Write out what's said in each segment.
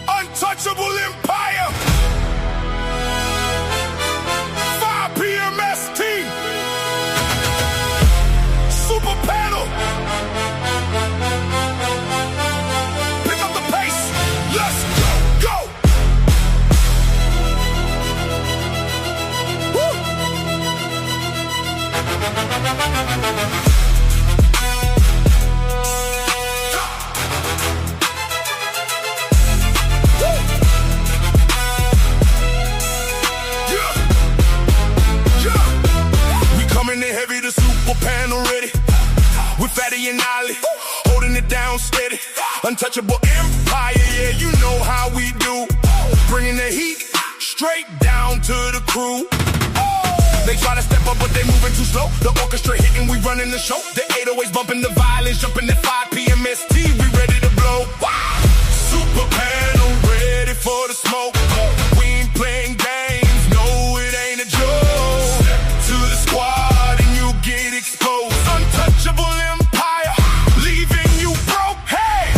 Untouchable Empire. 5 PMST. Super panel. Pick up the pace. Let's go. Woo. Heavy, the super panel ready. With Fatty and Ollie, holding it down steady. Untouchable Empire, yeah, you know how we do. Bringing the heat straight down to the crew. They try to step up, but they moving too slow. The orchestra hitting, we running the show. The 808s bumping the violins, jumping at 5 PMST. We ready to blow. Wow. Super panel ready for the smoke. We ain't playing games, no, it ain't a joke. Step to the squad. Get exposed. Untouchable Empire, leaving you broke. Hey!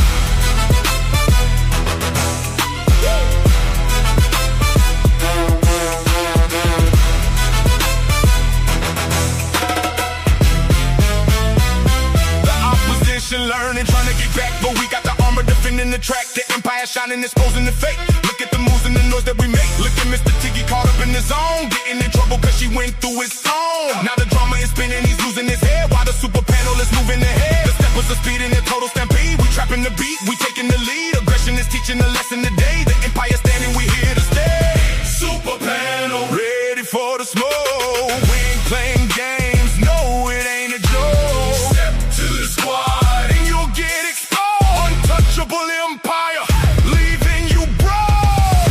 The opposition learning, trying to get back, but we got the armor defending the track. The Empire shining, exposing the fake. Look at the moves and the noise that we make. Look at Mr. Tiggy caught up in the zone, getting in trouble cause she went through his song. Now the drama is spinning, he's losing his head while the super panel is moving ahead. The steppers are speeding in total stampede. We trapping the beat, we taking the lead. Aggression is teaching a lesson today. The Empire standing, we here to stay. Super panel, ready for the smoke. We ain't playing games, no, it ain't a joke. Step to the squad and you'll get exposed. Untouchable Empire, leaving you broke.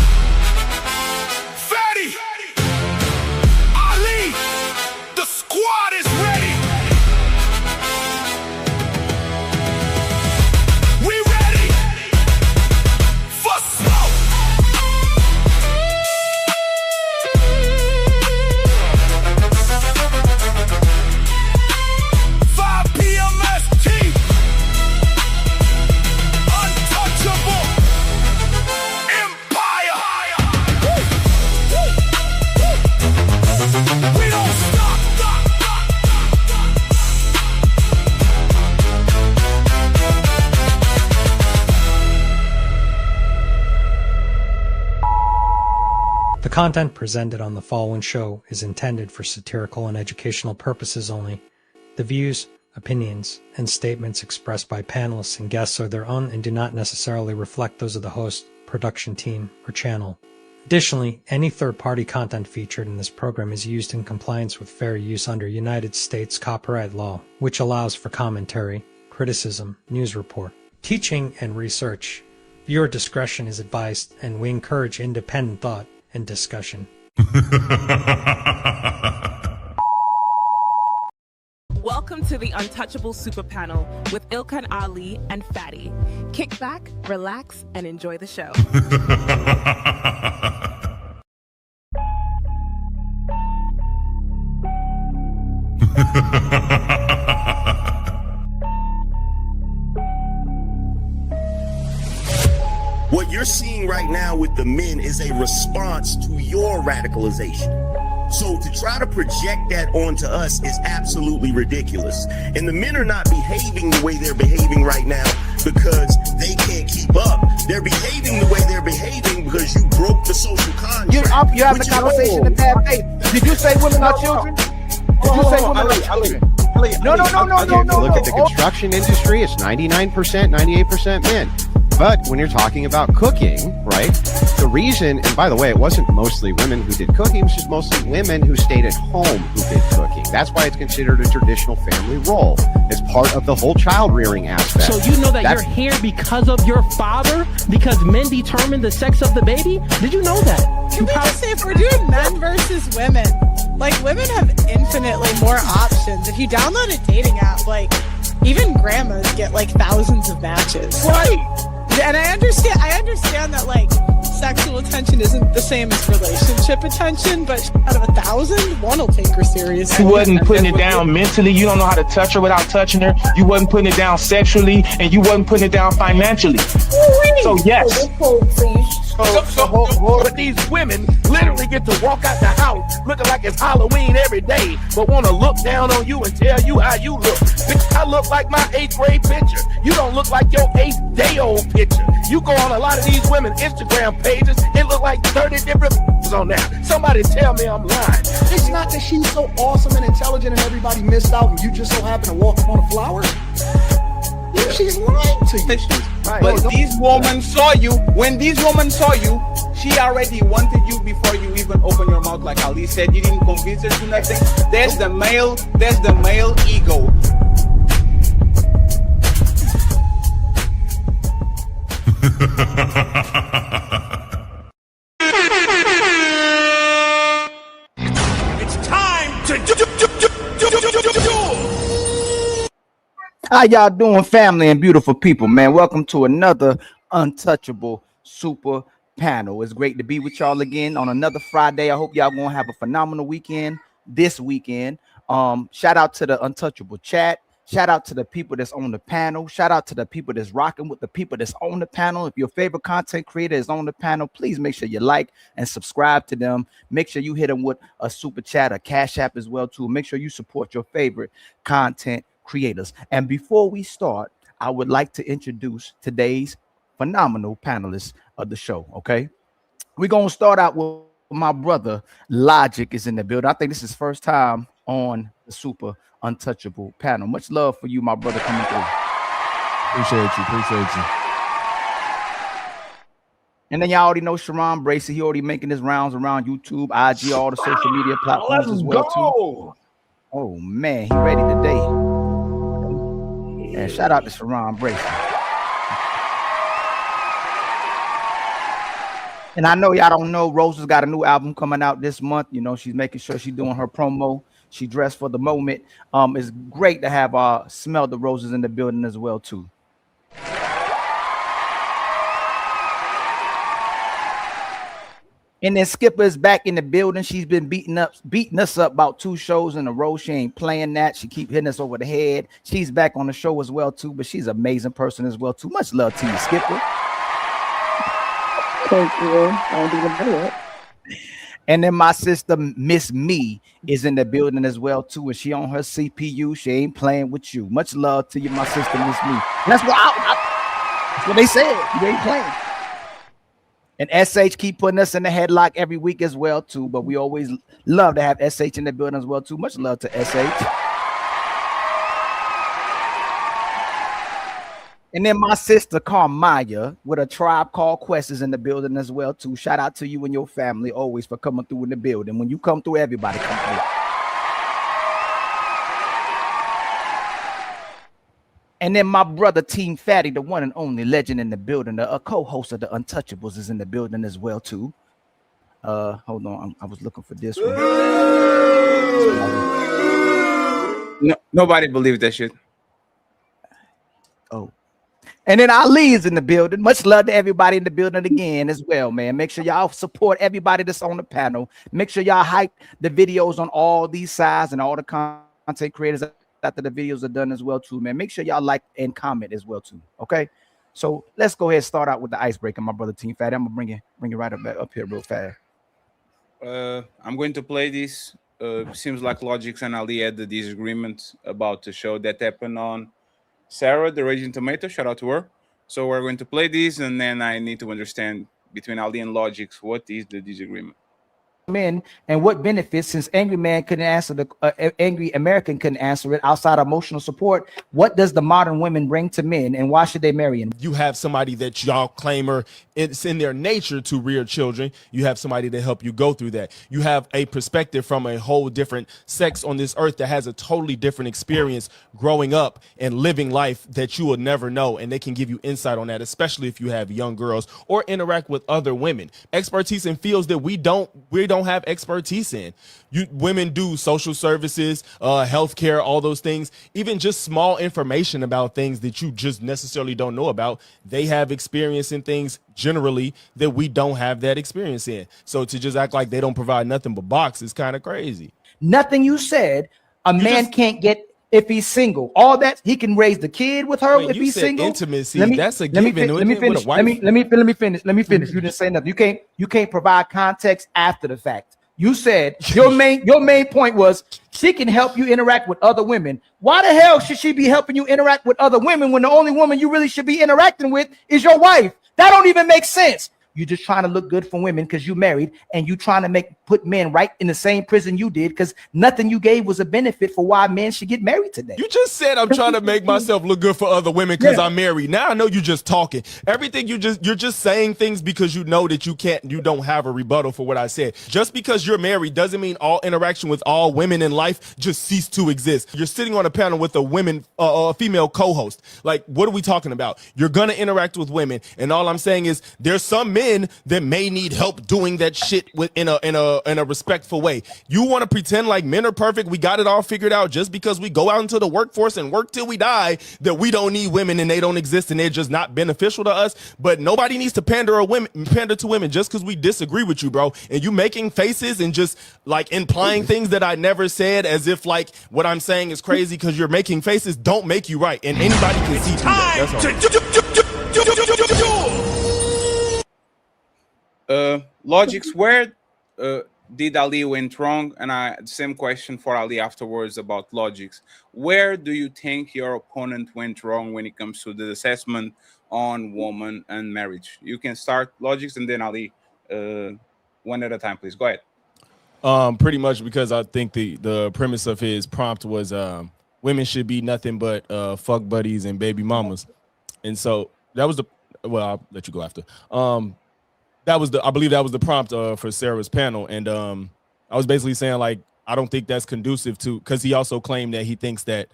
Fatty, Ali, the squad is ready. We ready for smoke. Untouchable Empire. We don't stop. The content presented on the following show is intended for satirical and educational purposes only. The views, opinions, and statements expressed by panelists and guests are their own and do not necessarily reflect those of the host, production team, or channel. Additionally, any third-party content featured in this program is used in compliance with fair use under United States copyright law, which allows for commentary, criticism, news report, teaching, and research. Viewer discretion is advised, and we encourage independent thought and discussion. Welcome to the Untouchable Super Panel with Ilkan Ali and Fatty. Kick back, relax, and enjoy the show. What you're seeing right now with the men is a response to your radicalization. So to try to project that onto us is absolutely ridiculous. And the men are not behaving the way they're behaving right now because they can't keep up. They're behaving the way they're behaving because you broke the social contract. You're having a conversation in bad faith. Did you say women are children? Did you say women are children? No. Look at the construction industry. It's 99%, 98% men. But when you're talking about cooking, right, the reason, and by the way, it wasn't mostly women who did cooking, it was just mostly women who stayed at home who did cooking. That's why it's considered a traditional family role. It's part of the whole child rearing aspect. So you know that you're here because of your father? Because men determine the sex of the baby? Did you know that? Can we just say, if we're doing men versus women, like, women have infinitely more options. If you download a dating app, like, even grandmas get like thousands of matches. Right. And I understand that, like, sexual attention isn't the same as relationship attention, but out of 1,000, one will take her seriously. You wasn't putting it down mentally. You don't know how to touch her without touching her. You wasn't putting it down sexually, and you wasn't putting it down financially. So yes. But these women literally get to walk out the house looking like it's Halloween every day, but want to look down on you and tell you how you look. Bitch, I look like my 8th grade picture. You don't look like your 8th day old picture. You go on a lot of these women's Instagram pages, it look like 30 different on there. Somebody tell me I'm lying. It's not that she's so awesome and intelligent and everybody missed out and you just so happen to walk up on a flower. Yeah, she's lying to you. Right. But these women saw you. When these women saw you, she already wanted you before you even open your mouth. Like Ali said, you didn't convince her to nothing. There's the male ego. It's time to do. How y'all doing, family and beautiful people, man? Welcome to another Untouchable Super Panel. It's great to be with y'all again on another Friday. I hope y'all gonna have a phenomenal weekend this weekend. Shout out to the Untouchable chat. Shout out to the people that's on the panel. Shout out to the people that's rocking with the people that's on the panel. If your favorite content creator is on the panel, please make sure you like and subscribe to them. Make sure you hit them with a super chat, a cash app as well too. Make sure you support your favorite content creators. And before we start, I would like to introduce today's phenomenal panelists of the show. Okay, we're gonna start out with my brother Logic is in the building. I think this is his first time on the Super Untouchable panel. Much love for you, my brother, coming through. Appreciate you. And then y'all already know Sharon Bracy. He already making his rounds around YouTube, IG, all the social media platforms as well too. Oh man, he ready today. And shout out to Sharon Bracy. And I know y'all don't know, Rose has got a new album coming out this month. You know, she's making sure she's doing her promo. She dressed for the moment. It's great to have Smell the Roses in the building as well too. And then Skipper is back in the building. She's been beating us up about 2 shows in a row. She ain't playing that. She keep hitting us over the head. She's back on the show as well too, but she's an amazing person as well too. Much love to you, Skipper. Thank you. I don't even know it. And then my sister, Miss Me, is in the building as well too, and she on her CPU. She ain't playing with you. Much love to you, my sister, Miss Me. And that's what they said. You ain't playing. And SH keep putting us in the headlock every week as well too, but we always love to have SH in the building as well too. Much love to SH. And then my sister Carmaya with a Tribe Called Quest is in the building as well too. Shout out to you and your family always for coming through in the building. When you come through, everybody come through. And then my brother Team Fatty, the one and only legend in the building, a co-host of the Untouchables, is in the building as well too. Hold on, I was looking for this one. No, nobody believes that shit. Oh. And then Ali is in the building. Much love to everybody in the building again as well, man. Make sure y'all support everybody that's on the panel. Make sure y'all hype the videos on all these sides and all the content creators after the videos are done as well too, man. Make sure y'all like and comment as well too. Okay, so let's go ahead and start out with the icebreaker, my brother Team Fatty. I'm gonna bring it right up here real fast. I'm going to play this. Seems like Logic and Ali had the disagreement about the show that happened on Sarah, the Raging Tomato. Shout out to her. So we're going to play this, and then I need to understand between Ali and Logic what is the disagreement. Men and what benefits, since Angry Man couldn't answer Angry American couldn't answer it outside of emotional support. What does the modern women bring to men, and why should they marry him? You have somebody that y'all claim it's in their nature to rear children. You have somebody to help you go through that. You have a perspective from a whole different sex on this earth that has a totally different experience growing up and living life that you will never know, and they can give you insight on that, especially if you have young girls or interact with other women. Expertise in fields that we don't don't have expertise in. Women do social services, healthcare, all those things, even just small information about things that you just necessarily don't know about. They have experience in things generally that we don't have that experience in. So to just act like they don't provide nothing but box is kind of crazy. Nothing you said, man can't get if he's single. All that he can raise the kid with her if he's single. Intimacy, that's a given. Let me finish. Let me finish. You didn't say nothing. You can't provide context after the fact. You said your main point was she can help you interact with other women. Why the hell should she be helping you interact with other women when the only woman you really should be interacting with is your wife? That don't even make sense. You're just trying to look good for women because you married, and you trying to put men right in the same prison you did because nothing you gave was a benefit for why men should get married today. You just said I'm trying to make myself look good for other women because I'm married. Now I know you're just talking. Everything you're just saying things because you know that you don't have a rebuttal for what I said. Just because you're married doesn't mean all interaction with all women in life just cease to exist. You're sitting on a panel with a female co-host. Like, what are we talking about? You're gonna interact with women, and all I'm saying is there's some men that may need help doing that shit in a respectful way. You want to pretend like men are perfect, we got it all figured out just because we go out into the workforce and work till we die, that we don't need women and they don't exist and they're just not beneficial to us. But nobody needs to pander to women just because we disagree with you, bro. And you making faces and just like implying things that I never said as if like what I'm saying is crazy because you're making faces don't make you right. And anybody can see through that. That's all. Logics, where did Ali went wrong? And same question for Ali afterwards about Logics. Where do you think your opponent went wrong when it comes to the assessment on woman and marriage? You can start Logics and then Ali, one at a time, please. Go ahead. Pretty much because I think the premise of his prompt was women should be nothing but fuck buddies and baby mamas. And so that was I'll let you go after. I believe that was the prompt for Sarah's panel. And I was basically saying, like, I don't think that's conducive to, because he also claimed that he thinks that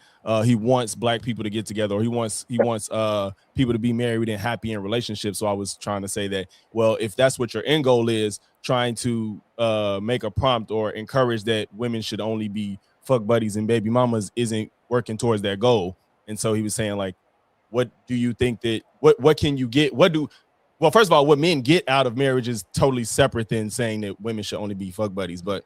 he wants black people to get together, or he wants people to be married and happy in relationships. So I was trying to say that, well, if that's what your end goal is, trying to make a prompt or encourage that women should only be fuck buddies and baby mamas isn't working towards that goal. And so he was saying, like, what do you think that, what can you get? Well, first of all, what men get out of marriage is totally separate than saying that women should only be fuck buddies. But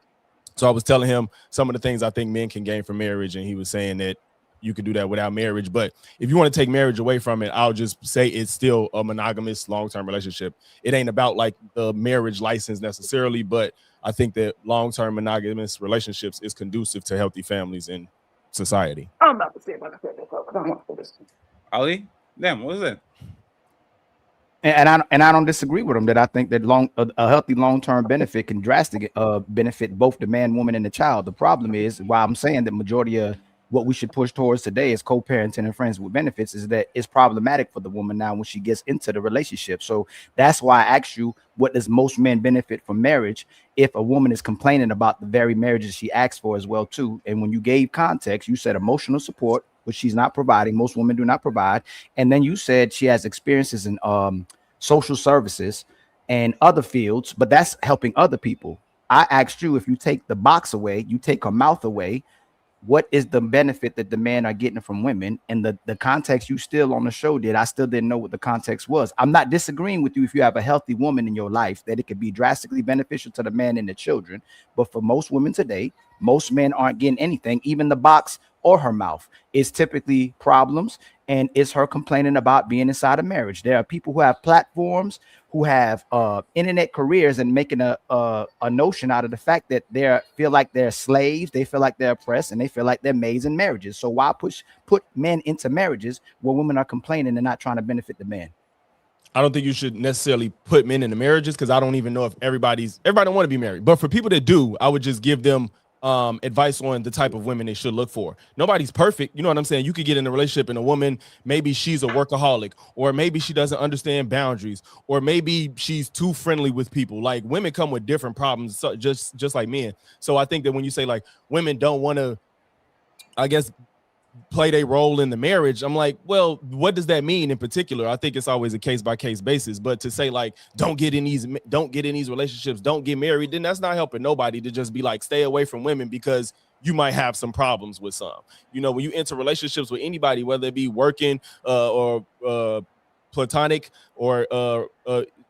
so I was telling him some of the things I think men can gain from marriage, and he was saying that you can do that without marriage. But if you want to take marriage away from it, I'll just say it's still a monogamous long-term relationship. It ain't about like the marriage license necessarily, but I think that long-term monogamous relationships is conducive to healthy families in society. I'm about to say what I said before, because I want to this. Ali, damn, what is that? And I don't disagree with him that I think that a healthy long-term benefit can drastically benefit both the man, woman, and the child. The problem is why I'm saying that majority of what we should push towards today is co-parenting and friends with benefits is that it's problematic for the woman now when she gets into the relationship. So that's why I asked you, what does most men benefit from marriage if a woman is complaining about the very marriages she asked for as well too? And when you gave context, you said emotional support, which she's not providing. Most women do not provide. And then you said she has experiences in social services and other fields, but that's helping other people. I asked you, if you take the box away, you take her mouth away, what is the benefit that the men are getting from women? And the context you still on the show did, I still didn't know what the context was. I'm not disagreeing with you if you have a healthy woman in your life, that it could be drastically beneficial to the man and the children. But for most women today, most men aren't getting anything, even the box or her mouth. Is typically problems, and it's her complaining about being inside a marriage. There are people who have platforms, who have internet careers, and making a notion out of the fact that they feel like they're slaves, they feel like they're oppressed, and they feel like they're maids in marriages. So why put men into marriages where women are complaining and not trying to benefit the man? I don't think you should necessarily put men into marriages, because I don't even know if everybody don't want to be married. But for people that do, I would just give them advice on the type of women they should look for. Nobody's perfect. You know what I'm saying? You could get in a relationship and a woman, maybe she's a workaholic, or maybe she doesn't understand boundaries, or maybe she's too friendly with people. Like, women come with different problems, just like men. So I think that when you say like women don't want to, I guess, play their role in the marriage. I'm like, well, what does that mean in particular? I think it's always a case by case basis. But to say like, don't get in these relationships, don't get married, then that's not helping nobody to just be like, stay away from women because you might have some problems with some. You know, when you enter relationships with anybody, whether it be working or platonic or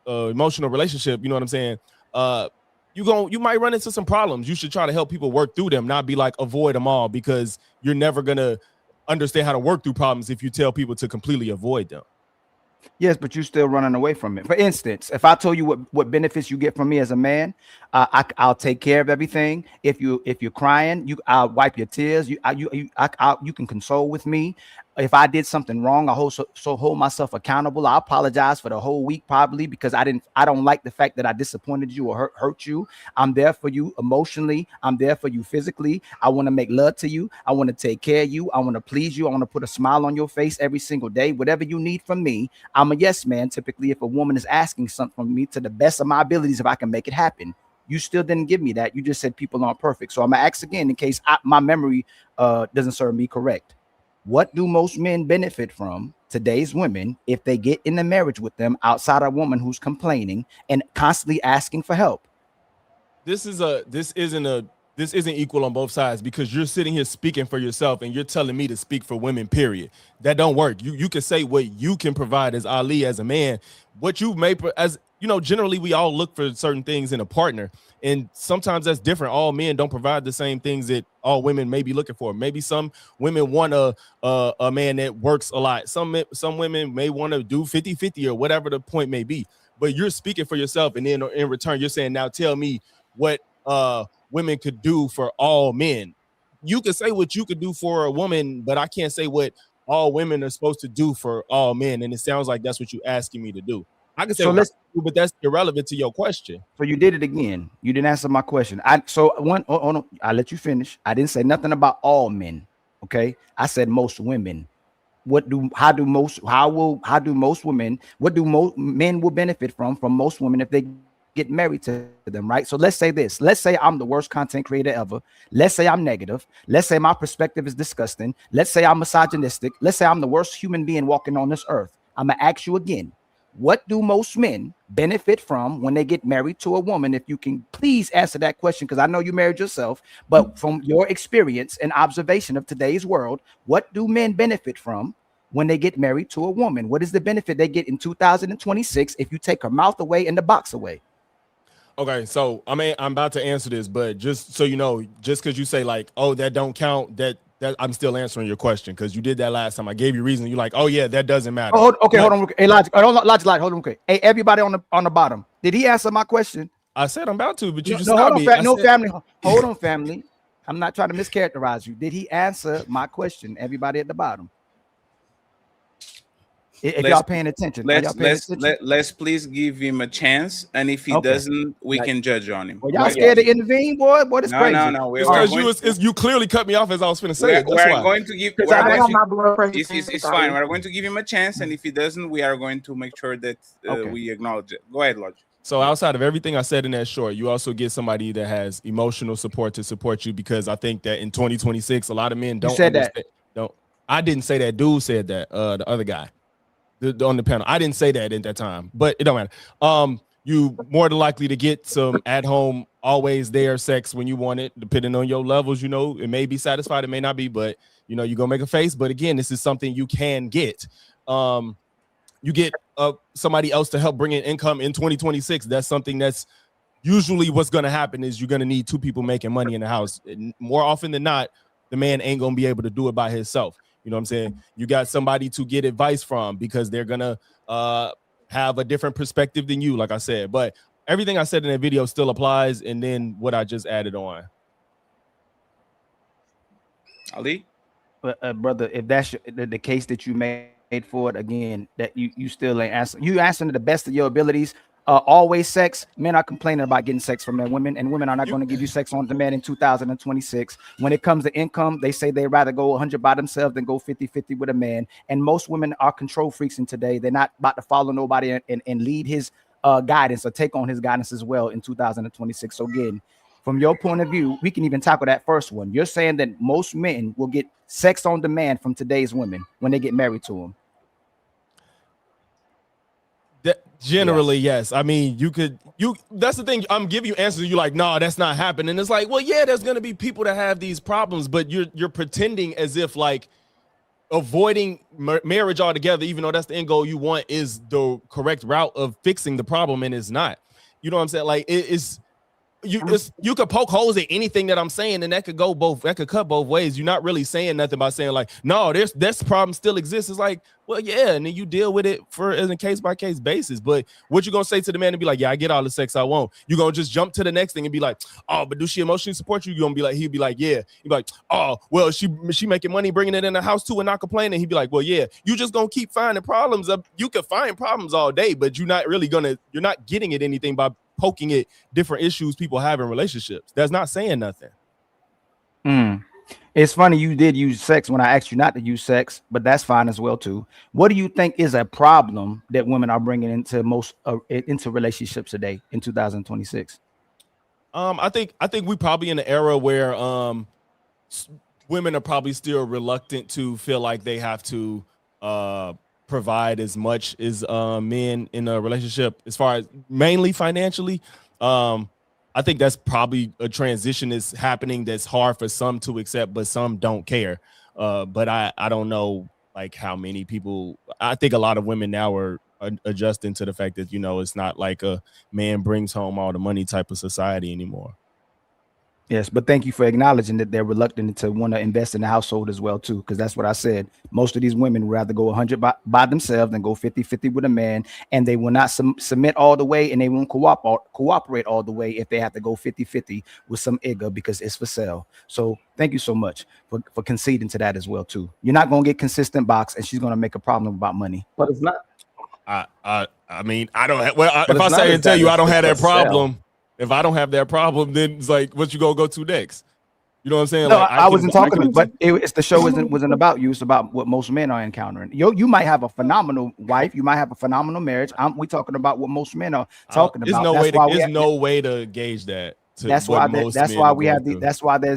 emotional relationship, you know what I'm saying? You might run into some problems. You should try to help people work through them, not be like avoid them all, because you're never gonna understand how to work through problems if you tell people to completely avoid them. Yes, but you're still running away from it. For instance, if I told you what benefits you get from me as a man, I'll take care of everything. If you're crying, I'll wipe your tears. You can console with me. If I did something wrong, I hold myself accountable. I apologize for the whole week probably because I don't like the fact that I disappointed you or hurt you. I'm there for you emotionally. I'm there for you physically. I want to make love to you. I want to take care of you. I want to please you. I want to put a smile on your face every single day. Whatever you need from me, I'm a yes man. Typically, if a woman is asking something from me to the best of my abilities, if I can make it happen. You still didn't give me that. You just said people aren't perfect. So I'm gonna ask again in case my memory doesn't serve me correct. What do most men benefit from today's women if they get in a marriage with them outside a woman who's complaining and constantly asking for help? This isn't equal on both sides, because you're sitting here speaking for yourself and you're telling me to speak for women, period. That don't work. You can say what you can provide as Ali, as a man, what you may, as you know, generally we all look for certain things in a partner, and sometimes that's different. All men don't provide the same things that all women may be looking for. Maybe some women want a man that works a lot. Some women may want to do 50-50 or whatever the point may be, but you're speaking for yourself. And then in return, you're saying, now tell me what women could do for all men. You can say what you could do for a woman, but I can't say what all women are supposed to do for all men. And it sounds like that's what you're asking me to do. I can say, so but that's irrelevant to your question. So you did it again. You didn't answer my question. I'll let you finish. I didn't say nothing about all men. Okay, I said most women. What do most men will benefit from most women if they get married to them, right? So let's say this. Let's say I'm the worst content creator ever. Let's say I'm negative. Let's say my perspective is disgusting. Let's say I'm misogynistic. Let's say I'm the worst human being walking on this earth. I'm gonna ask you again. What do most men benefit from when they get married to a woman? If you can please answer that question, because I know you married yourself, but from your experience and observation of today's world, what do men benefit from when they get married to a woman? What is the benefit they get in 2026 if you take her mouth away and the box away? Okay, so I'm about to answer this, but just so you know, just because you say like, oh, that don't count, that I'm still answering your question, because you did that last time. I gave you reason. You're like, oh yeah, that doesn't matter. Oh, okay, hold on. Hey, Logic, hold on. Okay. Hey, everybody on the bottom. Did he answer my question? I said I'm about to, but you just stopped me. Family. Hold on, family. I'm not trying to mischaracterize you. Did he answer my question? Everybody at the bottom. If y'all paying attention, let's please give him a chance, and if he doesn't, we can judge on him. Well, y'all scared to intervene, boy? Boy, that's crazy. No. You clearly cut me off as I was going to say it. We're going to give. It's fine. We're going to give him a chance, and if he doesn't, we are going to make sure that we acknowledge it. Go ahead, Logic. So outside of everything I said in that short, you also get somebody that has emotional support to support you, because I think that in 2026, a lot of men don't. You said that. I didn't say that. Dude said that. The other guy. On the panel, I didn't say that at that time, but it don't matter. You more than likely to get some at home, always there sex when you want it, depending on your levels. You know, it may be satisfied, it may not be, but you know, you're gonna make a face. But again, this is something you can get. You get somebody else to help bring in income in 2026. That's something that's usually what's gonna happen, is you're gonna need two people making money in the house. And more often than not, the man ain't gonna be able to do it by himself. You know what I'm saying? You got somebody to get advice from, because they're going to have a different perspective than you, like I said. But everything I said in that video still applies, and then what I just added on. Ali? Brother, if that's the case that you made for it, again, that you still ain't answering. You answering to the best of your abilities. Always sex. Men are complaining about getting sex from their women, and women are not going to give you sex on demand in 2026. When it comes to income, they say they'd rather go 100 by themselves than go 50-50 with a man. And most women are control freaks in today. They're not about to follow nobody and lead his guidance or take on his guidance as well in 2026. So again, from your point of view, we can even tackle that first one. You're saying that most men will get sex on demand from today's women when they get married to them. Generally, yes. I mean, that's the thing. I'm giving you answers. You're like, no, that's not happening. It's like, well, yeah, there's gonna be people that have these problems, but you're pretending as if like avoiding marriage altogether, even though that's the end goal you want, is the correct route of fixing the problem, and it's not. You know what I'm saying? Like you could poke holes at anything that I'm saying, and that could cut both ways. You're not really saying nothing by saying like, no, this problem still exists. It's like, well, yeah, and then you deal with it as a case-by-case basis. But what you gonna say to the man and be like, yeah, I get all the sex I want? You gonna just jump to the next thing and be like, oh, but does she emotionally support you? You gonna be like, he'd be like, yeah. You'd be like, oh, well, she making money, bringing it in the house too, and not complaining. He'd be like, well, yeah. You just gonna keep finding problems. You can find problems all day, but you're not getting at anything by poking at different issues people have in relationships. That's not saying nothing. It's funny you did use sex when I asked you not to use sex, but that's fine as well too. What do you think is a problem that women are bringing into into relationships today in 2026? I think we probably in an era where women are probably still reluctant to feel like they have to provide as much as men in a relationship, as far as mainly financially. I think that's probably a transition that's happening that's hard for some to accept, but some don't care. But I don't know like how many people. I think a lot of women now are adjusting to the fact that, you know, it's not like a man brings home all the money type of society anymore. Yes, but thank you for acknowledging that they're reluctant to want to invest in the household as well, too, because that's what I said. Most of these women would rather go 100 by themselves than go 50-50 with a man, and they will not submit all the way, and they won't cooperate all the way if they have to go 50-50 with some igga because it's for sale. So thank you so much for conceding to that as well, too. You're not going to get consistent box, and she's going to make a problem about money. But it's not. I mean, I don't have, well, if I say and tell you I don't have that problem. If I don't have that problem, then it's like, what you gonna go to next? You know what I'm saying? No, like, I wasn't talking, but it's the show wasn't about you. It's about what most men are encountering. You might have a phenomenal wife, you might have a phenomenal marriage. We talking about what most men are talking about. There's no way to gauge that. That's why there's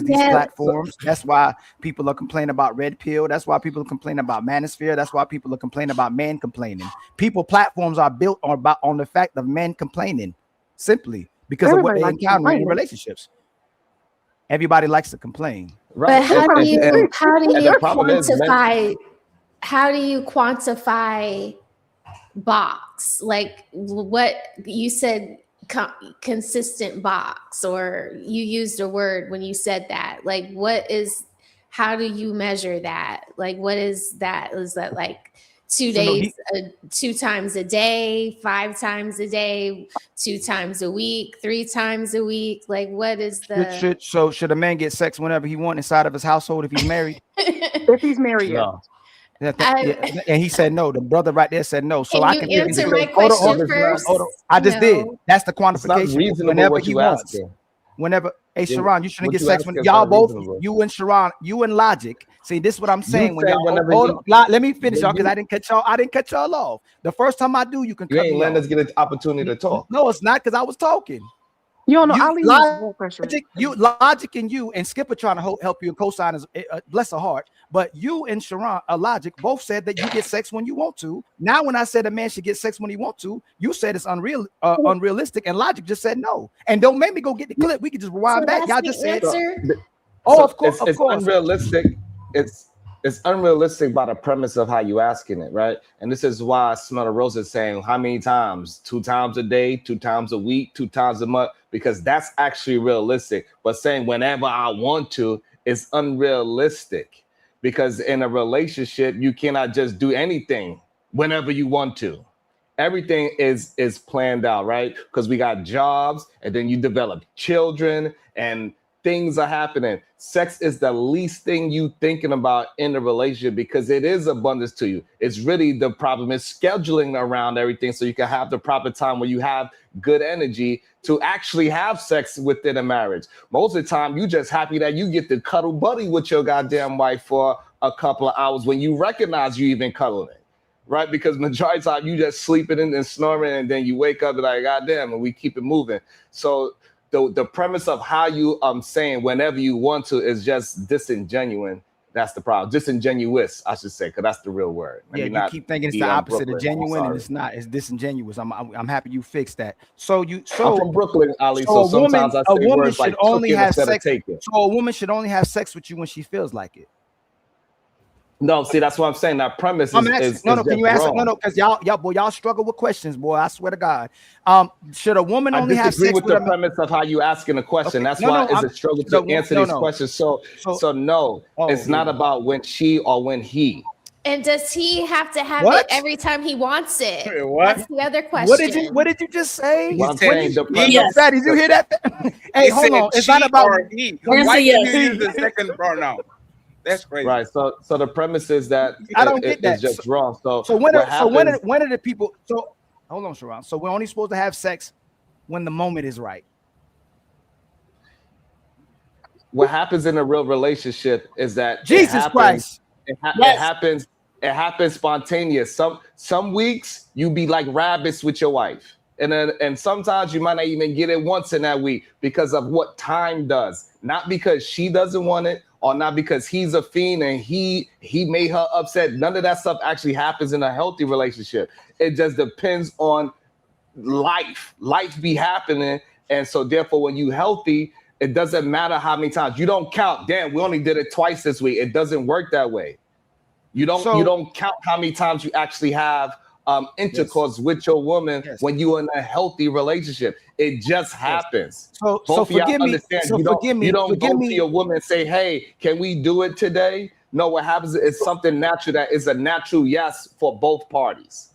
these platforms. That's why people are complaining about red pill. That's why people are complaining about manosphere. That's why people are complaining about men complaining. Platforms are built on the fact of men complaining, simply because of what they encounter in relationships. Everybody likes to complain. Right. But how do you quantify box? Like what you said, consistent box, or you used a word when you said that. Like how do you measure that? Like what is that? Is that like 2 days, 2 times a day, 5 times a day, 2 times a week, 3 times a week? Like, what is the? Should a man get sex whenever he wants inside of his household if he's married? If he's married, no. And he said no. The brother right there said no. So I can answer my question first. I just did. That's the quantification. It's not reasonable what you ask. Whenever, hey Sharon, you shouldn't get sex when y'all both, you and Sharon, you and Logic. See, this is what I'm saying. Let me finish, y'all, because I didn't cut y'all off. The first time I do, you can cut me off. Let us get an opportunity to talk. No, it's not, because I was talking. You don't know. Logic and you and Skipper trying to help you and co-signers, bless her heart. But you and Sharon, Logic, both said that you get sex when you want to. Now, when I said a man should get sex when he want to, you said it's unrealistic, and Logic just said no. And don't make me go get the clip. We can just rewind back. Y'all just said. Of course, it's unrealistic. It's unrealistic by the premise of how you asking it, right? And this is why Smell the Rose is saying how many times? 2 times a day, 2 times a week, 2 times a month, because that's actually realistic. But saying whenever I want to is unrealistic, because in a relationship, you cannot just do anything whenever you want to. Everything is planned out, right? Because we got jobs, and then you develop children, and things are happening. Sex is the least thing you thinking about in the relationship, because it is abundance to you. It's really the problem is scheduling around everything so you can have the proper time where you have good energy to actually have sex within a marriage. Most of the time, you just happy that you get to cuddle buddy with your goddamn wife for a couple of hours when you recognize you even cuddling, right? Because majority of the time you just sleeping and snoring, and then you wake up and like, goddamn, and we keep it moving. So the premise of how you saying whenever you want to is just disingenuous. That's the problem. Disingenuous, I should say, because that's the real word. Yeah, you keep thinking it's the opposite of genuine, and it's not. It's disingenuous. I'm happy you fixed that. So I'm from Brooklyn, Ali. So sometimes I say words like only have sex. So a woman should only have sex with you when she feels like it. No, see, that's what I'm saying. That premise is no. Can you answer? No, because y'all struggle with questions, boy. I swear to God. Should a woman only have sex with the premise of how you asking a question? That's why it's a struggle to answer these questions. So no, it's not about when she or when he. And does he have to have it every time he wants it? What? That's the other question. What did you just say? What I'm saying, Fatty, did you hear that? Hey, hold on. It's not about he. Why do you use the second pronoun? That's crazy. Right. So the premise is that I don't get that. It's just wrong. So when are the people? So hold on, Sharon. So we're only supposed to have sex when the moment is right. What happens in a real relationship is that Jesus Christ. It happens spontaneous. Some weeks you be like rabbits with your wife, and sometimes you might not even get it once in that week because of what time does, not because she doesn't want it. Or not because he's a fiend and he made her upset. None of that stuff actually happens in a healthy relationship. It just depends on life. Life be happening. And so therefore, when you healthy, it doesn't matter how many times. You don't count. Damn, we only did it twice this week. It doesn't work that way. You don't count how many times you actually have intercourse with your woman when you're in a healthy relationship. It just happens. So forgive me. You don't go to your woman and say, "Hey, can we do it today?" No, what happens is something natural that is a natural yes for both parties.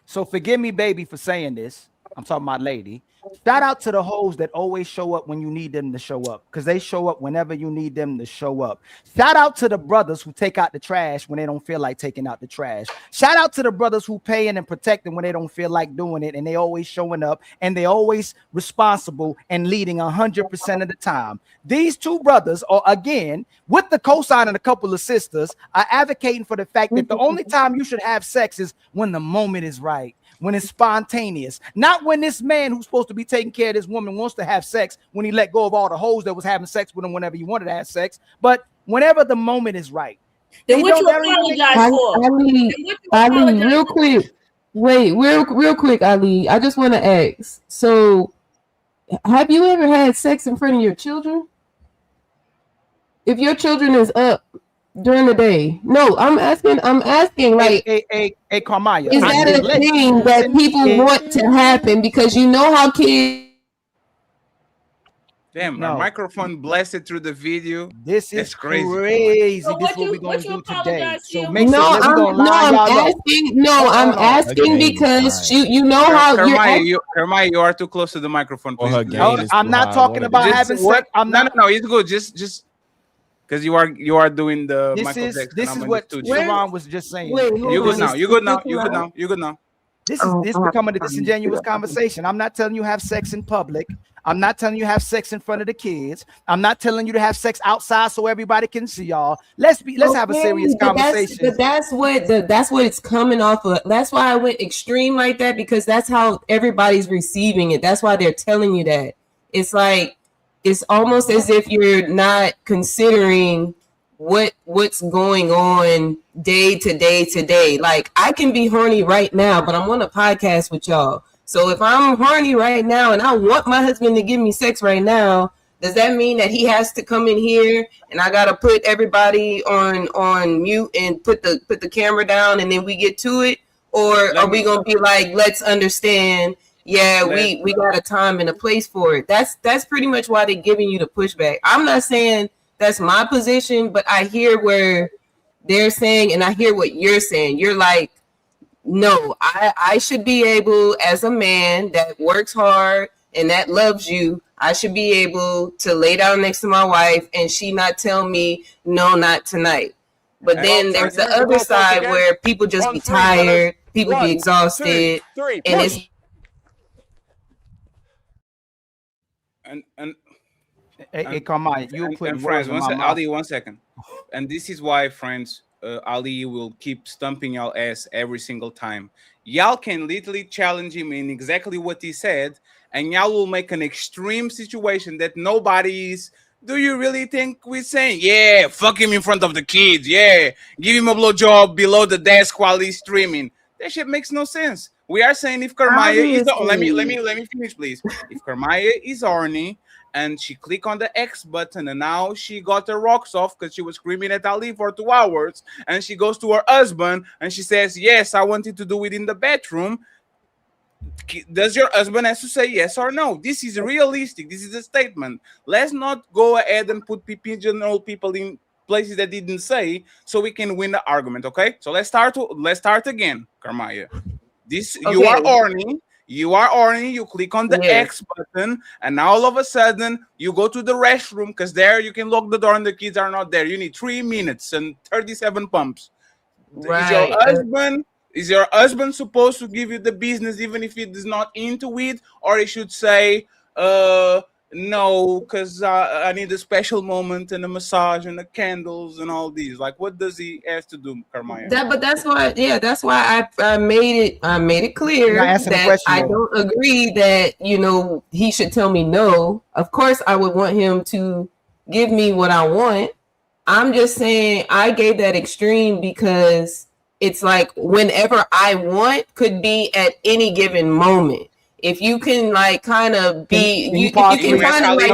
So forgive me, baby, for saying this. I'm talking about lady. Shout out to the hoes that always show up when you need them to show up, because they show up whenever you need them to show up. Shout out to the brothers who take out the trash when they don't feel like taking out the trash. Shout out to the brothers who paying and protecting when they don't feel like doing it, and they always showing up, and they always responsible and leading 100% of the time. These two brothers are, again, with the cosign and a couple of sisters, are advocating for the fact that the only time you should have sex is when the moment is right. When it's spontaneous, not when this man who's supposed to be taking care of this woman wants to have sex when he let go of all the hoes that was having sex with him whenever he wanted to have sex, but whenever the moment is right. Then what you apologize for? Ali, real quick. Wait, real quick, Ali. I just want to ask. So, have you ever had sex in front of your children? If your children is up during the day. No, I'm asking like, hey, Carmaya, is that a thing that people want to happen? Because you know how kids. Damn, our microphone blasted through the video. This is crazy. So this is what we're going to do today. So I'm asking because you know how Hermione, you are too close to the microphone. I'm not talking about having sex. No, it's good. Just because you are doing the this is what Sharon was just saying. You good now. This is becoming a disingenuous conversation. I'm not telling you have sex in public. I'm not telling you have sex in front of the kids. I'm not telling you to have sex outside so everybody can see y'all. Let's have a serious conversation. That's what it's coming off of. That's why I went extreme like that, because that's how everybody's receiving it. That's why they're telling you that. It's like, it's almost as if you're not considering what's going on day to day. Like, I can be horny right now, but I'm on a podcast with y'all. So if I'm horny right now and I want my husband to give me sex right now, does that mean that he has to come in here and I gotta put everybody on mute and put the camera down and then we get to it? Or are we gonna be like, let's understand? Yeah, we got a time and a place for it. That's pretty much why they're giving you the pushback. I'm not saying that's my position, but I hear where they're saying, and I hear what you're saying. You're like, no, I should be able, as a man that works hard and that loves you, I should be able to lay down next to my wife and she not tell me, no, not tonight. But then there's the other side where people just be tired, people be exhausted, and it's. Hey, Carmine, you put friends. One second. And this is why, friends, Ali will keep stumping y'all ass every single time. Y'all can literally challenge him in exactly what he said, and y'all will make an extreme situation that nobody's. Do you really think we're saying, yeah, fuck him in front of the kids, yeah, give him a blowjob below the desk while he's streaming? That shit makes no sense. We are saying if Karmaya is let me finish, please. If Karmaya is horny and she click on the X button and now she got her rocks off because she was screaming at Ali for 2 hours, and she goes to her husband and she says, yes, I wanted to do it in the bedroom. Does your husband have to say yes or no? This is realistic. This is a statement. Let's not go ahead and put pigeonhole people in places that didn't say, so we can win the argument. Okay, so let's start again. Karmaya, this okay. You are horny, you click on the X button, and now all of a sudden you go to the restroom because there you can lock the door and the kids are not there. You need 3 minutes and 37 pumps. Right. Is your husband supposed to give you the business even if he is not into it? Or he should say, no, because I need a special moment and a massage and the candles and all these. Like, what does he have to do, Karmaya? That's why I made it clear that I don't agree that, he should tell me no. Of course, I would want him to give me what I want. I'm just saying I gave that extreme because it's like whenever I want could be at any given moment. If you can like kind of be, you can kind of like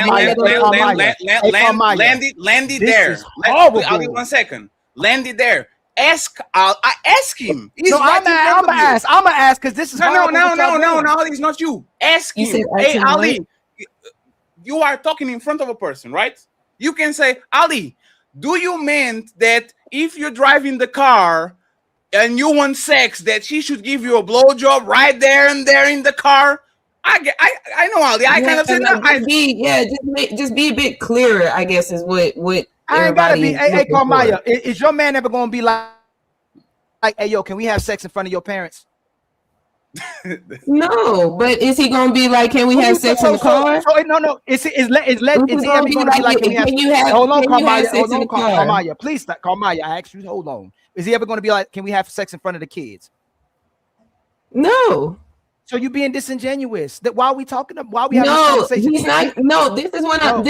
land it there. Ali, 1 second. Land it there. Ask him. I'm gonna ask because this is no. It's not you. Ask him. Hey, Ali, you are talking in front of a person, right? You can say, Ali, do you mean that if you're driving the car and you want sex, that she should give you a blowjob right there and there in the car? I know, Ali. I kind of said that. Just be a bit clearer, I guess, is what I ain't gotta be. Hey, Karmaya, is your man ever gonna be like, hey, yo, can we have sex in front of your parents? No, but is he gonna be like, can we have sex in the car? No. Is he ever gonna be like, can you have? Hold on, Karmaya. Please stop, Karmaya. I asked you. Hold on. Is he ever gonna be like, can we have sex in front of the kids? No. So you being disingenuous. That why are we talking? Why are we having this conversation? He's not. No, this is what I'm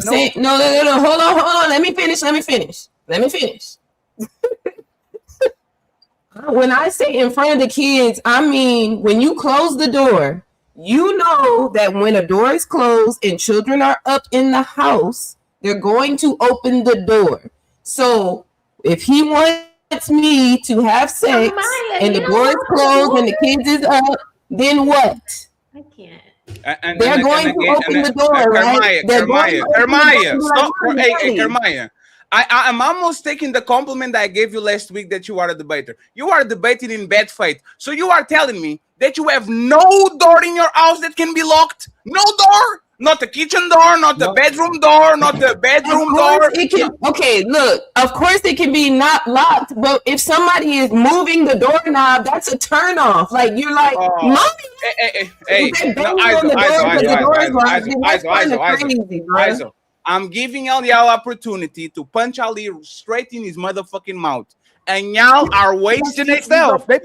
saying. No. Hold on. Let me finish. When I say in front of the kids, I mean when you close the door, you know that when a door is closed and children are up in the house, they're going to open the door. So if he wants me to have sex and the door is closed and the kids is up, then what? I can't. They're going to open the door, right? Karmaya, stop. Hey, Karmaya. I'm almost taking the compliment that I gave you last week that you are a debater. You are debating in bad faith. So you are telling me that you have no door in your house that can be locked? No door? Not the kitchen door, not the bedroom door, not the bedroom door. Okay, look, of course it can be not locked, but if somebody is moving the doorknob, that's a turn off. Like you're like, mommy. Iso. I'm giving y'all opportunity to punch Ali straight in his motherfucking mouth. And y'all are wasting itself. Hey,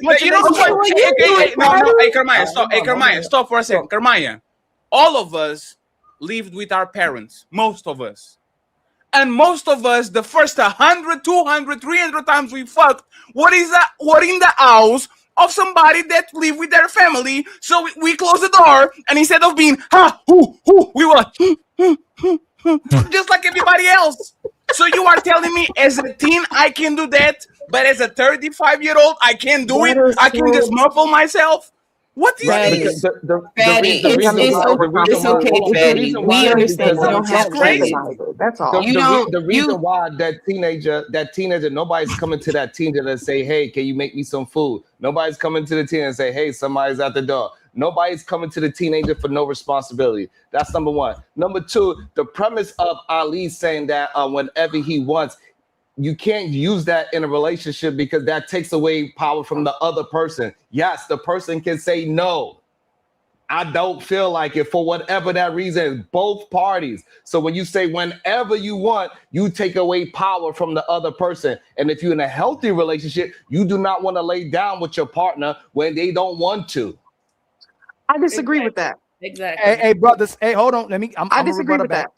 Karmaya, stop for a second. Karmaya, all of us lived with our parents, most of us. And most of us, the first 100, 200, 300 times we fucked, what in the house of somebody that lived with their family. So we closed the door, and instead of being, we were just like everybody else. So you are telling me as a teen I can do that, but as a 35-year-old I can't do it? I can just muffle myself? What is this? It's okay, Fatty. We understand. You don't have crazy. That's all. The reason why that teenager, nobody's coming to that teenager and say, hey, can you make me some food? Nobody's coming to the teenager and say, hey, somebody's at the door. Nobody's coming to the teenager for no responsibility. That's number one. Number two, the premise of Ali saying that whenever he wants, you can't use that in a relationship because that takes away power from the other person. Yes, the person can say no. I don't feel like it for whatever that reason, both parties. So when you say whenever you want, you take away power from the other person. And if you're in a healthy relationship, you do not want to lay down with your partner when they don't want to. I disagree with that. Exactly. Hey, brothers. Hey, hold on. I disagree with that.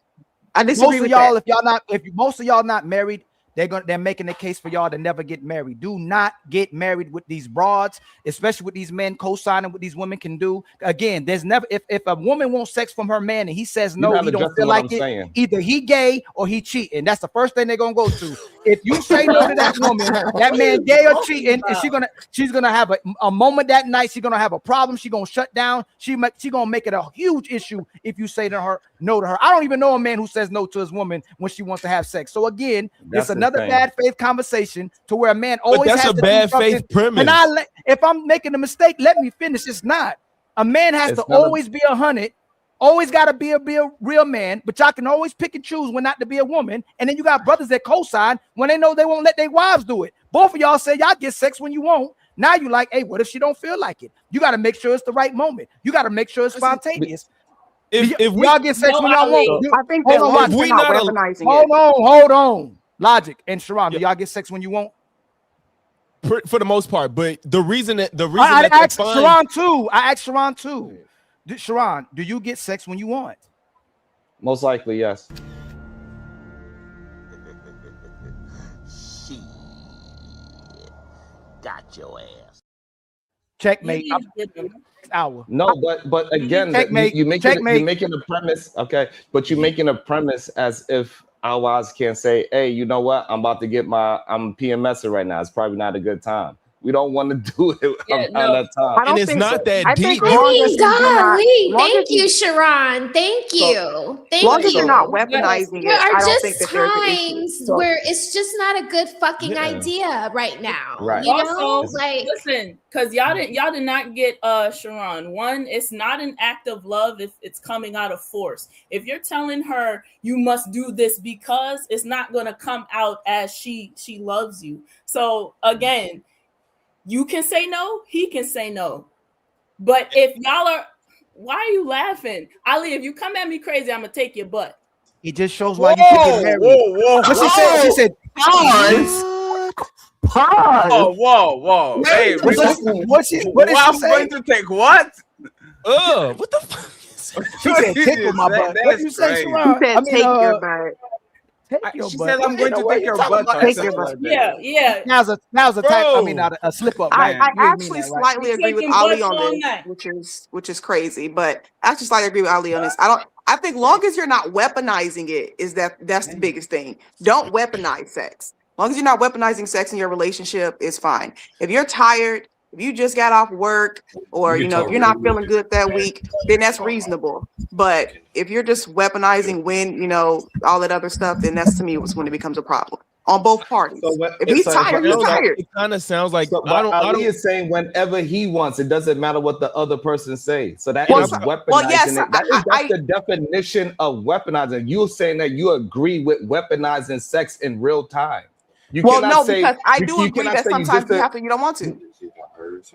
I disagree with y'all, that. if most of y'all not married, they're making the case for y'all to never get married. Do not get married with these broads, especially with these men co-signing what these women can do. Again, there's never if a woman wants sex from her man and he says no, he don't feel like it. Either he gay or he cheating. That's the first thing they're gonna go to. If you say no to that woman, that man gay or cheating, and she's gonna have a moment that night. She's gonna have a problem. She's gonna shut down. She gonna make it a huge issue if you say to her no to her. I don't even know a man who says no to his woman when she wants to have sex. So again, it's another bad faith conversation to where a man always has to bad faith premise. And if I'm making a mistake, let me finish. It's not. A man has to always be 100. Always got to be a real man, but y'all can always pick and choose when not to be a woman. And then you got brothers that co-sign when they know they won't let their wives do it. Both of y'all say y'all get sex when you won't. Now you like, hey, what if she don't feel like it? You got to make sure it's the right moment. You got to make sure it's spontaneous. If y'all get sex when y'all won't, I think that we're not weaponizing it. Hold on. Logic and Sharon, do y'all get sex when you won't? For the most part, but the reason I asked Sharon too. Sharon, do you get sex when you want? Most likely, yes. Got your ass. Checkmate. Hour. No, but again, you're making a premise, okay? But you're making a premise as if our wives can't say, hey, you know what? I'm PMSing right now. It's probably not a good time. We don't want to do it around that time. And it's not that deep. Thank you, Sharon. Thank you. As long as you're not weaponizing it, there are I don't just think that there's an issue. times where it's just not a good fucking idea right now. Right. You know, Also, like listen, because y'all did not get Sharon. One, it's not an act of love if it's coming out of force. If you're telling her you must do this because, it's not gonna come out as she loves you. So again, you can say no, he can say no. But if y'all are, why are you laughing? Ali, if you come at me crazy, I'm gonna take your butt. It just shows why you should get married. What she said, Pause. Oh, whoa. Hey, what did she I'm say? going to take what? What the fuck? She said tickle my butt. What did you say, Sharon? He said take your butt. She said, "I'm going to take your butt." Yeah. Now's a type. I mean, not a slip up. I Right? actually slightly agree with Ali on this, which is crazy. But I actually slightly agree with Ali on this. I think long as you're not weaponizing it, that's the biggest thing. Don't weaponize sex. As long as you're not weaponizing sex in your relationship, it's fine. If you're tired, if you just got off work, or if you're not feeling good that week, then that's reasonable. But if you're just weaponizing when all that other stuff, then that's to me was when it becomes a problem on both parties. If he's tired, he's tired. It kind of sounds like Ali is saying whenever he wants. It doesn't matter what the other person says. So that is weaponizing. Well, yes, that's the definition of weaponizing. You're saying that you agree with weaponizing sex in real time. Because I do agree that sometimes you have to. You don't want to.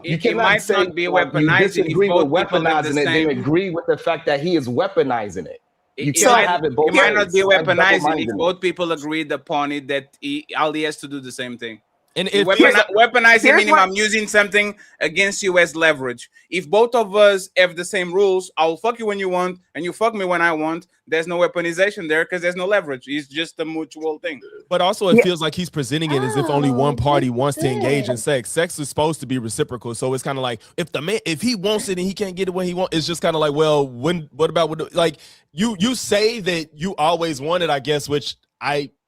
It might not be weaponizing. Agree with weaponizing it. They agree with the fact that he is weaponizing it. You can't have it both ways. It might not be weaponizing if both people agreed upon it that Ali has to do the same thing. And if weaponizing meaning I'm using something against you as leverage. If both of us have the same rules, I'll fuck you when you want and you fuck me when I want. There's no weaponization there because there's no leverage. It's just a mutual thing. But also it feels like he's presenting it as if only one party wants to engage in sex. Sex is supposed to be reciprocal. So it's kind of like if he wants it and he can't get it when he wants, it's just kind of like, well, what about like you say that you always want it, I guess, which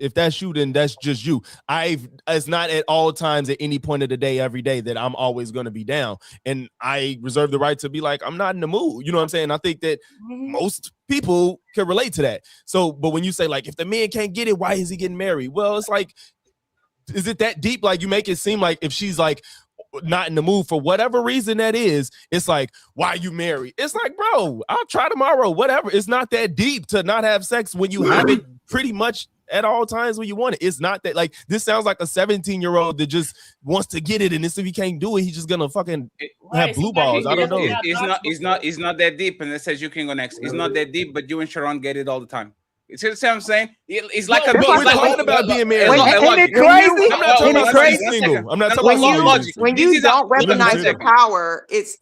if that's you, then that's just you. It's not at all times at any point of the day, every day that I'm always going to be down. And I reserve the right to be like, I'm not in the mood. You know what I'm saying? I think that most people can relate to that. So, but when you say like, if the man can't get it, why is he getting married? Well, it's like, is it that deep? Like you make it seem like if she's like not in the mood for whatever reason that is, it's like, why you married? It's like, bro, I'll try tomorrow, whatever. It's not that deep to not have sex when you have it pretty much at all times when you want it. It's not that, like, this sounds like a 17-year-old that just wants to get it, and if he can't do it, he's just gonna fucking have blue balls. I don't know. It's not that deep, and it says you can go next. It's not that deep, but you and Sharon get it all the time. You see what I'm saying? It's like we're talking about being married. Ain't it crazy? I'm not talking about being single. I'm not talking about logic. When you don't weaponize your power, it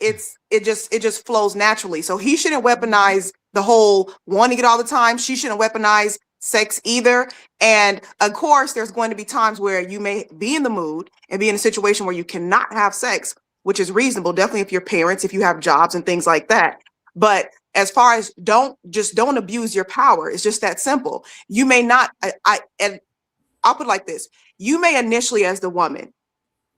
just flows naturally. So he shouldn't weaponize the whole wanting it all the time. She shouldn't weaponize sex either. And of course, there's going to be times where you may be in the mood and be in a situation where you cannot have sex, which is reasonable, definitely if you're parents, if you have jobs and things like that. But as far as don't abuse your power, it's just that simple. You may not, and I'll put it like this. You may initially, as the woman,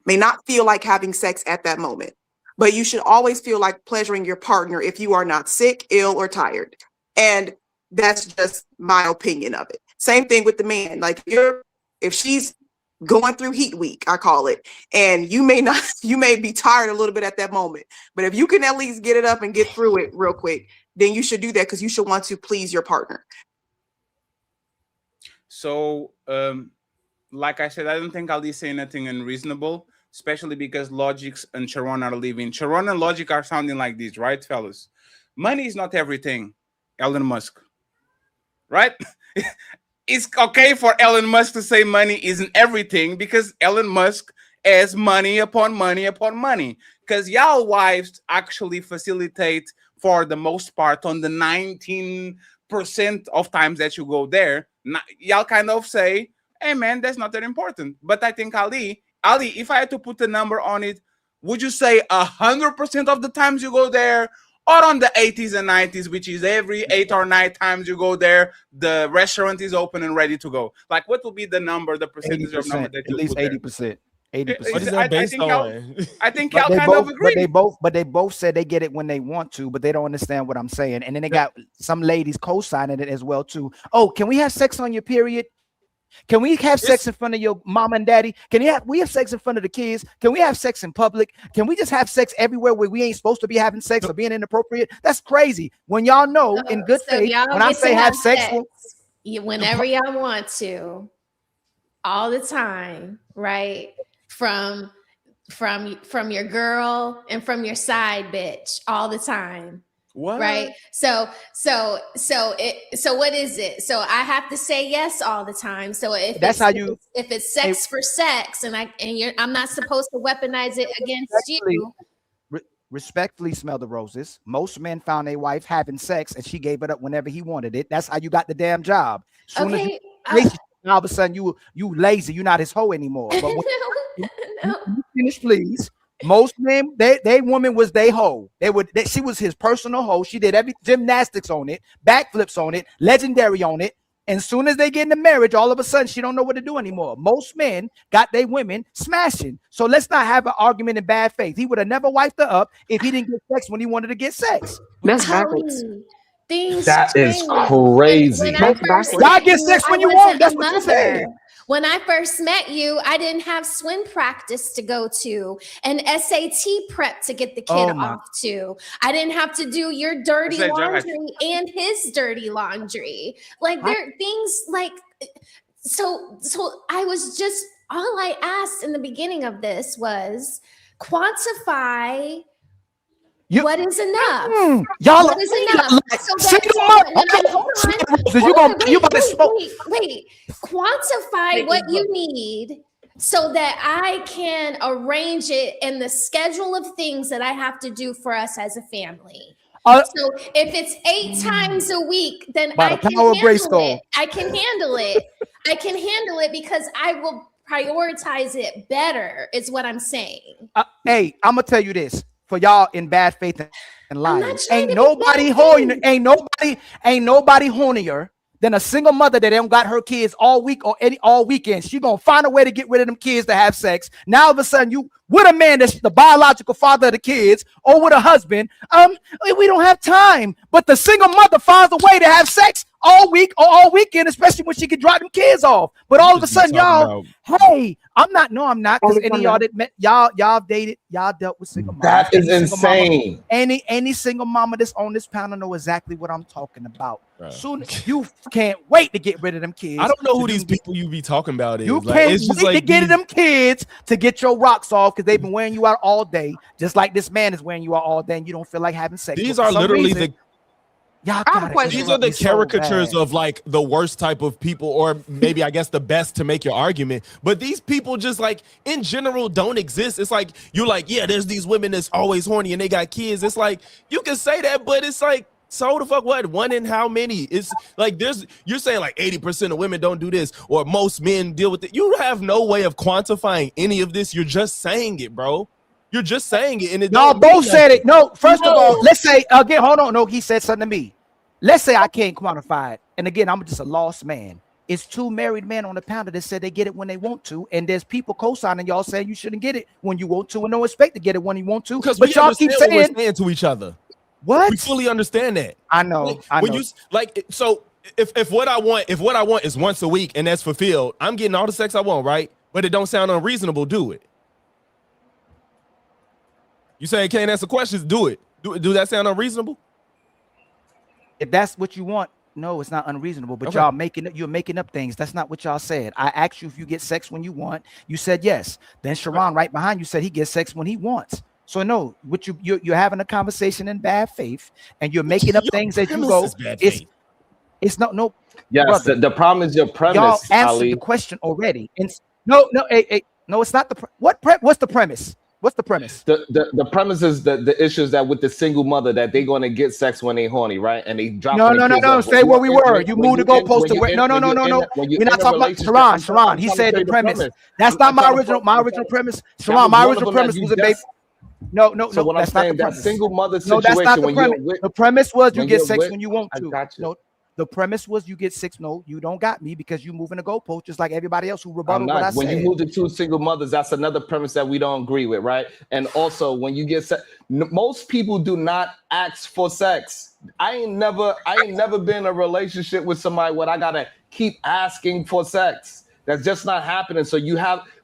may not feel like having sex at that moment, but you should always feel like pleasuring your partner if you are not sick, ill, or tired. And that's just my opinion of it. Same thing with the man. Like if she's going through heat week, I call it, and you may be tired a little bit at that moment, but if you can at least get it up and get through it real quick, then you should do that because you should want to please your partner. So, like I said, I don't think Ali saying anything unreasonable, especially because Logic and Sharon are leaving. Sharon and Logic are sounding like this, right, fellas? Money is not everything, Elon Musk, right? It's okay for Elon Musk to say money isn't everything because Elon Musk has money upon money upon money. Because y'all wives actually facilitate for the most part on the 19% of times that you go there. Y'all kind of say, hey man, that's not that important. But I think Ali, if I had to put a number on it, would you say 100% of the times you go there? Or on the 80s and 90s, which is every 8 or 9 times you go there, the restaurant is open and ready to go. Like, what will be the number, the percentage of number that you at least 80%. 80%. What is that based on? I think y'all kind of agree. But they both said they get it when they want to, but they don't understand what I'm saying. And then they got some ladies co-signing it as well too. Oh, can we have sex on your period? Can we have sex in front of your mom and daddy? We have sex in front of the kids? Can we have sex in public? Can we just have sex everywhere where we ain't supposed to be having sex or being inappropriate? That's crazy. When y'all know in good faith, when I say have sex, whenever y'all want to, all the time, right? From your girl and from your side bitch all the time. What? Right. So what is it? So I have to say yes all the time. So if it's sex for sex and I'm not supposed to weaponize it against you. Respectfully, Smell the Roses. Most men found their wife having sex and she gave it up whenever he wanted it. That's how you got the damn job. Soon as all of a sudden you lazy, you're not his hoe anymore. But when you finish, please. Most men, they woman was they hoe. She was his personal hoe. She did every gymnastics on it, backflips on it, legendary on it. And soon as they get into marriage, all of a sudden she don't know what to do anymore. Most men got their women smashing. So let's not have an argument in bad faith. He would have never wiped her up if he didn't get sex when he wanted to get sex. That's backwards. That is crazy. Y'all get sex when you want. That's what you're saying. When I first met you, I didn't have swim practice to go to and SAT prep to get the kid off to. I didn't have to do your dirty laundry and his dirty laundry. Like there are things like, so I was just, all I asked in the beginning of this was quantify what is enough? Y'all what is enough? Wait. Quantify what you need so that I can arrange it in the schedule of things that I have to do for us as a family. So if it's 8 times a week, then I can handle it. I can handle it because I will prioritize it better, is what I'm saying. Hey, I'm gonna tell you this. For y'all in bad faith and lying, ain't nobody hornier than a single mother that ain't got her kids all week or all weekend. She gonna find a way to get rid of them kids to have sex. Now all of a sudden you with a man that's the biological father of the kids or with a husband, we don't have time. But the single mother finds a way to have sex all week or all weekend, especially when she can drop them kids off. But all of a sudden, y'all, hey, I'm not. Because any of y'all that met y'all dated, y'all dealt with single moms. That is insane. Any single mama that's on this panel know exactly what I'm talking about. Right. Soon you can't wait to get rid of them kids. I don't know who these people you be talking about is. You can't wait to get them kids to get your rocks off because they've been wearing you out all day, just like this man is wearing you out all day, and you don't feel like having sex. These are literally the These are the caricatures of like the worst type of people, or maybe I guess the best to make your argument. But these people just like in general don't exist. It's like you're like, yeah, there's these women that's always horny and they got kids. It's like you can say that, but it's like, so the fuck what? One in how many? It's like you're saying like 80% of women don't do this, or most men deal with it. You have no way of quantifying any of this. You're just saying it, bro. You're just saying it, and y'all both said it. No, first of all, let's say again. Hold on. No, he said something to me. Let's say I can't quantify it, and again, I'm just a lost man. It's 2 married men on the panel that said they get it when they want to, and there's people co-signing y'all saying you shouldn't get it when you want to, and don't expect to get it when you want to. Because but y'all keep saying what we're saying to each other. What? We fully understand that. I know. When you like, so if what I want is once a week and that's fulfilled, I'm getting all the sex I want, right? But it don't sound unreasonable. Do it. You saying can't answer questions? Do it. Do that sound unreasonable? If that's what you want, no, it's not unreasonable. But Okay. you're making up things. That's not what y'all said. I asked you if you get sex when you want. You said yes. Then Sharon right behind you said he gets sex when he wants. So no, what you're having a conversation in bad faith, and you're making up things as you go. It's no. Yes, brother. the problem is your premise, Y'all answered Ali. the question already. And no, it's not the what's the premise? What's the premise? The premise is the issues that with the single mother that they're going to get sex when they horny, right? And they drop. No. Stay where we were. You moved the goalpost to where? No. We're not talking about Sharon. He said the premise. That's not my original premise. Sharon, my original premise was a baby. No. So what I'm That's not saying, the that premise. single mother No, situation. that's not the when you're premise. with- The premise was you when get you're sex with- when you want I to. got you. No, the premise was you get sex. No, you don't got me because you moving the goalpost just like everybody else who I'm rebutted what I not. When said. you move to 2 single mothers, that's another premise that we don't agree with, right? And also, when you get most people do not ask for sex. I ain't never been in a relationship with somebody where I gotta keep asking for sex. That's just not happening. So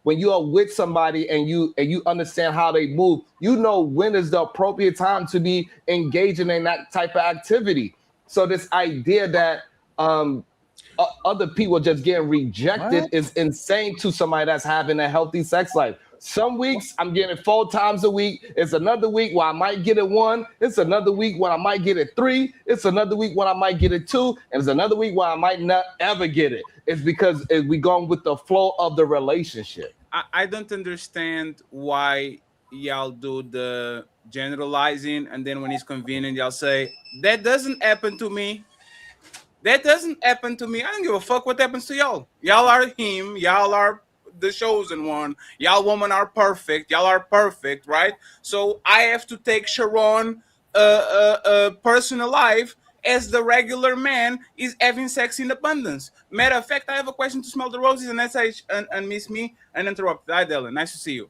when you are with somebody and you understand how they move, you know when is the appropriate time to be engaging in that type of activity. So this idea that other people just getting rejected is insane to somebody that's having a healthy sex life. Some weeks I'm getting it 4 times a week. It's another week where I might get it 1. It's another week when I might get it 3. It's another week when I might get it 2. And it's another week where I might not ever get it. It's because we going with the flow of the relationship. I don't understand why y'all do the generalizing, and then when it's convenient, y'all say, that doesn't happen to me. That doesn't happen to me. I don't give a fuck what happens to y'all. Y'all are him. Y'all are the chosen one. Y'all women are perfect. Y'all are perfect, right? So I have to take Sharon personal life as the regular man is having sex in abundance. Matter of fact, I have a question to Smell the Roses and Miss Me and interrupt. Hi, Dylan. Nice to see you.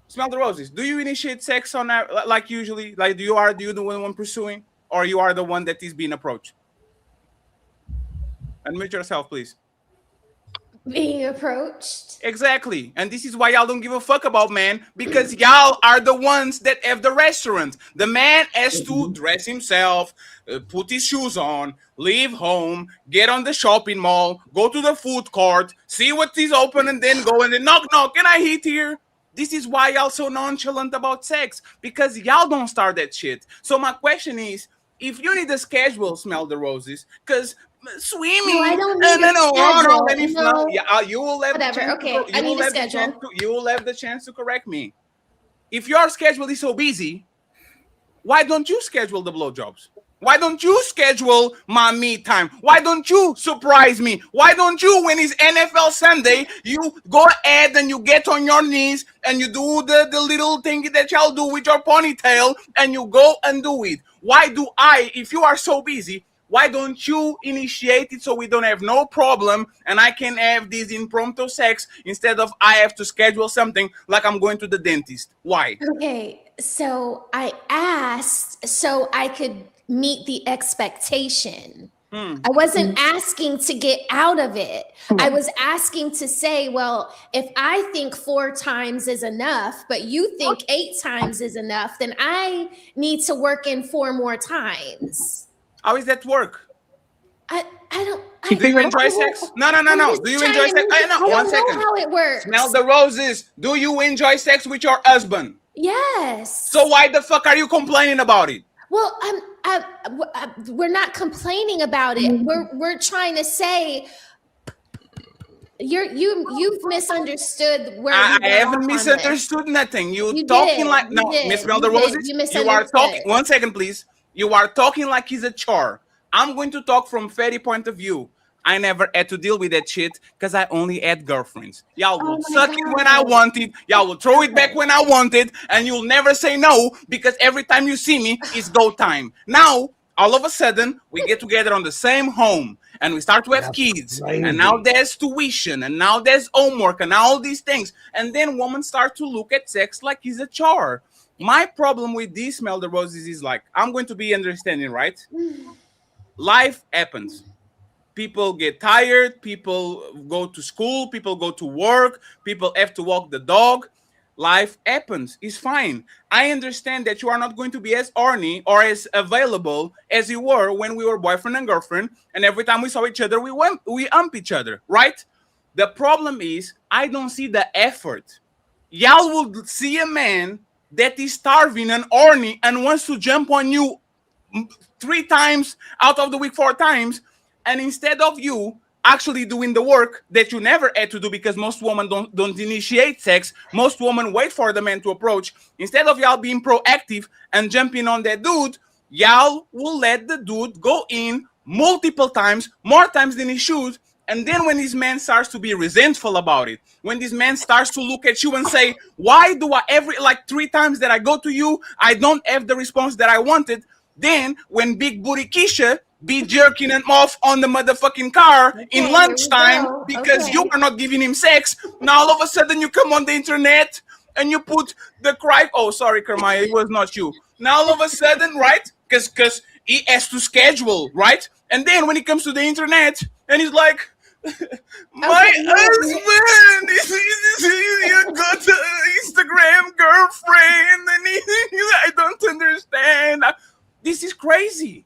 Smell the Roses. Do you initiate sex on that like usually? Like do you the one pursuing, or you are the one that is being approached? Unmute yourself, please. Being approached. Exactly. And this is why y'all don't give a fuck about men, because y'all are the ones that have the restaurant. The man has to dress himself, put his shoes on, leave home, get on the shopping mall, go to the food court, see what is open, and then go and then knock, can I eat here? This is why y'all so nonchalant about sex, because y'all don't start that shit. So my question is, if you need a schedule, Smell the Roses, because swimming. No, I don't need a schedule. Let me No. Yeah, you will have Whatever. the chance Okay, to, I need a schedule. You will have the chance to correct me. If your schedule is so busy, why don't you schedule the blowjobs? Why don't you schedule my me time? Why don't you surprise me? Why don't you, when it's NFL Sunday, you go ahead and you get on your knees and you do the little thing that y'all do with your ponytail and you go and do it? Why do I, if you are so busy, why don't you initiate it so we don't have no problem and I can have this impromptu sex instead of I have to schedule something like I'm going to the dentist? Why? Okay, so I asked so I could meet the expectation. I wasn't asking to get out of it. I was asking to say, well, if I think 4 times is enough, but you think 8 times is enough, then I need to work in 4 more times. How is that work? I don't. Do you enjoy sex? No. Do you enjoy sex? No, 1 second. How it works. Smell the roses. Do you enjoy sex with your husband? Yes. So why the fuck are you complaining about it? Well, we're not complaining about it. We're trying to say you've misunderstood where I haven't misunderstood nothing. You talking like Miss Smell the Roses. You are talking. 1 second, please. You are talking like he's a chore. I'm going to talk from Fatty point of view. I never had to deal with that shit because I only had girlfriends. Y'all will suck it when I want it. Y'all will throw it back when I want it. And you'll never say no because every time you see me, it's go time. Now, all of a sudden, we get together on the same home and we start to have kids. And now there's tuition and now there's homework and all these things. And then women start to look at sex like it's a chore. My problem with this Smell the Roses is like, I'm going to be understanding, right? Life happens. People get tired, people go to school, people go to work, people have to walk the dog. Life happens. It's fine. I understand that you are not going to be as horny or as available as you were when we were boyfriend and girlfriend, and every time we saw each other, we ump each other, right? The problem is, I don't see the effort. Y'all will see a man that is starving and horny and wants to jump on you 3 times out of the week, 4 times, and instead of you actually doing the work that you never had to do because most women don't initiate sex, most women wait for the man to approach. Instead of y'all being proactive and jumping on that dude, y'all will let the dude go in multiple times, more times than he should. And then when this man starts to be resentful about it, when this man starts to look at you and say, why do I 3 times that I go to you, I don't have the response that I wanted? Then when Big Booty Keisha be jerking him off on the motherfucking car in lunchtime because you are not giving him sex, now all of a sudden you come on the internet and you put the cry. Oh, sorry, Kermaya, it was not you. Now all of a sudden, right? Because he has to schedule, right? And then when he comes to the internet and he's like, my husband you got to Instagram girlfriend and I don't understand. This is crazy.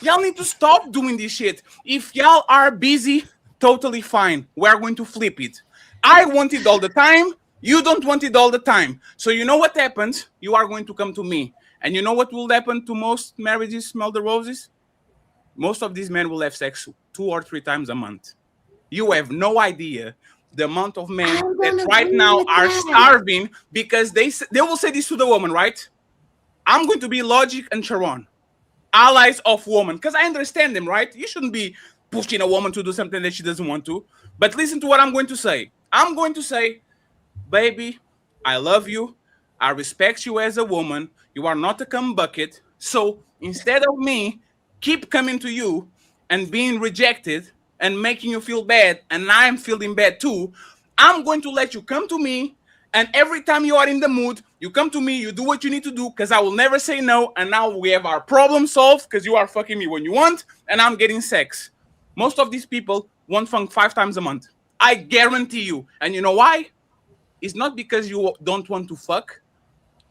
Y'all need to stop doing this shit. If y'all are busy, totally fine. We're going to flip it. I want it all the time. You don't want it all the time. So you know what happens? You are going to come to me. And you know what will happen to most marriages, Smell the Roses? Most of these men will have sex 2 or 3 times a month. You have no idea the amount of men that right now are starving because they will say this to the woman, right? I'm going to be Logic and Sharon, allies of women, because I understand them, right? You shouldn't be pushing a woman to do something that she doesn't want to. But listen to what I'm going to say. I'm going to say, baby, I love you. I respect you as a woman. You are not a cum bucket. So instead of me keep coming to you and being rejected and making you feel bad, and I'm feeling bad too, I'm going to let you come to me. And every time you are in the mood, you come to me, you do what you need to do, because I will never say no. And now we have our problem solved, because you are fucking me when you want, and I'm getting sex. Most of these people want funk 5 times a month. I guarantee you. And you know why? It's not because you don't want to fuck.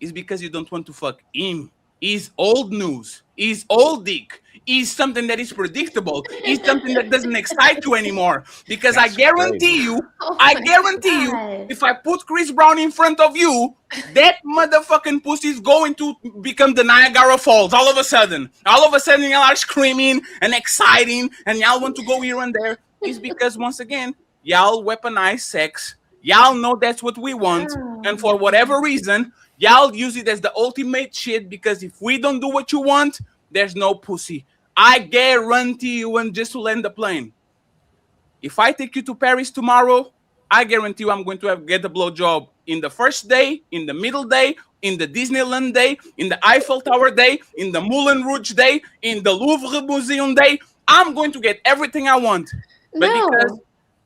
It's because you don't want to fuck him. He's old news. He's old dick. He's something that is predictable. He's something that doesn't excite you anymore. Because I guarantee you, if I put Chris Brown in front of you, that motherfucking pussy is going to become the Niagara Falls all of a sudden. All of a sudden, y'all are screaming and exciting, and y'all want to go here and there. It's because, once again, y'all weaponize sex. Y'all know that's what we want. And for whatever reason, y'all use it as the ultimate shit, because if we don't do what you want, there's no pussy. I guarantee you, and just to land the plane, if I take you to Paris tomorrow, I guarantee you I'm going to get a blowjob in the first day, in the middle day, in the Disneyland day, in the Eiffel Tower day, in the Moulin Rouge day, in the Louvre Museum day. I'm going to get everything I want. But because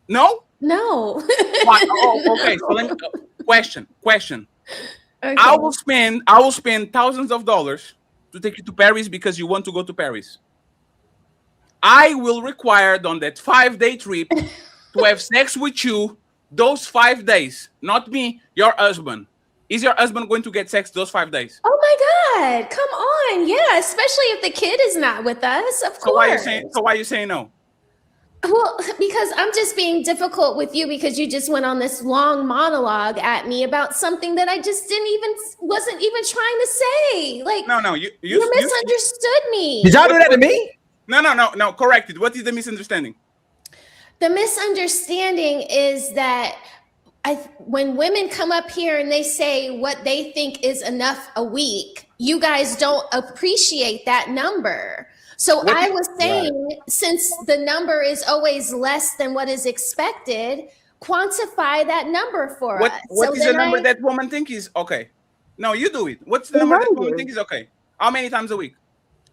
no? Okay, so let me question. Okay. I will spend thousands of dollars to take you to Paris because you want to go to Paris. I will require on that 5-day trip to have sex with you those 5 days. Not me, your husband. Is your husband going to get sex those 5 days? Oh my God, come on. Yeah, especially if the kid is not with us, of course. So why are you saying no? Well, because I'm just being difficult with you because you just went on this long monologue at me about something that I just wasn't even trying to say. Like, no, you misunderstood me. Did y'all do that to me? No. Correct it. What is the misunderstanding? The misunderstanding is that when women come up here and they say what they think is enough a week, you guys don't appreciate that number. So I was saying, since the number is always less than what is expected, quantify that number for us. What is the number that woman think is okay? No, you do it. What's the number that woman think is okay? How many times a week?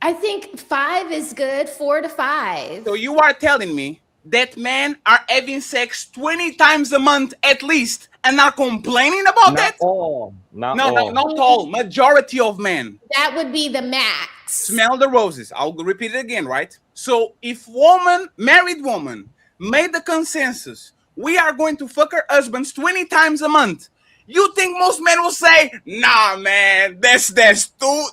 I think 5 is good, 4 to 5. So you are telling me that men are having sex 20 times a month at least and are complaining about that? Not all. Majority of men. That would be the max. Smell the roses. I'll repeat it again, right? So if married woman, made the consensus, we are going to fuck our husbands 20 times a month, you think most men will say, nah, man, that's too...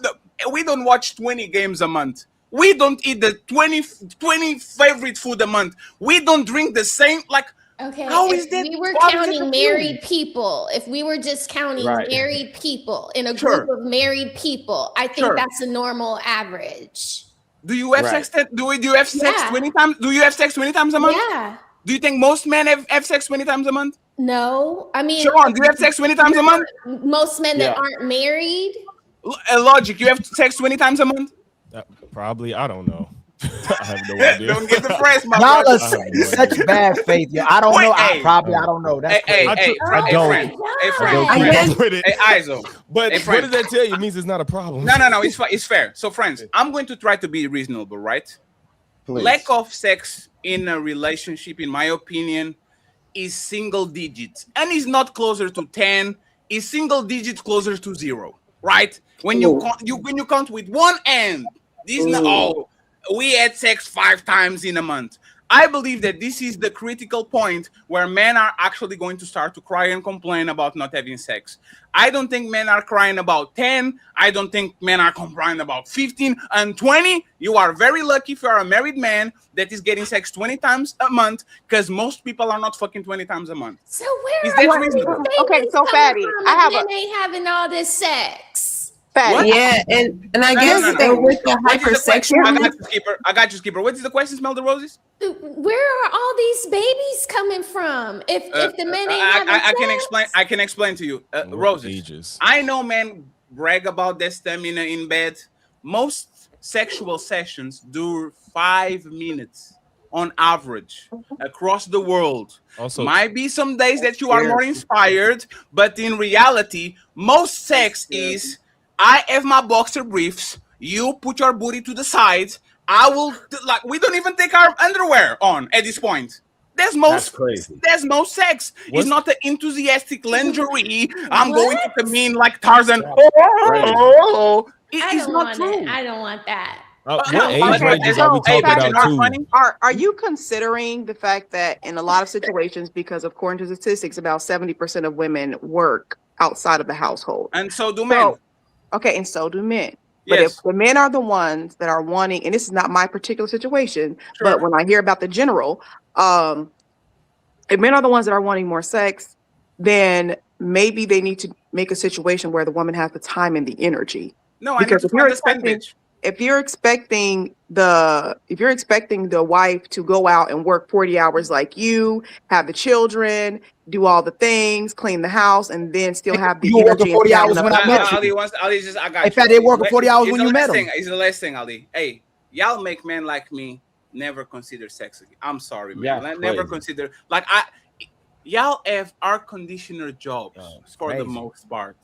We don't watch 20 games a month. We don't eat the 20 favorite food a month. We don't drink the same, like... Okay, how is that? We were counting married people. If we were just counting married people in a group of married people, I think that's a normal average. Do you have sex? Do you have sex 20 times? Do you have sex 20 times a month? Yeah. Do you think most men have sex 20 times a month? No, I mean, Sharon, do you have sex 20 times a month? Most men that aren't married. Logic, you have sex 20 times a month? Probably, I don't know. I have no idea. Don't get the press, my y'all brother. are such bad faith, yo. I don't know. I don't know. That's Hey, friend. Hey, Izo. But hey, what does that tell you? It means it's not a problem. No. It's fair. So, friends, I'm going to try to be reasonable, right? Please. Lack of sex in a relationship, in my opinion, is single digits, and is not closer to 10. Is single digits closer to 0, right? When you count with one hand, we had sex 5 times in a month. I believe that this is the critical point where men are actually going to start to cry and complain about not having sex. I don't think men are crying about 10. I don't think men are complaining about 15 and 20. You are very lucky if you are a married man that is getting sex 20 times a month, because most people are not fucking 20 times a month. So where is are that reasonable? Okay, so Fatty, men ain't having all this sex. Fatty. Yeah, and I guess with the hypersexual. I got you, Skipper. What is the question, Smell the Roses? Where are all these babies coming from? If the men ain't having sex? I can explain to you, Roses. I know men brag about their stamina in bed. Most sexual sessions do 5 minutes on average across the world. Also, might be some days that you are more inspired, but in reality, most sex is, I have my boxer briefs, you put your booty to the side, I will, like, we don't even take our underwear on at this point. That's most sex. It's not the enthusiastic lingerie. I'm going to come in like Tarzan. It's not true. I don't want that. What age ranges are we talking about too? Are you considering the fact that in a lot of situations, because according to statistics, about 70% of women work outside of the household, and so do men. Okay, and so do men. But if the men are the ones that are wanting, and this is not my particular situation, but when I hear about the general, if men are the ones that are wanting more sex, then maybe they need to make a situation where the woman has the time and the energy. No, because if you're expecting the wife to go out and work 40 hours like you, have the children, do all the things, clean the house, and then still have the energy. 40 hours when I met you. I got in fact, they work 40 hours when you met them. It's the last thing, Ali. Hey, y'all make men like me never consider sex again. I'm sorry, man. Yeah, never consider, like, y'all have air conditioner jobs for the most part.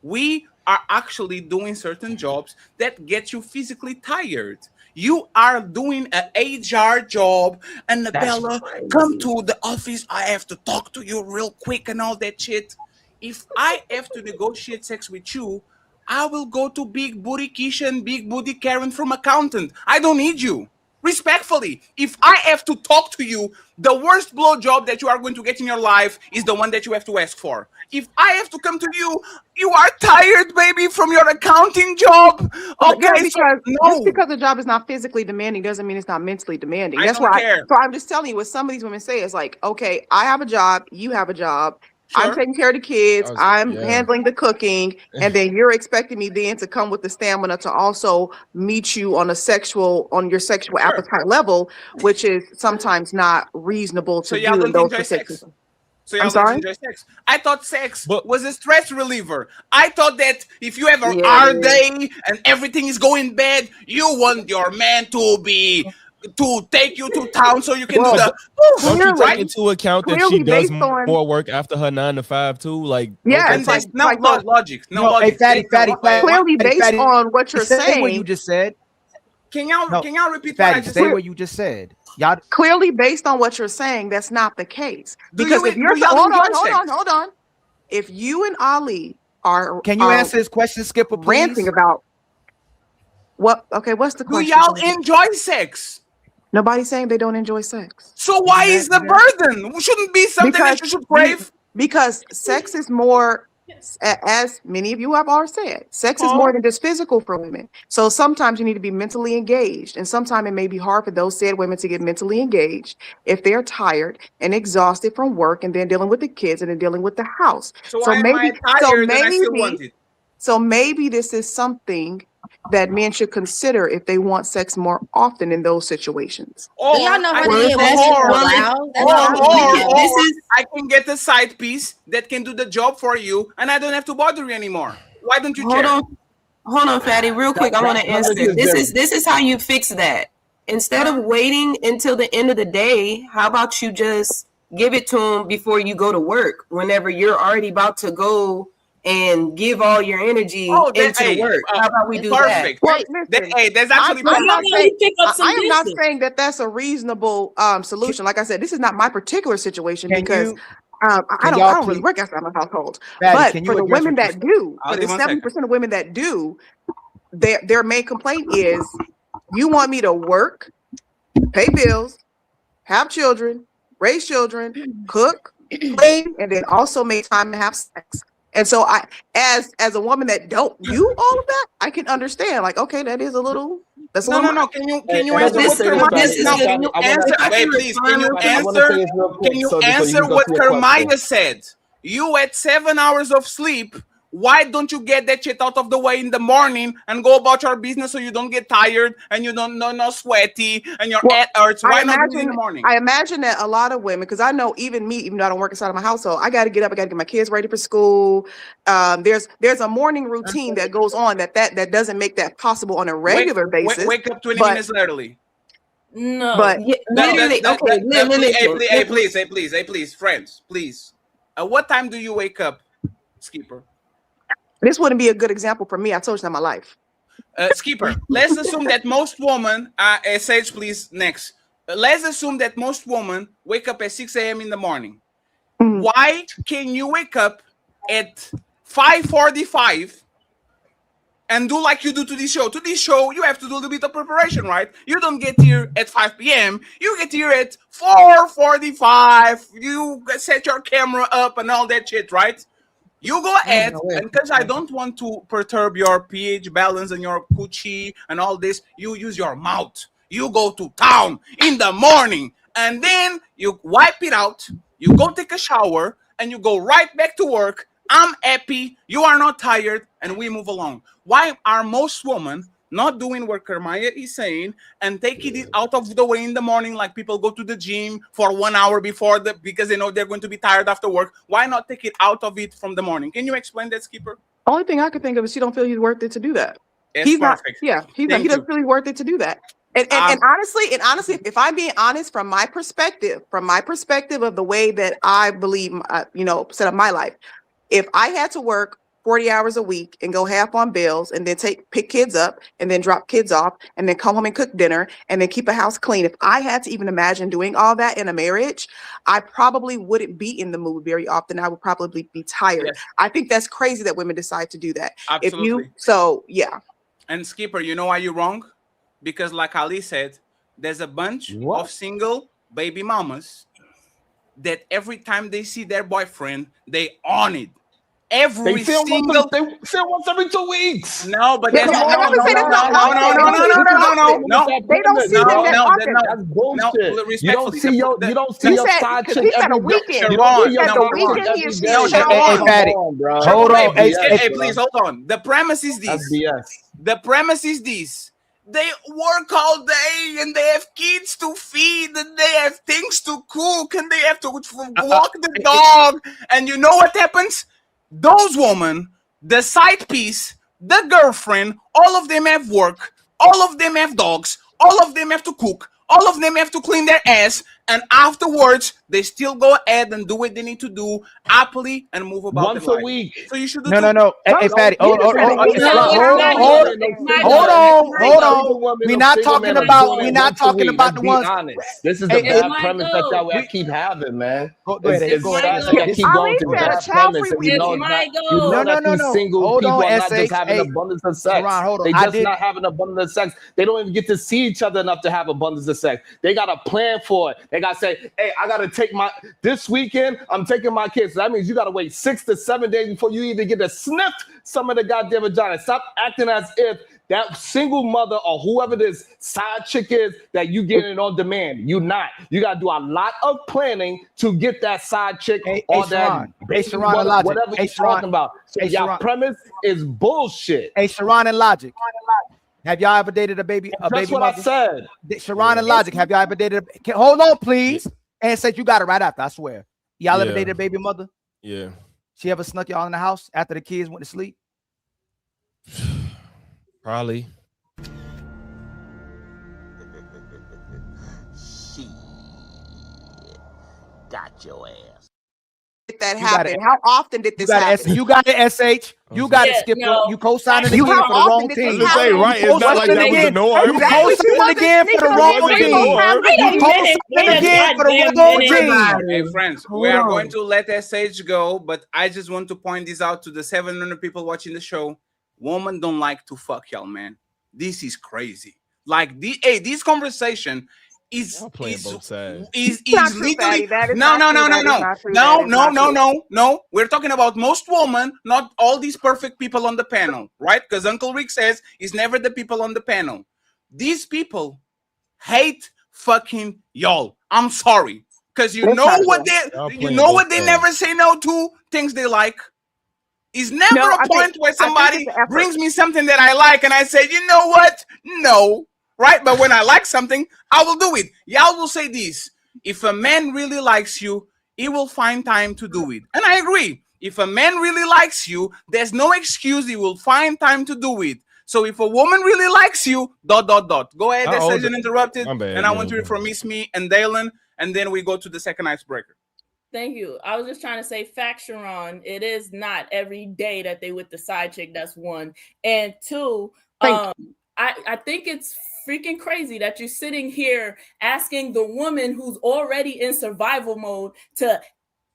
We are actually doing certain jobs that get you physically tired. You are doing an HR job, and Bella, come to the office. I have to talk to you real quick and all that shit. If I have to negotiate sex with you, I will go to Big Booty Keisha and Big Booty Karen from accountant. I don't need you. Respectfully, if I have to talk to you, the worst blowjob that you are going to get in your life is the one that you have to ask for. If I have to come to you, you are tired, baby, from your accounting job. Okay, just because the job is not physically demanding doesn't mean it's not mentally demanding. That's why. So I'm just telling you what some of these women say is like, okay, I have a job, you have a job. I'm taking care of the kids. I'm handling the cooking, and then you're expecting me then to come with the stamina to also meet you on your sexual appetite level, which is sometimes not reasonable to do in those situations. So y'all don't enjoy sex. I thought sex was a stress reliever. I thought that if you have a hard day and everything is going bad, you want your man to take you to town so you can do the. Don't you take into account that she does more work after her 9 to 5 too? Like, and there's no logic. No logic. Hey, Fatty, clearly based on what you're saying. Say what you just said. Can y'all repeat Fatty, what I just say said? what you just said. Y'all clearly based on what you're saying, that's not the case. Because if you're hold on. If you and Ali are, can you answer this question, Skipper? Please? Ranting about what? Okay, what's the question? Do y'all enjoy sex? Nobody's saying they don't enjoy sex. So why is the burden? Shouldn't be something that you should crave? Because sex is more, as many of you have already said, sex is more than just physical for women. So sometimes you need to be mentally engaged. And sometimes it may be hard for those said women to get mentally engaged if they're tired and exhausted from work and then dealing with the kids and then dealing with the house. So maybe this is something that men should consider if they want sex more often in those situations. I can get a side piece that can do the job for you, and I don't have to bother you anymore. Why don't you care? Hold on, Fatty, real quick. I want to answer. This is how you fix that. Instead of waiting until the end of the day, how about you just give it to him before you go to work? Whenever you're already about to go and give all your energy into work. How about we do that? Well, listen, there's actually I am not saying that that's a reasonable solution. Like I said, this is not my particular situation because I don't really work outside my household. But for the women that do, for the 70% of women that do, their main complaint is, you want me to work, pay bills, have children, raise children, cook, clean, and then also make time to have sex. And so I, as a woman that don't do all of that, I can understand. Like, okay, that is a little. That's a little. No. Can you answer what Kermaya said? You had 7 hours of sleep. Why don't you get that shit out of the way in the morning and go about your business so you don't get tired and you don't no sweaty and your head hurts? Why not do it in the morning? I imagine that a lot of women, because I know even me, even though I don't work inside of my household, I got to get up, I got to get my kids ready for school. There's a morning routine that goes on that doesn't make that possible on a regular basis. Wake up 20 minutes early. No, but literally, okay. Please, friends, please. At what time do you wake up, Skipper? This wouldn't be a good example for me. I told you in my life. Skipper, let's assume that most women, Sage, please, next. Let's assume that most women wake up at 6 a.m. in the morning. Mm-hmm. Why can you wake up at 5:45 and do like you do to this show? To this show, you have to do a little bit of preparation, right? You don't get here at 5 p.m. You get here at 4:45. You set your camera up and all that shit, right? You go ahead, and because I don't want to perturb your pH balance and your coochie and all this, you use your mouth. You go to town in the morning, and then you wipe it out, you go take a shower, and you go right back to work. I'm happy, you are not tired, and we move along. Why are most women not doing what Kermaya is saying and taking it out of the way in the morning, like people go to the gym for 1 hour before because they know they're going to be tired after work? Why not take it out of it from the morning? Can you explain that, Skipper? Only thing I could think of is she don't feel he's worth it to do that. He's perfect. He doesn't feel he's worth it to do that. And honestly, if I'm being honest, from my perspective of the way that I believe, set up my life, if I had to work 40 hours a week and go half on bills and then pick kids up and then drop kids off and then come home and cook dinner and then keep a house clean. If I had to even imagine doing all that in a marriage, I probably wouldn't be in the mood very often. I would probably be tired. Yes. I think that's crazy that women decide to do that. Absolutely. So yeah. And Skipper, you know why you're wrong? Because like Ali said, there's a bunch of single baby mamas that every time they see their boyfriend, they on it. Every They film single once every 2 weeks. No, but Yeah, that's no. They don't see them that often. That's bullshit. You don't see your side chick He's at a every weekend. Sharon, He's at the weekend. He is No, seeing Sharon. Patty, hold on. Hey, please hold on. The premise is this. That's BS. The premise is this. They work all day and they have kids to feed and they have things to cook and they have to walk the dog. And you know what happens? Those women, the side piece, the girlfriend, all of them have work, all of them have dogs, all of them have to cook, all of them have to clean their ass, and afterwards they still go ahead and do what they need to do happily and move about once their a life. week. So you should do No. Hey, Fatty, hold on. We're not talking about the ones. This is the bad premise that y'all keep having, man. It's sad that y'all keep going to that premise, and you know that these single people are not just having abundance of sex. They just not having abundance of sex. They don't even get to see each other enough to have abundance of sex. They got a plan for it. They got to say, hey, I got to take this weekend, I'm taking my kids. So that means you got to wait 6 to 7 days before you even get to sniff some of the goddamn vagina. Stop acting as if that single mother or whoever this side chick is that you getting on demand. You not. You got to do a lot of planning to get that side chick or that whatever you're talking about. So your premise is bullshit. Hey, Sharon and Logic. Have y'all ever dated a baby That's baby what mother? I said. Sharon and Logic, have y'all ever dated hold on, please. And said you got it right after, I swear. Y'all ever dated a baby mother? Yeah. She ever snuck y'all in the house after the kids went to sleep? Probably. Got your ass. Did that happen? How often did this happen? You got it, SH. You got it, Skipper. You co-signed it again for the wrong team. It's not like that was a no. You co-signed again for the wrong team. You co-signed again for the wrong team. Hey, friends, we are going to let SH go, but I just want to point this out to the 700 people watching the show. Women don't like to fuck y'all, man. This is crazy. Like, this conversation is both sides. Is literally no. We're talking about most women, not all these perfect people on the panel, right? Because Uncle Rick says it's never the people on the panel. These people hate fucking y'all. I'm sorry, because you know what they never say no to, things they like. It's never a point where somebody brings me something that I like and I say, you know what? No. Right? But when I like something, I will do it. Y'all will say this. If a man really likes you, he will find time to do it. And I agree. If a man really likes you, there's no excuse. He will find time to do it. So if a woman really likes you, ... Go ahead, that session interrupted. And I want to hear from Miss Me and Dalen. And then we go to the second icebreaker. Thank you. I was just trying to say, fact, Sharon, it is not every day that they with the side chick. That's one. And two, I think it's freaking crazy that you're sitting here asking the woman who's already in survival mode to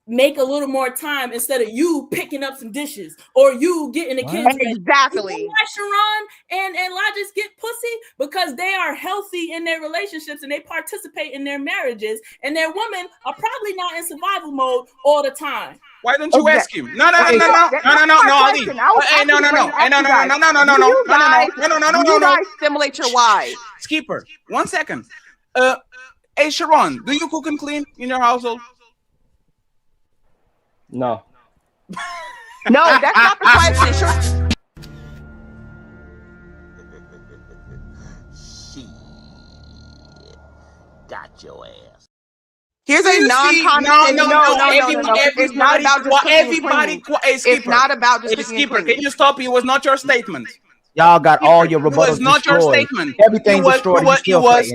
make a little more time instead of you picking up some dishes or you getting the kids ready. Exactly. You know why Sharon and Logis get pussy? Because they are healthy in their relationships and they participate in their marriages, and their women are probably not in survival mode all the time. Why don't you ask him? No, Ali. You guys stimulate your wives. Skipper, 1 second. Hey, Sharon, do you cook and clean in your household? No. No, that's not the question. Got your ass. Here's a non-condescending. No. It's not about just everybody. It's not about just Skipper. Can you stop? It was not your statement. Y'all got all your rebuttals. It was not your statement. Everything destroyed. It was.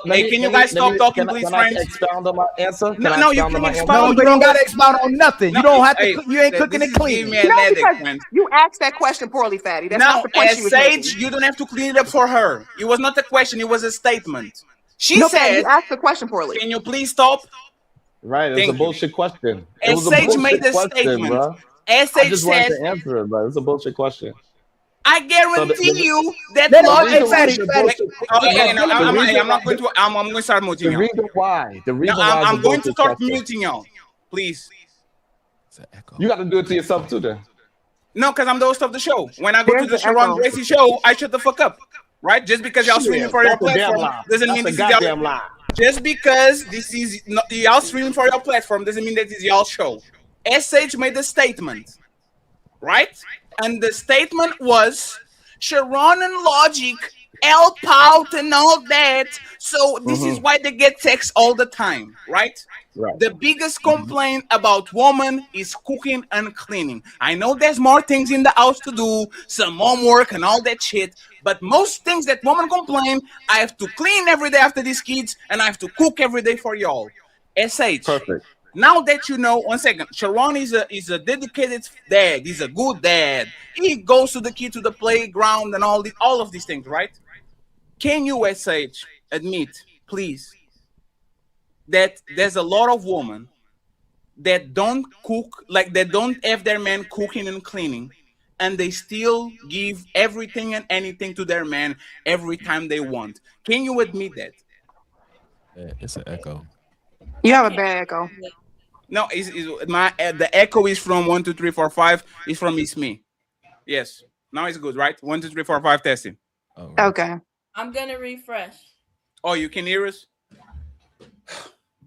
Hey, can you guys stop talking, please, friends? Expound on my answer? No, you can expound. You don't got to expound on nothing. You don't have to. You ain't cooking and cleaning. Because you asked that question poorly, Fatty. That's not the question. Sage, you don't have to clean it up for her. It was not a question. It was a statement. She said, you asked the question poorly. Can you please stop? Right, it was a bullshit question. And Sage made a statement. I just wanted to answer it, but it's a bullshit question. I guarantee you that I'm going to start muting the y'all. reason why. The reason No, why I'm the going both to is start sexist. muting y'all, please. You got to do it to yourself too, then. No, because I'm the host of the show. When I go There's to the the Sharon echo. Gracie show, I shut the fuck up, right? Just because y'all streaming for your That's a damn platform lie. doesn't That's mean a this is goddamn y'all. lie. Just because this is not, y'all streaming for your platform doesn't mean that it's y'all show. SH made a statement, right? And the statement was Sharon and Logic help out and all that. So this is why they get text all the time, right? Right. The biggest complaint about women is cooking and cleaning. I know there's more things in the house to do, some homework and all that shit, but most things that women complain, I have to clean every day after these kids and I have to cook every day for y'all. SH. Perfect. Now that you know, 1 second, Sharon is a dedicated dad. He's a good dad. He goes to the kid to the playground and all of these things, right? Can you, SH, admit, please, that there's a lot of women that don't cook, like they don't have their man cooking and cleaning, and they still give everything and anything to their man every time they want? Can you admit that? It's an echo. You have a bad echo. No, the echo is from 1, 2, 3, 4, 5. It's from It's Me. Yes. Now it's good, right? 1, 2, 3, 4, 5 testing. Okay. I'm gonna refresh. Oh, you can hear us?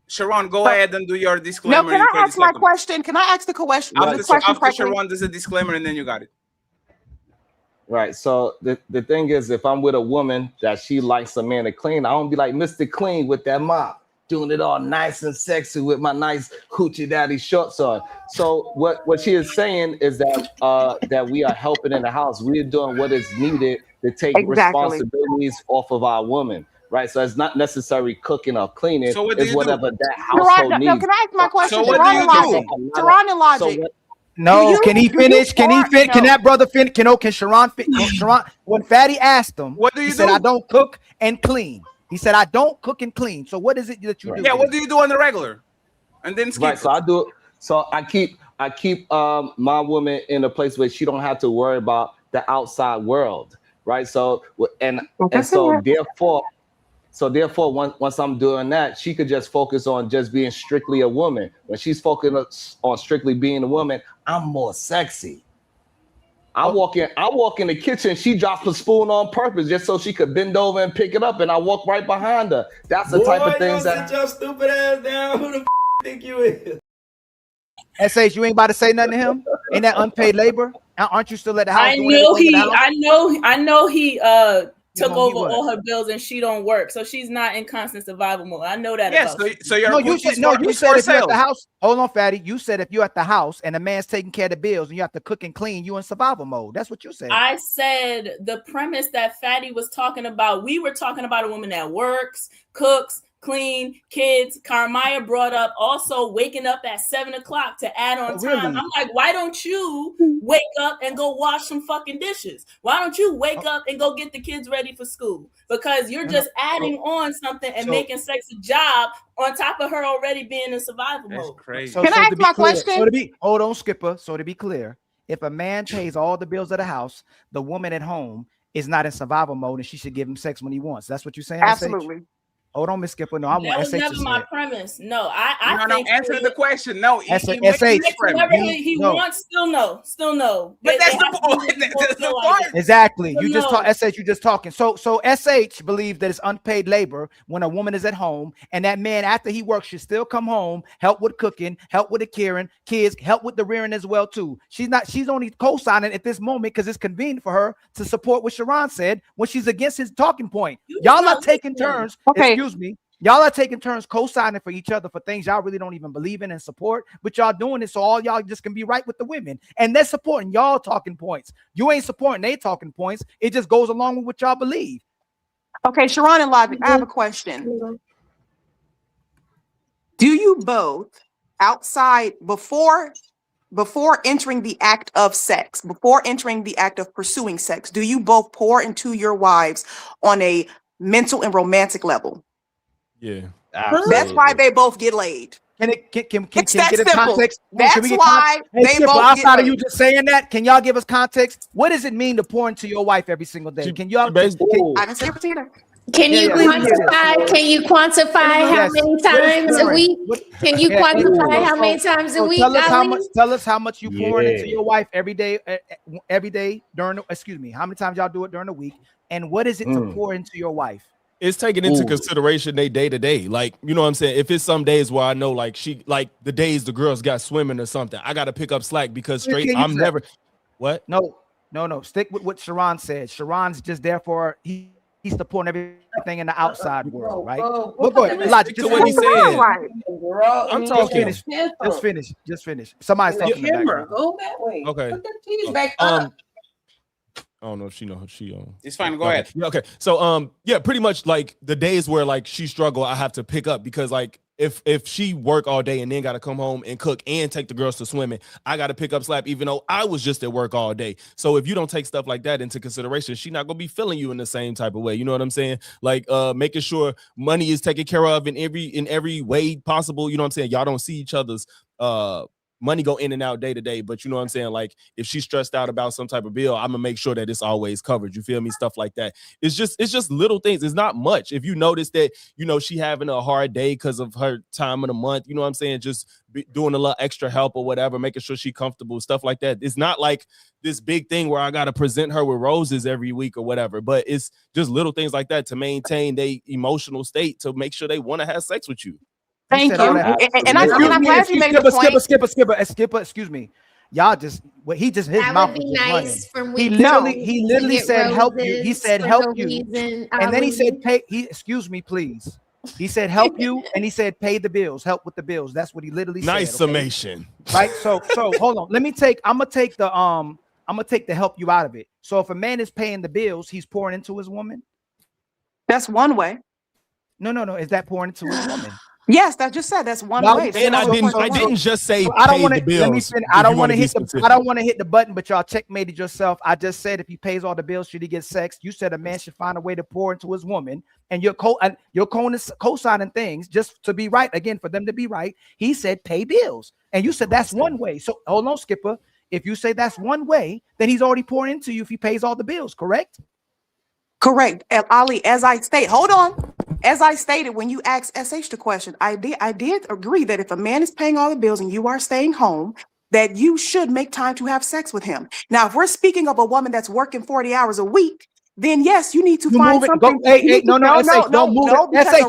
Sharon, go ahead and do your disclaimer. No, can I ask my question? Can I ask the question? After Sharon does a disclaimer, and then you got it. Right. So the thing is, if I'm with a woman that she likes a man to clean, I don't be like Mr. Clean with that mop, doing it all nice and sexy with my nice hoochie daddy shorts on. So what she is saying is that that we are helping in the house. We're doing what is needed to take responsibilities off of our women. Right. So it's not necessarily cooking or cleaning. So what do it's you whatever do? that household needs. No, can I ask my question? So what do you do? Sharon and Logic. No, can he finish? Can he finish? Can that brother finish? Can Sharon finish? Sharon, when Fatty asked him, what do you he said, I don't cook and clean. He said, I don't cook and clean. So what is it that you do? Yeah, what do you do on the regular? And then skip right. So I do. So I keep my woman in a place where she don't have to worry about the outside world. Right. So therefore, once I'm doing that, she could just focus on just being strictly a woman. When she's focused on strictly being a woman, I'm more sexy. I walk in the kitchen, she drops a spoon on purpose just so she could bend over and pick it up, and I walk right behind her. That's the type of things that. Sit your stupid ass down. Who the think you is? SH, you ain't about to say nothing to him? Ain't that unpaid labor? Aren't you still at the house? I know he took over all her bills and she don't work, so she's not in constant survival mode. I know that. Yes, so you're you said if you're at the house. Hold on, Fatty. You said if you're at the house and the man's taking care of the bills and you have to cook and clean, you in survival mode. That's what you said. I said the premise that Fatty was talking about. We were talking about a woman that works, cooks, clean, kids. Carmaya brought up also waking up at 7 o'clock to add on time. Really? I'm like, why don't you wake up and go wash some fucking dishes? Why don't you wake up and go get the kids ready for school? Because you're just adding on something and making sex a job on top of her already being in survival mode. Crazy. Can I ask my question? Hold on, Skipper. So to be clear, if a man pays all the bills of the house, the woman at home is not in survival mode and she should give him sex when he wants. That's what you're saying? Absolutely. Hold on, Miss Skipper. No, That was never my premise. No, I no, think answer the question. No, whatever he wants, still no. But that's the point. That's the point. Exactly. You just talk SH. You just talking. So SH believes that it's unpaid labor when a woman is at home, and that man after he works should still come home, help with cooking, help with the caring, kids, help with the rearing as well too. She's only co-signing at this moment because it's convenient for her to support what Sharon said when she's against his talking point. Y'all are taking turns. Okay. Excuse me. Y'all are taking turns co-signing for each other for things y'all really don't even believe in and support, but y'all doing it so all y'all just can be right with the women. And they're supporting y'all talking points. You ain't supporting they talking points. It just goes along with what y'all believe. Okay, Sharon and Logic, I have a question. Do you both outside before entering the act of sex, before entering the act of pursuing sex, do you both pour into your wives on a mental and romantic level? Yeah. That's why they both get laid. Can It's get that us simple. context? That's Can we get why Hey, they Skipper, both outside get of you just saying that, can y'all give us context? What does it mean to pour into your wife every single day? Can y'all? I didn't say it either. Can you we can hear this. quantify? Can you quantify how Yes. many What is times a pouring? week? Can you Yeah, quantify how so- many times a so week? Tell us how Ali? much. Tell us how much you pouring into Yeah. your wife every day. Every day during. Excuse me. How many times y'all do it during the week? And what is it to pour into your wife? It's taking into Ooh. consideration they day to day. Like, you know what I'm saying? If it's some days where I know like the days the girls got swimming or something, I got to pick up slack because straight Can you I'm say- never what? No. Stick with what Sharon said. Sharon's just there for he's supporting everything in the outside world, right? But go ahead. Logic, to what he said. I'm talking. Just finish. Somebody's talking in the background. Go that way. Okay. Put the cheese back up. I don't know if she knows she It's fine. Go okay. ahead. Yeah, okay. So yeah, pretty much like the days where like she struggle, I have to pick up because like if she work all day and then got to come home and cook and take the girls to swimming, I got to pick up slack even though I was just at work all day. So if you don't take stuff like that into consideration, she not gonna be feeling you in the same type of way. You know what I'm saying? Like making sure money is taken care of in every way possible. You know what I'm saying? Y'all don't see each other's money go in and out day to day, but you know what I'm saying? Like if she's stressed out about some type of bill, I'm gonna make sure that it's always covered. You feel me? Stuff like that. It's just little things. It's not much. If you notice that, you know, she having a hard day because of her time of the month, you know what I'm saying? Just doing a little extra help or whatever, making sure she comfortable, stuff like that. It's not like this big thing where I got to present her with roses every week or whatever, but it's just little things like that to maintain their emotional state to make sure they want to have sex with you. Thank you. And I'm glad you made the point. Skipper, excuse me. Y'all just his That mouth would be was just nice running. from He week literally to said get help you. He roses said for help no you. reason, And then he Ali. said pay excuse me, please. He said help you and he said pay the bills, help with the bills. That's what he literally said. Nice summation. Right? So hold on. I'm gonna take the help you out of it. So if a man is paying the bills, he's pouring into his woman. That's one way. No. Is that pouring into his woman? Yes, that just said that's one way. And I didn't just say I don't pay want the to. bills. Let me finish. I don't want to hit the button, but y'all checkmated yourself. I just said if he pays all the bills, should he get sex? You said a man should find a way to pour into his woman, and you're co-signing things just to be right. Again, for them to be right, he said pay bills, and you said that's one way. So hold on, Skipper. If you say that's one way, then he's already pouring into you if he pays all the bills. Correct? Correct. Ali, as I stated when you asked SH the question, I did agree that if a man is paying all the bills and you are staying home, that you should make time to have sex with him. Now, if we're speaking of a woman that's working 40 hours a week, then yes, you need to find something. No, because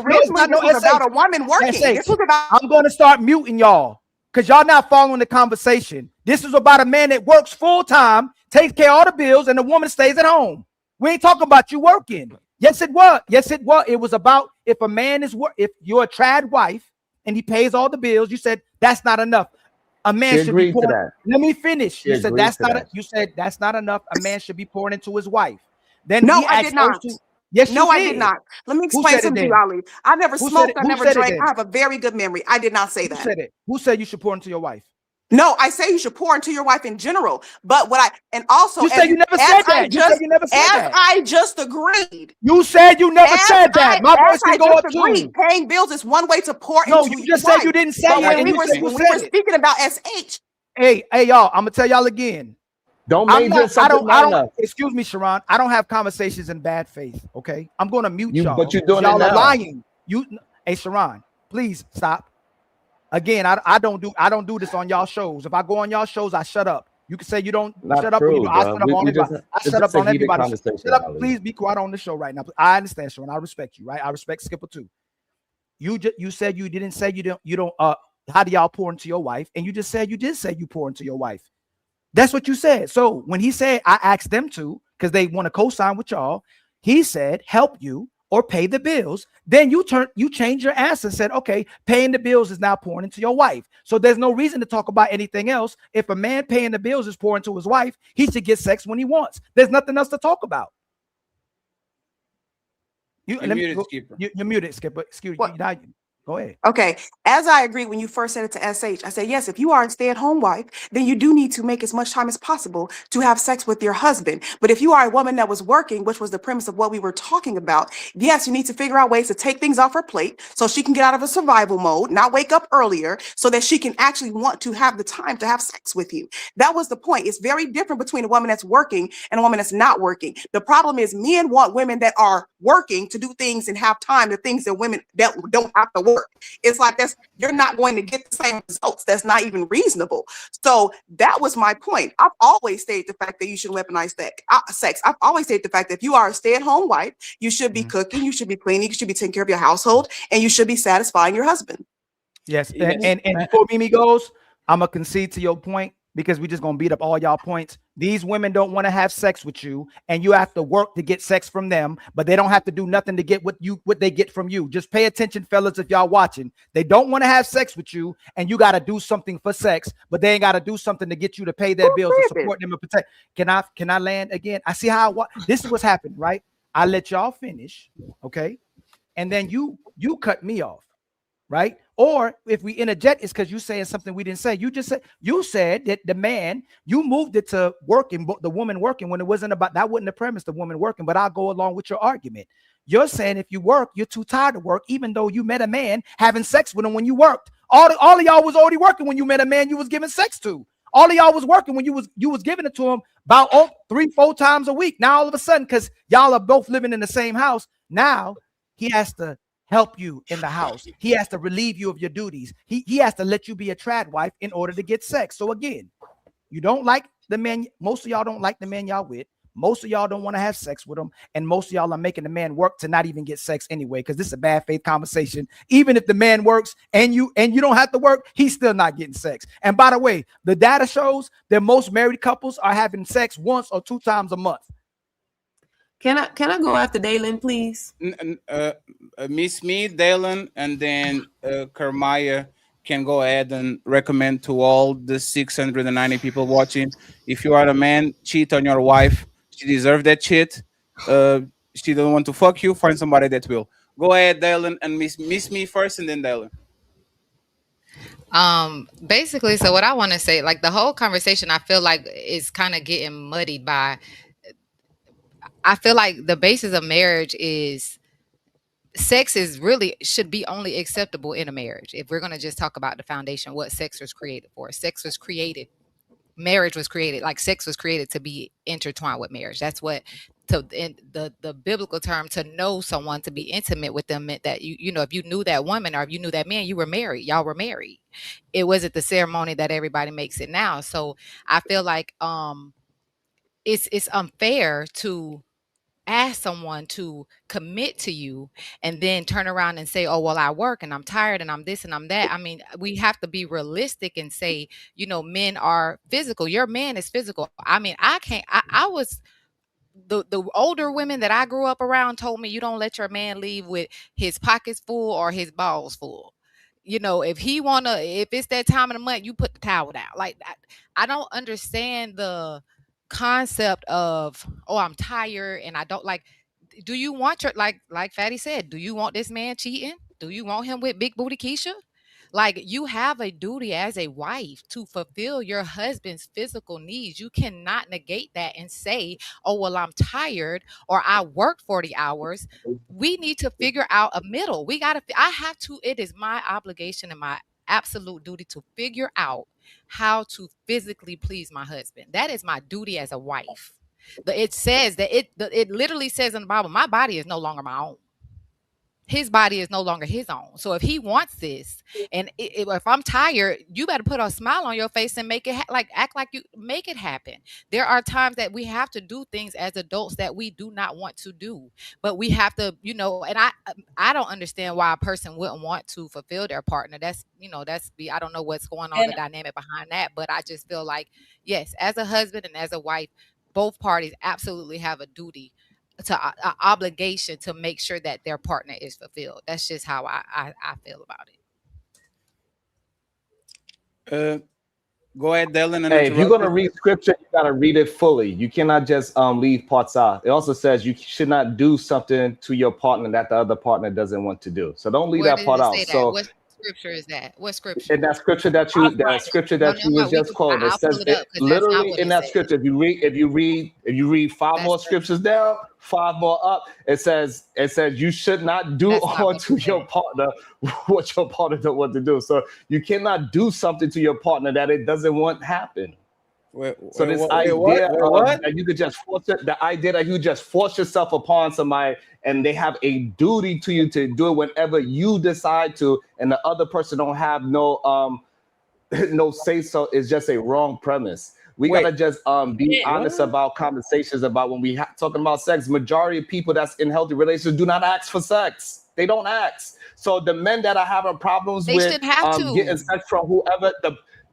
originally this was about a woman working. This was about. I'm going to start muting y'all because y'all not following the conversation. This is about a man that works full time, takes care of all the bills, and the woman stays at home. We ain't talking about you working. Yes, it was. It was about if a man if you're a trad wife and he pays all the bills, you said that's not enough. A man should be pouring. Let me finish. You said that's not. You said that's not enough. A man should be pouring into his wife. Then no, I did not. Yes, no, I did not. Let me explain something to you, Ali. I never smoked. I never drank. I have a very good memory. I did not say that. Who said it? Who said you should pour into your wife? No, I say you should pour into your wife in general. But you said you never said that. You said you never said that. I just agreed. You said you never said that. My voice can go up too. Paying bills is one way to pour into your wife. No, you just said you didn't say it. We were speaking about SH. Hey, y'all, I'm gonna tell y'all again. Excuse me, Sharon. I don't have conversations in bad faith. Okay, I'm gonna mute y'all. But you're doing y'all it now. Are lying. Hey, Sharon, please stop. Again, I don't do this on y'all shows. If I go on y'all shows, I shut up. You can say you don't shut up. I shut up on everybody. I shut up on everybody. Shut up, please be quiet on the show right now. I understand, Sharon. I respect you, right? I respect Skipper too. You said you didn't say you don't. How do y'all pour into your wife? And you just said you did say you pour into your wife. That's what you said. So when he said I asked them to because they want to co-sign with y'all, he said help you or pay the bills. Then you change your answer and said, okay, paying the bills is now pouring into your wife. So there's no reason to talk about anything else. If a man paying the bills is pouring to his wife, he should get sex when he wants. There's nothing else to talk about. You're muted, Skipper. Excuse me. Go ahead. Okay, as I agree when you first said it to SH, I said, yes, if you are a stay-at-home wife, then you do need to make as much time as possible to have sex with your husband. But if you are a woman that was working, which was the premise of what we were talking about, yes, you need to figure out ways to take things off her plate so she can get out of a survival mode, not wake up earlier, so that she can actually want to have the time to have sex with you. That was the point. It's very different between a woman that's working and a woman that's not working. The problem is men want women that are working to do things and have time, the things that women that don't have to work. It's like you're not going to get the same results. That's not even reasonable. So that was my point. I've always stated the fact that you should weaponize sex. I've always stated the fact that if you are a stay-at-home wife, you should be cooking, you should be cleaning, you should be taking care of your household, and you should be satisfying your husband. Yes, and before Mimi goes, I'm gonna concede to your point because we're just gonna beat up all y'all points. These women don't want to have sex with you, and you have to work to get sex from them, but they don't have to do nothing to get what they get from you. Just pay attention, fellas, if y'all watching. They don't want to have sex with you, and you got to do something for sex, but they ain't got to do something to get you to pay their bills and support them and protect. Can I land again? I see how this is what's happened, right? I let y'all finish, okay, and then you cut me off, right? Or if we interject, it's because you saying something we didn't say. You said that the man, you moved it to working, the woman working when it wasn't about that. Wasn't the premise, the woman working. But I'll go along with your argument. You're saying if you work, you're too tired to work, even though you met a man having sex with him when you worked. All of y'all was already working when you met a man you was giving sex to. All of y'all was working when you was giving it to him about 3-4 times a week. Now all of a sudden, because y'all are both living in the same house, now he has to help you in the house. He has to relieve you of your duties. He has to let you be a trad wife in order to get sex. So again, you don't like the man. Most of y'all don't like the man y'all with. Most of y'all don't want to have sex with him. And most of y'all are making the man work to not even get sex anyway, because this is a bad faith conversation. Even if the man works and you don't have to work, he's still not getting sex. And by the way, the data shows that most married couples are having sex 1 or 2 times a month. Can I go after Dalen, please? Miss Me, Dalen, and then Kermaya can go ahead and recommend to all the 690 people watching. If you are a man, cheat on your wife. She deserves that shit. She don't want to fuck you. Find somebody that will. Go ahead, Dalen, and miss Me first, and then Dalen. Basically, so what I want to say, like the whole conversation, I feel like is kind of getting muddied by. I feel like the basis of marriage is sex is really should be only acceptable in a marriage. If we're going to just talk about the foundation, what sex was created for. Sex was created, marriage was created, like sex was created to be intertwined with marriage. That's what in the biblical term, to know someone, to be intimate with them, meant that you know, if you knew that woman or if you knew that man, you were married. Y'all were married. It wasn't the ceremony that everybody makes it now. So I feel like it's unfair to ask someone to commit to you and then turn around and say, oh, well, I work and I'm tired and I'm this and I'm that. I mean, we have to be realistic and say, you know, men are physical. Your man is physical. I mean, I was the older women that I grew up around told me, you don't let your man leave with his pockets full or his balls full. You know, if it's that time of the month, you put the towel down. Like, I don't understand the concept of, oh, I'm tired and I don't like. Do you want your, like Fatty said, do you want this man cheating? Do you want him with big booty Keisha? Like, you have a duty as a wife to fulfill your husband's physical needs. You cannot negate that and say, oh, well, I'm tired or I worked 40 hours. We need to figure out a middle. It is my obligation and my absolute duty to figure out how to physically please my husband. That is my duty as a wife. It says that it literally says in the Bible, my body is no longer my own. His body is no longer his own. So if he wants this, and if I'm tired, you better put a smile on your face and make it act like you make it happen. There are times that we have to do things as adults that we do not want to do, but we have to, you know. And I don't understand why a person wouldn't want to fulfill their partner. I don't know what's going on, the dynamic behind that, but I just feel like, yes, as a husband and as a wife, both parties absolutely have a duty, to an obligation to make sure that their partner is fulfilled. That's just how I feel about Go ahead, Dylan. And Hey, if you're interrupt gonna me. read scripture, you gotta read it fully. You cannot just leave parts out. It also says you should not do something to your partner that the other partner doesn't want to do. So don't leave Where that does part it out. say that? So What scripture is that? What scripture? in that scripture that you was just quoted, it I'll says pull it up it, because that's not literally what in it that says. scripture. If you read five more scriptures down, five more up, it says you should not do onto your partner what your partner don't want to do. So you cannot do something to your partner that it doesn't want happen. So this idea that you could just force it, the idea that you just force yourself upon somebody and they have a duty to you to do it whenever you decide to, and the other person don't have no no say so, is just a wrong premise. We gotta just be honest about conversations about when we talking about sex. Majority of people that's in healthy relationships do not ask for sex. They don't ask. So the men that are having problems with getting sex from whoever,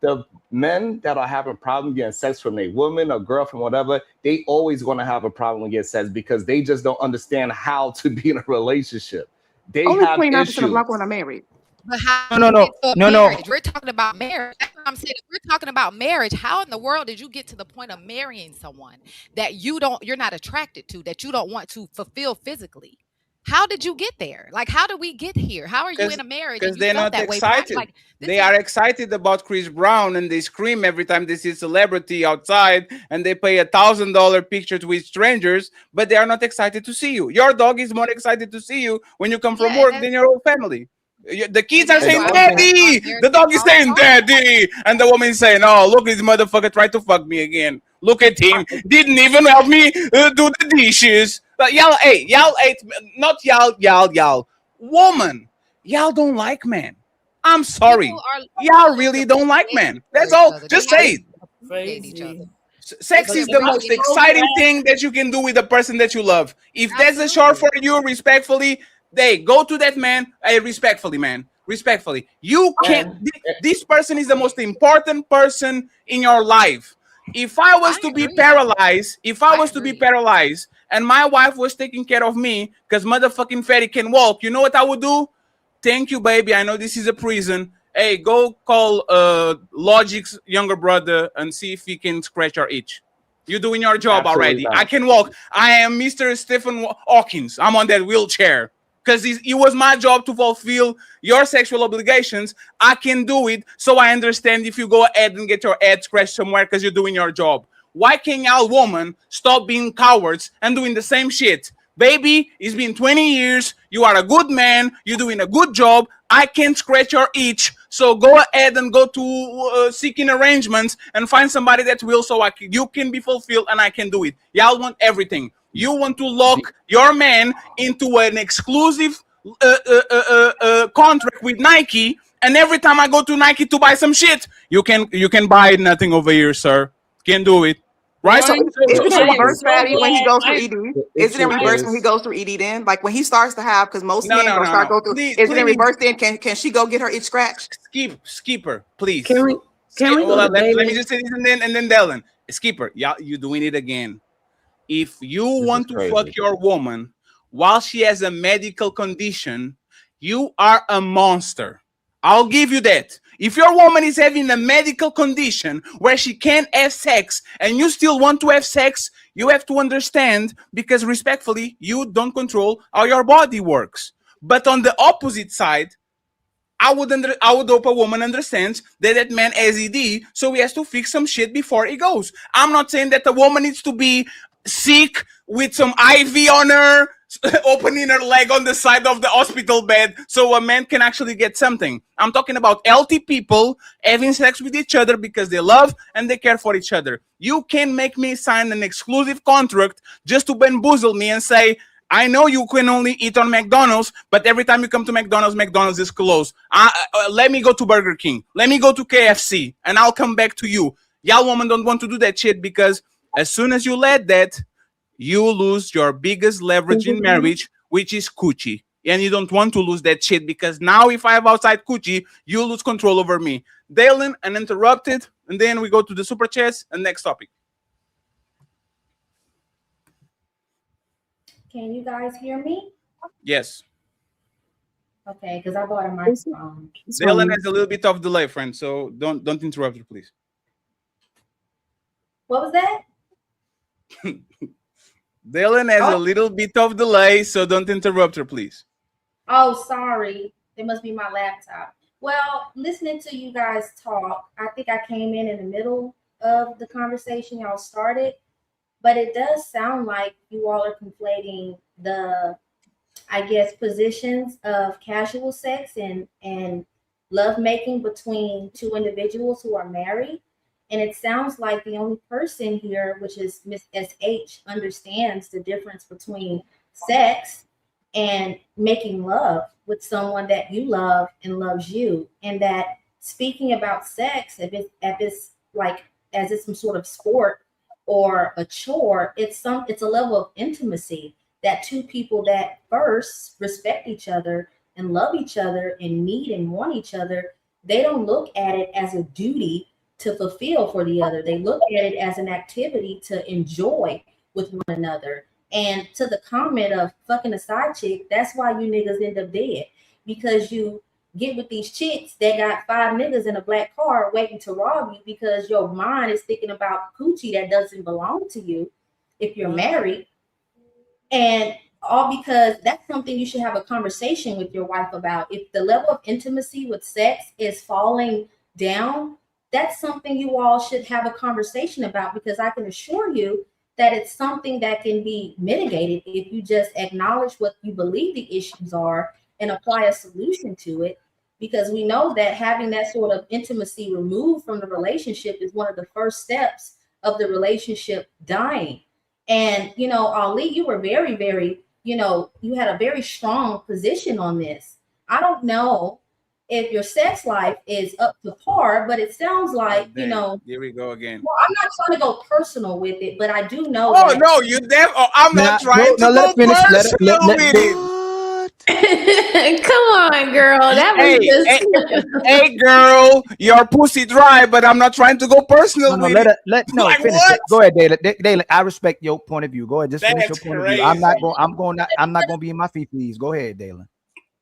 the men that are having problems getting sex from a woman or girlfriend, whatever, they always going to have a problem with getting sex because they just don't understand how to be in a relationship. They Only have 29% issues. of black women are married. But how No. marriage? We're talking about marriage. That's what I'm saying. If we're talking about marriage, how in the world did you get to the point of marrying someone that you're not attracted to, that you don't want to fulfill physically? How did you get there? Like, how did we get here? How are you in a marriage? Because And you they're felt not that way? excited. Like, They are excited about Chris Brown and they scream every time they see a celebrity outside and they pay $1,000 picture to strangers, but they are not excited to see you. Your dog is more excited to see you when you come from work than your whole family. The kids are saying, "Daddy." The dog is saying, "Daddy," and the woman is saying, "Oh, look, this motherfucker tried to fuck me again. Look at him. Didn't even help me do the dishes." But y'all ate, not y'all. Woman, y'all don't like men. I'm sorry. Y'all really don't like men. That's all. Just say it. Sex is the most exciting thing that you can do with the person that you love. If that's a short for you, respectfully, they go to that man. Hey, respectfully, man. Respectfully. You can't. This person is the most important person in your life. If I was to be paralyzed, and my wife was taking care of me because motherfucking Fatty can walk, you know what I would do? Thank you, baby. I know this is a prison. Hey, go call Logic's younger brother and see if he can scratch our itch. You're doing your job already. I can walk. I am Mr. Stephen Hawkins. I'm on that wheelchair because it was my job to fulfill your sexual obligations. I can do it. So I understand if you go ahead and get your head scratched somewhere because you're doing your job. Why can't y'all women stop being cowards and doing the same shit? Baby, it's been 20 years. You are a good man. You're doing a good job. I can't scratch your itch. So go ahead and go to seeking arrangements and find somebody that will so you can be fulfilled and I can do it. Y'all want everything. You want to lock your man into an exclusive contract with Nike. And every time I go to Nike to buy some shit, you can buy nothing over here, sir. Can't do it. Right? So isn't it reverse, Fatty, when he goes through ED? Isn't it reverse when he goes through ED then? Like when he starts to have, because most men start go through, isn't it reverse then? Can she go get her itch scratched? Skipper, please. Can we let me just say this and then Dylan. Skipper, you doing it again. If you want to fuck your woman while she has a medical condition, you are a monster. I'll give you that. If your woman is having a medical condition where she can't have sex and you still want to have sex, you have to understand, because respectfully, you don't control how your body works. But on the opposite side, I would hope a woman understands that man has ED, so he has to fix some shit before he goes. I'm not saying that the woman needs to be sick with some IV on her, opening her leg on the side of the hospital bed so a man can actually get something. I'm talking about healthy people having sex with each other because they love and they care for each other. You can't make me sign an exclusive contract just to bamboozle me and say, I know you can only eat on McDonald's, but every time you come to McDonald's, McDonald's is closed. Let me go to Burger King. Let me go to KFC, and I'll come back to you. Y'all women don't want to do that shit because as soon as you let that, you lose your biggest leverage in marriage, which is coochie. And you don't want to lose that shit because now if I have outside coochie, you lose control over me. Dalen, uninterrupted, and then we go to the super chats and next topic. Can you guys hear me? Yes. Okay, because I bought a microphone. Dalen has a little bit of delay, friend, so don't interrupt her, please. What was that? Dylan has a little bit of delay, so don't interrupt her, please. Oh, sorry. It must be my laptop. Well, listening to you guys talk, I think I came in the middle of the conversation y'all started, but it does sound like you all are conflating the, I guess, positions of casual sex and lovemaking between two individuals who are married. And it sounds like the only person here, which is Miss SH, understands the difference between sex and making love with someone that you love and loves you. And that speaking about sex, if it's like as it's some sort of sport or a chore, it's a level of intimacy that two people that first respect each other and love each other and need and want each other, they don't look at it as a duty to fulfill for the other. They look at it as an activity to enjoy with one another. And to the comment of fucking a side chick, that's why you niggas end up dead, because you get with these chicks that got 5 niggas in a black car waiting to rob you because your mind is thinking about coochie that doesn't belong to you if you're married. And all because that's something you should have a conversation with your wife about. If the level of intimacy with sex is falling down, that's something you all should have a conversation about, because I can assure you that it's something that can be mitigated if you just acknowledge what you believe the issues are and apply a solution to it. Because we know that having that sort of intimacy removed from the relationship is one of the first steps of the relationship dying. And, you know, Ali, you were very, very, you know, you had a very strong position on this. I don't know if your sex life is up to par, but it sounds like, you know. Here we go again. Well, I'm not trying to go personal with it, but I do know. Oh, no, you I'm not trying to go personal with it. Come on, girl. That was just. Hey, girl, your pussy dry, but I'm not trying to go personal with it. Like, finish it. Go ahead, Dalen. I respect your point of view. Go ahead, just finish your point of view. I'm not going to be in my feces. Go ahead, Dalen.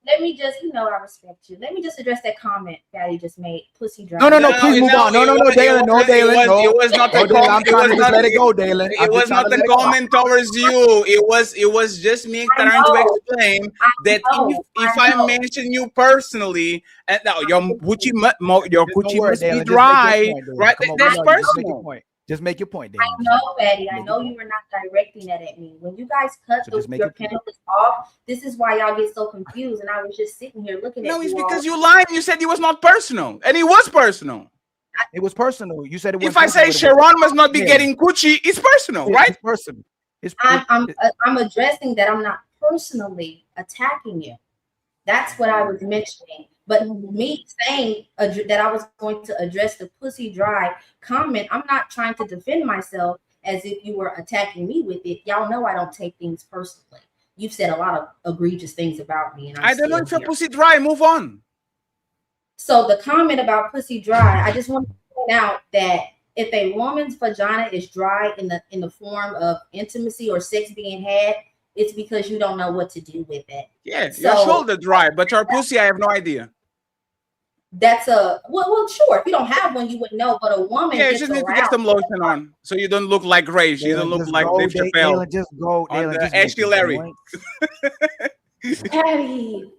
Let me just, you know, I respect you. Let me just address that comment Fatty just made. Pussy dry. No, please move on. No, Dalen. No, Dalen. It was not a comment. I'm trying to just let it go, Dalen. It was not a comment towards you. It was just me trying to explain that if I mention you personally, and your coochie must be dry, right? That's personal. Just make your point, Dalen. I know, Fatty. I know you were not directing that at me. When you guys cut your panelists off, this is why y'all get so confused. And I was just sitting here looking at you. No, it's because you lied. You said it was not personal, and it was personal. It was personal. You said it was. If I say Sharon must not be getting coochie, it's personal, right? It's personal. I'm addressing that. I'm not personally attacking you. That's what I was mentioning. But me saying that I was going to address the pussy dry comment, I'm not trying to defend myself as if you were attacking me with it. Y'all know I don't take things personally. You've said a lot of egregious things about me. And I don't know if your pussy dry. Move on. So the comment about pussy dry, I just want to point out that if a woman's vagina is dry in the form of intimacy or sex being had, it's because you don't know what to do with it. Yeah, your shoulder dry, but your pussy, I have no idea. That's well, sure. If you don't have one, you wouldn't know. But a woman, you just need to get some lotion on, so you don't look like Grace. You don't look like Dave Chappelle. Just go, on the Ashley Larry. Patty,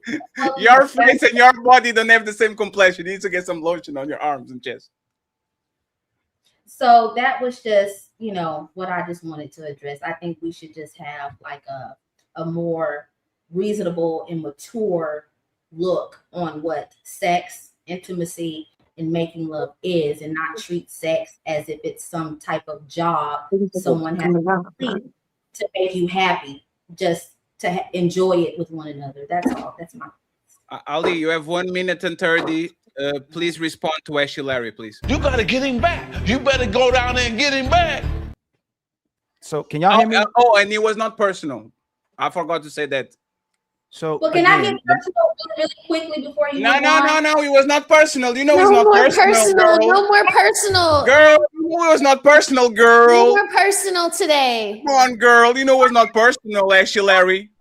your face and your body don't have the same complexion. You need to get some lotion on your arms and chest. So that was just, you know, what I just wanted to address. I think we should just have like a more reasonable and mature look on what sex, intimacy, and making love is, and not treat sex as if it's some type of job someone has to complete to make you happy, just to enjoy it with one another. That's all. That's my. Ali, you have 1 minute and 30. Please respond to Ashley Larry, please. You gotta get him back. You better go down there and get him back. So can y'all hear me? And it was not personal. I forgot to say that. So well, can I get personal really quickly before you? No. It was not personal. You know it's not personal. Girl. No more personal. Girl, you know it was not personal, girl. No more personal today. Come on, girl. You know it was not personal, Ashley Larry.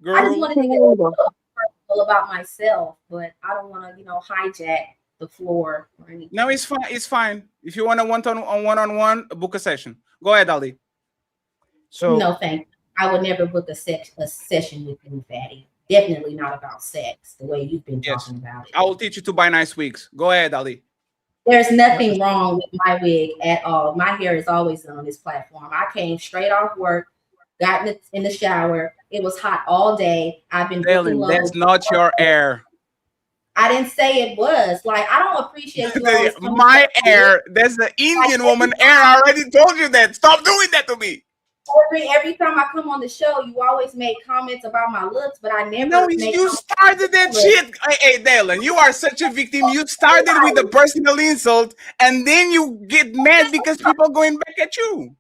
Girl. I just wanted to get personal about myself, but I don't want to, you know, hijack the floor or anything. No, it's fine. It's fine. If you want a one-on-one, book a session. Go ahead, Ali. So no, thank you. I would never book a session with you, Fatty. Definitely not about sex, the way you've been talking about it. I will teach you to buy nice wigs. Go ahead, Ali. There's nothing wrong with my wig at all. My hair is always on this platform. I came straight off work, got in the shower. It was hot all day. I've been booking low. That's not your hair. I didn't say it was. Like, I don't appreciate you always my hair. That's the Indian woman hair. I already told you that. Stop doing that to me. Every time I come on the show, you always make comments about my looks, but I never. No, you started that shit. Hey, Dalen, you are such a victim. You started with a personal insult, and then you get mad because people going back at you.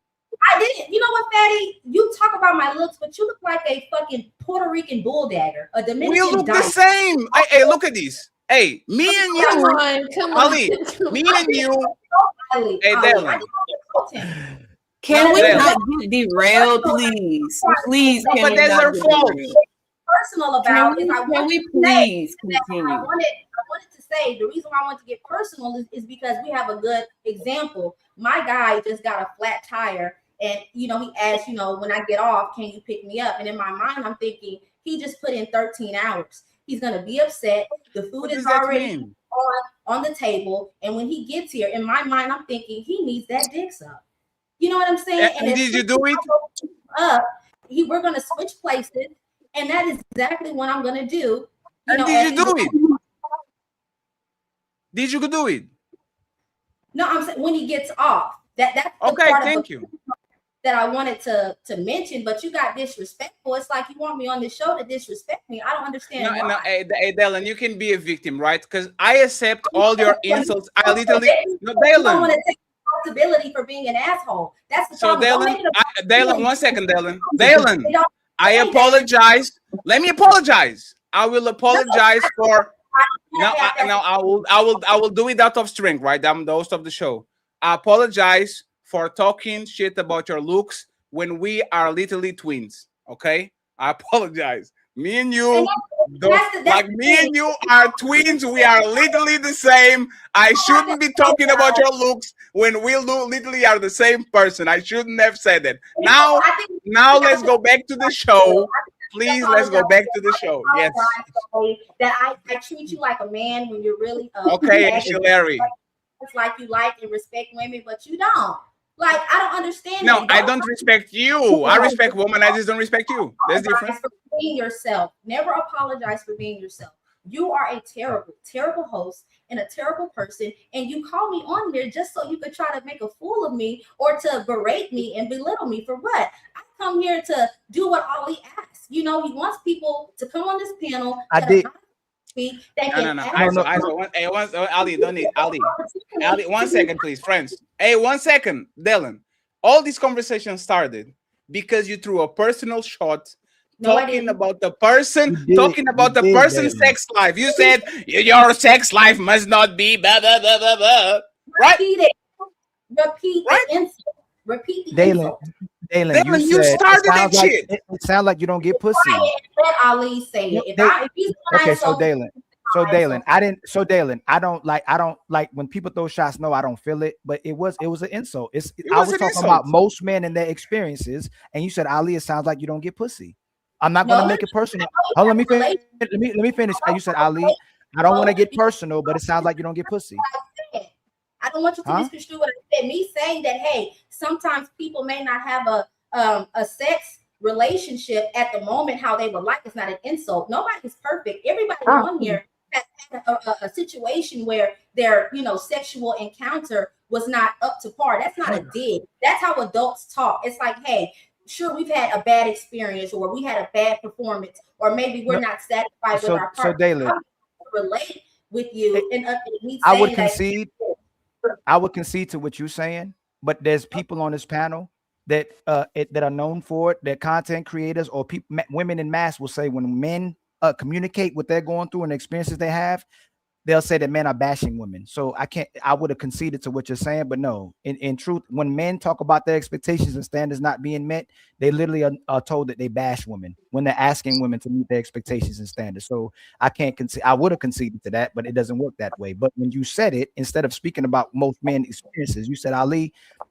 I didn't. You know what, Fatty? You talk about my looks, but you look like a fucking Puerto Rican bull dagger, a Dominican. We look the dyke. same. Hey, look at this. Hey, me and you, Come Ali, on. me and you. Hey, Dalen. Can we not get derailed, please? Please, No, can but we that's not her get fault. derailed? Personal about Can is we- can we please continue? I wanted to say the reason why I want to get personal is because we have a good example. My guy just got a flat tire, and he asked, when I get off, can you pick me up? And in my mind, I'm thinking he just put in 13 hours. He's gonna be upset. The food is already on the table, and when he gets here, in my mind, I'm thinking he needs that dick suck. You know what I'm saying? And did you do it? We're gonna switch places, and that is exactly what I'm gonna do. And did you do it? Did you do it? No, I'm saying when he gets off. That's the Okay, part thank you. That I wanted to mention, but you got disrespectful. It's like you want me on this show to disrespect me. I don't understand why. No, hey, Dalen, you can be a victim, right? Because I accept all your insults. I literally, no, You don't want Dalen. to take responsibility for being an asshole. That's the So, problem. Don't make Dalen, it a- one second, Dalen. I apologize. Let me apologize. I will apologize for. No, I will do it out of strength, right? I'm the host of the show. I apologize for talking shit about your looks when we are literally twins. Okay, I apologize. Me and you, me and you are twins. We are literally the same. I shouldn't be talking about your looks when we literally are the same person. I shouldn't have said that. Now let's go back to the show. Please, let's go back to the show. Yes. That I treat you like a man when you're really Okay, Ashley Larry. It's like you like and respect women, but you don't. Like, I don't understand. No, that. I don't respect you. I respect women. I just don't respect you. That's different. For being yourself. Never apologize for being yourself. You are a terrible, terrible host and a terrible person, and you call me on there just so you could try to make a fool of me or to berate me and belittle me for what? I come here to do what Ali asks. He wants people to come on this panel. I did. Ali, don't need Ali. Ali, 1 second, please, friends. Hey, 1 second, Dylan. All this conversation started because you threw a personal shot talking about the person's sex life. You said your sex life must not be blah blah blah blah blah. Right? Repeat the insult. Repeat the Dalen, insult. Dalen, you started that shit. It sounds like you don't get pussy. Let Ali say it. If he's Okay, so Dalen, I don't like when people throw shots. No, I don't feel it, but it was an insult. I was talking about most men and their experiences, and you said, Ali, it sounds like you don't get pussy. I'm not gonna make it personal. Oh, let me finish. Let me finish. You said, Ali, I don't want to get personal, but it sounds like you don't get pussy. I don't want you to misconstrue what I said. Me saying that, hey, sometimes people may not have a sex relationship at the moment how they would like. It's not an insult. Nobody's perfect. Everybody on here has had a situation where their sexual encounter was not up to par. That's not a dig. That's how adults talk. It's like, hey, sure, we've had a bad experience, or we had a bad performance, or maybe we're not satisfied with our partner. So Dalen, relate with you, and I would concede. I would concede to what you're saying, but there's people on this panel that that are known for it. That content creators or women in mass will say when men communicate what they're going through and the experiences they have, they'll say that men are bashing women. So I would have conceded to what you're saying, but no, in truth, when men talk about their expectations and standards not being met, they literally are told that they bash women when they're asking women to meet their expectations and standards. So I can't concede. I would have conceded to that, but it doesn't work that way. But when you said it, instead of speaking about most men experiences, you said, Ali, I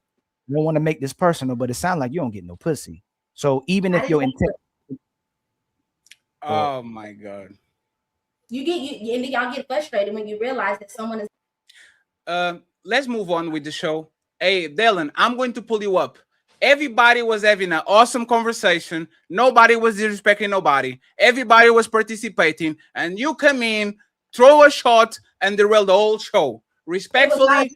don't want to make this personal, but it sounds like you don't get no pussy. So even if your intent, oh my God. And then y'all get frustrated when you realize that someone is. Let's move on with the show. Hey, Dylan, I'm going to pull you up. Everybody was having an awesome conversation. Nobody was disrespecting nobody. Everybody was participating, and you come in, throw a shot, and derail the whole show. Respectfully,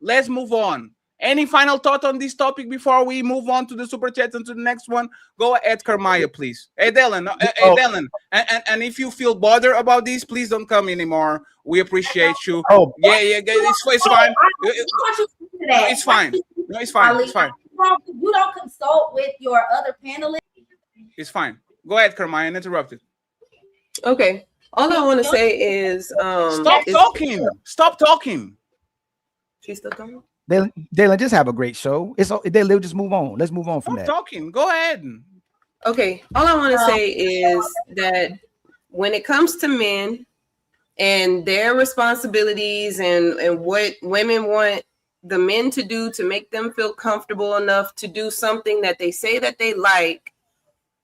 let's move on. Any final thought on this topic before we move on to the super chat and to the next one? Go ahead, Kermaya, please. Hey, Dylan. Dylan. And if you feel bothered about this, please don't come anymore. We appreciate you. Yeah, it's fine. It's fine. No, it's fine. It's fine. You don't consult with your other panelists. It's fine. Go ahead, Kermaya, uninterrupted. Okay. All I want to say is stop talking. Stop talking. She's still talking. Dylan, just have a great show. They'll just move on. Let's move on from that. Talking. Go ahead. Okay. All I want to say is that when it comes to men and their responsibilities and what women want the men to do to make them feel comfortable enough to do something that they say that they like,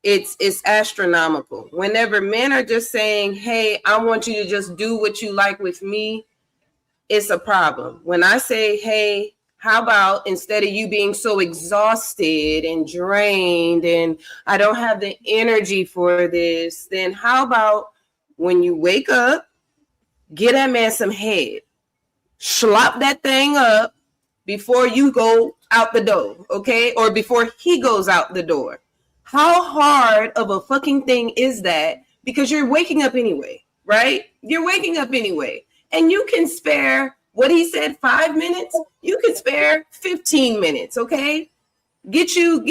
it's astronomical. Whenever men are just saying, hey, I want you to just do what you like with me, it's a problem. When I say, hey, how about instead of you being so exhausted and drained and I don't have the energy for this, then how about when you wake up, get that man some head, slop that thing up before you go out the door, okay? Or before he goes out the door. How hard of a fucking thing is that? Because you're waking up anyway, right? You're waking up anyway. And you can spare, what he said, 5 minutes. You can spare 15 minutes, okay? Get you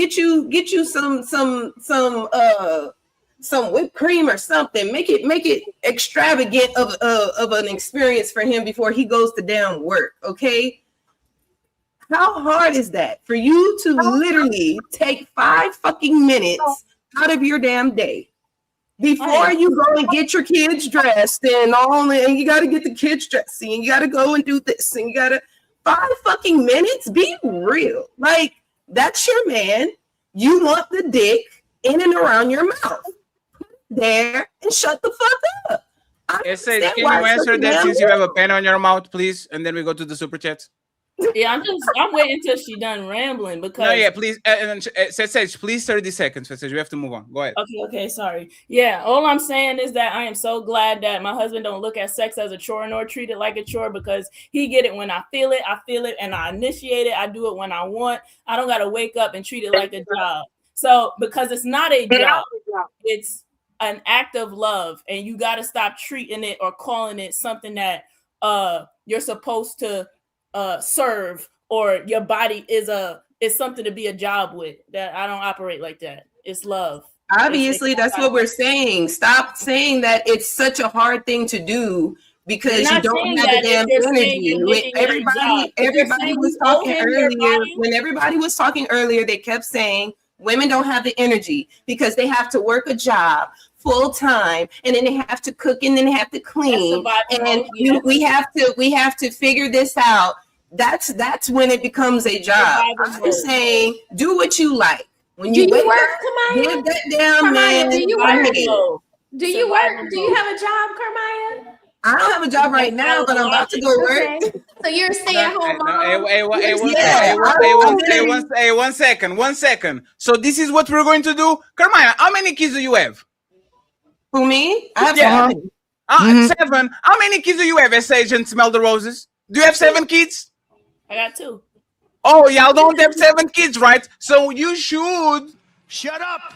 some whipped cream or something. Make it extravagant of an experience for him before he goes to damn work, okay? How hard is that for you to literally take 5 fucking minutes out of your damn day? Before you go and get your kids dressed and you got to get the kids dressed and you got to go and do this and you got to 5 fucking minutes. Be real. Like, that's your man. You want the dick in and around your mouth. There and shut the fuck up. Can you answer that since you have a pen on your mouth, please? And then we go to the super chats. Yeah, I'm waiting until she done rambling because. No, yeah, please. Sage, please 30 seconds. Sage, we have to move on. Go ahead. Okay, sorry. Yeah, all I'm saying is that I am so glad that my husband don't look at sex as a chore nor treat it like a chore because he get it when I feel it, and I initiate it. I do it when I want. I don't gotta wake up and treat it like a job. So because it's not a job, it's an act of love, and you gotta stop treating it or calling it something that you're supposed to serve, or your body is something to be a job with. That I don't operate like that. It's love. Obviously, that's what we're saying. Stop saying that it's such a hard thing to do because you don't have the damn energy. Everybody was talking earlier. When everybody was talking earlier, they kept saying women don't have the energy because they have to work a job full time, and then they have to cook, and then they have to clean, and we have to figure this out. That's when it becomes a job. I'm saying, do what you like. When you wake up, give that damn man. Do you work? Do you work? Do you have a job, Kermaya? I don't have a job right now, but I'm about to go work. So you're a stay-at-home mom? Hey, 1 second. 1 second. So this is what we're going to do. Kermaya, how many kids do you have? Who, me? I have 7. How many kids do you have, Sage and Smell the Roses? Do you have 7 kids? I got 2. Oh, y'all don't have 7 kids, right? So you should. Shut up,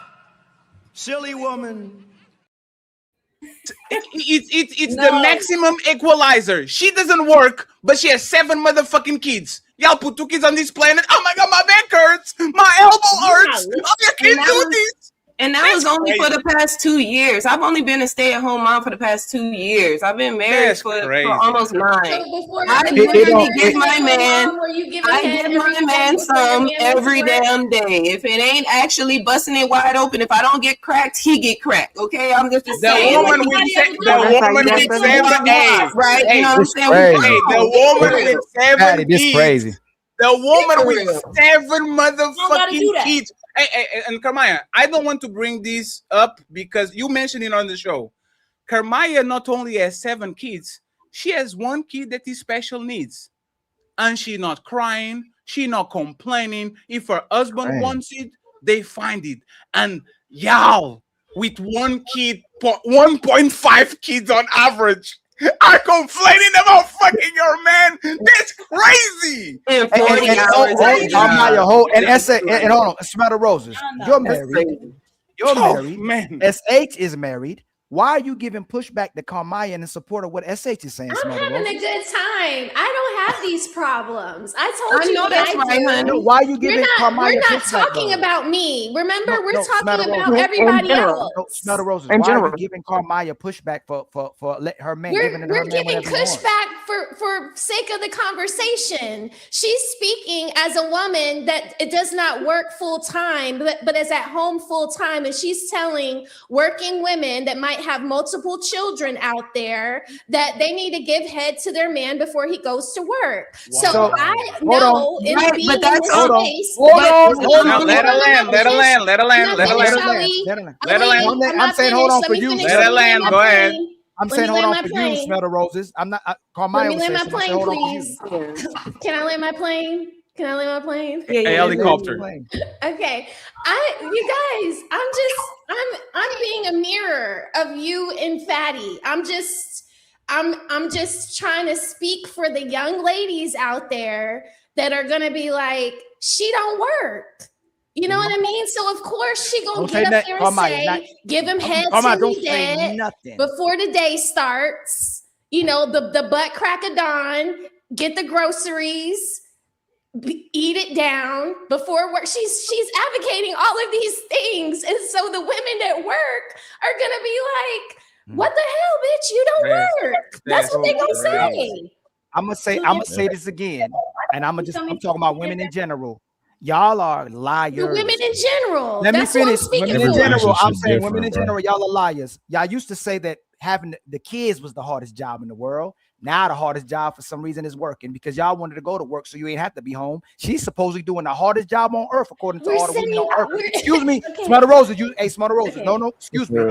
silly woman. It's the maximum equalizer. She doesn't work, but she has 7 motherfucking kids. Y'all put 2 kids on this planet. Oh my god, my back hurts. My elbow hurts. Oh, you can't do this. And that was only for the past 2 years. I've only been a stay-at-home mom for the past 2 years. I've been married for almost 9. I literally give my man some every damn day. If it ain't actually busting it wide open, if I don't get cracked, he get cracked. Okay, I'm just saying. The woman with 7 kids, right? You know what I'm saying? The woman with 7 This kids. crazy. The woman with 7 motherfucking kids. Hey, and Carmaya, I don't want to bring this up because you mentioned it on the show. Carmaya not only has 7 kids, she has 1 kid that is special needs. And she not crying, she not complaining. If her husband wants it, they find it. And y'all, with 1 kid, 1.5 kids on average, are complaining about fucking your man. That's crazy. And hold on, Smell the Roses. You're married. You're married. Man. SH is married. Why are you giving pushback to Carmaya in support of what SH is saying? I'm Smell the having Roses? a good time. I don't have these problems. I told I you know what that's I right, do. honey. Why are you giving Carmaya We're not pushback, talking though? about me. Remember, we're Smell talking the about Roses. everybody else. Smell the Roses. In Why are general. you giving Carmaya pushback for let her man giving her We're man giving whatever he wants? pushback for sake of the conversation. She's speaking as a woman that it does not work full time, but is at home full time, and she's telling working women that might have multiple children out there that they need to give head to their man before he goes to work. So So, I hold know on. in Right, being but in that's this hold on. space. Hold that- on. Hold Now on. let her land. Let her land. Let her land. Let her Let her land. finish, Ali. Let her land. Ali, I'm saying hold on Let for me you. finish. Let her me land. my Go ahead. plane. I'm Let saying me hold land on my for you, plane. Smell the Roses. I'm not. Carmaya Let me was land saying my something. plane, Hold on for you. please. Can I land my plane? Can I land my plane? A helicopter. Okay. You guys, I'm being a mirror of you and Fatty. I'm just trying to speak for the young ladies out there that are gonna be like, she don't work. You know what I mean? So of course she gonna Don't get say up there and Carmaya, say, give him head Carmaya, till don't he say dead nothing. before the day starts. You know, the butt crack of dawn, get the groceries, eat it down before work. She's advocating all of these things, and so the women that work are gonna be like, "What the hell, bitch? You don't work." That's what they gonna say. I'm gonna say this again, and I'm talking about women in general. Y'all are liars. The women in general. Let me That's what I'm finish. speaking Women in for. general, I'm relationship saying women in different, bro. general, y'all are liars. Y'all used to say that having the kids was the hardest job in the world. Now the hardest job for some reason is working because y'all wanted to go to work so you ain't have to be home. She's supposedly doing the hardest job on earth according to all the women on earth. Excuse me, Smell the Roses. Smell the Roses. No, excuse me.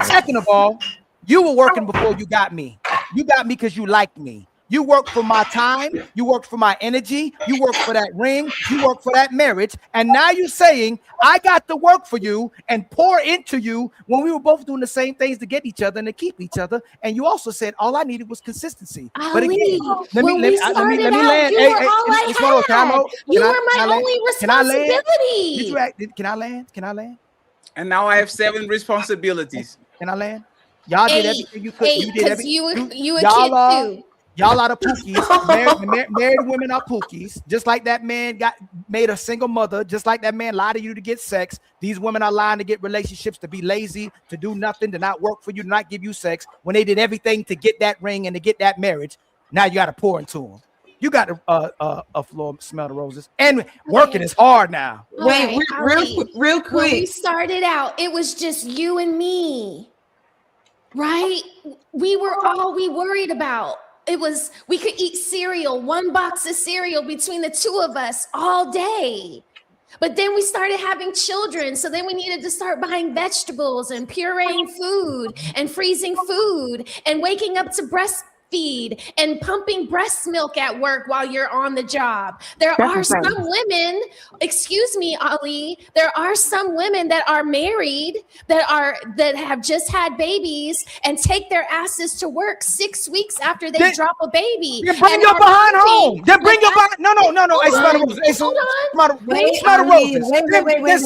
Second of all, you were working before you got me. You got me because you liked me. You work for my time. You work for my energy. You work for that ring. You work for that marriage. And now you're saying I got to work for you and pour into you when we were both doing the same things to get each other and to keep each other. And you also said all I needed was consistency. But again, let me land. You were my only responsibility. Can I land? And now I have 7 responsibilities. Can I land? Y'all did everything you could. You did everything. You a kid too. Y'all are the pookies. Married women are pookies. Just like that man made a single mother, just like that man lied to you to get sex. These women are lying to get relationships, to be lazy, to do nothing, to not work for you, to not give you sex. When they did everything to get that ring and to get that marriage, now you got to pour into them. You got a floor, Smell the Roses, and working is hard now. Wait, real quick. When we started out, it was just you and me, right? We were all we worried about. It was, we could eat cereal, 1 box of cereal between the 2 of us all day. But then we started having children. So then we needed to start buying vegetables and pureeing food and freezing food and waking up to breastfeed and pumping breast milk at work while you're on the job. There are some women, excuse me, Ali, there are some women that are married that have just had babies and take their asses to work 6 weeks after they drop a baby. Then bring your behind home. Then bring your behind. No. Hey, Smell the Roses.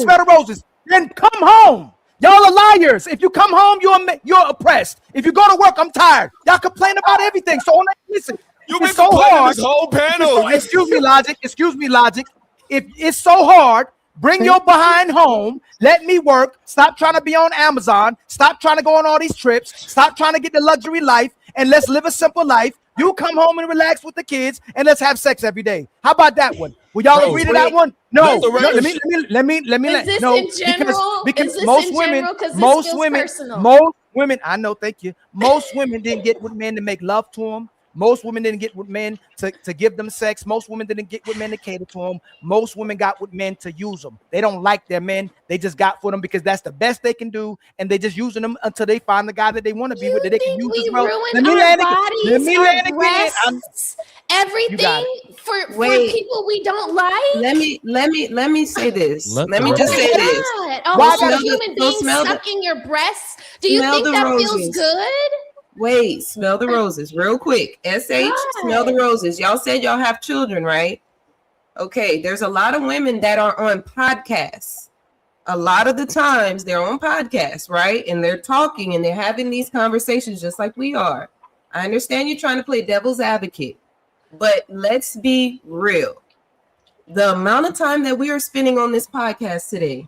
Smell the Roses. Then come home. Y'all are liars. If you come home, you're oppressed. If you go to work, I'm tired. Y'all complain about everything. So listen, You've it's been so complaining hard. this whole panel. Excuse me, Logic. If it's so hard Bring your behind home. Let me work. Stop trying to be on Amazon. Stop trying to go on all these trips. Stop trying to get the luxury life, and let's live a simple life. You come home and relax with the kids, and let's have sex every day. How about that one? Will y'all agree to that one? No. Let me. Is this No, in general? because Is this most in women, general? 'Cause this most feels women, personal. most women. I know. Thank you. Most women didn't get with men to make love to them. Most women didn't get with men to give them sex. Most women didn't get with men to cater to them. Most women got with men to use them. They don't like their men. They just got for them because that's the best they can do, and they just using them until they find the guy that they want to be with that they can use as well. Let me land again. Everything for people we don't like. Let me say this. Let me just say this. A whole human being sucking your breasts. Do you think that feels good? Wait, smell the roses real quick. SH, smell the roses. Y'all said y'all have children, right? Okay, there's a lot of women that are on podcasts. A lot of the times they're on podcasts, right? And they're talking and they're having these conversations just like we are. I understand you're trying to play devil's advocate, but let's be real. The amount of time that we are spending on this podcast today,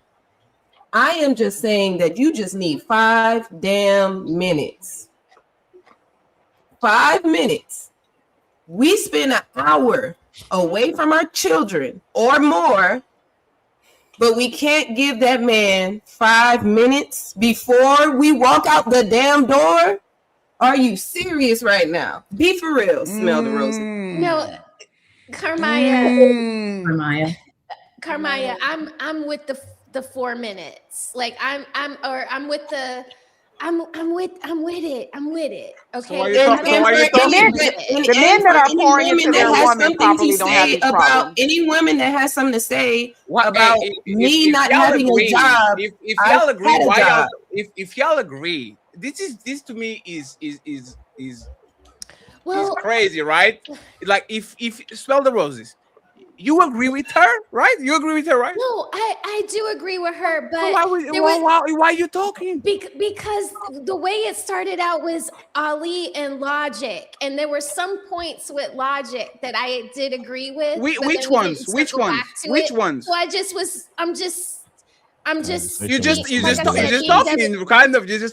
I am just saying that you just need 5 damn minutes. 5 minutes. We spend an hour away from our children or more, but we can't give that man 5 minutes before we walk out the damn door. Are you serious right now? Be for real. Smell the roses. No, Carmaya, I'm with the 4 minutes. Like I'm with it. Okay. The men that are pouring into their woman probably don't have these problems. Any woman that has something to say about me not having a job. If y'all agree, why y'all? If y'all agree, this to me is crazy, right? Like if smell the roses. You agree with her, right? You agree with her, right? No, I do agree with her, but why are you talking? Because the way it started out was Ali and Logic, and there were some points with Logic that I did agree with. Which ones? Which ones? So I'm just. You're just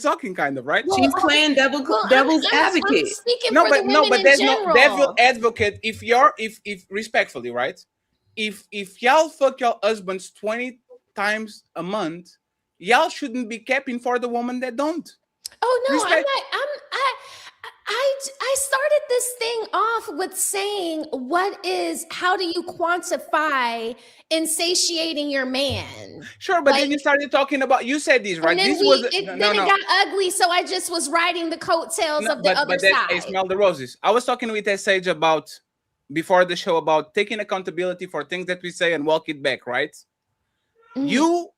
talking, kind of, right? She's playing devil's advocate. But there's no devil advocate. If respectfully, right? If y'all fuck your husbands 20 times a month, y'all shouldn't be capping for the woman that don't. Oh no, I started this thing off with saying, how do you quantify insatiating your man? Sure, but then you started talking about, you said this, right? It got ugly, so I just was riding the coattails of the other side. I smell the roses. I was talking with Sage about, before the show, about taking accountability for things that we say and walk it back, right? Mm-hmm. You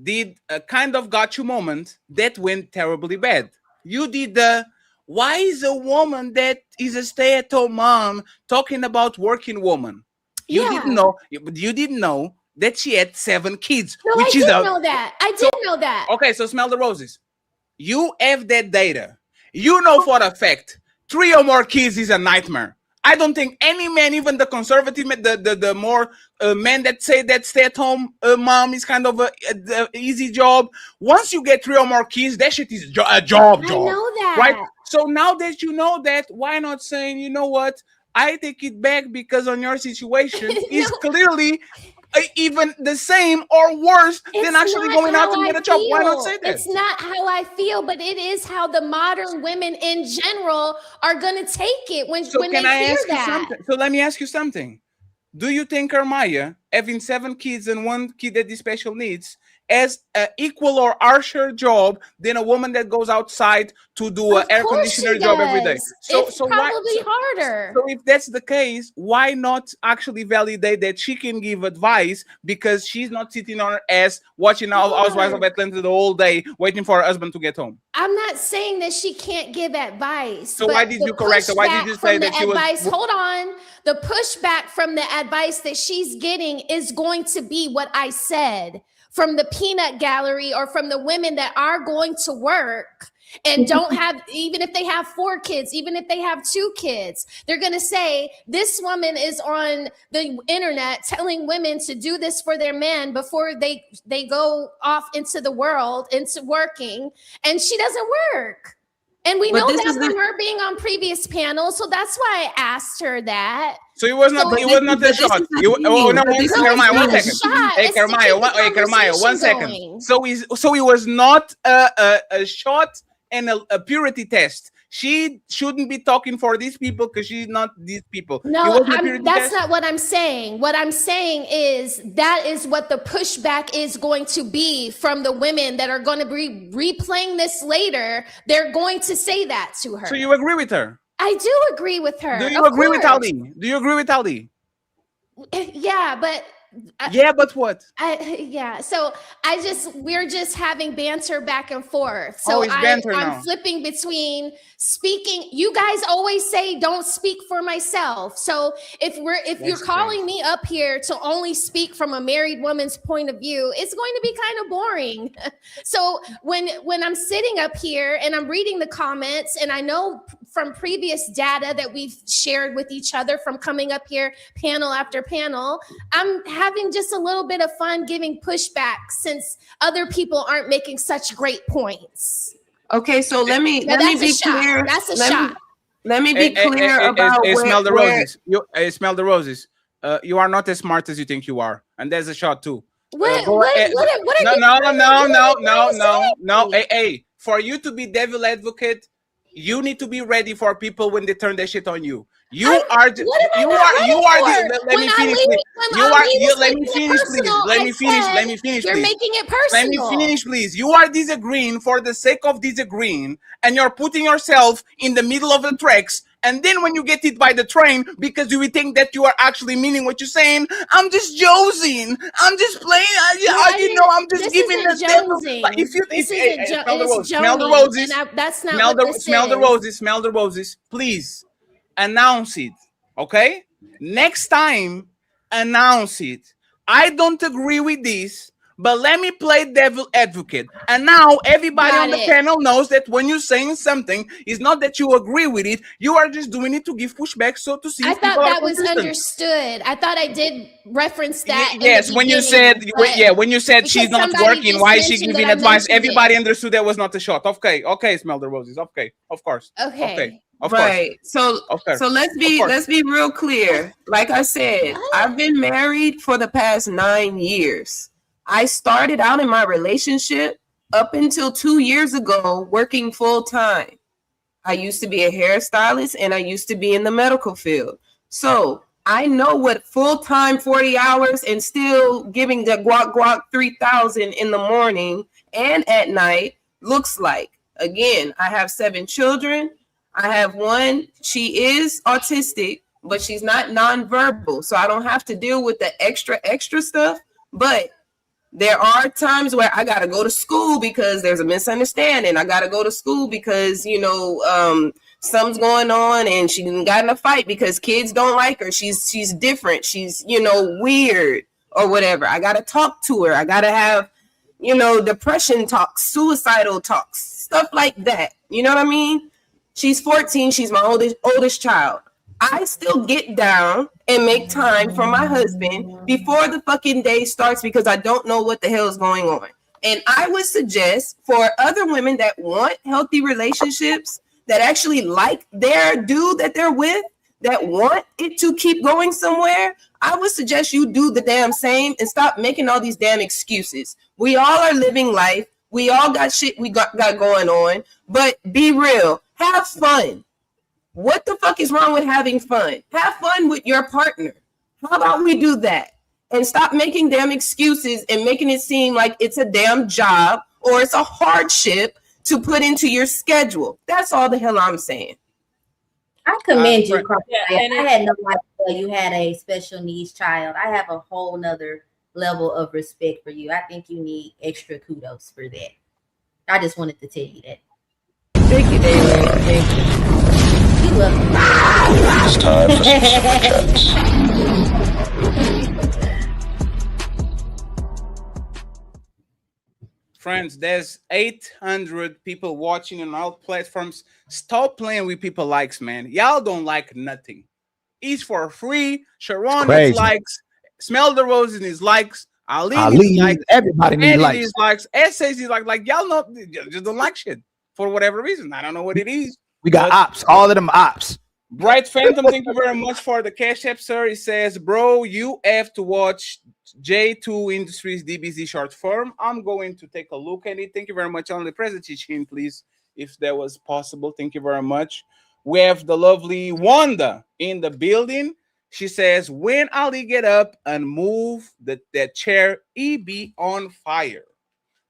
did a kind of got you moment that went terribly bad. You did the, why is a woman that is a stay-at-home mom talking about working woman? You didn't know that she had 7 kids. No, I did know that. I did know that. Okay, so smell the roses. You have that data. You know for a fact 3 or more kids is a nightmare. I don't think any man, even the conservative men, the more men that say that stay-at-home mom is kind of a easy job. Once you get 3 or more kids, that shit is a job. I know that. Right? So now that you know that, why not saying, you know what? I take it back because on your situation is clearly even the same or worse than actually going out to get a job. Why not say that? It's not how I feel, but it is how the modern women in general are going to take it when they hear that. So let me ask you something. Do you think Carmaya, having 7 kids and 1 kid that is special needs, as an equal or harsher job than a woman that goes outside to do an air conditioner job every day? It's probably harder. So if that's the case, why not actually validate that she can give advice, because she's not sitting on her ass watching Housewives of Atlanta the whole day waiting for her husband to get home? I'm not saying that she can't give advice. So why did you correct her? Why did you say that she was... Hold on. The pushback from the advice that she's getting is going to be what I said from the peanut gallery or from the women that are going to work and don't have, even if they have 4 kids, even if they have 2 kids, they're going to say this woman is on the internet telling women to do this for their men before they go off into the world, into working, and she doesn't work. And we know that from her being on previous panels, so that's why I asked her that. So it was not. It was not a shot. Jeremiah, 1 second. Hey, Jeremiah, 1 second. So it was not a shot and a purity test. She shouldn't be talking for these people because she's not these people. No, that's not what I'm saying. What I'm saying is that is what the pushback is going to be from the women that are going to be replaying this later. They're going to say that to her. So you agree with her? I do agree with her. Do you agree with Ali? Do you agree with Ali? Yeah, but what? So we're just having banter back and forth. So I'm flipping between speaking. You guys always say don't speak for myself. So if you're calling me up here to only speak from a married woman's point of view, it's going to be kind of boring. So when I'm sitting up here and I'm reading the comments, and I know from previous data that we've shared with each other from coming up here panel after panel, I'm having just a little bit of fun giving pushback since other people aren't making such great points. Okay, so let me be clear. That's a shot. Let me be clear about smell the roses. Smell the roses. You are not as smart as you think you are, and there's a shot too. What No. Hey, for you to be devil advocate, you need to be ready for people when they turn their shit on you. Let me finish, please. You're making it personal. Let me finish, please. You are disagreeing for the sake of disagreeing, and you're putting yourself in the middle of the tracks. And then when you get hit by the train, because you think that you are actually meaning what you're saying, I'm just joking. I'm just playing. I'm just giving the smell the roses. That's not what this is. Smell the roses. Please announce it. Okay? Next time, announce it. I don't agree with this, but let me play devil advocate. And now everybody on the panel knows that when you're saying something, it's not that you agree with it. You are just doing it to give pushback, so to see. I thought that was understood. I thought I did reference that. Yes, when you said she's not working, why is she giving advice? Everybody understood that was not a shot. Okay, smell the roses. Okay, of course. Okay. Right. So let's be real clear. Like I said, I've been married for the past 9 years. I started out in my relationship up until 2 years ago working full time. I used to be a hairstylist and I used to be in the medical field. So I know what full time 40 hours and still giving the guac 3,000 in the morning and at night looks like. Again, I have 7 children. I have one, she is autistic, but she's not nonverbal. So I don't have to deal with the extra stuff. But there are times where I got to go to school because there's a misunderstanding. I got to go to school because, something's going on and she got in a fight because kids don't like her. She's different. She's, weird or whatever. I got to talk to her. I got to have, depression talks, suicidal talks, stuff like that. You know what I mean? She's 14. She's my oldest child. I still get down and make time for my husband before the fucking day starts because I don't know what the hell is going on. And I would suggest for other women that want healthy relationships, that actually like their dude that they're with, that want it to keep going somewhere, I would suggest you do the damn same and stop making all these damn excuses. We all are living life. We all got shit we got going on, but be real. Have fun. What the fuck is wrong with having fun? Have fun with your partner. How about we do that? And stop making damn excuses and making it seem like it's a damn job or it's a hardship to put into your schedule. That's all the hell I'm saying. I commend you, Carl. I had no idea you had a special needs child. I have a whole nother level of respect for you. I think you need extra kudos for that. I just wanted to tell you that. Thank you, David. Thank you. You're welcome. It's time for some super chats. friends, there's 800 people watching on all platforms. Stop playing with people likes, man. Y'all don't like nothing. It's for free. Sharon crazy. is likes. Smell the Rose in his likes. Ali Ali, likes. everybody needs Eddie likes. is likes. Essays is like y'all know just don't like shit for whatever reason. I don't know what it is. We got but- ops, all of them ops. Bright Phantom, thank you very much for the cash app, sir. He says, bro, you have to watch J2 Industries DBZ short form. I'm going to take a look at it. Thank you very much. Only present teaching, please, if that was possible. Thank you very much. We have the lovely Wanda in the building. She says, when Ali get up and move that chair, he be on fire.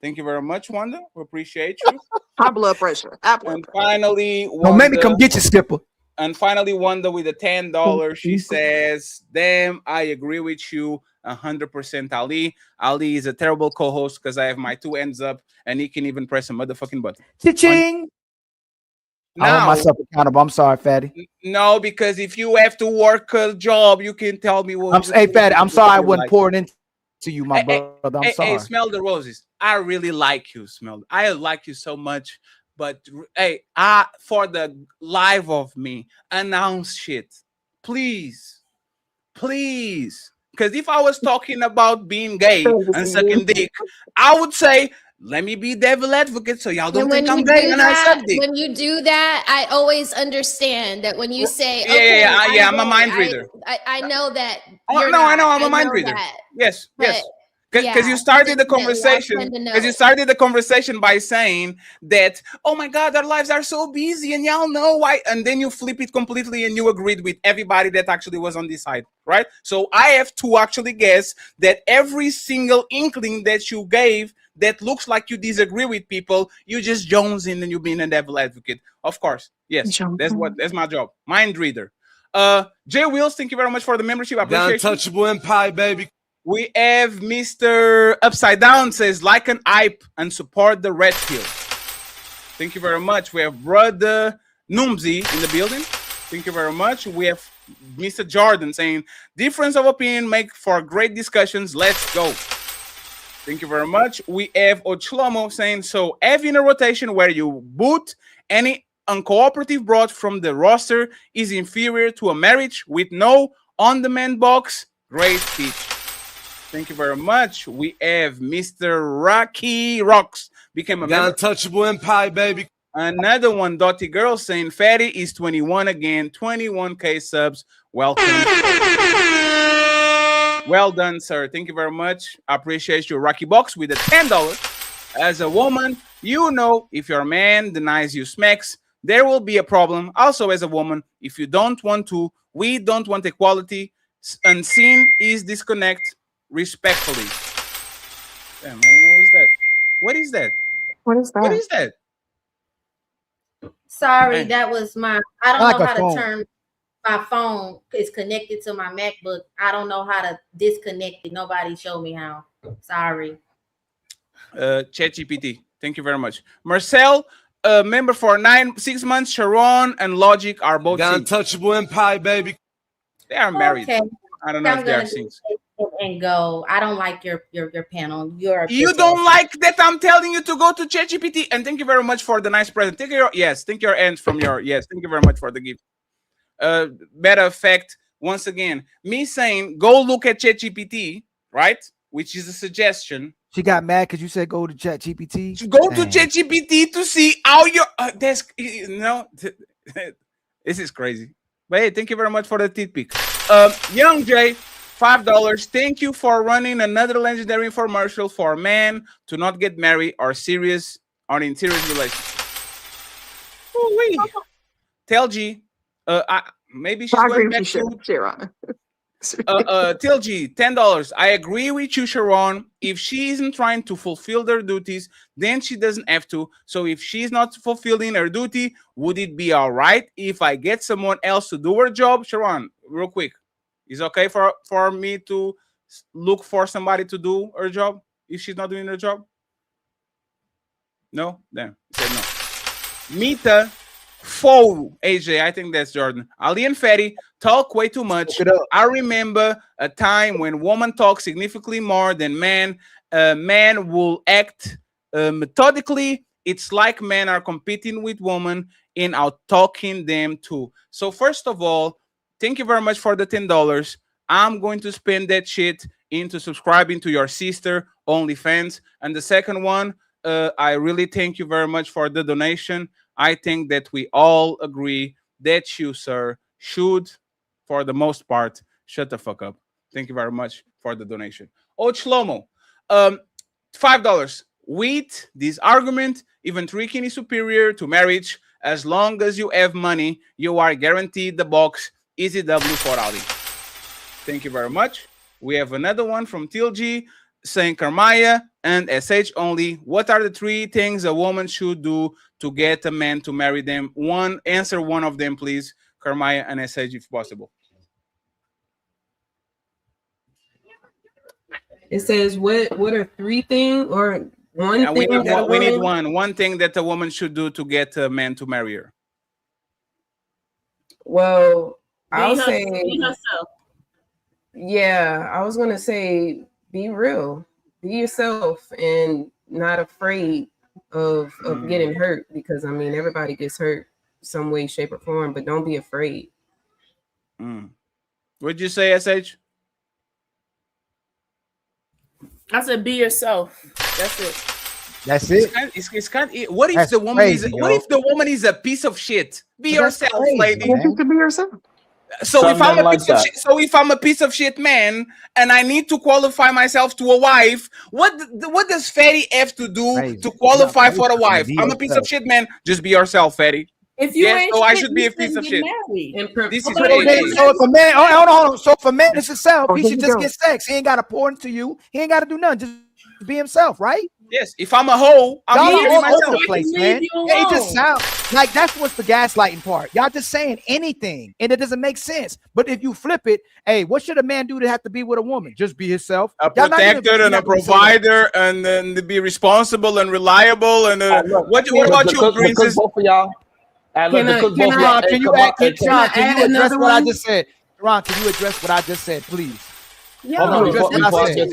Thank you very much, Wanda. We appreciate you. High blood pressure. And finally, Don't make me Wanda- come get you, Skipper. And finally, Wanda with the $10. She says, damn, I agree with you 100%, Ali. Ali is a terrible co-host because I have my two ends up and he can even press a motherfucking button. Cha-ching. I hold myself accountable. I'm sorry, Fatty. No, because if you have to work a job, you can tell me what. Hey, Fatty, I'm sorry I wasn't pouring into you, my brother. I'm Hey, sorry. Smell the Roses. I really like you, Smell. I like you so much. But hey, for the life of me, announce shit, please, please. Because if I was talking about being gay and sucking dick, I would say, let me be devil advocate so y'all don't think I'm gay and I suck dick. When you do that, I always understand that when you say, Yeah, okay, I'm a mind reader. I know that. Oh, you're no, I not. know I'm a mind know reader. that. Yes, But, yes. Because yeah, you started the definitely, I conversation. tend to know. Because you started the conversation by saying that, oh my God, our lives are so busy, and y'all know why. And then you flip it completely, and you agreed with everybody that actually was on this side, right? So I have to actually guess that every single inkling that you gave that looks like you disagree with people, you just Jones in and you being a devil advocate. Of course, yes, that's my job, mind reader. Jay Wills, thank you very much for the membership. I The appreciate you. untouchable empire, baby. We have Mr. Upside Down says, like an hype and support the red pill. Thank you very much. We have Brother Numzi in the building. Thank you very much. We have Mr. Jordan saying, difference of opinion make for great discussions. Let's go. Thank you very much. We have Ochlomo saying, so having a rotation where you boot any uncooperative broad from the roster is inferior to a marriage with no on-demand box. Great speech. Thank you very much. We have Mr. Rocky Rocks became a The member. untouchable empire, baby. Another one, Dottie Girl saying Fatty is 21 again, 21K subs. Welcome. Well done, sir. Thank you very much. I appreciate you. Rocky Box with the $10. As a woman, you know if your man denies you smacks, there will be a problem. Also, as a woman, if you don't want to, we don't want equality. Unseen is disconnect. Respectfully. Damn, I don't know what's that. What is that? What is that? What is that? Sorry, Man. that was my. I don't Like know a how phone. to turn my phone. It's connected to my MacBook. I don't know how to disconnect it. Nobody showed me how. Sorry. ChatGPT. Thank you very much. Marcel, member for 6 months. Sharon and Logic are both The single. untouchable empire, baby. They are married. Okay. I don't know I'm if they are gonna single. and go. I don't like your panel. You don't like that I'm telling you to go to ChatGPT. And thank you very much for the nice present. Take your take your end from your Thank you very much for the gift. Matter of fact, once again, me saying go look at ChatGPT, right? Which is a suggestion. She got mad because you said go to Chat GPT. Go to ChatGPT to see how your this is crazy. But hey, thank you very much for the titpick. Young Jay, $5. Thank you for running another legendary infomercial for a man to not get married or in serious relationship. Ooh-wee. Tell G, maybe she's going back to Sharon. Tell G, $10. I agree with you, Sharon. If she isn't trying to fulfill their duties, then she doesn't have to. So if she's not fulfilling her duty, would it be all right if I get someone else to do her job? Sharon, real quick, is it okay for me to look for somebody to do her job if she's not doing her job? No? Damn, said no. Mita, Fo, AJ, I think that's Jordan. Ali and Fatty talk way too much. I remember a time when women talk significantly more than men. Man will act methodically. It's like men are competing with women in out talking them too. So first of all, thank you very much for the $10. I'm going to spend that shit into subscribing to your sister OnlyFans. And the second one, I really thank you very much for the donation. I think that we all agree that you, sir, should, for the most part, shut the fuck up. Thank you very much for the donation. Oh, Shlomo, $5. With this argument, even tricking is superior to marriage. As long as you have money, you are guaranteed the box. Easy W for Ali. Thank you very much. We have another one from TLG saying Karmaya and SH only. What are the 3 things a woman should do to get a man to marry them? Answer one of them, please. Karmaya and SH, if possible. It says what are 3 things or one thing? We need one thing that a woman should do to get a man to marry her. Well, I'll say be herself. Yeah, I was gonna say be real, be yourself, and not afraid of getting hurt, because I mean everybody gets hurt some way, shape, or form, but don't be afraid. What'd you say, SH? I said be yourself. That's it. That's it. It's kind of, what if That's the woman crazy, is what if the woman is a piece of shit? Be That's yourself, crazy, lady. man. You can be yourself. So if I'm a like piece of shit, if I'm a piece of shit man and I need to qualify myself to a wife, what does Fatty have to do to qualify for a wife? I'm a piece of shit man. Just be yourself, Fatty. If you ain't so I shit, should be you a piece of shouldn't shit. get married. This is So if a man, hold on. So if a man is himself, he there should you just go. get sex. He ain't got to pour into you. He ain't got to do nothing. Just be himself, right? Yes. If I'm a hoe, I'm Y'all gonna be are all myself. over the place, man. Yeah, it just sounds like that's what's the gaslighting part. Y'all just saying anything, and it doesn't make sense. But if you flip it, hey, what should a man do to have to be with a woman? Just be himself. A Y'all not even- protector and you're a not gonna say that. provider, and then to be responsible and reliable. And what about you, Princess? Both of y'all. Can you address what I just said? Ron, can you address what I just said, please? Hold Address on, what I said.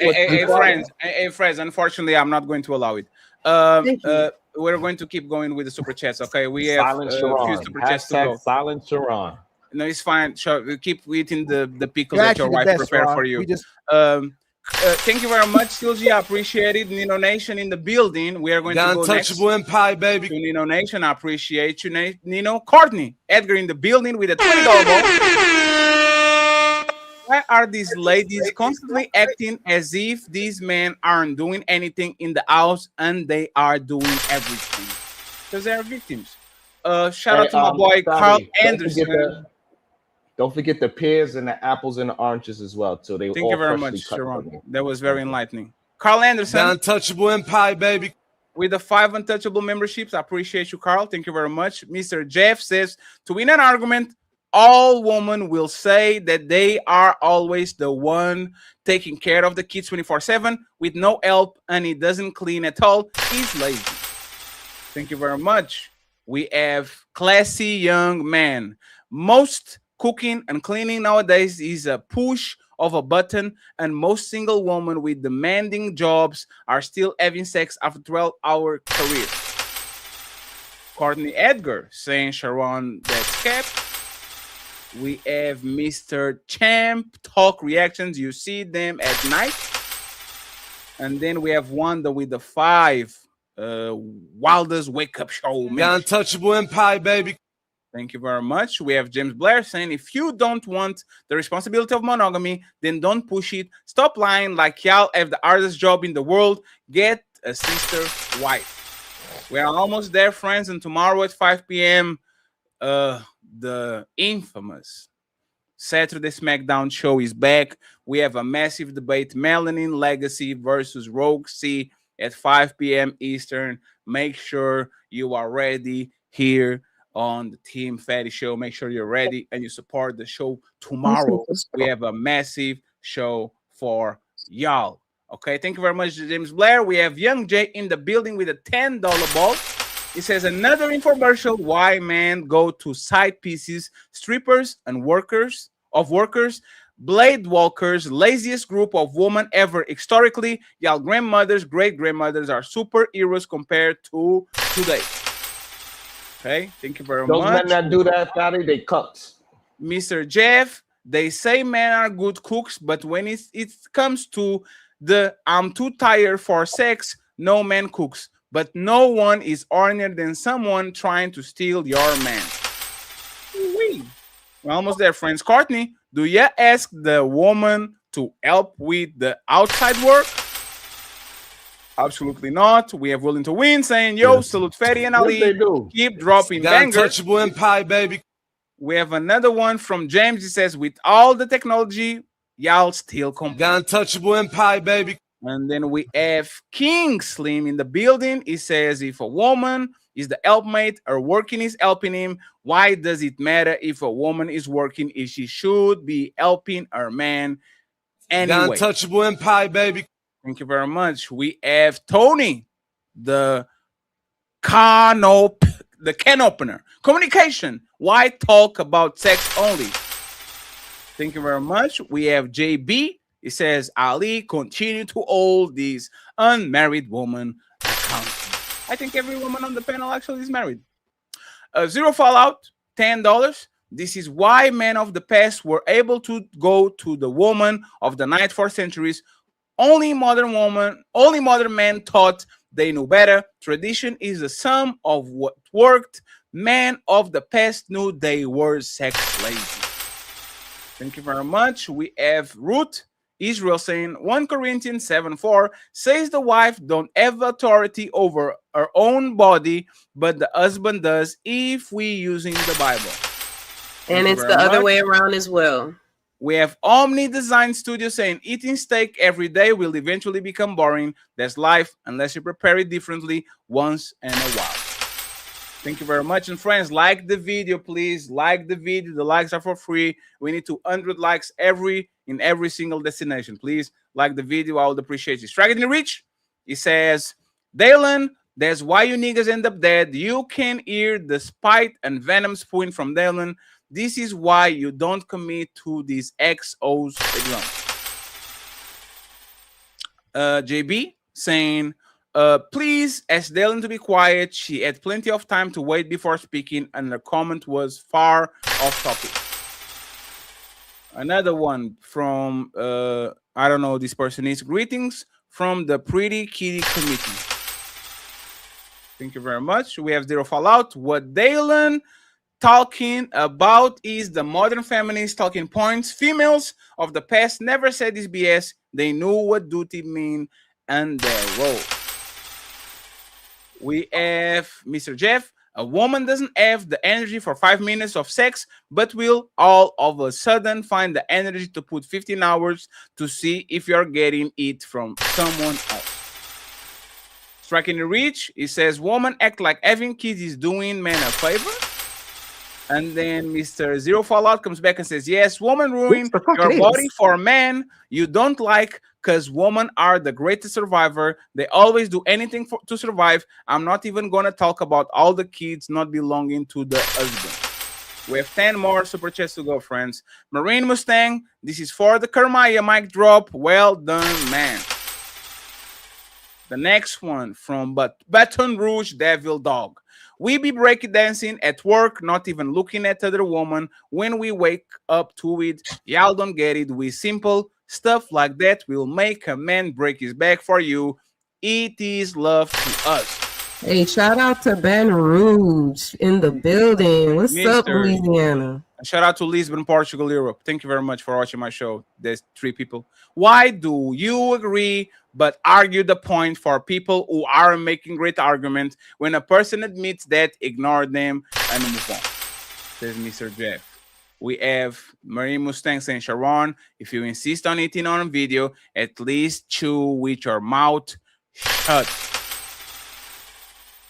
Hey, friends. Unfortunately, I'm not going to allow it. We're going to keep going with the super chats. Okay, we have Silent a Sharon. few super chats to go. Silent Sharon. No, it's fine. Sure, keep eating the pickles You're that your actually wife the best, prepared Ron. for you. We just- Thank you very much, Silgi. I appreciate it. Nino Nation in the building. We are going to go next Untouchable Empire, baby. to Nino Nation. I appreciate you, Nino. Courtney, Edgar in the building with a $20 ball. Why are these ladies constantly acting as if these men aren't doing anything in the house and they are doing everything? Because they are victims. Shout out to my boy Carl Anderson. Don't forget the pears and the apples and the oranges as well, too. They Thank all you very freshly much, cut Sharon. from me. That was very enlightening. Carl Anderson. The Untouchable Empire, baby. With the 5 untouchable memberships. I appreciate you, Carl. Thank you very much. Mr. Jeff says, to win an argument, all women will say that they are always the one taking care of the kids 24/7 with no help, and he doesn't clean at all. He's lazy. Thank you very much. We have classy young man. Most cooking and cleaning nowadays is a push of a button, and most single women with demanding jobs are still having sex after 12-hour career. Courtney Edgar saying Sharon, that's kept. We have Mr. Champ Talk reactions. You see them at night. And then we have Wanda with the 5 Wilder's Wake Up Show. The Untouchable Empire, baby. Thank you very much. We have James Blair saying, if you don't want the responsibility of monogamy, then don't push it. Stop lying like y'all have the hardest job in the world. Get a sister wife. We are almost there, friends. And tomorrow at 5 p.m., the infamous Saturday SmackDown show is back. We have a massive debate, Melanin Legacy versus Rogue C at 5 p.m. Eastern. Make sure you are ready here on the Team Fatty Show. Make sure you're ready and you support the show tomorrow. We have a massive show for y'all. Okay, thank you very much, James Blair. We have Young Jay in the building with a $10 ball. It says another infomercial. Why men go to side pieces, strippers and workers. Blade walkers, laziest group of women ever historically. Y'all grandmothers, great grandmothers are superheroes compared to today. Okay, thank you very Those much. men that do that, Fatty, they cooks. Mr. Jeff, they say men are good cooks, but when it comes to the I'm too tired for sex, no man cooks. But no one is ornery than someone trying to steal your man. We're almost there, friends. Courtney, do you ask the woman to help with the outside work? Absolutely not. We have Willing to Win saying, yo, salute Fatty and Ali. Yes, they do. Keep dropping The bangers. untouchable empire, baby. We have another one from James. He says, with all the technology, y'all still compete. The untouchable empire, baby. And then we have King Slim in the building. He says, if a woman is the helpmate or working is helping him, why does it matter if a woman is working if she should be helping her man anyway? The untouchable empire, baby. Thank you very much. We have Tony, the can opener. Communication. Why talk about sex only? Thank you very much. We have JB. He says, Ali, continue to hold these unmarried women accountable. I think every woman on the panel actually is married. Zero Fallout, $10. This is why men of the past were able to go to the woman of the ninth, for centuries. Only modern men thought they knew better. Tradition is the sum of what worked. Men of the past knew they were sex lazy. Thank you very much. We have Ruth Israel saying 1 Corinthians 7:4 says the wife don't have authority over her own body, but the husband does if we using the Bible. And it's the other way around as well. We have Omni Design Studio saying eating steak every day will eventually become boring. That's life unless you prepare it differently once in a while. Thank you very much. And friends, like the video, please. Like the video. The likes are for free. We need 200 likes in every single destination. Please like the video. I would appreciate it. Striking Rich, he says, Dalen, that's why you niggas end up dead. You can hear the spite and venom spewing from Dalen. This is why you don't commit to these XOs exam. JB saying, please ask Dalen to be quiet. She had plenty of time to wait before speaking, and her comment was far off topic. Another one from, I don't know who this person is. Greetings from the Pretty Kitty Committee. Thank you very much. We have Zero Fallout. What Dalen talking about is the modern feminist talking points. Females of the past never said this BS. They knew what duty mean and their role. We have Mr. Jeff. A woman doesn't have the energy for 5 minutes of sex, but will all of a sudden find the energy to put 15 hours to see if you're getting it from someone else. Striking the reach, it says, woman act like having kids is doing men a favor. And then Mr. Zero Fallout comes back and says, yes, woman ruin your body for men you don't like, because women are the greatest survivor. They always do anything to survive. I'm not even going to talk about all the kids not belonging to the husband. We have 10 more super chats to go, friends. Marine Mustang, this is for the Kermaya mic drop. Well done, man. The next one from Baton Rouge Devil Dog. We be breakdancing at work, not even looking at other woman. When we wake up to it, y'all don't get it. We simple stuff like that will make a man break his back for you. It is love to us. Hey, shout out to Baton Rouge in the building. What's up, Louisiana? Shout out to Lisbon, Portugal, Europe. Thank you very much for watching my show. There's 3 people. Why do you agree but argue the point for people who are making great arguments? When a person admits that, ignore them and move on. Says Mr. Jeff. We have Marie Mustang saying, Sharon, if you insist on eating on a video, at least chew with your mouth shut.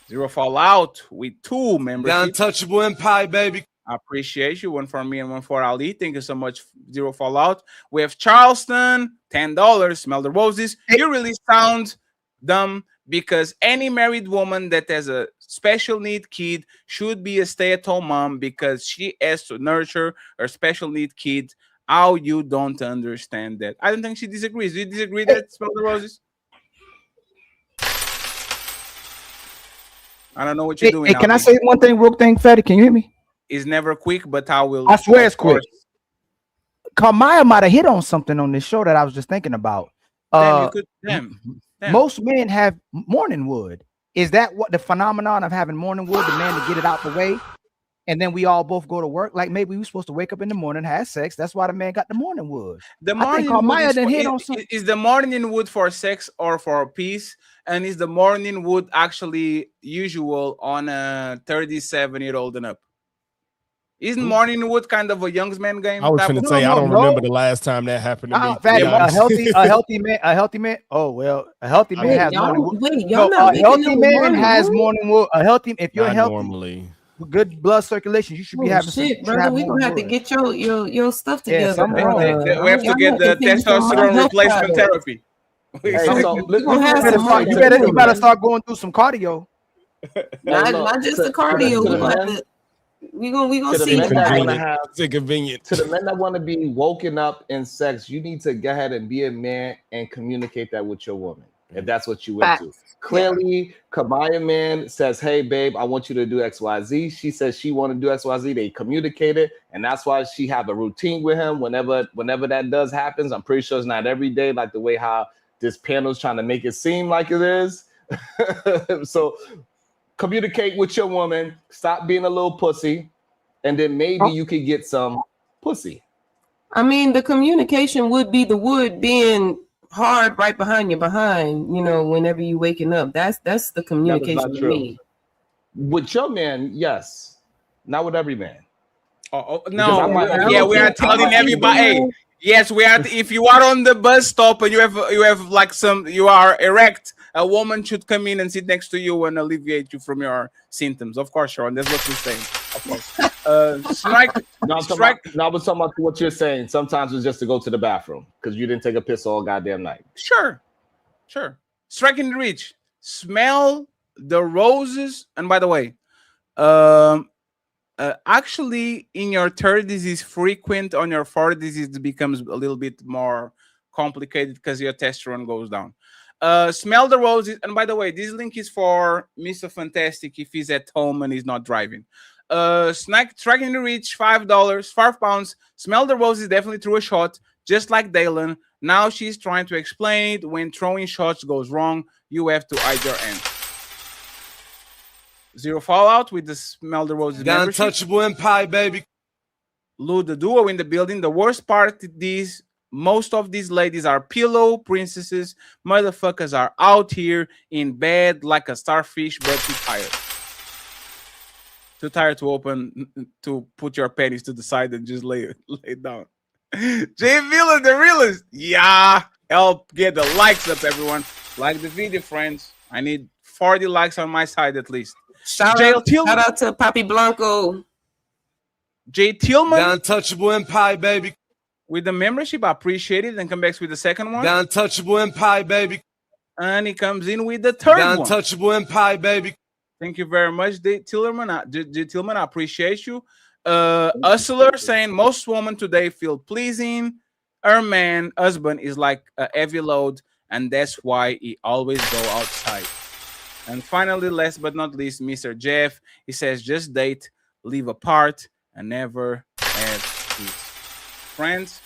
Zero Fallout with 2 members. The untouchable empire, baby. I appreciate you. 1 for me and 1 for Ali. Thank you so much, Zero Fallout. We have Charleston, $10. Smell the roses. You really sound dumb because any married woman that has a special need kid should be a stay-at-home mom because she has to nurture her special need kid. How you don't understand that? I don't think she disagrees. Do you disagree that Smell the Roses? I don't know what you're doing. Hey, can I say one thing real thing, Fatty? Can you hear me? It's never quick, but I will. I swear it's quick. Kamaya might have hit on something on this show that I was just thinking about. Damn. Most men have morning wood. Is that what the phenomenon of having morning wood, the man to get it out the way, and then we all both go to work? Like maybe we're supposed to wake up in the morning, have sex. That's why the man got the morning wood. The I think morning wood Kamaya is, done for, hit on something. is the morning wood for sex or for peace? And is the morning wood actually usual on a 37-year-old and up? Isn't morning wood kind of a young man game? I was going to say, I don't remember the last time that happened to me. Fatty, a healthy man. Oh well, a healthy man has morning wood. Wait, No, y'all not a healthy making no man morning has wood? morning wood. A healthy, if you're Not healthy, normally. with good blood circulation, you should be Oh, having shit, some. brother. We gonna have to get your stuff Yeah, together. something wrong. We have to get the testosterone replacement therapy. Hey, So, you we gonna have better some start- you morning better wood. start going through some cardio. Not just the cardio. We gonna To the see. men that wanna have, It's inconvenient. to the men that want to be woken up in sex, you need to go ahead and be a man and communicate that with your woman, if that's what you into. Clearly, Kabaya man says, "Hey, babe, I want you to do XYZ." She says she want to do XYZ. They communicate it, and that's why she have a routine with him. Whenever that does happens, I'm pretty sure it's not every day, like the way how this panel's trying to make it seem like it is. So communicate with your woman, stop being a little pussy, and then maybe you could get some pussy. I mean, the communication would be the wood being hard right behind your behind. You know, whenever you waking up, that's the communication to me. With your man, yes, not with every man. No, Because yeah, we are telling everybody. Hey, yes, we are. If you are on the bus stop and you have like you are erect, a woman should come in and sit next to you and alleviate you from your symptoms. Of course, Sharon, that's what we're saying. Of course. Strike. No, I'm talking about what you're saying. Sometimes it's just to go to the bathroom because you didn't take a piss all goddamn night. Sure. Striking the reach. Smell the roses. And by the way, actually, in your 30s is frequent. On your 40s, it becomes a little bit more complicated because your testosterone goes down. Smell the roses. And by the way, this link is for Mr. Fantastic if he's at home and he's not driving. Snack tracking the reach, $5, 5 pounds. Smell the roses definitely threw a shot, just like Dalen. Now she's trying to explain it. When throwing shots goes wrong, you have to hide your end. Zero fallout with the Smell the Roses The membership. Untouchable Empire, baby. Lou the duo in the building. The worst part is most of these ladies are pillow princesses. Motherfuckers are out here in bed like a starfish, but too tired. Too tired to put your panties to the side and just lay down. Jay Villa, the realist. Yeah. Help get the likes up, everyone. Like the video, friends. I need 40 likes on my side at least. Shout out to Papi Blanco. Jay Tillman. The Untouchable Empire, baby. With the membership, I appreciate it. And come back with the second one. The Untouchable Empire, baby. And he comes in with the third The one. Untouchable Empire, baby. Thank you very much, Jay Tillman. Jay Tillman, I appreciate you. Hustler saying most women today feel pleasing. Her man, husband is like a heavy load, and that's why he always go outside. And finally, last but not least, Mr. Jeff, he says, just date, live apart, and never have kids. Friends,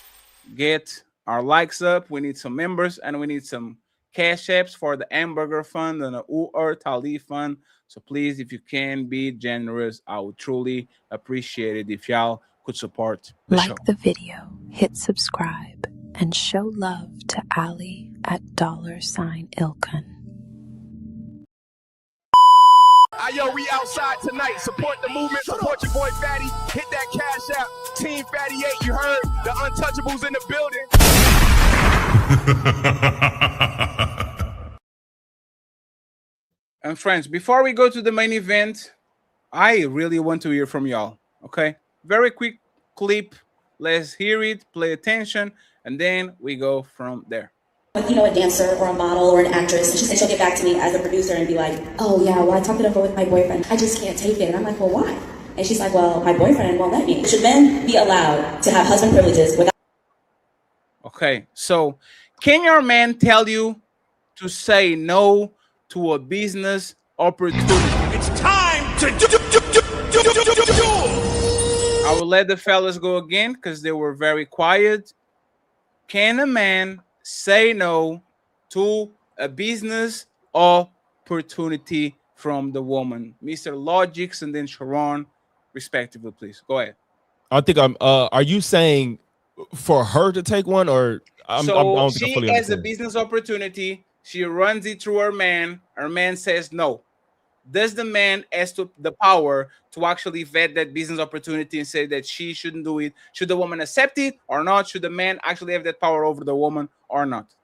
get our likes up. We need some members, and we need some cash apps for the Hamburger Fund and the U'Earth Ali Fund. So please, if you can be generous, I would truly appreciate it if y'all could support the show. Like the video, hit subscribe, and show love to Ali at $Ilkan. Yo, we outside tonight. Support the movement. Support your boy Fatty. Hit that cash out. Team Fatty 8, you heard? The Untouchables in the building. And friends, before we go to the main event, I really want to hear from y'all. Okay? Very quick clip. Let's hear it, play attention, and then we go from there. With, a dancer or a model or an actress, and she said she'll get back to me as a producer and be like, oh yeah, well I talked it over with my boyfriend. I just can't take it. And I'm like, well, why? And she's like, well, my boyfriend won't let me. Should men be allowed to have husband privileges without... Okay, so can your man tell you to say no to a business opportunity? It's time to do. I will let the fellas go again because they were very quiet. Can a man say no to a business opportunity from the woman? Mr. Logix and then Sharon, respectively, please. Go ahead. I think I'm. Are you saying for her to take one, or I don't think I She fully has a understand. business opportunity. She runs it through her man. Her man says no. Does the man has the power to actually vet that business opportunity and say that she shouldn't do it? Should the woman accept it or not? Should the man actually have that power over the woman or not?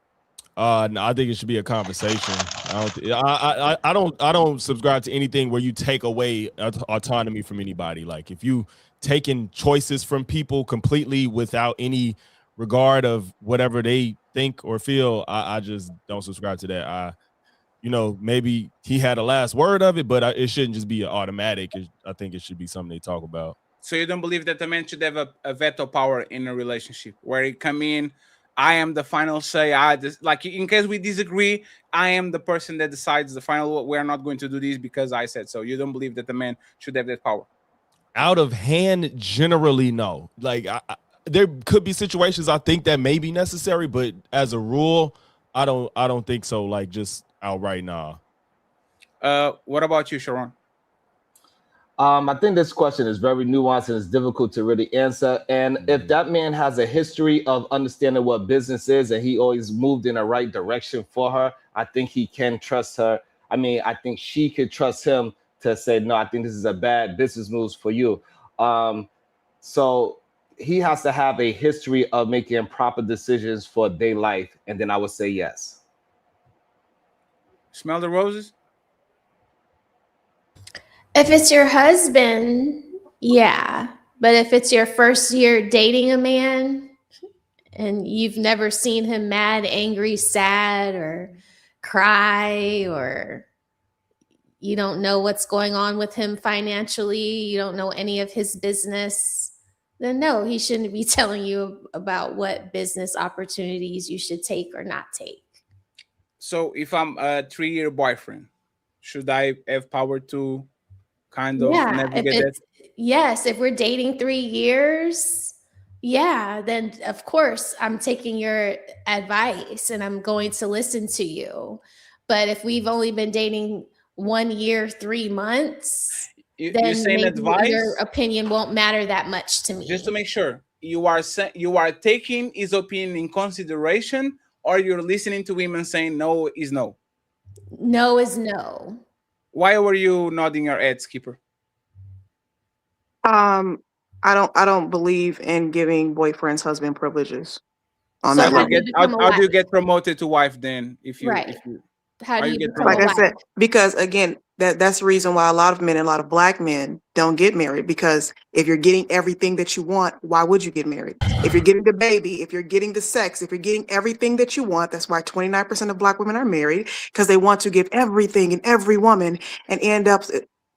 No, I think it should be a conversation. I don't subscribe to anything where you take away autonomy from anybody. Like if you taking choices from people completely without any regard of whatever they think or feel, I just don't subscribe to that. Maybe he had a last word of it, but it shouldn't just be automatic. I think it should be something they talk about. So you don't believe that the man should have a veto power in a relationship where he come in, I am the final say. Like in case we disagree, I am the person that decides the final. We are not going to do this because I said so. You don't believe that the man should have that power? Out of hand, generally, no. Like there could be situations I think that may be necessary, but as a rule, I don't think so. Like just outright, nah. What about you, Sharon? I think this question is very nuanced and it's difficult to really answer. And if that man has a history of understanding what business is and he always moved in the right direction for her, I think he can trust her. I mean, I think she could trust him to say, no, I think this is a bad business move for you. So he has to have a history of making proper decisions for their life. And then I would say yes. Smell the roses? If it's your husband, yeah. But if it's your first year dating a man and you've never seen him mad, angry, sad, or cry, or you don't know what's going on with him financially, you don't know any of his business, then no, he shouldn't be telling you about what business opportunities you should take or not take. So if I'm a 3-year boyfriend, should I have power to kind of navigate that? Yes, if we're dating 3 years, yeah, then of course I'm taking your advice and I'm going to listen to you. But if we've only been dating 1 year, 3 months, then saying maybe advice? your opinion won't matter that much to me. Just to make sure, you are taking his opinion in consideration, or you're listening to him and saying no is no? No is no. Why were you nodding your head, Skipper? I don't believe in giving boyfriends husband privileges. On that level. How do you get promoted to wife then? How do you become like a I wife? said, because again, that's the reason why a lot of men and a lot of black men don't get married, because if you're getting everything that you want, why would you get married? If you're getting the baby, if you're getting the sex, if you're getting everything that you want, that's why 29% of black women are married, because they want to give everything and every woman and end up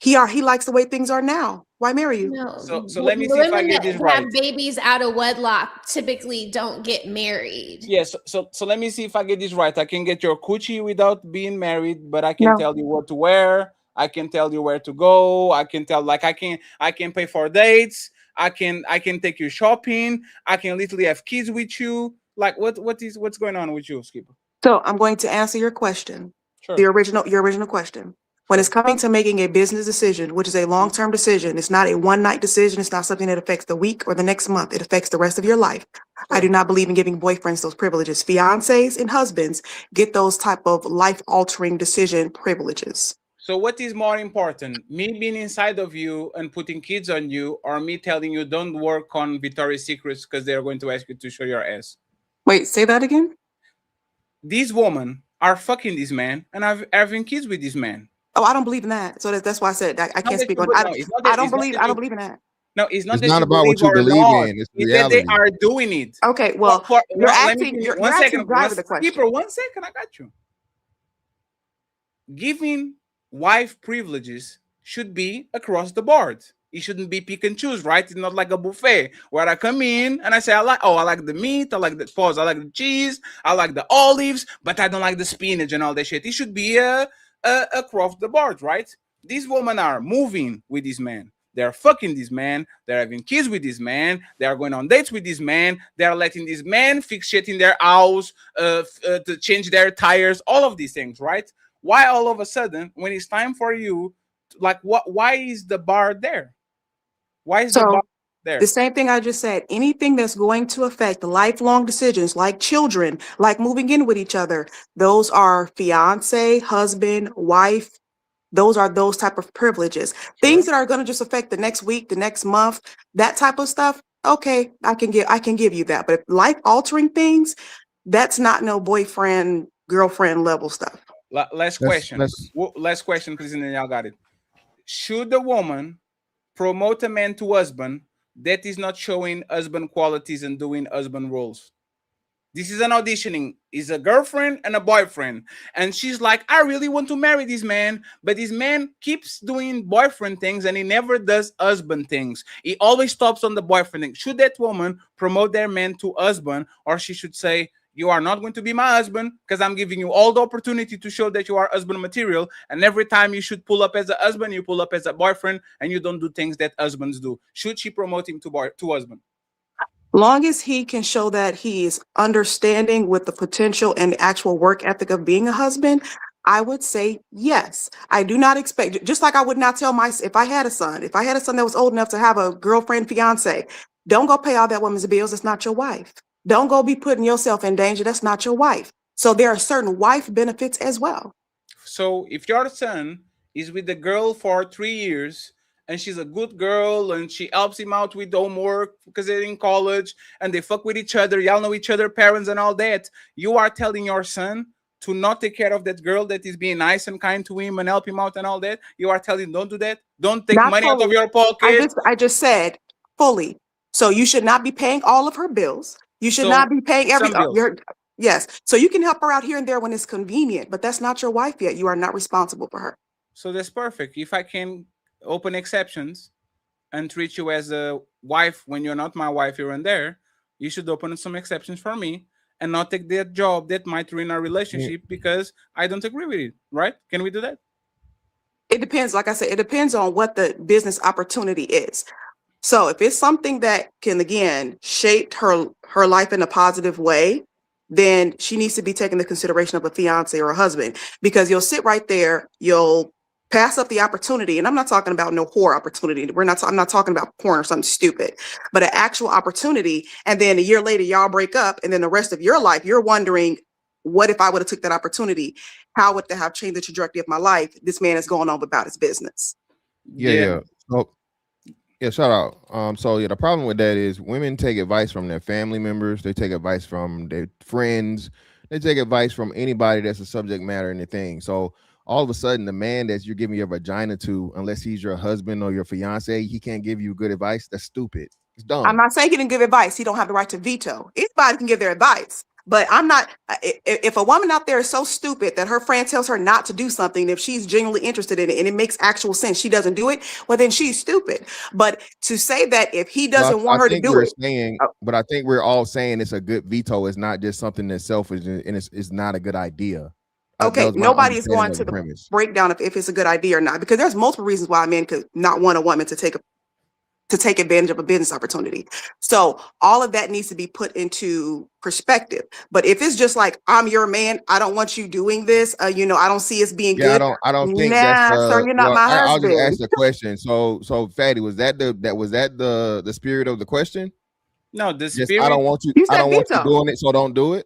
he likes the way things are now. Why marry you? No. So let me see if I get this right. Have babies out of wedlock typically don't get married. Yes. So let me see if I get this right. I can get your coochie without being married, but I can tell you what to wear. I can tell you where to go. I can tell, like, I can pay for dates. I can take you shopping. I can literally have kids with you. Like, what's going on with you, Skipper? So I'm going to answer your question. Sure. Your original question. When it's coming to making a business decision, which is a long-term decision, it's not a one-night decision. It's not something that affects the week or the next month. It affects the rest of your life. I do not believe in giving boyfriends those privileges. Fiancés and husbands get those type of life-altering decision privileges. So what is more important, me being inside of you and putting kids on you, or me telling you don't work on Victoria's Secrets because they're going to ask you to show your ass? Wait, say that again? These women are fucking this man and having kids with this man. Oh, I don't believe in that. So that's why I said I can't speak on. I don't believe in that. No, it's not. It's not about what you believe in. It's reality. That they are doing it. Okay, well, you're asking. You're asking the question. Keeper, 1 second. I got you. Giving wife privileges should be across the board. It shouldn't be pick and choose, right? It's not like a buffet where I come in and I say, I like the meat, I like the pause, I like the cheese, I like the olives, but I don't like the spinach and all that shit. It should be across the board, right? These women are moving with this man. They're fucking this man. They're having kids with this man. They are going on dates with this man. They're letting this man fix shit in their house, to change their tires, all of these things, right? Why all of a sudden, when it's time for you, like, why is the bar there? Why is the bar there? The same thing I just said. Anything that's going to affect lifelong decisions, like children, like moving in with each other, those are fiance, husband, wife. Those are those type of privileges. Things that are going to just affect the next week, the next month, that type of stuff. Okay, I can give you that. But life altering things, that's not no boyfriend, girlfriend level stuff. Last question, please, and then y'all got it. Should the woman promote a man to husband that is not showing husband qualities and doing husband roles? This is an auditioning. Is a girlfriend and a boyfriend. And she's like, I really want to marry this man, but this man keeps doing boyfriend things and he never does husband things. He always stops on the boyfriend thing. Should that woman promote their man to husband, or she should say, you are not going to be my husband because I'm giving you all the opportunity to show that you are husband material. And every time you should pull up as a husband, you pull up as a boyfriend and you don't do things that husbands do. Should she promote him to husband? Long as he can show that he is understanding with the potential and the actual work ethic of being a husband, I would say yes. I do not expect, just like I would not tell if I had a son that was old enough to have a girlfriend, fiance, don't go pay all that woman's bills. It's not your wife. Don't go be putting yourself in danger. That's not your wife. So there are certain wife benefits as well. So if your son is with the girl for 3 years, and she's a good girl, and she helps him out with homework because they're in college, and they fuck with each other. Y'all know each other, parents and all that. You are telling your son to not take care of that girl that is being nice and kind to him and help him out and all that. You are telling him, don't do that. Don't take money out of your pocket. I just said fully. So you should not be paying all of her bills. You should not be paying everything. Yes. So you can help her out here and there when it's convenient, but that's not your wife yet. You are not responsible for her. So that's perfect. If I can open exceptions and treat you as a wife when you're not my wife here and there, you should open some exceptions for me and not take that job that might ruin our relationship because I don't agree with it, right? Can we do that? It depends. Like I said, it depends on what the business opportunity is. So if it's something that can, again, shape her life in a positive way, then she needs to be taken into consideration of a fiance or a husband, because you'll sit right there, you'll pass up the opportunity. And I'm not talking about no whore opportunity. I'm not talking about porn or something stupid, but an actual opportunity. And then a year later, y'all break up. And then the rest of your life, you're wondering, what if I would have took that opportunity? How would that have changed the trajectory of my life? This man is going on about his business. Yeah. So, shout out. So the problem with that is women take advice from their family members. They take advice from their friends. They take advice from anybody that's a subject matter in the thing. So all of a sudden, the man that you're giving your vagina to, unless he's your husband or your fiance, he can't give you good advice. That's stupid. It's dumb. I'm not saying he didn't give advice. He don't have the right to veto. Anybody can give their advice. But I'm not, if a woman out there is so stupid that her friend tells her not to do something, if she's genuinely interested in it and it makes actual sense, she doesn't do it, well, then she's stupid. But to say that if he doesn't want her to do it. But I think we're all saying it's a good veto. It's not just something that's selfish, and it's not a good idea. Okay, nobody is going to the breakdown if it's a good idea or not, because there's multiple reasons why a man could not want a woman to take advantage of a business opportunity. So all of that needs to be put into perspective. But if it's just like, I'm your man, I don't want you doing this, I don't see us being good. I don't think that's sir, you're not my husband. I'll just ask the question. So Fatty, was that the spirit of the question? No, the spirit. I don't want you doing it, so don't do it.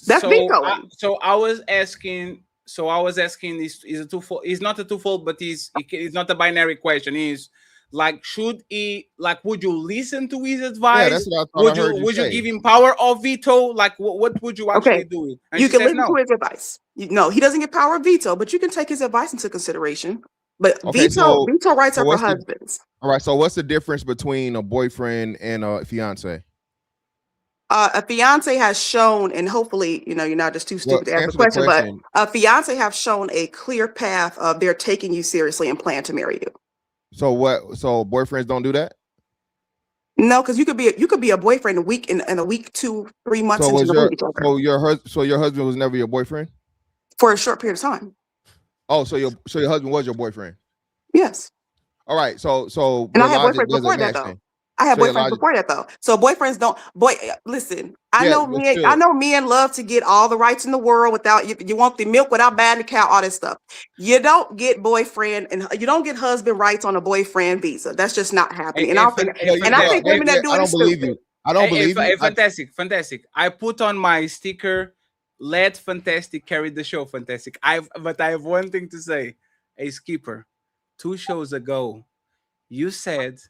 That's vetoing. So I was asking, is a twofold. It's not a twofold, but it's not a binary question. Is like, should he, like, would you listen to his advice? Yeah, that's what I thought. Would you give him power of veto? Like, what would you actually do? And you can listen to his advice. No, he doesn't get power of veto, but you can take his advice into consideration. But veto rights are for husbands. All right. So what's the difference between a boyfriend and a fiance? A fiance has shown, and hopefully, you're not just too stupid to ask the question, but a fiance have shown a clear path of they're taking you seriously and plan to marry you. So what? So boyfriends don't do that? No, because you could be a boyfriend a week in a week, 2-3 months So into was the relationship so your husband was never your boyfriend? for a short period of time. Oh, so your husband was your boyfriend? Yes. All right. So And your I had logic boyfriends doesn't before that match though. then. I had So your boyfriends logic, before that though. So boyfriends don't listen. I yeah, know but men. I still, know men love to get all the rights in the world without you want the milk without buying the cow, all that stuff. You don't get boyfriend and you don't get husband rights on a boyfriend visa. That's just not happening. And I think women that do I it don't is believe stupid. you. I don't believe you. Fantastic, fantastic. I put on my sticker. Let Fantastic carry the show. Fantastic. But I have one thing to say. Hey, Skipper, 2 shows ago, you said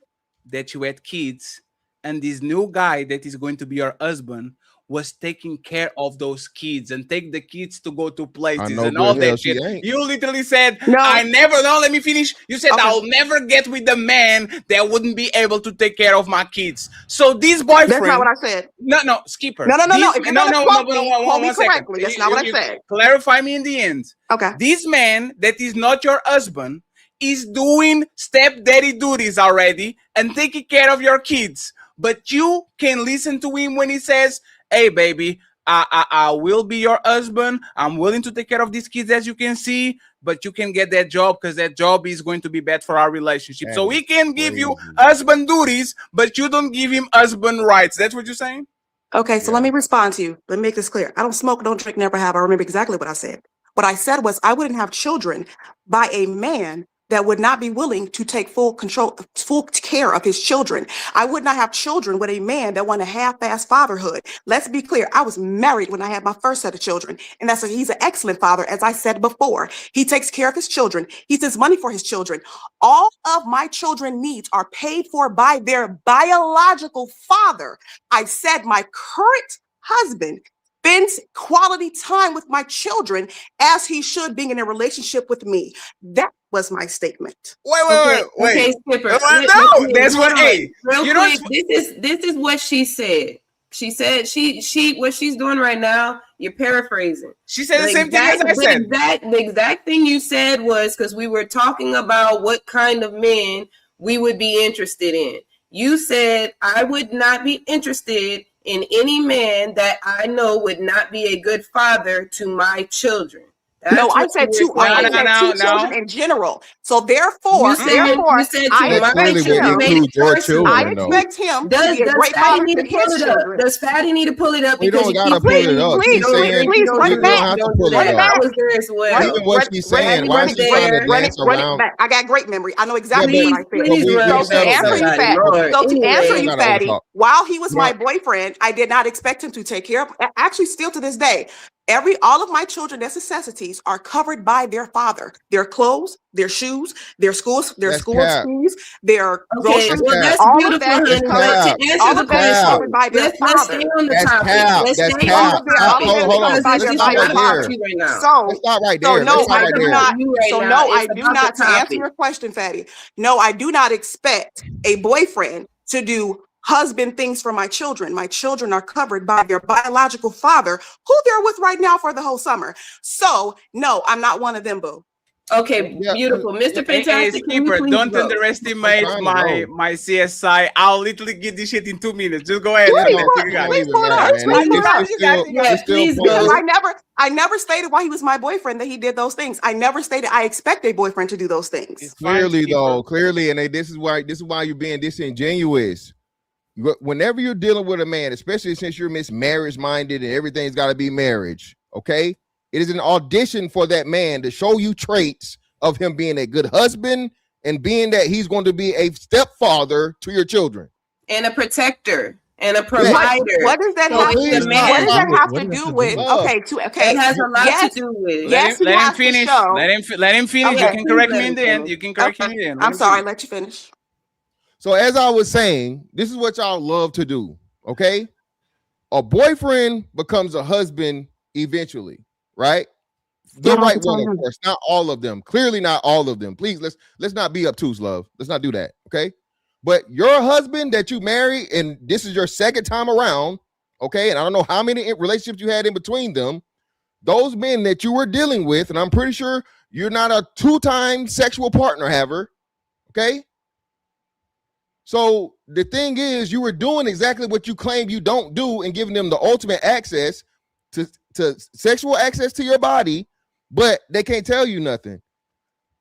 that you had kids, and this new guy that is going to be your husband was taking care of those kids and take the kids to go to places know and all good hell that she shit. ain't. You literally said, No. let me finish. You said, Okay. I'll never get with the man that wouldn't be able to take care of my kids. So this boyfriend. That's not what I said. No, Skipper. No. This- If you're gonna quote me second. correctly, that's not what I said. Clarify me in the end. Okay. This man that is not your husband is doing stepdaddy duties already and taking care of your kids. But you can listen to him when he says, hey, baby, I will be your husband. I'm willing to take care of these kids, as you can see, but you can get that job because that job is going to be bad for our relationship. That So is we can give you husband duties, but you don't give him husband rights. That's what you're saying? Okay, so let me respond to you. Let me make this clear. I don't smoke, don't drink, never have. I remember exactly what I said. What I said was I wouldn't have children by a man that would not be willing to take full care of his children. I would not have children with a man that wanted half-ass fatherhood. Let's be clear. I was married when I had my first set of children, and he's an excellent father, as I said before. He takes care of his children. He sends money for his children. All of my children needs are paid for by their biological father. I said my current husband spends quality time with my children as he should, being in a relationship with me. That was my statement. Wait. Okay, Skipper. No, that's what. Hey, real you quick. know, This is what she said. She said she what she's doing right now. You're paraphrasing. She said the same thing as I said. The exact thing you said was because we were talking about what kind of men we would be interested in. You said I would not be interested in any man that I know would not be a good father to my children. No, I said two children in general. So therefore, I expect him to be a great father to his children. Does Fatty need to pull it up? We don't gotta pull it up. Please run it back. Run it back. Even what she's saying, why is she trying to dance around? I got great memory. I know exactly what I said. So to answer you, Fatty, while he was my boyfriend, I did not expect him to take care of. Actually, still to this day, all of my children, their necessities are covered by their father. Their clothes, their shoes, their schools, their fees, their groceries. All of that is covered by their father. Let's stay on the topic. Let's stay on the topic. Hold on. I do not. To answer your question, Fatty, no, I do not expect a boyfriend to do husband things for my children. My children are covered by their biological father, who they're with right now for the whole summer. So no, I'm not one of them, boo. Okay, beautiful. Mr. Fantastic. Skipper, don't underestimate my CSI. I'll literally get this shit in 2 minutes. Just go ahead. Please pull it up. I never stated while he was my boyfriend that he did those things. I never stated I expect a boyfriend to do those things. Clearly, and this is why you're being disingenuous. Whenever you're dealing with a man, especially since you're marriage minded and everything's got to be marriage, okay? It is an audition for that man to show you traits of him being a good husband and being that he's going to be a stepfather to your children. And a protector and a provider. What does that have to do with? Okay. It has a lot to do with. Yes, let him finish. Let him finish. Okay. You can correct me in the end. You can correct me in the end. I'm sorry. Let you finish. So as I was saying, this is what y'all love to do, okay? A boyfriend becomes a husband eventually, right? The right one, of course, not all of them. Clearly not all of them. Please, let's not be obtuse, love. Let's not do that, okay? But your husband that you marry, and this is your second time around, okay? And I don't know how many relationships you had in between them. Those men that you were dealing with, and I'm pretty sure you're not a 2-time sexual partner haver, okay? So the thing is, you were doing exactly what you claim you don't do and giving them the ultimate access to sexual access to your body, but they can't tell you nothing.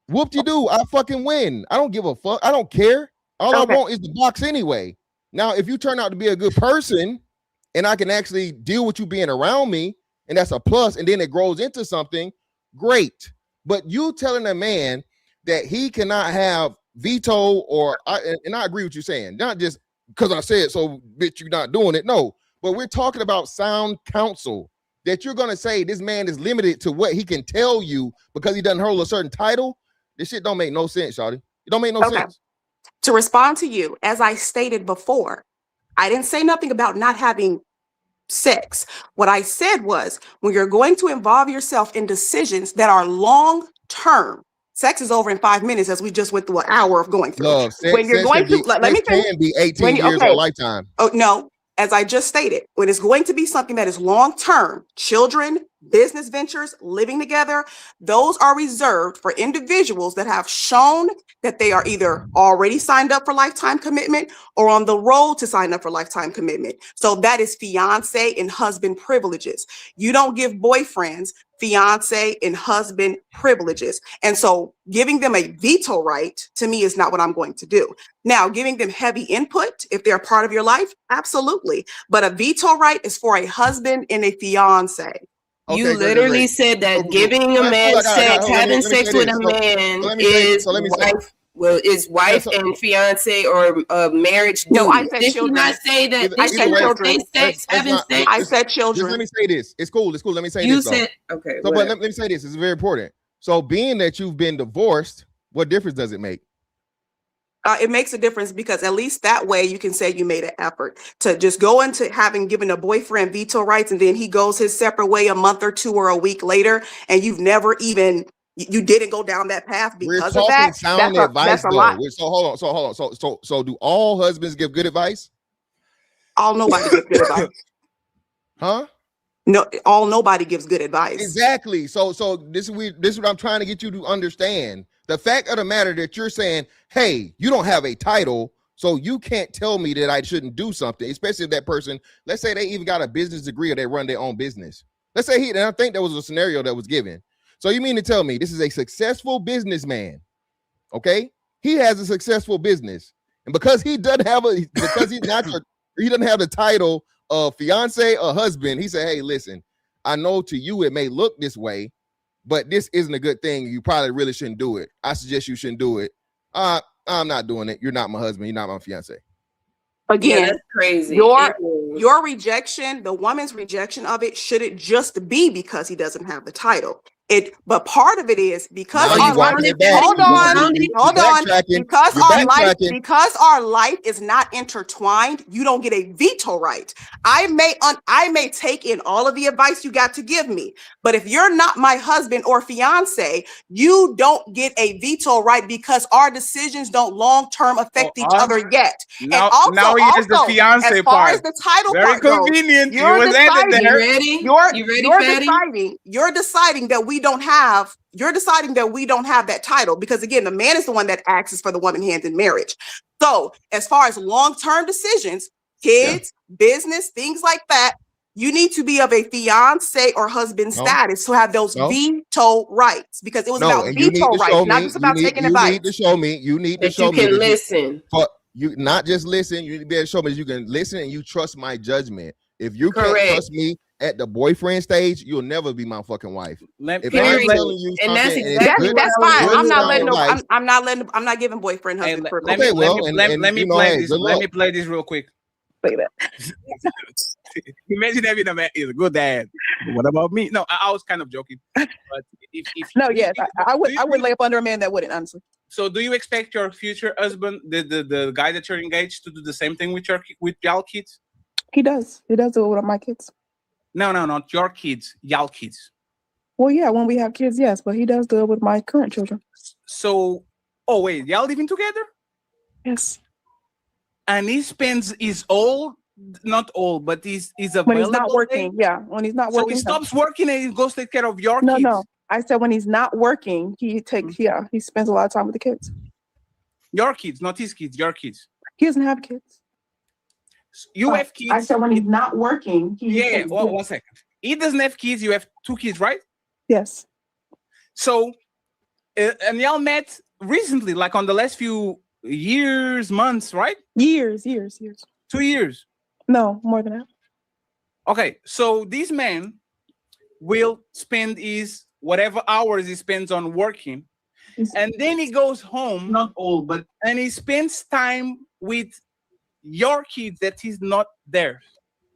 Whoop-de-doo, I fucking win. I don't give a fuck. I don't care. All I want is the box anyway. Now, if you turn out to be a good person and I can actually deal with you being around me, and that's a plus, and then it grows into something, great. But you telling a man that he cannot have veto or, and I agree with you saying, not just because I said so, bitch, you're not doing it. No, but we're talking about sound counsel, that you're going to say this man is limited to what he can tell you because he doesn't hold a certain title. This shit don't make no sense, shawty. It don't make no sense. To respond to you, as I stated before, I didn't say nothing about not having sex. What I said was, when you're going to involve yourself in decisions that are long term, sex is over in 5 minutes, as we just went through an hour of going through. Love, when you're going to, let me finish. Can be 18 years or a lifetime. Oh no, as I just stated, when it's going to be something that is long term, children, business ventures, living together, those are reserved for individuals that have shown that they are either already signed up for lifetime commitment or on the road to sign up for lifetime commitment. So that is fiance and husband privileges. You don't give boyfriends fiance and husband privileges. And so giving them a veto right to me is not what I'm going to do. Now, giving them heavy input if they're part of your life, absolutely. But a veto right is for a husband and a fiance. You literally said that giving a man sex, having sex with a man is wife and fiance or marriage. No, I said Did children. you not say that? I said children. Sex, having sex. I said children. Just let me say this. It's cool. It's cool. Let me say You this. said okay. So, but let me say this. It's very important. So, being that you've been divorced, what difference does it make? It makes a difference because at least that way you can say you made an effort to just go into having given a boyfriend veto rights and then he goes his separate way a month or two or a week later and you've never even you didn't go down that path because of that. Sound advice, though. So hold on. So do all husbands give good advice? Nobody gives good advice. Huh? No, nobody gives good advice. Exactly. So this is what I'm trying to get you to understand. The fact of the matter that you're saying, hey, you don't have a title, so you can't tell me that I shouldn't do something, especially if that person, let's say they even got a business degree or they run their own business. Let's say and I think that was a scenario that was given. So you mean to tell me this is a successful businessman, okay? He has a successful business. And because he doesn't have he doesn't have the title of fiance or husband, he said, hey, listen, I know to you it may look this way, but this isn't a good thing. You probably really shouldn't do it. I suggest you shouldn't do it. I'm not doing it. You're not my husband. You're not my fiance. Again, that's crazy. Your rejection, the woman's rejection of it, shouldn't just be because he doesn't have the title. But part of it is because our life, because our life is not intertwined, you don't get a veto right. I may take in all of the advice you got to give me, but if you're not my husband or fiance, you don't get a veto right because our decisions don't long-term affect each other yet. Now here's the fiance as far part. as the title Very part goes, convenient. you're deciding, ready, you're deciding that we don't have that title because again, the man is the one that asks for the woman hand in marriage. So as far as long-term decisions, kids, business, things like that, you need to be of a fiance or husband status to have those veto rights because it was about veto rights, not just about taking advice. You need to show me you can listen. You not just listen, you need to be able to show me that you can listen and you trust my judgment. If you can't trust me at the boyfriend stage, you'll never be my fucking wife. That's fine. I'm not giving boyfriend husband privilege. Let me play this real quick. Imagine having a man is a good dad. What about me? No, I was kind of joking. But I would lay up under a man that wouldn't, honestly. So do you expect your future husband, the guy that you're engaged to, do the same thing with y'all kids? He does. He does it with my kids. No, not your kids, y'all kids. Well, yeah, when we have kids, yes, but he does do it with my current children. So, wait, y'all living together? Yes. And he spends his not all, but he's available. When he's not working, when he's not working. So he stops working and he goes take care of your kids. No. I said when he's not working, he spends a lot of time with the kids. Your kids, not his kids, your kids. He doesn't have kids. You have kids. I said when he's not working. Yeah. Well, 1 second. He doesn't have kids. You have 2 kids, right? Yes. So, and y'all met recently, like on the last few years, months, right? Years. 2 years. No, more than that. Okay, so this man will spend his whatever hours he spends on working, and then he goes home. Not all, but and he spends time with your kids that he's not there.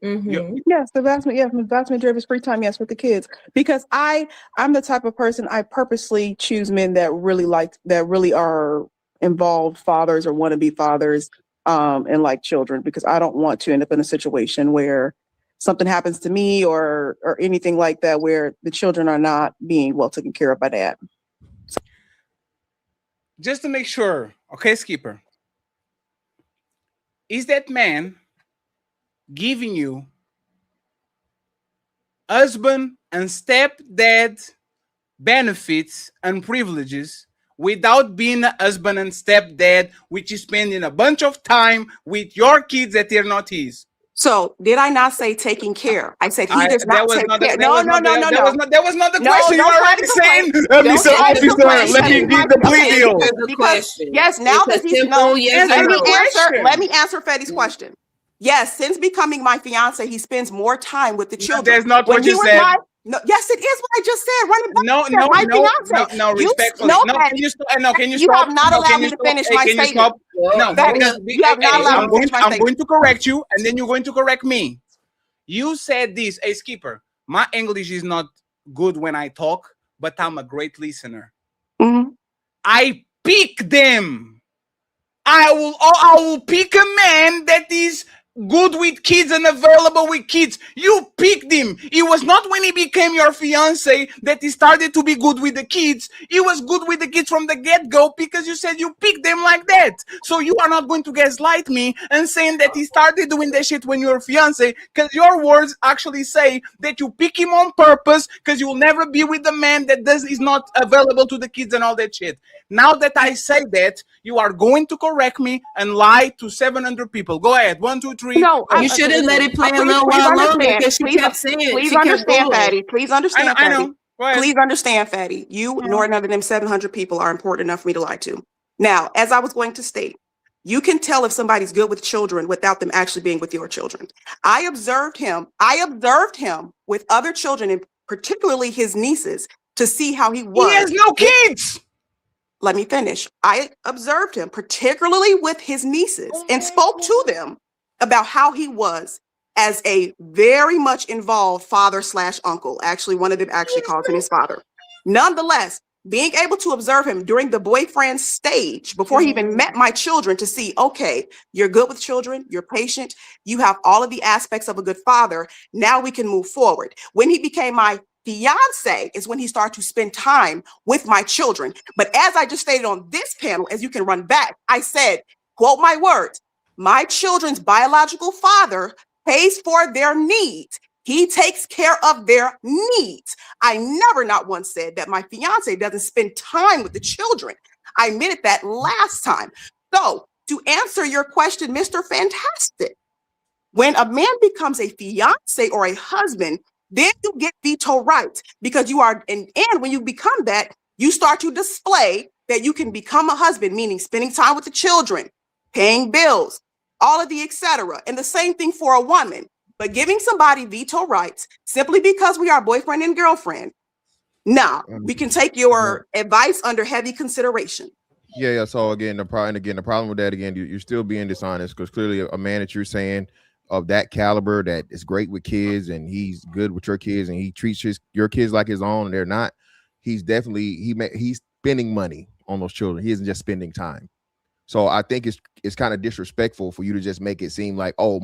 Yes, the vast majority of his free time, yes, with the kids. Because I'm the type of person, I purposely choose men that really are involved fathers or want to be fathers, and like children, because I don't want to end up in a situation where something happens to me or anything like that, where the children are not being well taken care of by dad. Just to make sure, okay, Skipper, is that man giving you husband and stepdad benefits and privileges without being a husband and stepdad, which is spending a bunch of time with your kids that they're not his? So did I not say taking care? I said he does not take care. That was not the question. You don't already try to saying, complain. Mr. Don't answer the Officer, question. let me give the plea deal. Because yes, now It's that a he's simple yes or no. let me answer Fetty's question. Yes, since becoming my fiance, he spends more time with the children. That's not When what he you was said. No, yes, it is what I just said. Running back No, to my fiance. no, You- respectfully. no, No, Patty. can you stop? No, can you You stop? have not No, allowed can me you to stop? finish Hey, my can you statement. stop? No, Patty, because you have not allowed me to finish my I'm statement. going to correct you, and then you're going to correct me. You said this, hey, Skipper, my English is not good when I talk, but I'm a great listener. I pick them. I will pick a man that is good with kids and available with kids. You picked him. It was not when he became your fiance that he started to be good with the kids. He was good with the kids from the get-go because you said you picked them like that. So you are not going to gaslight me and saying that he started doing that shit when you were fiance, because your words actually say that you pick him on purpose because you will never be with the man that is not available to the kids and all that shit. Now that I say that, you are going to correct me and lie to 700 people. Go ahead. 1, 2, 3. No, You should have let it play a little while longer because she kept saying it. Please She kept understand, going. Fatty. Please understand, I Fatty. know. Go ahead. Please understand, Fatty. You nor none of them 700 people are important enough for me to lie to. Now, as I was going to state, you can tell if somebody's good with children without them actually being with your children. I observed him with other children, and particularly his nieces, to see how he was. He has no kids. Let me finish. I observed him, particularly with his nieces, and spoke to them about how he was as a very much involved father/uncle. Actually, one of them actually calls him his father. Nonetheless, being able to observe him during the boyfriend stage before he even met my children to see, okay, you're good with children, you're patient, you have all of the aspects of a good father. Now we can move forward. When he became my fiance is when he started to spend time with my children. But as I just stated on this panel, as you can run back, I said, quote my words, my children's biological father pays for their needs. He takes care of their needs. I never not once said that my fiance doesn't spend time with the children. I admitted that last time. So to answer your question, Mr. Fantastic, when a man becomes a fiance or a husband, then you get veto rights because you are, and when you become that, you start to display that you can become a husband, meaning spending time with the children, paying bills, all of the etc. And the same thing for a woman. But giving somebody veto rights simply because we are boyfriend and girlfriend, nah, we can take your advice under heavy consideration. Yeah. So again, the problem with that, again, you're still being dishonest because clearly a man that you're saying of that caliber that is great with kids and he's good with your kids and he treats your kids like his own and they're not, he's definitely he's spending money on those children. He isn't just spending time. So I think it's kind of disrespectful for you to just make it seem like, oh,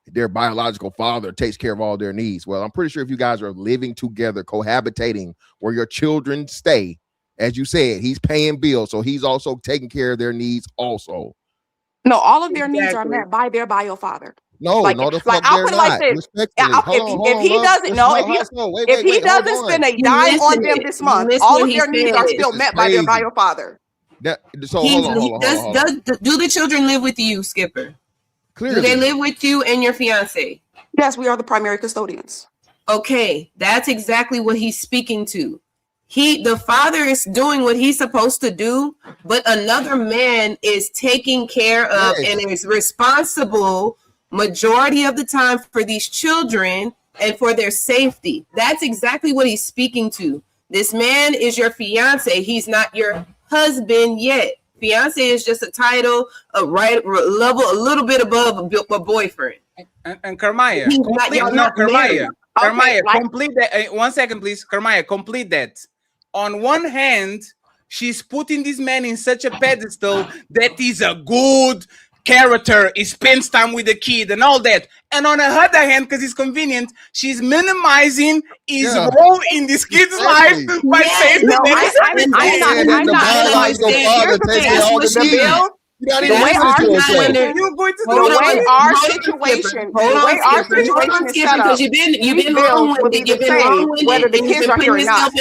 their biological father takes care of all their needs. Well, I'm pretty sure if you guys are living together, cohabitating where your children stay, as you said, he's paying bills, so he's also taking care of their needs also. No, all of their needs are met by their bio father. No, like, no, the fuck I'll they're put it not. like this. Respectfully. If he doesn't spend a dime on them this month, all of their needs are still met by their bio father. So He's- hold on, hold on, does, hold on. do the children live with you, Skipper? Clearly. Do they live with you and your fiance? Yes, we are the primary custodians. Okay, that's exactly what he's speaking to. The father is doing what he's supposed to do, but another man is taking care of and is responsible majority of the time for these children and for their safety. That's exactly what he's speaking to. This man is your fiance. He's not your husband yet. Fiance is just a title, a level a little bit above a boyfriend. And Carmaya, He's not- complete, y'all no, not married. Carmaya, Okay, Carmaya, like- complete that. 1 second, please. Carmaya, complete that. On one hand, she's putting this man in such a pedestal that he's a good character, he spends time with the kid and all that. And on the other hand, because it's convenient, she's minimizing his role in this kid's life by saying that I'm not Here's the thing. The bill, the way our situation is set up, you've been these bills will be the same whether the kids are here or not.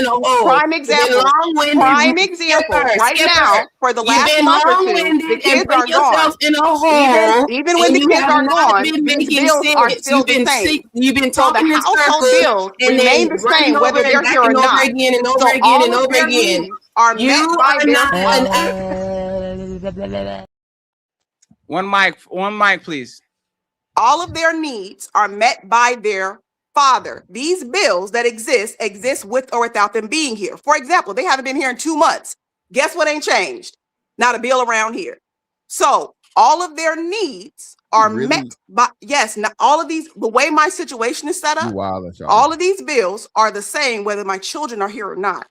Prime example, right now, for the last month or two, the kids are gone. Even when the kids are gone, these bills are still the same. You've been So the talking in household circles bills and remain then the same running whether over they're and here or back not. again and over So again all and of over their again. needs are You met by are their One mic, please. all of their needs are met by their father. These bills that exist with or without them being here. For example, they haven't been here in 2 months. Guess what ain't changed? Not a bill around here. So all of their needs are met by, now all of these, the way my situation is set up, all of these bills are the same whether my children are here or not.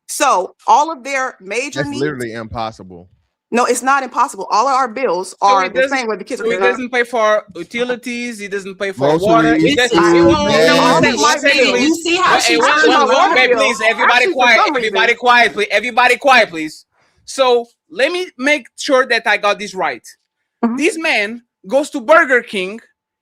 So all of their major That's needs. literally impossible. No, it's not impossible. All of our bills are the same whether the kids are So he here or not. doesn't pay for utilities. He doesn't pay for Groceries, water. He just, food, one second, please. You see how she Okay, please, everybody quiet. Everybody quiet, please. Everybody quiet, please. So let me make sure that I got this right. This man goes to Burger King.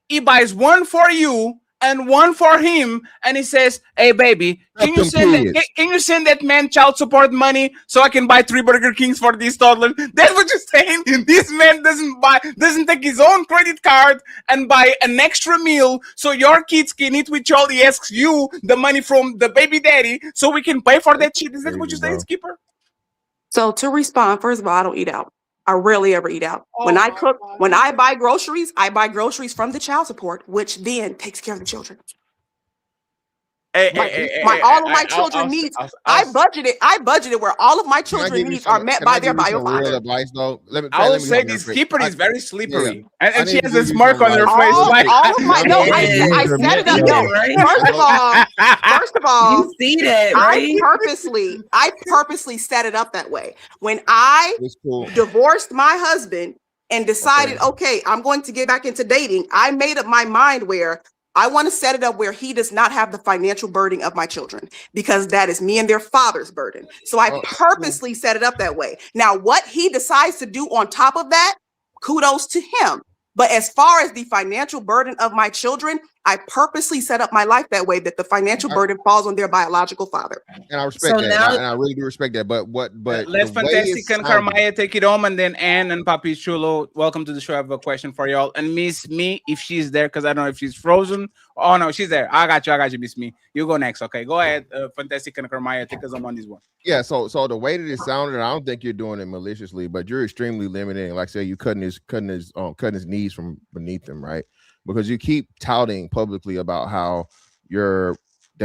He buys one for you and one for him, and he says, "Hey, baby, can you send that man child support money so I can buy 3 Burger Kings for this toddler?" That's what you're saying. This man doesn't take his own credit card and buy an extra meal so your kids can eat with y'all. He asks you the money from the baby daddy so we can pay for that shit. Is that what you're saying, Skipper? So to respond, first of all, I don't eat out. I rarely ever eat out. When I cook, when I buy groceries from the child support, which then takes care of the children. All of my children needs. I budgeted where all of my children needs are met by their bio father. Advice, though? I will say this Skipper is very slippery, and she has a smirk on her face. I set it up. First of all, you see that, right? I purposely set it up that way. When I divorced my husband and decided, okay, I'm going to get back into dating, I made up my mind where I want to set it up where he does not have the financial burden of my children, because that is me and their father's burden. So I purposely set it up that way. Now, what he decides to do on top of that, kudos to him. But as far as the financial burden of my children, I purposely set up my life that way, that the financial burden falls on their biological father. And I respect that. And I really do respect that. But let's Fantastic and Carmaya take it home, and then Anne and Papi Chulo, welcome to the show. I have a question for y'all. And Miss Me, if she's there, because I don't know if she's frozen. Oh no, she's there. I got you, Miss Me. You go next. Okay, go ahead. Fantastic and Carmaya, take us on this one. Yeah, so the way that it sounded, I don't think you're doing it maliciously, but you're extremely limiting. Like say you cutting his knees from beneath him, right? Because you keep touting publicly about how their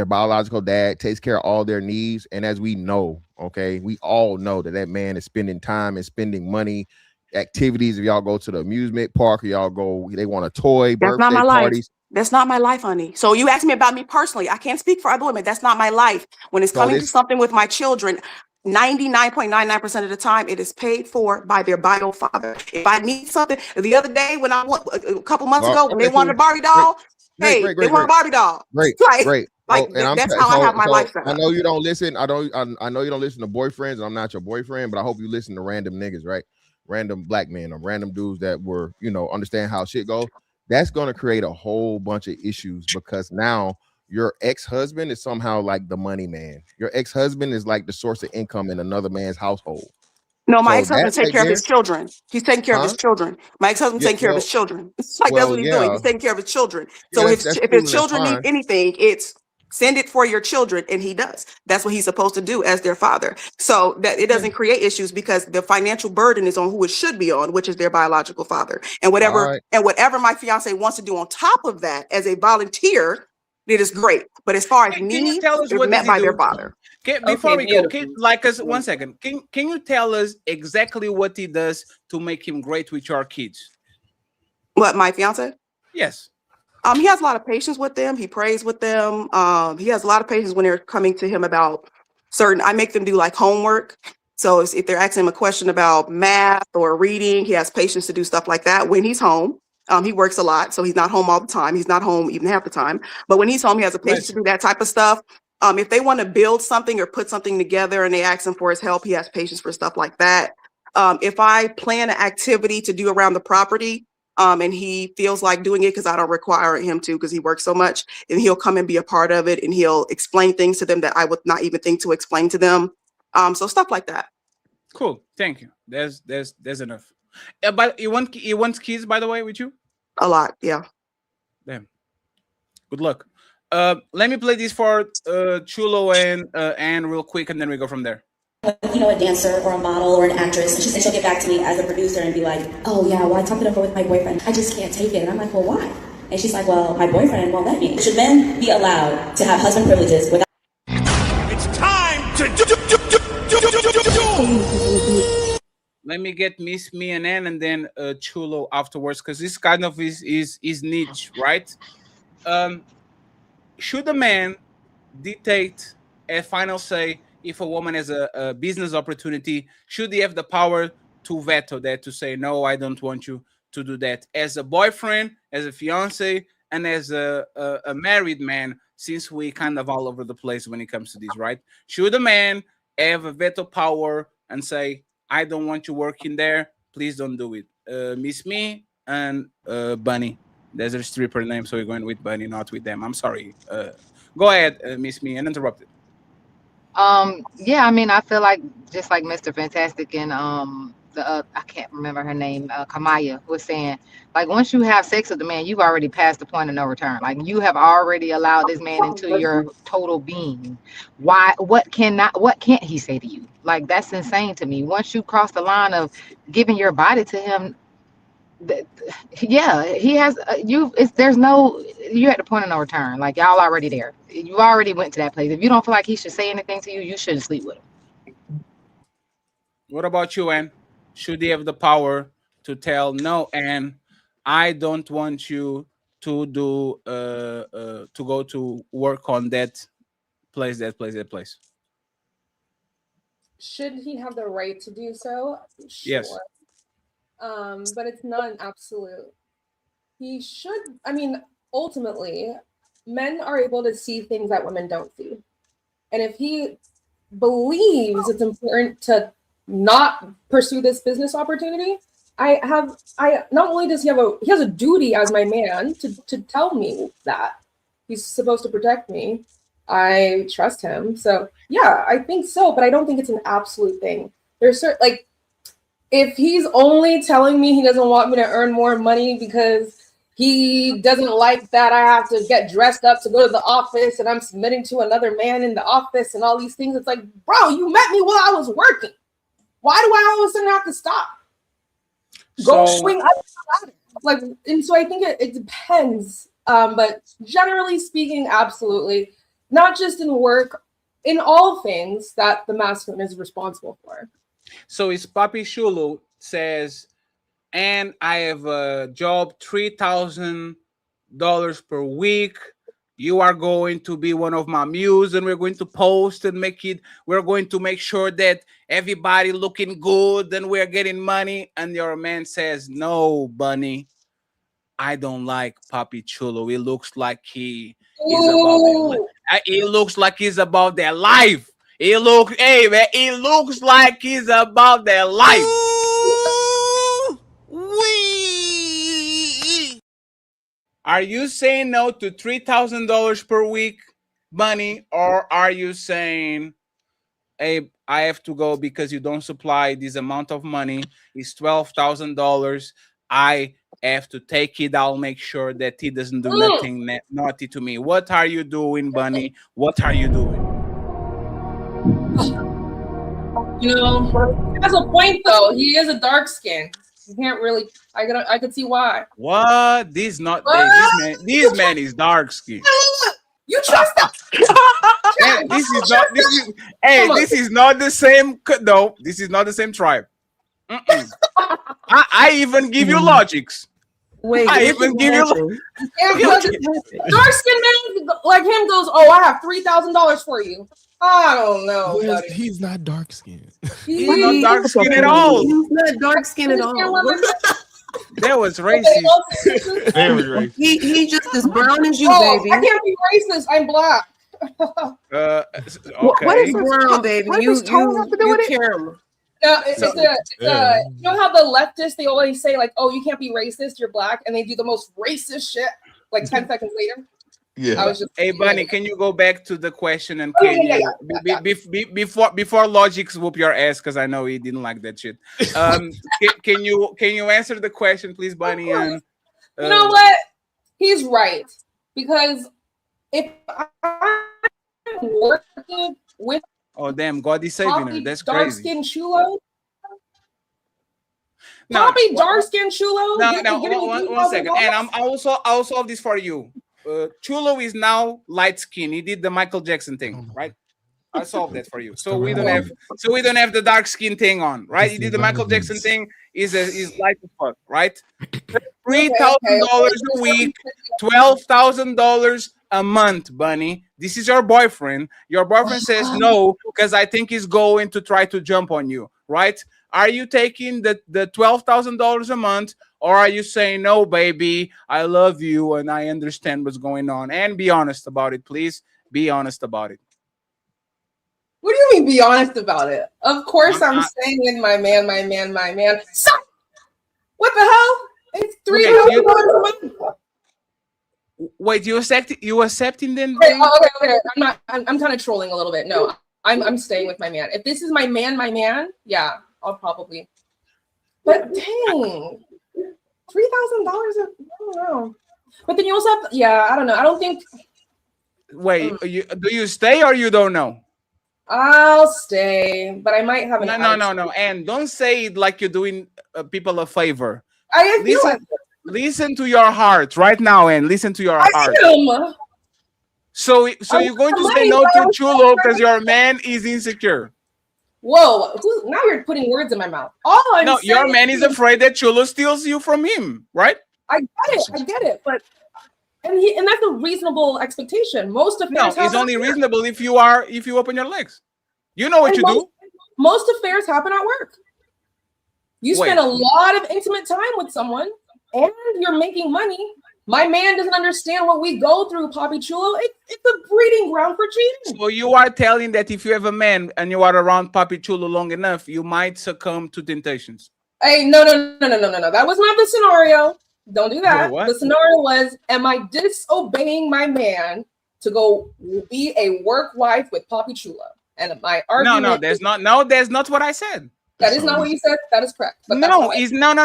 biological dad takes care of all their needs, and as we know, okay, we all know that man is spending time and spending money, activities. If y'all go to the amusement park, or they want a toy, that's birthday not my parties. Life. That's not my life, honey. So you asked me about me personally. I can't speak for other women. That's not my life. When it's coming to something with my children, 99.99% of the time, it is paid for by their bio father. If I need something, the other day when a couple months ago, when they wanted a Barbie doll, they want a Barbie doll. Great. That's how I have my life set I up. know you don't listen. I know you don't listen to boyfriends, and I'm not your boyfriend, but I hope you listen to random niggas, right? Random black men or random dudes that were, understand how shit goes. That's going to create a whole bunch of issues, because now your ex-husband is somehow like the money man. Your ex-husband is like the source of income in another man's household. No, my So ex-husband that take right care of there, his children. He's taking care of his huh? children. My ex-husband Yeah, taking care of his children. It's like that's well, what he's doing. yeah, He's taking care of his children. yeah, So that's if cool his and that's children need fine. anything, it's send it for your children, and he does. That's what he's supposed to do as their father. So that it doesn't create issues because the financial burden is on who it should be on, which is their biological father. And All right. whatever my fiance wants to do on top of that as a volunteer, it is great. But as far as Can you needs, tell us they're what does met he by their do? father. Before we go, like us 1 second. Can you tell us exactly what he does to make him great with your kids? What, my fiance? Yes. He has a lot of patience with them. He prays with them. He has a lot of patience when they're coming to him about I make them do like homework. So if they're asking him a question about math or reading, he has patience to do stuff like that when he's home. He works a lot, so he's not home all the time. He's not home even half the time. But when he's home, he has the patience to do that type of stuff. If they want to build something or put something together and they ask him for his help, he has patience for stuff like that. If I plan an activity to do around the property, and he feels like doing it because I don't require him to because he works so much, and he'll come and be a part of it, and he'll explain things to them that I would not even think to explain to them. So stuff like that. Cool. Thank you. There's enough. But you want kids, by the way, with you? A lot, yeah. Damn. Good luck. Let me play this for Chulo and Anne real quick, and then we go from there. A dancer or a model or an actress, and she said she'll get back to me as a producer and be like, oh yeah, well I talked it over with my boyfriend. I just can't take it. And I'm like, well, why? And she's like, well, my boyfriend won't let me. Should men be allowed to have husband privileges without? It's time to Let me get Miss Me and Ann, and then Chulo afterwards, because this kind of is niche, right? Should a man dictate a final say if a woman has a business opportunity? Should he have the power to veto that, to say, no, I don't want you to do that? As a boyfriend, as a fiance, and as a married man, since we kind of all over the place when it comes to this, right? Should a man have a veto power and say, I don't want you working there, please don't do it? Miss Me and Bunny. There's a stripper name, so we're going with Bunny, not with them. I'm sorry. Go ahead, Miss Me, and interrupt it. Yeah, I mean, I feel like just like Mr. Fantastic and I can't remember her name, Kamaya was saying, like, once you have sex with the man, you've already passed the point of no return. Like, you have already allowed this man into your total being. What can't he say to you? Like, that's insane to me. Once you cross the line of giving your body to him, yeah, he has you're at the point of no return. Like, y'all already there. You already went to that place. If you don't feel like he should say anything to you, you shouldn't sleep with him. What about you, Anne? Should he have the power to tell, no, Anne, I don't want you to do to go to work on that place? Should he have the right to do so? Sure. Yes. But it's not an absolute. He should, I mean, ultimately, men are able to see things that women don't see. And if he believes it's important to not pursue this business opportunity, not only does he has a duty as my man to tell me that he's supposed to protect me. I trust him. So yeah, I think so, but I don't think it's an absolute thing. There's if he's only telling me he doesn't want me to earn more money because he doesn't like that I have to get dressed up to go to the office and I'm submitting to another man in the office and all these things, it's like, bro, you met me while I was working. Why do I all of a sudden have to stop? Go swing up. Like, and so I think it depends. But generally speaking, absolutely. Not just in work, in all things that the masculine is responsible for. So if Papi Chulo says, and I have a job, $3,000 per week, you are going to be one of my muses, and we're going to post and we're going to make sure that everybody looking good and we're getting money. And your man says, no, Bunny, I don't like Papi Chulo. It looks like he is about their life. It looks like he's about their life. Are you saying no to $3,000 per week, Bunny, or are you saying, hey, I have to go because you don't supply this amount of money. It's $12,000. I have to take it. I'll make sure that he doesn't do nothing naughty to me. What are you doing, Bunny? What are you doing? You know, he has a point though. He is a dark skin. You can't really. I could see why. What? This man is dark skin. You trust him? This is not the same. No, this is not the same tribe. I even give you logics. Wait, I even give you. Dark skin man like him goes, oh, I have $3,000 for you. I don't know. Buddy. He's not dark skinned. He's not dark skinned at all. He's not dark skinned at all. That was racist. Very racist. He just as brown as you, Oh, baby. I can't be racist. I'm black. Okay. What is brown, baby? What does tone have to do with it? Caramel. No, you know how the leftists, they always say like, oh, you can't be racist, you're black, and they do the most racist shit like 10 seconds later. Yeah. I was just Hey, Bunny, can you go back to the question and Oh, can yeah, you before Logics whoop your ass because I know he didn't like that shit. Can you answer the question, please, Bunny? And you know what? He's right, because if I'm working with oh damn, God is saving her. That's dark crazy. skin chulo. No, Poppy dark skin chulo. No, one second. And I'll solve this for you. Chulo is now light skin. He did the Michael Jackson thing, right? I solved that for you. So we don't have the dark skin thing on, right? He did the Michael Jackson thing. Is light as fuck, right? $3,000 a week, $12,000 a month, Bunny. This is your boyfriend. Your boyfriend says no because I think he's going to try to jump on you, right? Are you taking the $12,000 a month, or are you saying no, baby? I love you and I understand what's going on, and be honest about it, please. Be honest about it. What do you mean be honest about it? Of course I'm staying with my man. So, what the hell? It's $3,000 a month. Wait, you accepting then? Okay. I'm kind of trolling a little bit. No, I'm staying with my man. If this is my man, yeah, I'll probably. But dang, $3,000. I don't know. But then you also have, I don't know. I don't think. Wait, do you stay or you don't know? I'll stay, but I might have an. No. And don't say it like you're doing people a favor. I feel like listen to your heart right now, and listen to your heart. So you're going to say no to Chulo because your man is insecure. Whoa! Now you're putting words in my mouth. Your man is afraid that Chulo steals you from him, right? I get it, but and that's a reasonable expectation. Most affairs. No, it's only reasonable if you open your legs. You know what you do. Most affairs happen at work. You spend a lot of intimate time with someone, and you're making money. My man doesn't understand what we go through, Papi Chulo. It's a breeding ground for cheating. So you are telling that if you have a man and you are around Papi Chulo long enough, you might succumb to temptations. Hey, no. That was not the scenario. Don't do that. What? The scenario was, am I disobeying my man to go be a work wife with Papi Chulo? And my argument. No, that's not what I said. That is not what you said. That is correct. But No. He's not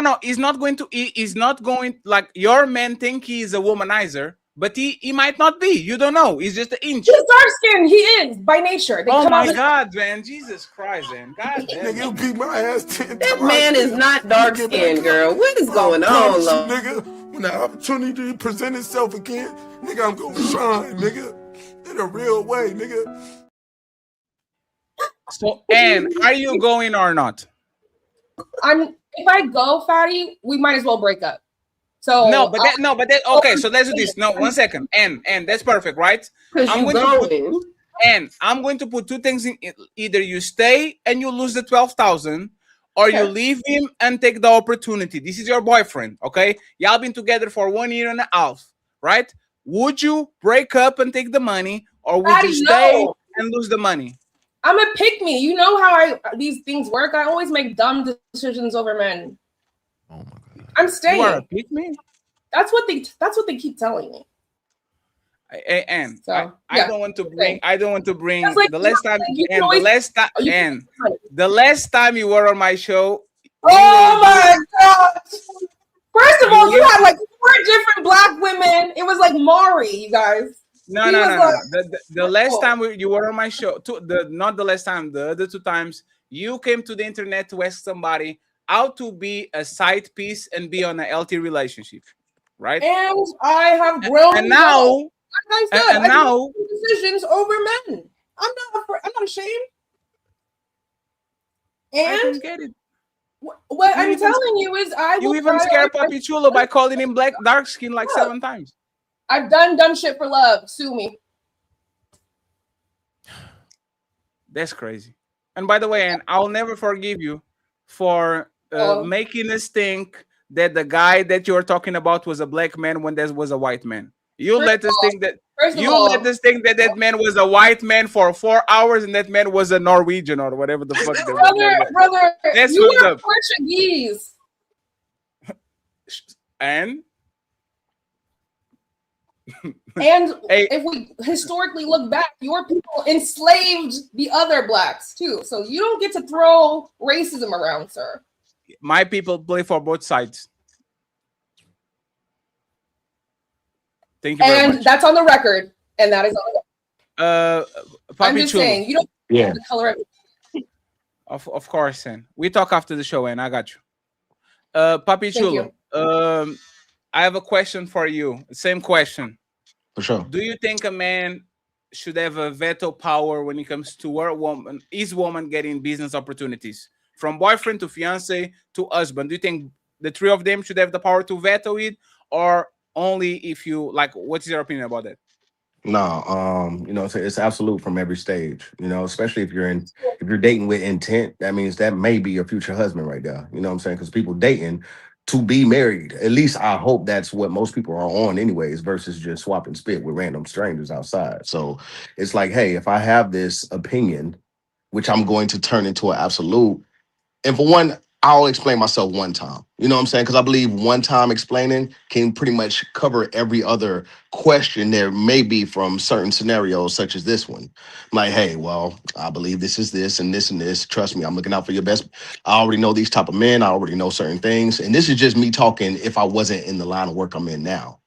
going to. He's not going, like, your man think he is a womanizer, but he might not be. You don't know. He's just an inch. He's dark skinned. He is by nature. Oh my God, man! Jesus Christ, man! God damn. You beat my ass 10 times. That man is not dark skinned, girl. What is going on, Lord? Nigga, when the opportunity present itself again, nigga, I'm gonna shine, nigga, in a real way, nigga. So, Anne, are you going or not? If I go, Fatty, we might as well break up. So okay. So let's do this. No, 1 second. And that's perfect, right? I'm going to put two things in. Either you stay and you lose the 12,000, or you leave him and take the opportunity. This is your boyfriend, okay? Y'all been together for 1 year and a half, right? Would you break up and take the money, or would you stay and lose the money? I'm a pick me. You know how these things work. I always make dumb decisions over men. Oh my God. I'm staying. You are a pick me? That's what they keep telling me. And So, I yeah. don't want to bring. I don't want to bring It's like, the last time. you can And the always- last time. you can- And the last time you were on my show. Oh my gosh! First of all, you had like 4 different black women. It was like Maury, you guys. No. He was The last time you were on my show, not the last time, the other 2 times, you came to the internet to ask somebody how to be a side piece and be on a healthy relationship, right? And I have grown. And now, like I said, and I now, make decisions over men. I'm not ashamed. I And don't get it. what I'm telling you is, You even scared Papi Chulo by calling him dark skin like 7 times. I've done dumb shit for love. Sue me. That's crazy. And by the way, and I'll never forgive you for making us think that the guy that you're talking about was a black man when there was a white man. You let us think that that man was a white man for 4 hours and that man was a Norwegian or whatever the fuck. Brother, That's you fucked are up. Portuguese. And if we historically look back, your people enslaved the other blacks too. So you don't get to throw racism around, sir. my people play for both sides. Thank you very And much. that's on the record. And that is on the record. I'm Papi just Chulo. saying, you don't Yeah. the color Of course, and we talk after the show, and I got you. Papi Thank Chulo, I have a question for you. Same question. For sure. Do you think a man should have a veto power when it comes to his woman getting business opportunities? From boyfriend to fiance to husband. Do you think the three of them should have the power to veto it? Or only if you, like, what's your opinion about that? No, it's absolute from every stage, especially if you're dating with intent, that means that may be your future husband right there. You know what I'm saying? Because people dating to be married, at least I hope that's what most people are on anyways, versus just swapping spit with random strangers outside. So it's like, hey, if I have this opinion, which I'm going to turn into an absolute, and for one, I'll explain myself one time. You know what I'm saying? Because I believe one time explaining can pretty much cover every other question there may be from certain scenarios, such as this one. Like, hey, well, I believe this is this and this and this. Trust me, I'm looking out for your best. I already know these type of men. I already know certain things. And this is just me talking if I wasn't in the line of work I'm in now.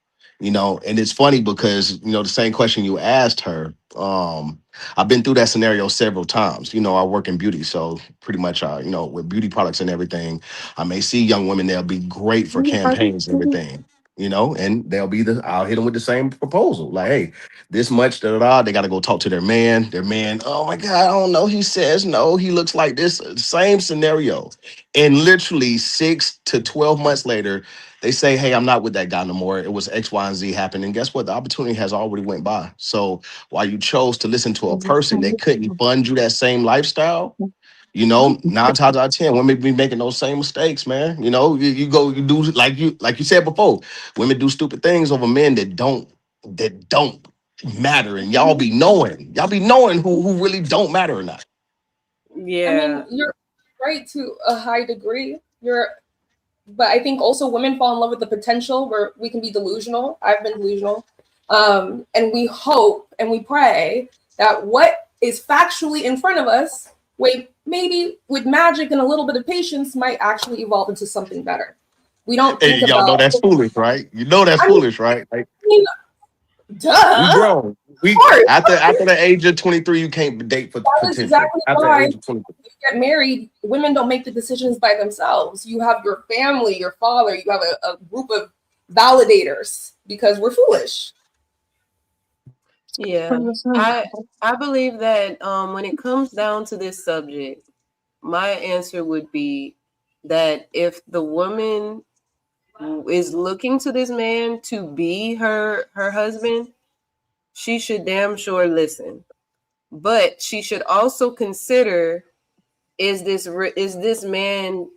And it's funny because, the same question you asked her, I've been through that scenario several times. I work in beauty. So pretty much, with beauty products and everything, I may see young women, they'll be great for campaigns and everything, and I'll hit them with the same proposal. Like, hey, this much, they got to go talk to their man. Their man, oh my God, I don't know. He says no, he looks like this. Same scenario. And literally 6 to 12 months later, they say, hey, I'm not with that guy no more. It was X, Y, and Z happened. And guess what? The opportunity has already went by. So while you chose to listen to a person that couldn't fund you that same lifestyle, 9 times out of 10, women be making those same mistakes, man. You do like you said before, women do stupid things over men that don't matter. And y'all be knowing who really don't matter or not. Yeah. I mean, you're right to a high degree. But I think also women fall in love with the potential where we can be delusional. I've been delusional. And we hope and we pray that what is factually in front of us, maybe with magic and a little bit of patience, might actually evolve into something better. We don't Hey, think y'all about know that's foolish, right? Foolish, right? Like, duh. we grown. After the age of 23, you can't date for That is potential. exactly After the why age of 23. you get married, women don't make the decisions by themselves. You have your family, your father, you have a group of validators because we're foolish. Yeah, I believe that when it comes down to this subject, my answer would be that if the woman is looking to this man to be her husband, she should damn sure listen. But she should also consider, is this man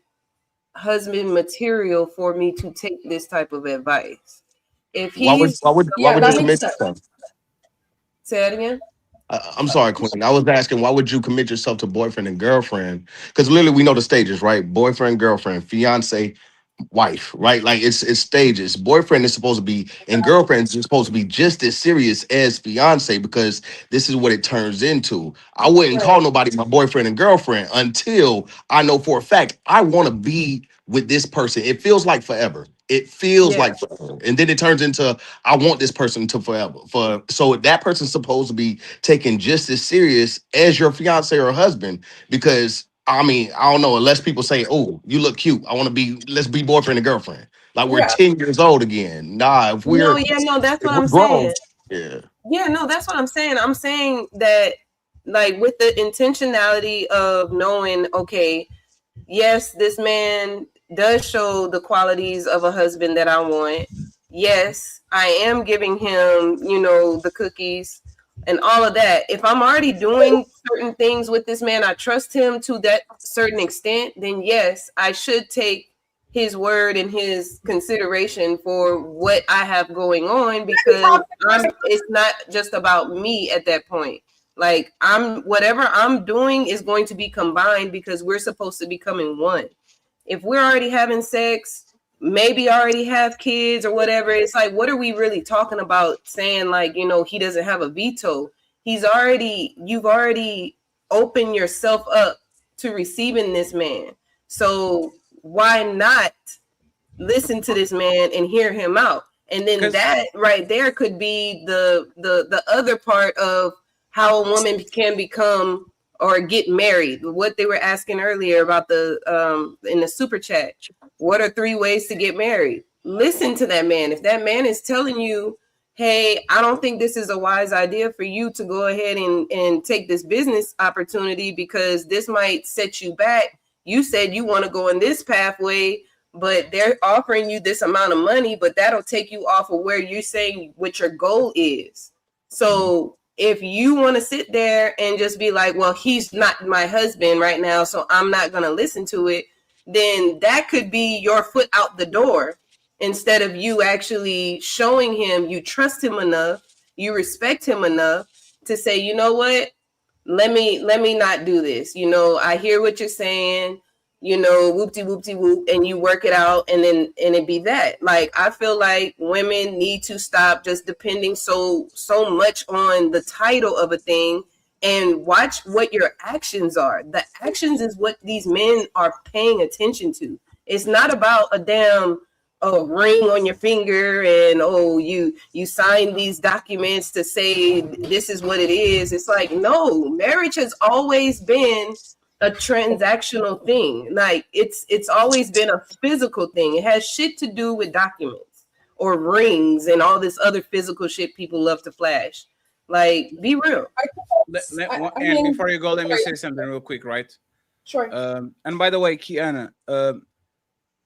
husband material for me to take this type of advice? If Why would you commit sense. yourself? Say that again. I'm sorry, Queen. I was asking, why would you commit yourself to boyfriend and girlfriend? Because literally we know the stages, right? Boyfriend, girlfriend, fiance, wife, right? Like it's stages. Boyfriend is supposed to be, and girlfriend is supposed to be just as serious as fiance, because this is what it turns into. I wouldn't call nobody my boyfriend and girlfriend until I know for a fact I want to be with this person. It feels like forever. It feels like forever. And then it turns into I want this person to forever. So that person's supposed to be taken just as serious as your fiance or husband, because I mean, I don't know, unless people say, "Oh, you look cute. Let's be boyfriend and girlfriend." Like we're 10 years old again. Nah, if we're that's what we're I'm grown, saying. yeah. Yeah, no, that's what I'm saying. I'm saying that, like, with the intentionality of knowing, okay, yes, this man does show the qualities of a husband that I want. Yes, I am giving him, the cookies and all of that. If I'm already doing certain things with this man, I trust him to that certain extent, then yes, I should take his word and his consideration for what I have going on, because it's not just about me at that point. Like whatever I'm doing is going to be combined, because we're supposed to be becoming one. If we're already having sex, maybe already have kids or whatever, it's like, what are we really talking about saying, like, he doesn't have a veto? You've already opened yourself up to receiving this man. So why not listen to this man and hear him out? And then that right there could be the other part of how a woman can become or get married. What they were asking earlier about in the super chat, what are 3 ways to get married? Listen to that man. If that man is telling you, hey, I don't think this is a wise idea for you to go ahead and take this business opportunity, because this might set you back. You said you want to go in this pathway, but they're offering you this amount of money, but that'll take you off of where you're saying what your goal is. So if you want to sit there and just be like, well, he's not my husband right now, so I'm not going to listen to it, then that could be your foot out the door, instead of you actually showing him you trust him enough, you respect him enough to say, you know what, let me not do this. I hear what you're saying, whoop-de-whoop-de-whoop, and you work it out, and it be that. Like, I feel like women need to stop just depending so much on the title of a thing, and watch what your actions are. The actions is what these men are paying attention to. It's not about a damn ring on your finger and you sign these documents to say this is what it is. It's like, no, marriage has always been a transactional thing. Like it's always been a physical thing. It has shit to do with documents or rings and all this other physical shit people love to flash. Like, be real. Before you go, let me say something real quick, right? Sure. And by the way, Kiana,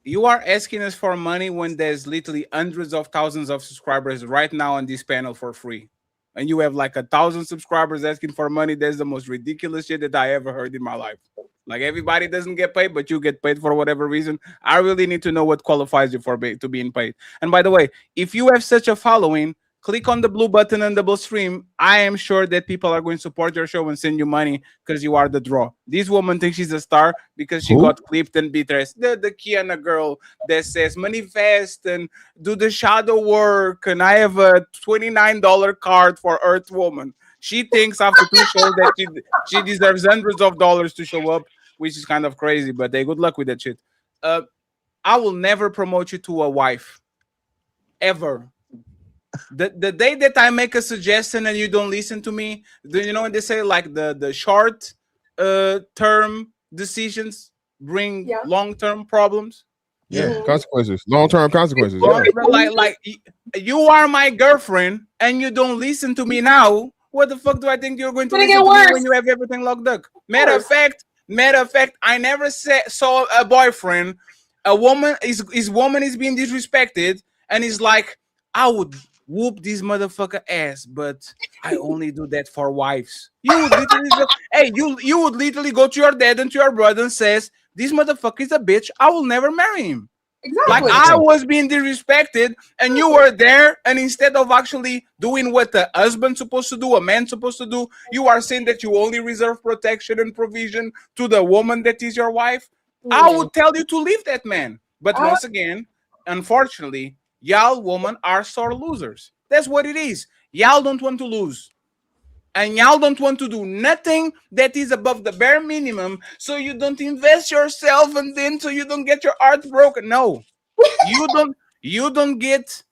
you are asking us for money when there's literally hundreds of thousands of subscribers right now on this panel for free. And you have like 1,000 subscribers asking for money. That's the most ridiculous shit that I ever heard in my life. Like, everybody doesn't get paid, but you get paid for whatever reason. I really need to know what qualifies you to being paid. And by the way, if you have such a following, click on the blue button on Double Stream. I am sure that people are going to support your show and send you money because you are the draw. This woman thinks she's a star because she got clipped and beat her. The Kiana girl that says manifest and do the shadow work, and I have a $29 card for Earth Woman. She thinks after 2 shows that she deserves hundreds of dollars to show up, which is kind of crazy, but good luck with that shit. I will never promote you to a wife. Ever. The day that I make a suggestion and you don't listen to me, you know when they say like the short term decisions bring long-term problems? Yeah, consequences, long-term consequences. Like you are my girlfriend and you don't listen to me now. What the fuck do I think you're going to listen to me when you have everything locked up? Matter of fact, I never saw a boyfriend, a woman his woman is being disrespected, and he's like, I would whoop this motherfucker ass, but I only do that for wives. You would literally you would literally go to your dad and to your brother and says, this motherfucker is a bitch, I will never marry him. Exactly. Like, I was being disrespected and you were there, and instead of actually doing what the husband's supposed to do, a man's supposed to do, you are saying that you only reserve protection and provision to the woman that is your wife. I would tell you to leave that man. But once again, unfortunately, y'all women are sore losers. That's what it is. Y'all don't want to lose. And y'all don't want to do nothing that is above the bare minimum, so you don't invest yourself and then so you don't get your heart broken. No. You don't get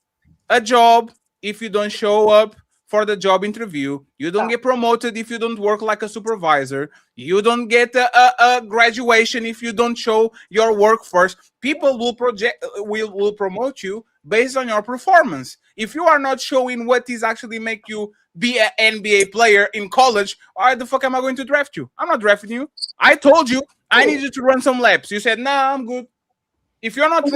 a job if you don't show up for the job interview. You don't get promoted if you don't work like a supervisor. You don't get a graduation if you don't show your work first. People will will promote you based on your performance. If you are not showing what is actually make you be an NBA player in college, why the fuck am I going to draft you? I'm not drafting you. I told you I need you to run some laps. You said, nah, I'm good. If you're not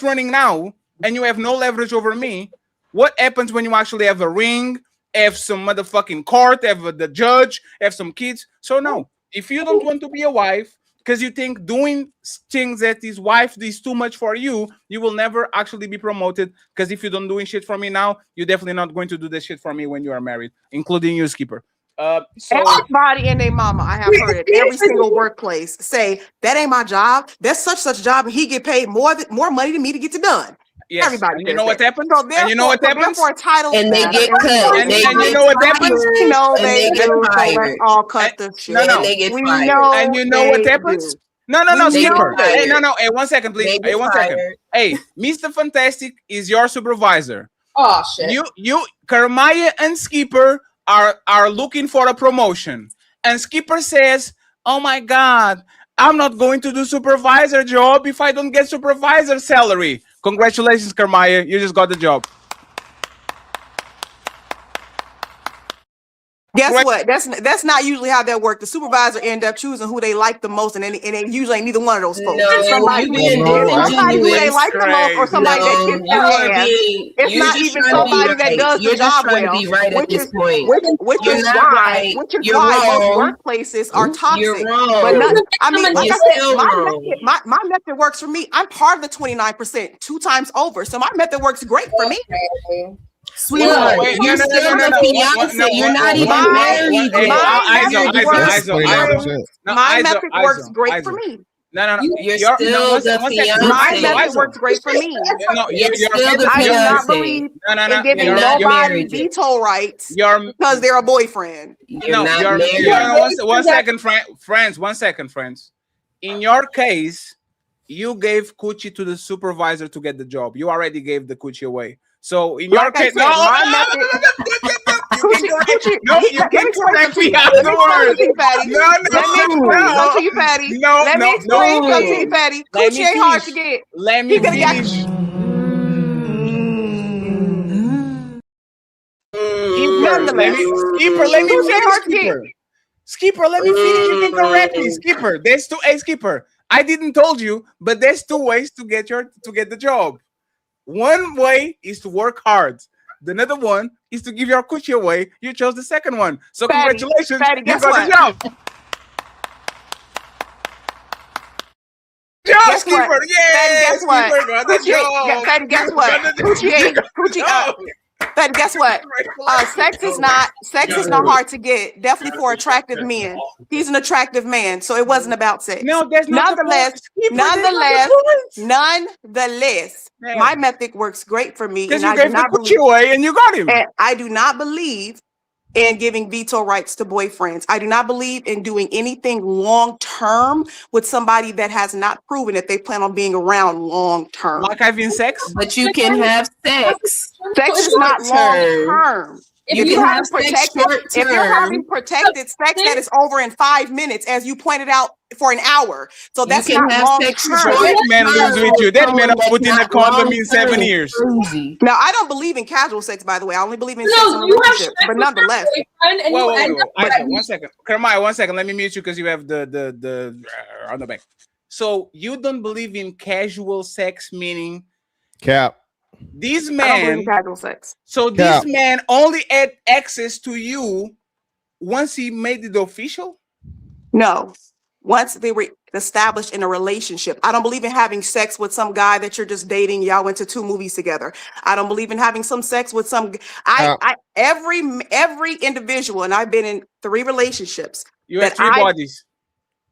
running now and you have no leverage over me, what happens when you actually have a ring, have some motherfucking court, have the judge, have some kids? So no, if you don't want to be a wife because you think doing things that his wife is too much for you, you will never actually be promoted. Because if you don't doing shit for me now, you're definitely not going to do this shit for me when you are married, including you, Skipper. So everybody and their mama, I have heard it, every single workplace say that ain't my job. That's such job, and he get paid more money than me to get it done. yes. Everybody, And you know what happens? So And you know what happens? And they get cut. And you know what happens? No, And they they get do. So fired. let's all cut the shit. No, no. And they get We fired. know And you know what they happens? do. No, We Skipper. know Hey, they no. Hey, 1 second, please. They Hey, get 1 second. fired. Hey, Mr. Fantastic is your supervisor. Oh shit. You, Kermaya and Skipper are looking for a promotion, and Skipper says, "Oh my God, I'm not going to do supervisor job if I don't get supervisor salary." Congratulations, Kermaya, you just got the job. Guess what? That's not usually how that works. The supervisor end up choosing who they like the most, and they usually ain't neither one of those folks. No, It's somebody, you being somebody who they disingenuous. like the most, or somebody that No, kicks their ass. It's you're not just even trying to be somebody that right. does You're the just job trying to well. be right at this point. Which You're is not why right. You're most wrong. workplaces are toxic. You're wrong. But I mean, like You're I said, still wrong. my method works for me. I'm part of the 29%, 2 times over. So my method works great for me. Sweetheart, you're still the fiance. You're not even married yet. My method works great for me. No. You're still the fiance. My method works great for me. You're still the I do not fiance. believe in giving You're not nobody married yet. veto rights because they're a boyfriend. You're not married. One second, friends. 1 second, friends. In your case, you gave coochie to the supervisor to get the job. You already gave the coochie away. So in your case, you can correct me afterwards. Let me explain something to you, Fatty. Coochie ain't hard to get. Let me finish. Skipper, let me finish. Skipper, let me finish. You can correct me, Skipper. There's two. Hey, Skipper, I didn't told you, but there's 2 ways to get the job. One way is to work hard. The other one is to give your coochie away. You chose the second one. So congratulations, Fatty, you guess got what? the job. Guess Skipper, what? yeah, Guess what? Skipper got the job. Fatty, guess what? But guess what? Sex is not hard to get. Definitely for attractive men. He's an attractive man, so it wasn't about sex. No, that's not nonetheless. Yeah. My method works great for me. Because And you gave the coochie away and you got him. And I do not believe in giving veto rights to boyfriends. I do not believe in doing anything long term with somebody that has not proven that they plan on being around long term. Like having sex? But you can have sex. Sex is not long term. If you're having protected sex that is over in 5 minutes, as you pointed out, for an hour. So that's not long term. That man lives with you. That man put in a condom in 7 years. Now, I don't believe in casual sex, by the way. I only believe in sex in a relationship. But nonetheless. Wait. 1 second. Kermaya, 1 second. Let me mute you because you have the on the back. So you don't believe in casual sex, meaning Cap. I These don't believe men, in casual sex. so this man only had access to you once he made it official? No. Once they were established in a relationship. I don't believe in having sex with some guy that you're just dating. Y'all went to 2 movies together. I don't believe in having some sex with some every individual, and I've been in 3 relationships. You have 3 bodies.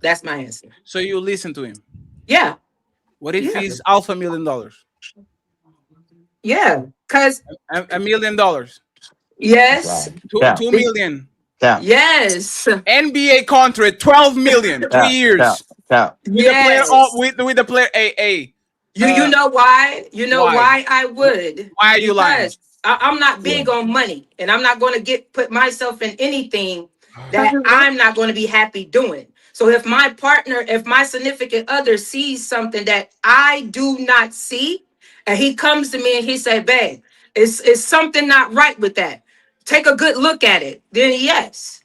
That's my answer. So you listen to him. Yeah. What if Yeah. he's half $1 million? Yeah, because $1 million. yes. Yeah. 2 million. Yeah. Yes. NBA contract, 12 million, 3 years. Yeah. With the player, with the player, hey, You know why? You know why I would? Why are you lying? Because I'm not big on money, and I'm not going to put myself in anything that I'm not going to be happy doing. So if my partner, if my significant other sees something that I do not see, and he comes to me and he say, "Babe, is something not right with that? Take a good look at it." Then yes.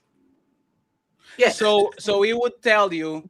Yes. So he would tell you,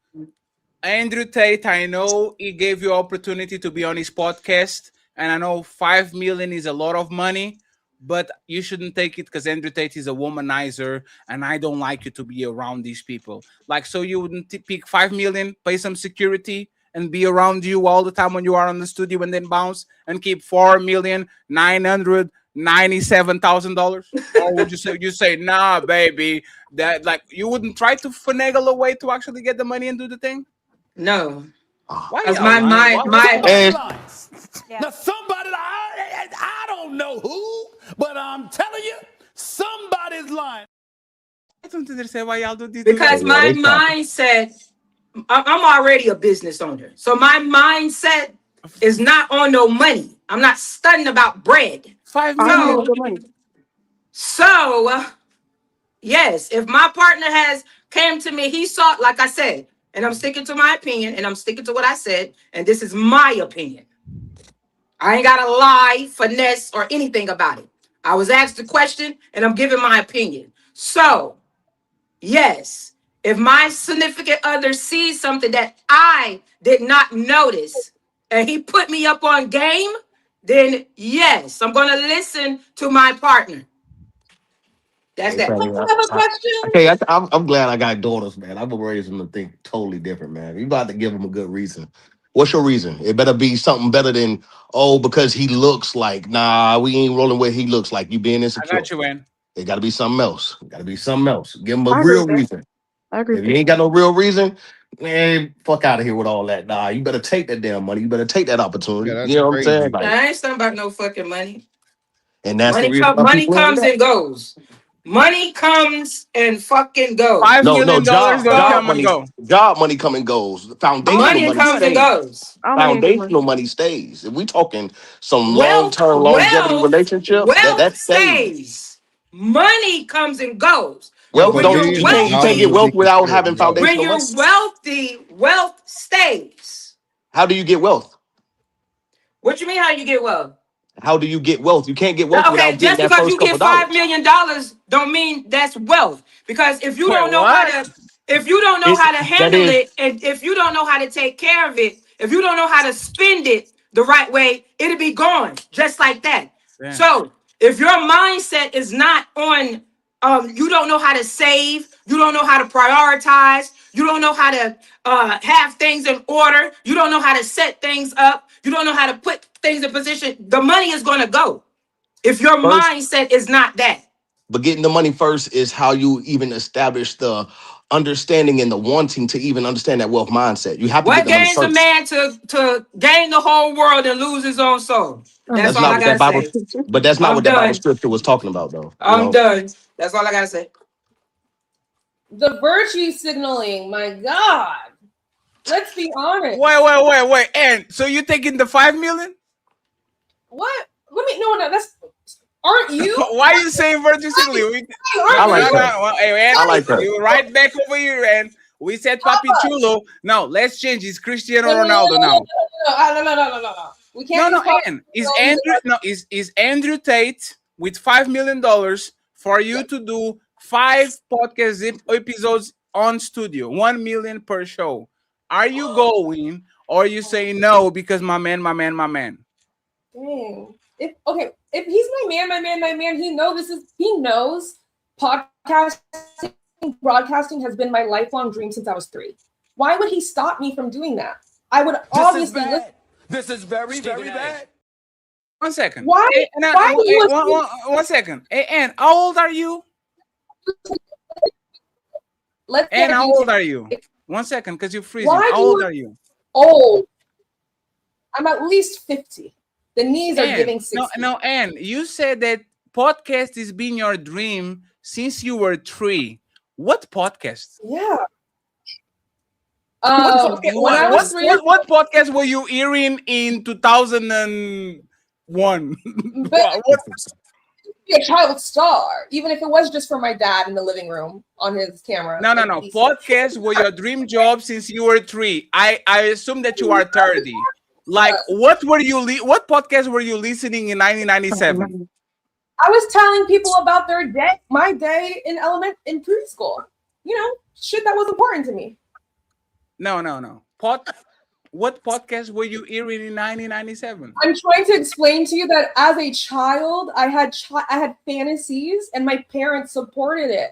Andrew Tate, I know he gave you opportunity to be on his podcast, and I know 5 million is a lot of money, but you shouldn't take it because Andrew Tate is a womanizer, and I don't like you to be around these people. Like, so you wouldn't pick 5 million, pay some security, and be around you all the time when you are on the studio, and then bounce and keep $4,997,000? Or would you say, nah, baby, that like you wouldn't try to finagle a way to actually get the money and do the thing? No. Why? Because my Now somebody, I don't know who, but I'm telling you, somebody's lying. I don't understand why y'all do this. Because my mindset, I'm already a business owner. So my mindset is not on no money. I'm not studying about bread. 5 million. So, yes, if my partner came to me, he saw, like I said, and I'm sticking to my opinion, and I'm sticking to what I said, and this is my opinion. I ain't got to lie, finesse, or anything about it. I was asked the question, and I'm giving my opinion. So, yes, if my significant other sees something that I did not notice, and he put me up on game, then yes, I'm going to listen to my partner. That's that. I have a question. Okay, I'm glad I got daughters, man. I'm gonna raise them to think totally different, man. You about to give them a good reason. What's your reason? It better be something better than, oh, because he looks like. Nah, we ain't rolling with he looks like. You being insecure. I got you, man. It got to be something else. Got to be something else. Give them a real reason. I agree. If you ain't got no real reason, man, fuck out of here with all that. Nah, you better take that damn money. You better take that opportunity. Yeah, you know what I'm saying? Like, I ain't talking about no fucking money. and that's the Money, reason why money people comes ain't and goes. Money comes and fucking goes. $5 million don't come and go. Job money come and goes. Foundational Money money comes and stays. goes. Foundational money stays. If we talking some long-term longevity relationship, that stays. Money comes and goes. Wealth When don't. you're You can't get wealth without having when foundational you're money. wealthy, wealth stays. How do you get wealth? What you mean? How you get wealth? How do you get wealth? You can't get wealth Okay, without getting just that because first you get couple $5 dollars. million don't mean that's wealth. Because if you don't know what? how to, if you don't know how to handle it, and if you don't know how to take care of it, if you don't know how to spend it the right way, it'll be gone just like that. Damn. So if your mindset is not on, you don't know how to save, you don't know how to prioritize, you don't know how to have things in order, you don't know how to set things up, you don't know how to put things in position, the money is going to go. If your mindset is not that. But getting the money first is how you even establish the understanding and the wanting to even understand that wealth mindset. You have to What get the money gains a first. man to gain the whole world and lose his own soul? That's all not I what gotta that Bible, say. but that's not I'm what that Bible done. scripture was talking about, though. I'm done. That's all I gotta say. The virtue signaling, my God. Let's be honest. Wait. And so you taking the 5 million? What? Let me no. That's aren't you? Why are you saying virtue signaling? I like that. I like that. You right back over here, and we said Papi Chulo. No, let's change. It's Cristiano Ronaldo now. No. We can't. Is Andrew Tate with $5 million for you to do 5 podcast episodes on studio, 1 million per show? Are you going, or are you saying no because my man? Dang. If he's my man, he knows podcasting, broadcasting has been my lifelong dream since I was 3. Why would he stop me from doing that? I would obviously listen. This is very, very bad. 1 second. Why? One second. Hey, Ann, how old are you? Ann, how old are you? 1 second, because you're freezing. How old are you? Old. I'm at least 50. The knees are giving 60. No, Ann, you said that podcast has been your dream since you were 3. What podcast? Yeah. When I was three years what podcast were you hearing in 2001? But be a child star, even if it was just for my dad in the living room on his camera. No. Podcasts were your dream job since you were 3. I assume that you are 30. Like, what podcast were you listening in 1997? I was telling people about my day in preschool. You know, shit that was important to me. No. What podcast were you hearing in 1997? I'm trying to explain to you that as a child, I had fantasies, and my parents supported it.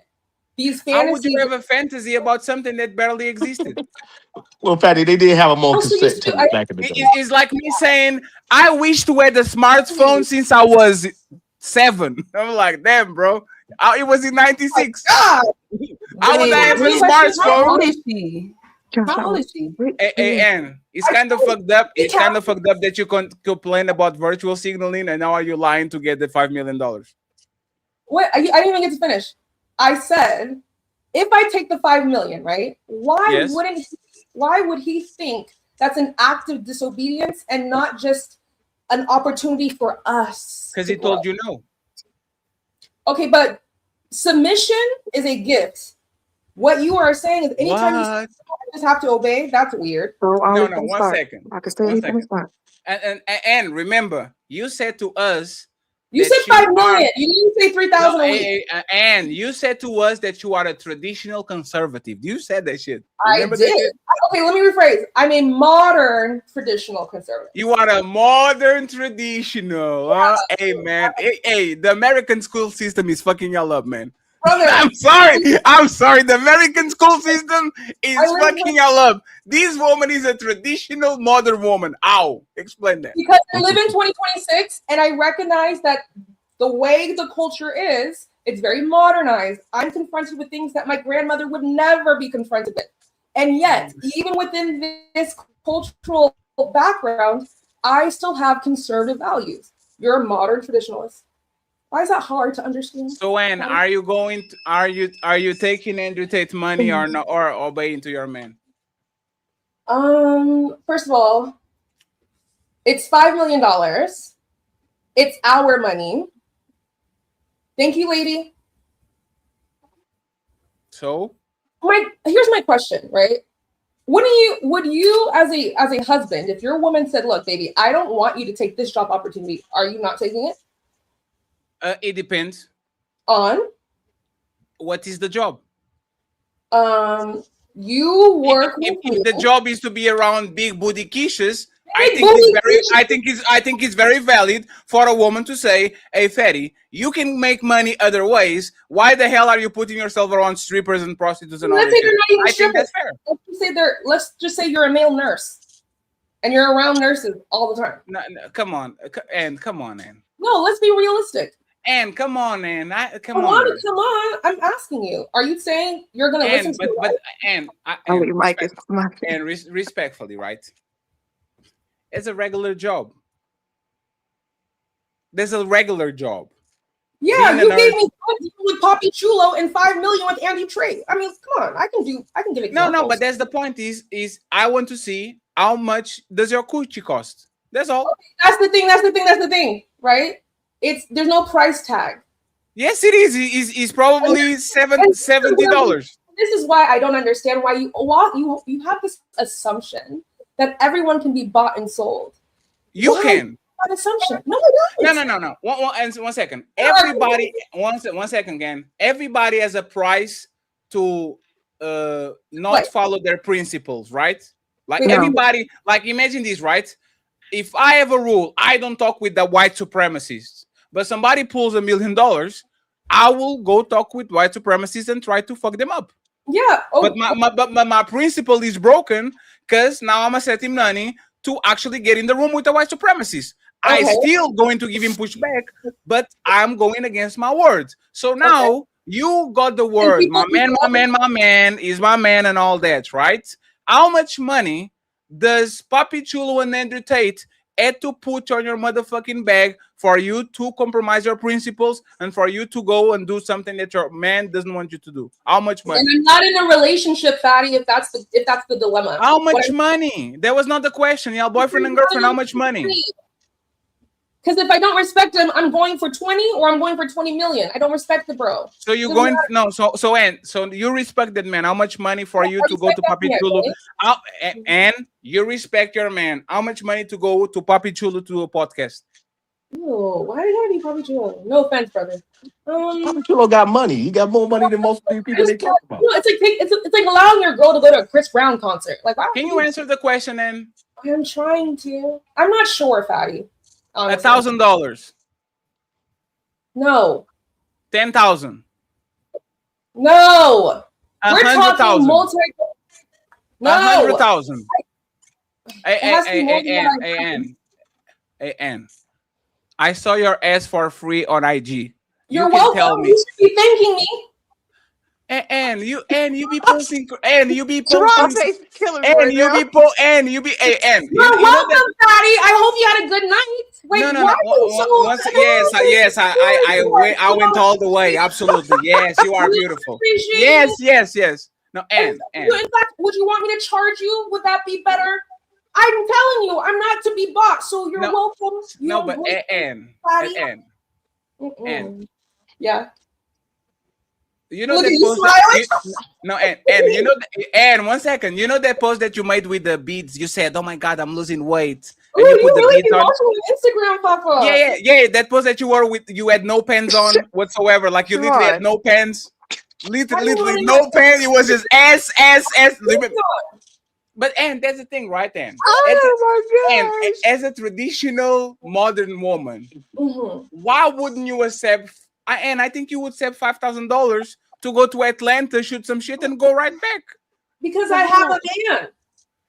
These fantasies. How would you have a fantasy about something that barely existed? Well, Fatty, they did have a more cassette tape back in the day. It's like me saying, I wish to have a smartphone since I was 7. I'm like, damn, bro. It was in 96. I would have a smartphone. How old is she? How old is she? Hey, Ann, it's kind of fucked up. It's kind of fucked up that you complain about virtual signaling, and now are you lying to get the $5 million? Wait, I didn't even get to finish. I said, if I take the $5 million, right? Why would he think that's an act of disobedience and not just an opportunity for us? Because he told you no. Okay, but submission is a gift. What you are saying is anytime you just have to obey, that's weird. No, 1 second. I can stay in spot. And remember, you said to us. You said 5 million. You didn't say 3,000 a week. And you said to us that you are a traditional conservative. You said that shit. Remember I did. Okay, let me rephrase. I'm a modern traditional conservative. You are a modern traditional. Yeah. Hey, man. Hey, the American school system is fucking y'all up, man. Brother, I'm sorry. The American school system is fucking y'all up. This woman is a traditional modern woman. Ow. Explain that. Because I live in 2026 and I recognize that the way the culture is, it's very modernized. I'm confronted with things that my grandmother would never be confronted with. And yet, even within this cultural background, I still have conservative values. You're a modern traditionalist. Why is that hard to understand? So, Ann, are you taking Andrew Tate's money or not, or obeying to your man? First of all, it's $5 million. It's our money. Thank you, lady. So, here's my question, right? Would you as a husband, if your woman said, "Look, baby, I don't want you to take this job opportunity," are you not taking it? It depends. On? What is the job? You work if the job is to be around big booty quiches, I think it's very valid for a woman to say, "Hey, Fatty, you can make money other ways. Why the hell are you putting yourself around strippers and prostitutes and all Let's this?" say you're not even I think that's fair. Let's just say you're a male nurse, and you're around nurses all the time. No, come on, Ann. No, let's be realistic. Ann, come on, Ann. Come on. on. I'm asking you. Are you saying you're going to listen to but Ann, your mic is and respectfully, right? It's a regular job. There's a regular job. Yeah, you gave me with Poppy Chulo and $5 million with Andy Trey. I mean, come on, I can give examples. No, but that's the point. Is I want to see how much does your coochie cost. That's all. Okay, that's the thing, right? There's no price tag. Yes, it is. It's probably $70. This is why I don't understand why you have this assumption that everyone can be bought and sold. You can. That assumption. No, I don't. No. One second. Everybody. One second again. Everybody has a price to not follow their principles, right? Like everybody. Like imagine this, right? If I have a rule, I don't talk with the white supremacists. But somebody pulls $1 million, I will go talk with white supremacists and try to fuck them up. Yeah. But my principle is broken because now I'm setting money to actually get in the room with the white supremacists. I still going to give him pushback, but I'm going against my words. So now you got the word. My man is my man and all that, right? How much money does Papi Chulo and Andrew Tate had to put on your motherfucking bag for you to compromise your principles and for you to go and do something that your man doesn't want you to do? How much money? And I'm not in a relationship, Fatty, if that's the dilemma. How much money? That was not the question. Your boyfriend and girlfriend, how much money? Because if I don't respect him, I'm going for 20 or I'm going for 20 million. I don't respect the bro. So you're going so you respect that man. How much money for you to go to Papi Chulo? And you respect your man. How much money to go to Papi Chulo to do a podcast? Oh, why do you gotta be Papi Chulo? No offense, brother. Papi Chulo got money. He got more money than most of the people they care about. No, it's like allowing your girl to go to a Chris Brown concert. Like, why can you answer the question then? I'm trying to. I'm not sure, Fatty. $1,000. No. 10,000. No. We're talking 100,000. No. 100,000. Hey, I saw your ass for free on IG. You're welcome. Tell me. You should be thanking me. And you be posting and you be You're welcome, Fatty. Fatty. I hope you had a good night. Wait, no. I went all the way. Absolutely. Yes, you are beautiful. Yes. No, and in fact, would you want me to charge you? Would that be better? I'm telling you, I'm not to be bought, so you're welcome. Yeah. You know that post you know, and 1 second, you know that post that you made with the beads? You said, "Oh my God, I'm losing weight." And you put the really beads on Instagram, Papa. Yeah. That post that you wore with you had no pants on whatsoever. Like you literally had no pants. Literally no pants. It was just ass. But and that's the thing, right? And as a traditional modern woman, why wouldn't you accept? And I think you would accept $5,000 to go to Atlanta, shoot some shit, and go right back. Because I have a man.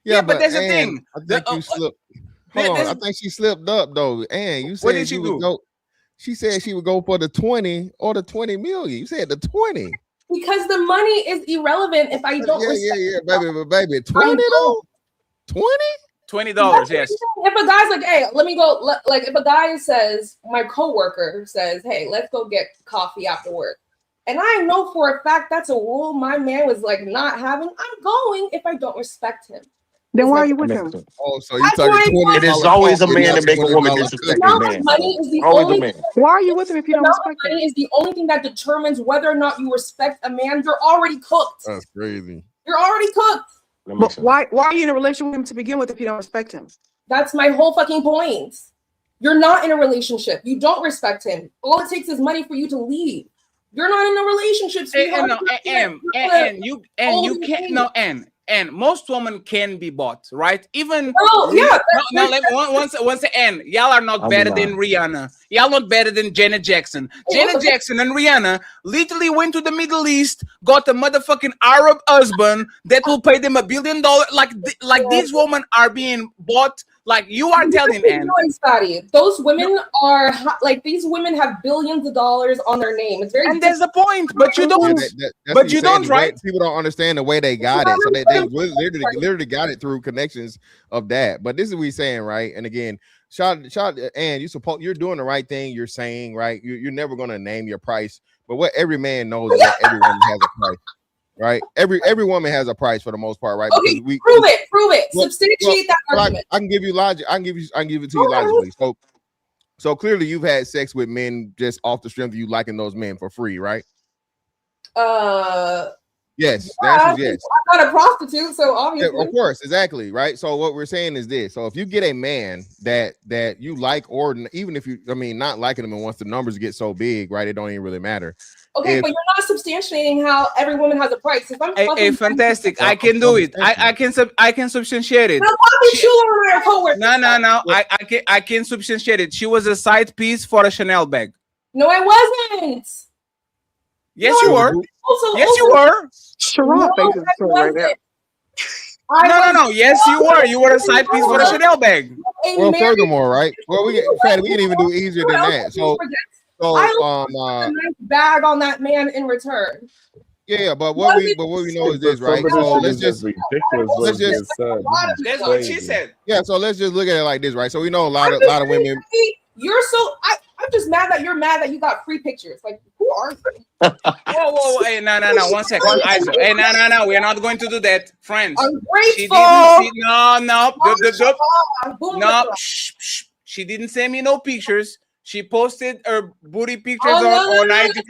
Yeah, but that's the thing. I think you slipped. Hold on, I think she slipped up though. And you said what did she do? Would go. She said she would go for the 20 or the 20 million. You said the 20. Because the money is irrelevant if I don't. Baby, 20 though. 20. $20, yes. If a guy's like, hey, let me go. Like, if a guy says, my coworker says, hey, let's go get coffee after work, and I know for a fact that's a rule my man was like not having, I'm going if I don't respect him. Then why are you with him? Oh, so you talking 20? It is always a man to make a woman disrespect a man. Money is the Always only. a man. Why are you with him if you don't respect him? Money is the only thing that determines whether or not you respect a man. You're already cooked. That's crazy. You're already cooked. But why are you in a relationship with him to begin with if you don't respect him? That's my whole fucking point. You're not in a relationship. You don't respect him. All it takes is money for you to leave. You're not in a relationship. You can't. And most women can be bought, right? Even once again, y'all are not better than Rihanna. Y'all not better than Janet Jackson. Janet Jackson and Rihanna literally went to the Middle East, got a motherfucking Arab husband that will pay them $1 billion. Like these women are being bought. Like you are telling, those women are like, these women have billions of dollars on their name. It's very. And that's the point, but you don't. But you don't, right? People don't understand the way they got it, so they literally got it through connections of that. But this is what we're saying, right? And again, and you're doing the right thing. You're saying, right? You're never going to name your price, but what every man knows is that everyone has a price. Right, every woman has a price for the most part, right? Okay, prove it. Substantiate that argument. I can give you logic. I can give it to you logically. So clearly, you've had sex with men just off the strength of you liking those men for free, right? Yes, the answer is yes. I'm not a prostitute, so obviously. Yeah, of course, exactly, right? So what we're saying is this: so if you get a man that you like, or even if not liking them, and once the numbers get so big, right, it don't even really matter. Okay, but you're not substantiating how every woman has a price. If I'm fantastic. I can do it. I can substantiate it. No. I can substantiate it. She was a side piece for a Chanel bag. No, I wasn't. Yes, you were. You were. Sharon faces right there. No. Yes, you were. You were a side piece for a Chanel bag. Well, furthermore, right? Well, we can even do easier than that. So a nice bag on that man in return. Yeah, but what we know is this, right? So let's just that's what she said. Yeah, so let's just look at it like this, right? So we know a lot of women. You're so I'm just mad that you're mad that you got free pictures. Like, who are you? Whoa. Hey, no. 1 second. Iso. Hey, no. We are not going to do that. Friends. Ungrateful. No. Shh. She didn't send me no pictures. She posted her booty pictures on IG.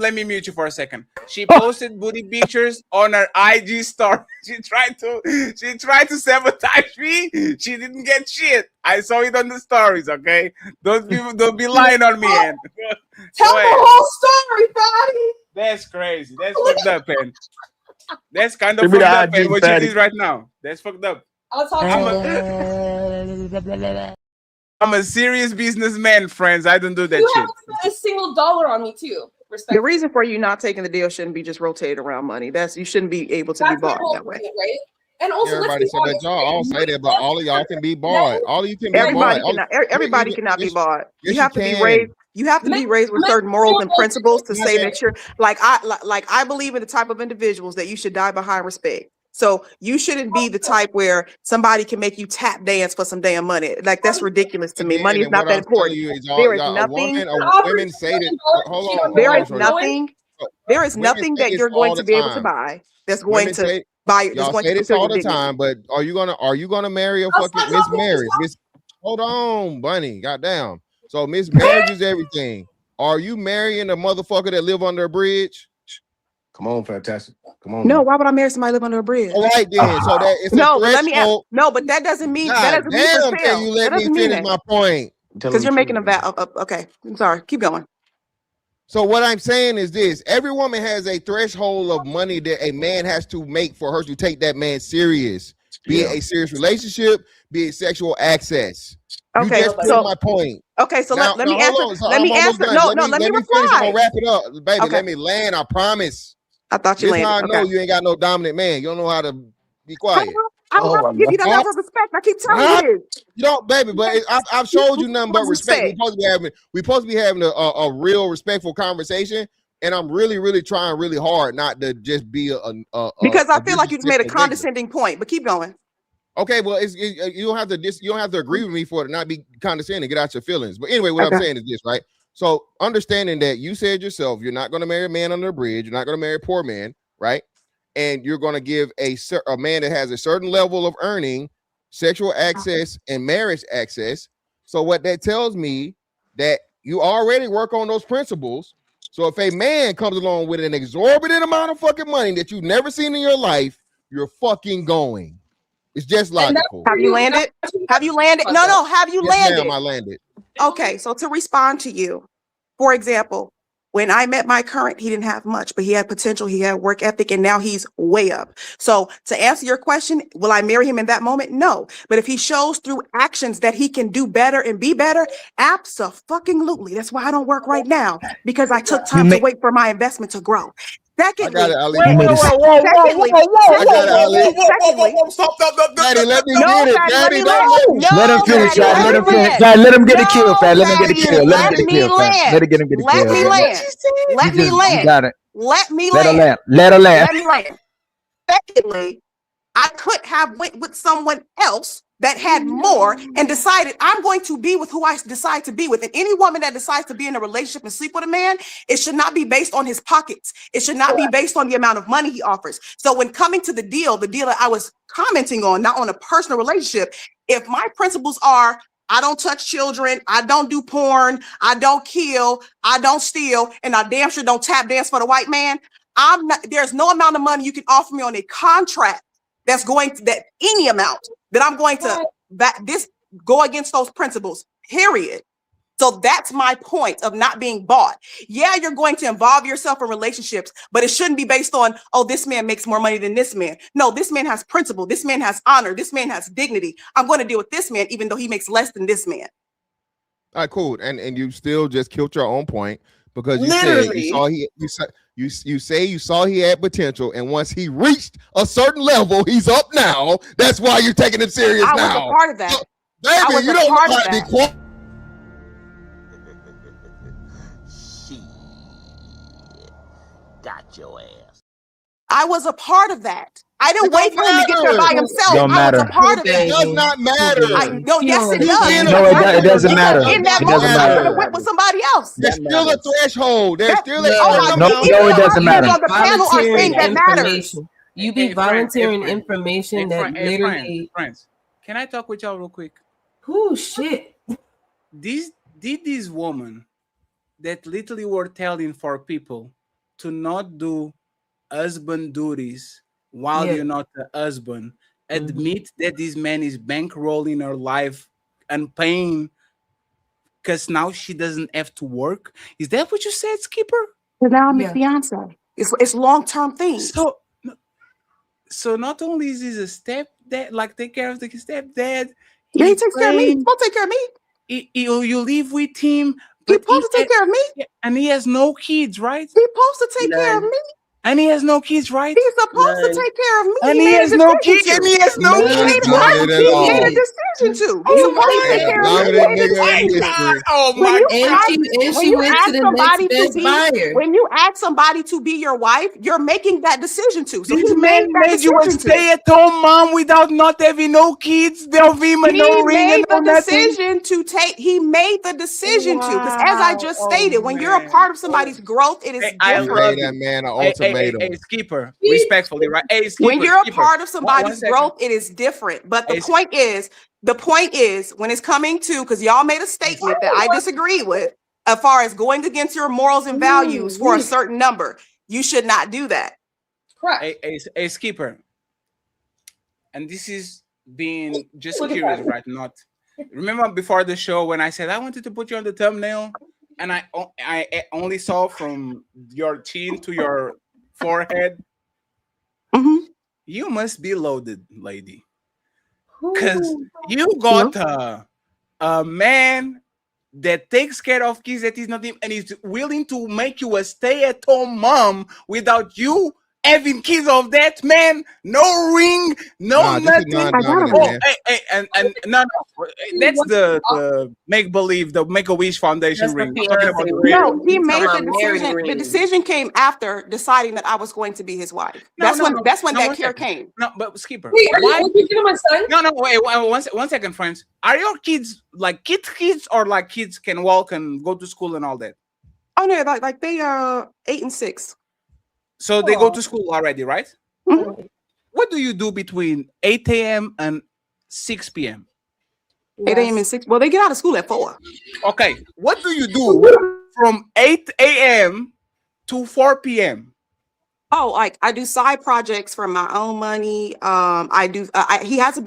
Let me mute you for a second. She posted booty pictures on her IG story. She tried to sabotage me. She didn't get shit. I saw it on the stories. Okay, don't be lying on me. And tell the whole story, Fatty. That's crazy. That's fucked up, man. That's kind of fucked up, man. What you did right now. That's fucked up. I'll talk I'm a serious businessman, friends. I don't do that you shit. haven't spent a single dollar on me, too. The reason for you not taking the deal shouldn't be just rotated around money. You shouldn't be able to be bought that way. Right? And also, everybody said that y'all all say that, but all of y'all can be bought. All of you can be bought. Everybody cannot be bought. You have to be raised. You have to be raised with certain morals and principles to say that you're like I believe in the type of individuals that you should die behind respect. So you shouldn't be the type where somebody can make you tap dance for some damn money. Like that's ridiculous to me. Money is not that important. There is nothing. Women say that. Hold on. There is nothing. There is nothing that you're going to be able to buy that's going to buy. Y'all say this all the time, but are you gonna marry a fucking Miss Marriage? Hold on, Bunny. Goddamn. So Miss Marriage is everything. Are you marrying a motherfucker that live under a bridge? Come on, fantastic. Come on. No, why would I marry somebody live under a bridge? All right, then. So that it's no. A Let me ask, no, but that doesn't mean that doesn't mean for sale. You let me finish my point because you're making a vow. Okay, I'm sorry. Keep going. So what I'm saying is this: every woman has a threshold of money that a man has to make for her to take that man serious. Be it a serious relationship, be it sexual access. Okay, you just so my point. Okay, so let me answer. Let me answer. Let me finish. I'm gonna wrap it up, baby. Okay. Let me land. I promise. I thought you landed. How I know you ain't got no dominant man. You don't know how to be quiet. I don't have to give you that level of respect. I keep telling you. You don't, baby, but I've showed you nothing but respect. We're supposed to be having a real respectful conversation, and I'm really trying really hard not to just be because I feel like you just made a condescending point. But keep going. Okay, well, you don't have to agree with me for it to not be condescending. Get out your feelings. But anyway, what I'm saying is this, right? So understanding that you said yourself, you're not going to marry a man under a bridge. You're not going to marry a poor man, right? And you're going to give a man that has a certain level of earning, sexual access and marriage access. So what that tells me that you already work on those principles. So if a man comes along with an exorbitant amount of fucking money that you've never seen in your life, you're fucking going. It's just logical. Have you landed? Have you landed? No. Have you landed? Ma'am, I landed. Okay, so to respond to you, for example, when I met my current, he didn't have much, but he had potential, he had work ethic, and now he's way up. So to answer your question, will I marry him in that moment? No. But if he shows through actions that he can do better and be better, abso-fucking-lutely. That's why I don't work right now, because I took time to wait for my investment to grow. Secondly, Stop. Daddy, let me get it. Daddy, let him finish, Fat. Let him finish. Let him get a kill, Fat. Let him get a kill. Let him get a kill, Fat. Let him get a kill. Let me land. Let me land. You got it. Let me Let her land. land. Let her land. Let me land. Secondly, I could have went with someone else that had more and decided I'm going to be with who I decide to be with. And any woman that decides to be in a relationship and sleep with a man, it should not be based on his pockets. It should not be based on the amount of money he offers. So when coming to the deal that I was commenting on, not on a personal relationship, if my principles are, I don't touch children, I don't do porn, I don't kill, I don't steal, and I damn sure don't tap dance for the white man, there's no amount of money you can offer me on a contract that's going to that any amount that I'm going to go against those principles, period. So that's my point of not being bought. Yeah, you're going to involve yourself in relationships, but it shouldn't be based on, oh, this man makes more money than this man. No, this man has principle. This man has honor. This man has dignity. I'm going to deal with this man, even though he makes less than this man. All right, cool. And you still just killed your own point because you said you say you saw he had potential, and once he reached a certain level, he's up now. That's why you're taking him serious now. I was a part of that. So, baby, you don't know how to be quiet. Got your ass. I was a part of that. I didn't wait for him to get there by himself. Don't I was a matter. part of It it. does not matter. No, yes, it does. No, it doesn't matter. In that It moment, doesn't I could matter. have went with somebody else. There's still a threshold. There's still a No, it doesn't matter. On the panel are saying that matters. Information. You be volunteering information that literally. Friends, can I talk with y'all real quick? Oh shit! These women that literally were telling for people to not do husband duties while you're not the husband, admit that this man is bankrolling her life and paying because now she doesn't have to work. Is that what you said, Skipper? Because now I'm his fiance. It's long-term things. So not only is this a stepdad, like take care of the stepdad. Yeah, he takes care of me. He's supposed to take care of me. You live with him. He's supposed to take care of me. And he has no kids, right? He's supposed to take care of me. And he has no kids, right? He's supposed to take care of me. And he has no kids. And he has no kids. He made a decision to. He's supposed to take care of me. Oh my And she went to the next best buyer. When you ask somebody to be your wife, you're making that decision to. So This he man made that made you a decision to. stay-at-home mom without not having no kids, Delvima, He no ring, made and the no nothing. decision to take. He made the decision to, because as I just stated, when you're a part of somebody's growth, it is I different. love that man an Hey, ultimatum. hey, Skipper, respectfully, right? Hey, Skipper, When you're a Skipper. part of One somebody's second. growth, it is different. But the point is, when it's coming to, because y'all made a statement that I disagree with, as far as going against your morals and values for a certain number, you should not do that. Correct. Hey, Skipper, and this is being just Look at curious, that. right? Not remember before the show when I said I wanted to put you on the thumbnail, and I only saw from your chin to your forehead. You must be loaded, lady, because you got a man that takes care of kids that is not him, and is willing to make you a stay-at-home mom without you having kids of that man. No ring, no Nah, this is nothing. non-dominant, man. And no, that's the make-believe, the Make-A-Wish Foundation ring. I'm talking about the real. No, he made the decision. The decision came after deciding that I was going to be his wife. That's when that care came. No, but Skipper, Wait, are why? you looking at my son? No, wait, one second, friends. Are your kids like kids or like kids can walk and go to school and all that? Oh no, like they are 8 and 6. So they go to school already, right? What do you do between 8 a.m. and 6 p.m.? 8 a.m. and 6. Well, they get out of school at 4. Okay. What do you do from 8 a.m. to 4 p.m.? Oh, like I do side projects for my own money. I do. He has a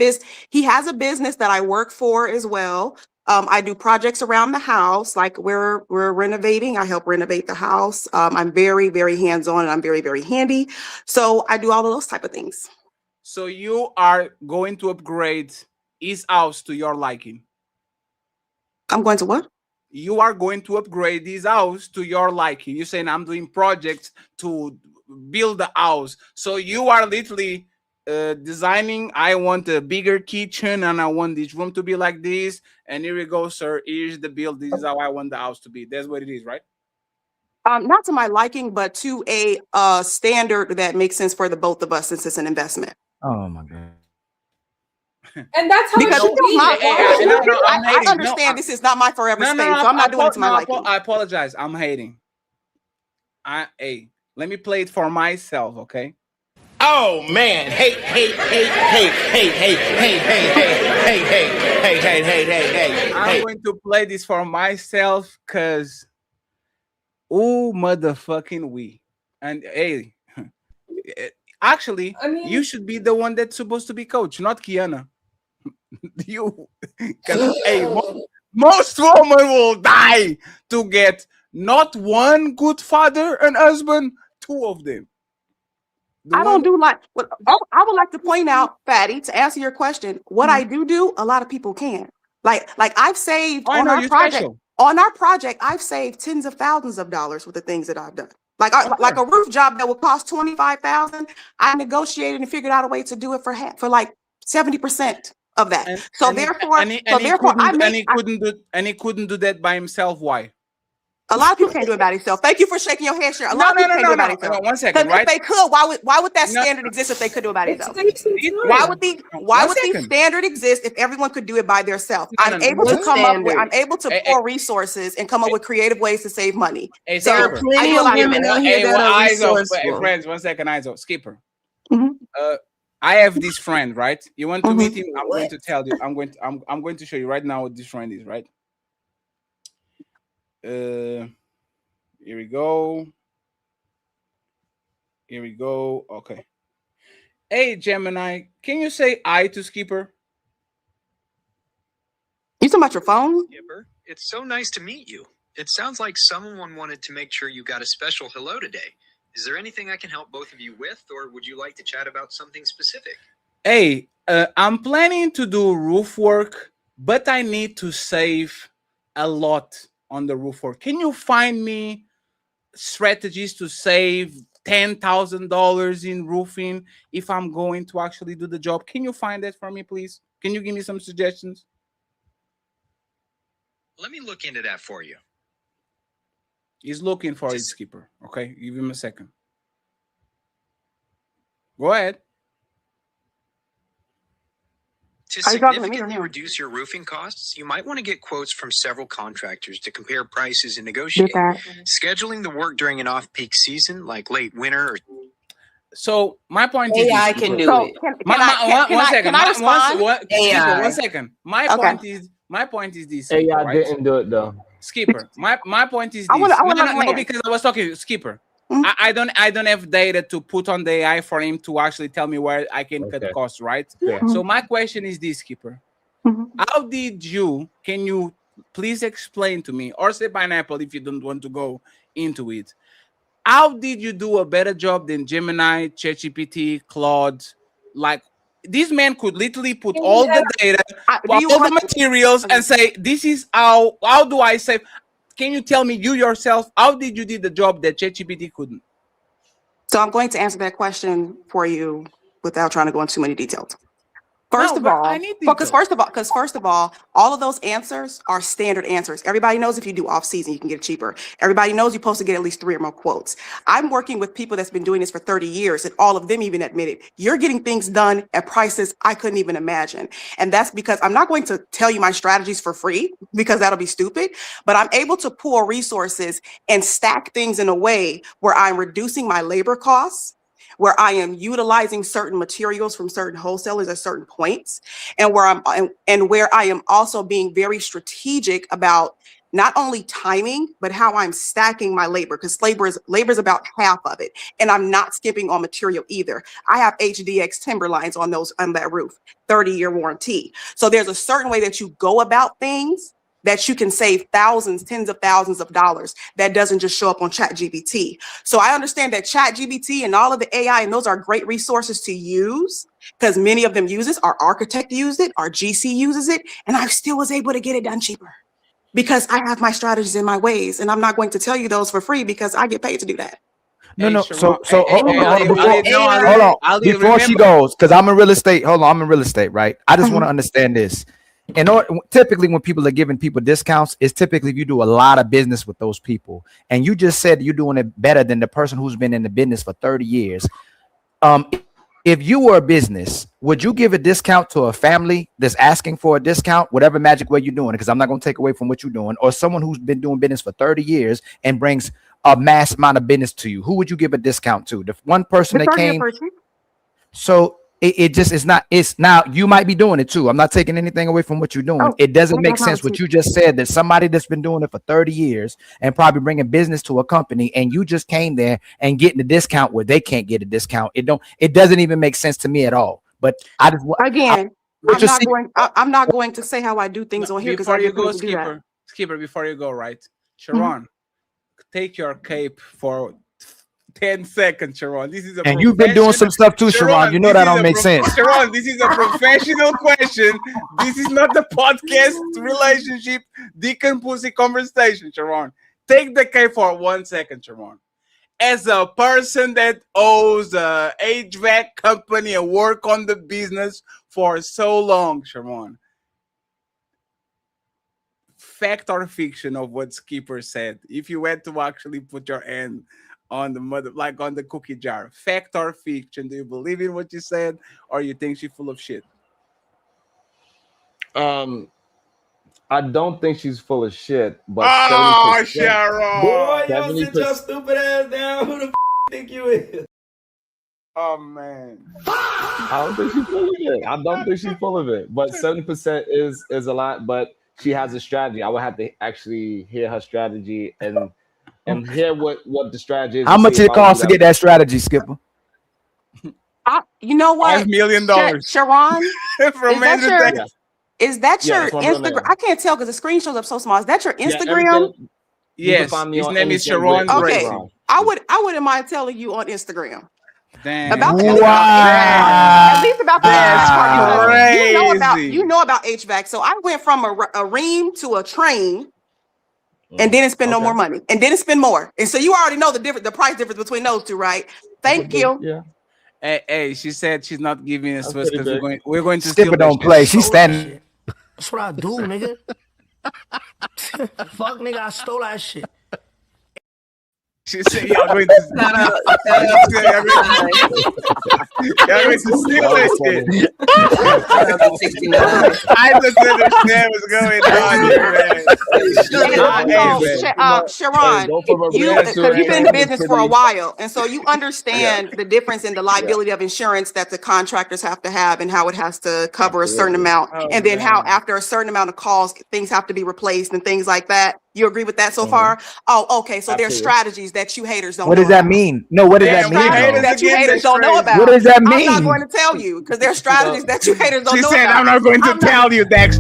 business that I work for as well. I do projects around the house, like we're renovating. I help renovate the house. I'm very, very hands-on, and I'm very, very handy. So I do all of those type of things. So you are going to upgrade his house to your liking. I'm going to what? You are going to upgrade his house to your liking. You're saying I'm doing projects to build the house. So you are literally designing. I want a bigger kitchen, and I want this room to be like this. And here we go, sir. Here's the build. This is how I want the house to be. That's what it is, right? Not to my liking, but to a standard that makes sense for the both of us, since it's an investment. Oh my god. And that's how Because it should be. I understand this is not my forever space, so I'm not doing it to my liking. I apologize. I'm hating. Let me play it for myself, okay? Oh man, hey. I'm going to play this for myself because motherfucking we. And hey, actually, you should be the one that's supposed to be coach, not Kiana. You, most women will die to get not one good father and husband, 2 of them. I don't do like what I would like to point out, Fatty, to answer your question. What I do, a lot of people can. Like I've saved on our project. Special. On our project, I've saved tens of thousands of dollars with the things that I've done. Like a roof job that would cost $25,000. I negotiated and figured out a way to do it for like 70% of that. He couldn't do that by himself. Why? A lot of people can't do it by themselves. Thank you for shaking your head, Sharon. A lot of people can't do it by themselves. No, 1 second, Because right? if they could, why would that No. standard exist if they could do it by It themselves? takes some Why time. would the One second. standard exist if everyone could do it by themselves? No, I'm no, able no. to What come up with, standard? I'm able to Hey, pour resources and come up with creative ways to save money. Hey, So There are Skipper. I plenty do a of lot of women that. out here that are eyes off, resourceful. friends. 1 second, eyes off. Skipper. Mhm. I have this friend, right? You want to meet him? I'm going What? to tell you. I'm going to show you right now what this friend is, right? Here we go. Here we go. Okay. Hey, Gemini, can you say "I" to Skipper? You talking about your phone? Skipper, it's so nice to meet you. It sounds like someone wanted to make sure you got a special hello today. Is there anything I can help both of you with, or would you like to chat about something specific? Hey, I'm planning to do roof work, but I need to save a lot on the roof work. Can you find me strategies to save $10,000 in roofing if I'm going to actually do the job? Can you find that for me, please? Can you give me some suggestions? Let me look into that for you. He's looking for his Skipper. Okay, give him a second. Go ahead. To Are you talking to me or significantly him? reduce your roofing costs, you might want to get quotes from several contractors to compare prices and Did negotiate. that. Scheduling the work during an off-peak season, like late winter or So my point is AI this, can Skipper. do So it. One second. can I respond? Skipper, 1 AI. second. My point is this, Skipper, AI right? didn't do it though. Skipper, my point is I this. want to No, land. because I was talking Skipper. Mhm. I don't have data to put on the AI for him to actually tell me where I can cut Okay. costs, right? Yeah. So my question is this, Skipper. Mhm. How did you? Can you please explain to me, or say Pineapple if you don't want to go into it? How did you do a better job than Gemini, ChatGPT, Claude? Like, this man could literally put all the data, Do all you the want? materials, and say, "This is how do I save?" Can you tell me you yourself how did you did the job that ChatGPT couldn't? So I'm going to answer that question for you without trying to go into too many details. First No, of but all, I need because details. first of all, all of those answers are standard answers. Everybody knows if you do off season, you can get it cheaper. Everybody knows you're supposed to get at least 3 or more quotes. I'm working with people that's been doing this for 30 years, and all of them even admitted you're getting things done at prices I couldn't even imagine. And that's because I'm not going to tell you my strategies for free because that'll be stupid, but I'm able to pool resources and stack things in a way where I'm reducing my labor costs, where I am utilizing certain materials from certain wholesalers at certain points, and where I am also being very strategic about not only timing, but how I'm stacking my labor, because labor is about half of it. And I'm not skipping on material either. I have HDX timber lines on that roof, 30-year warranty. So there's a certain way that you go about things that you can save thousands, tens of thousands of dollars that doesn't just show up on ChatGPT. So I understand that ChatGPT and all of the AI, and those are great resources to use because many of them use it. Our architect used it, our GC uses it, and I still was able to get it done cheaper because I have my strategies and my ways. And I'm not going to tell you those for free because I get paid to do that. No. Sharon, So hold on. Before she goes, because I'm in real estate. Hold on, I'm in real estate, right? I just want to understand this. Typically, when people are giving people discounts, it's typically if you do a lot of business with those people, and you just said you're doing it better than the person who's been in the business for 30 years. If you were a business, would you give a discount to a family that's asking for a discount, whatever magic way you're doing it? Because I'm not going to take away from what you're doing, or someone who's been doing business for 30 years and brings a mass amount of business to you. Who would you give a discount to? The one person that came. So it just is not. It's now you might be doing it too. I'm not taking anything away from what you're doing. It doesn't make sense what you just said, that somebody that's been doing it for 30 years and probably bringing business to a company, and you just came there and getting a discount where they can't get a discount. It doesn't even make sense to me at all. But I just I'm not going to say how I do things on here because before you go, Skipper, before you go, right? Sharon, take your cape for 10 seconds, Sharon. This is a and you've been doing some stuff too, Sharon. You know that don't make sense. Sharon, this is a professional question. This is not the podcast relationship decomposing conversation, Sharon. Take the cape for 1 second, Sharon. As a person that owns a HVAC company and work on the business for so long, Sharon, fact or fiction of what Skipper said. If you had to actually put your hand on the mother, like on the cookie jar, fact or fiction? Do you believe in what you said, or you think she's full of shit? I don't think she's full of shit, but oh, 70%, Sharon, boy, y'all 70%, sit your stupid ass down. Who the think you is? Oh man, I don't think she's full of it. I don't think she's full of it, but 70% is a lot. But she has a strategy. I would have to actually hear her strategy and hear what the strategy is. How much it costs to get that strategy, Skipper? You know what? $5 million. Sharon, from is that Yeah, your that's what I'm Instagram? doing. I can't tell because the screen shows up so small. Is that your Yeah, Instagram? everything- you can Yes, find me his on name is anything Sharon with Okay, Sharon. I wouldn't mind telling you on Instagram Damn. about the Wow. at least about the HVAC part. crazy. You know about HVAC. So I went from a ream to a train, and didn't spend no more money, and didn't spend more. And so you already know the price difference between those two, right? Thank you. Yeah. Hey, she said she's not giving us That's first because pretty big. we're going to Skipper steal that don't shit. play. She's standing. That's what I do, nigga. Fuck, nigga, I stole that shit. She said y'all going to y'all going to steal That that was shit. funny. I don't understand what's going on here, man. Sharon, Go from a you red because to a you've been in the train business to for a the- while, and so you understand the difference in the liability of insurance that the contractors have to have, and how it has to cover a certain amount, Oh, and then how man. after a certain amount of calls, things have to be replaced and things like that. You agree with that so far? Oh, okay. So there's Absolutely. strategies that you haters don't What know does that about. mean? No, what does Damn, that we mean? haters though? That you again, haters that's don't know crazy. about. What does that I'm not mean? going to tell you because there's strategies that you haters don't She know said, about. I'm not going to tell you, Dex.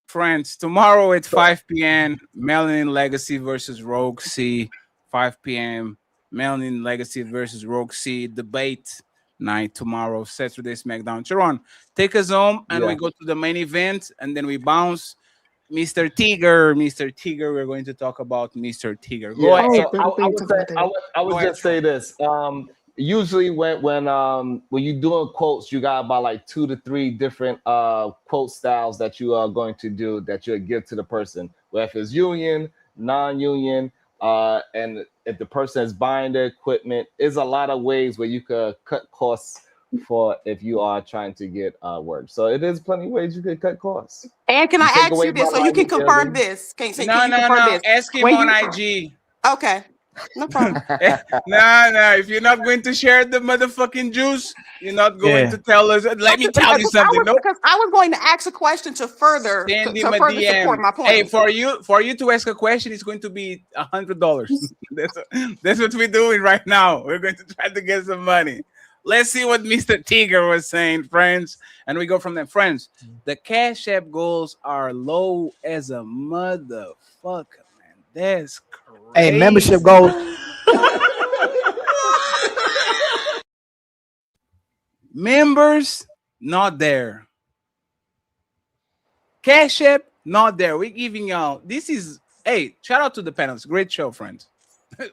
Friends, tomorrow at 5 p.m., Melanin Legacy versus Rogue C. 5 p.m., Melanin Legacy versus Rogue C. Debate night tomorrow, Saturday SmackDown. Sharon, take us home and we Yeah. go to the main event and then we bounce. Mr. Tiger, we're going to talk about Mr. Tiger. Go Yeah, ahead. so I would just say this. Usually when you're doing quotes, you got about like 2 to 3 different quote styles that you are going to do that you'll give to the person, whether it's union, non-union, and if the person is buying the equipment, is a lot of ways where you could cut costs for if you are trying to get work. So it is plenty of ways you could cut costs. And can You I take ask away you this so my you can liability. confirm this? Can you No. confirm this? Ask him When on you- IG. Okay, no problem. No. If you're not going to share the motherfucking juice, you're not going Yeah. to tell us. Let me tell you Because something. Nope. Because I was going to ask a question to further Send to him a further DM. support my point. Hey, for you to ask a question, it's going to be $100. That's what we're doing right now. We're going to try to get some money. Let's see what Mr. Tiger was saying, friends, and we go from there. Friends, the Cash App goals are low as a motherfucker, man. That's crazy. Hey, membership goals. Members not there. Cash App not there. We're giving y'all. This is shout out to the panels. Great show, friends.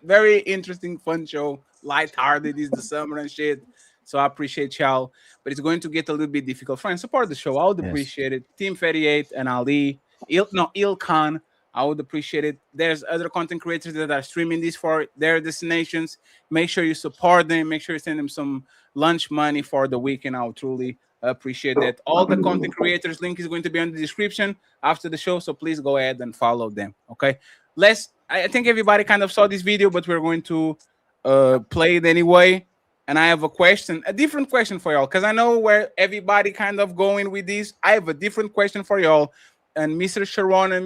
Very interesting, fun show. Lighthearted is the summer and shit. So I appreciate y'all. But it's going to get a little bit difficult. Friends, support the show. I would appreciate it. Team 38 and Ali. Ilkan. I would appreciate it. There's other content creators that are streaming this for their destinations. Make sure you support them. Make sure you send them some lunch money for the weekend. I would truly appreciate that. All the content creators link is going to be in the description after the show. So please go ahead and follow them. Okay. I think everybody kind of saw this video, but we're going to play it anyway. And I have a different question for y'all, because I know where everybody kind of going with this. I have a different question for y'all. And Mr. Sharon and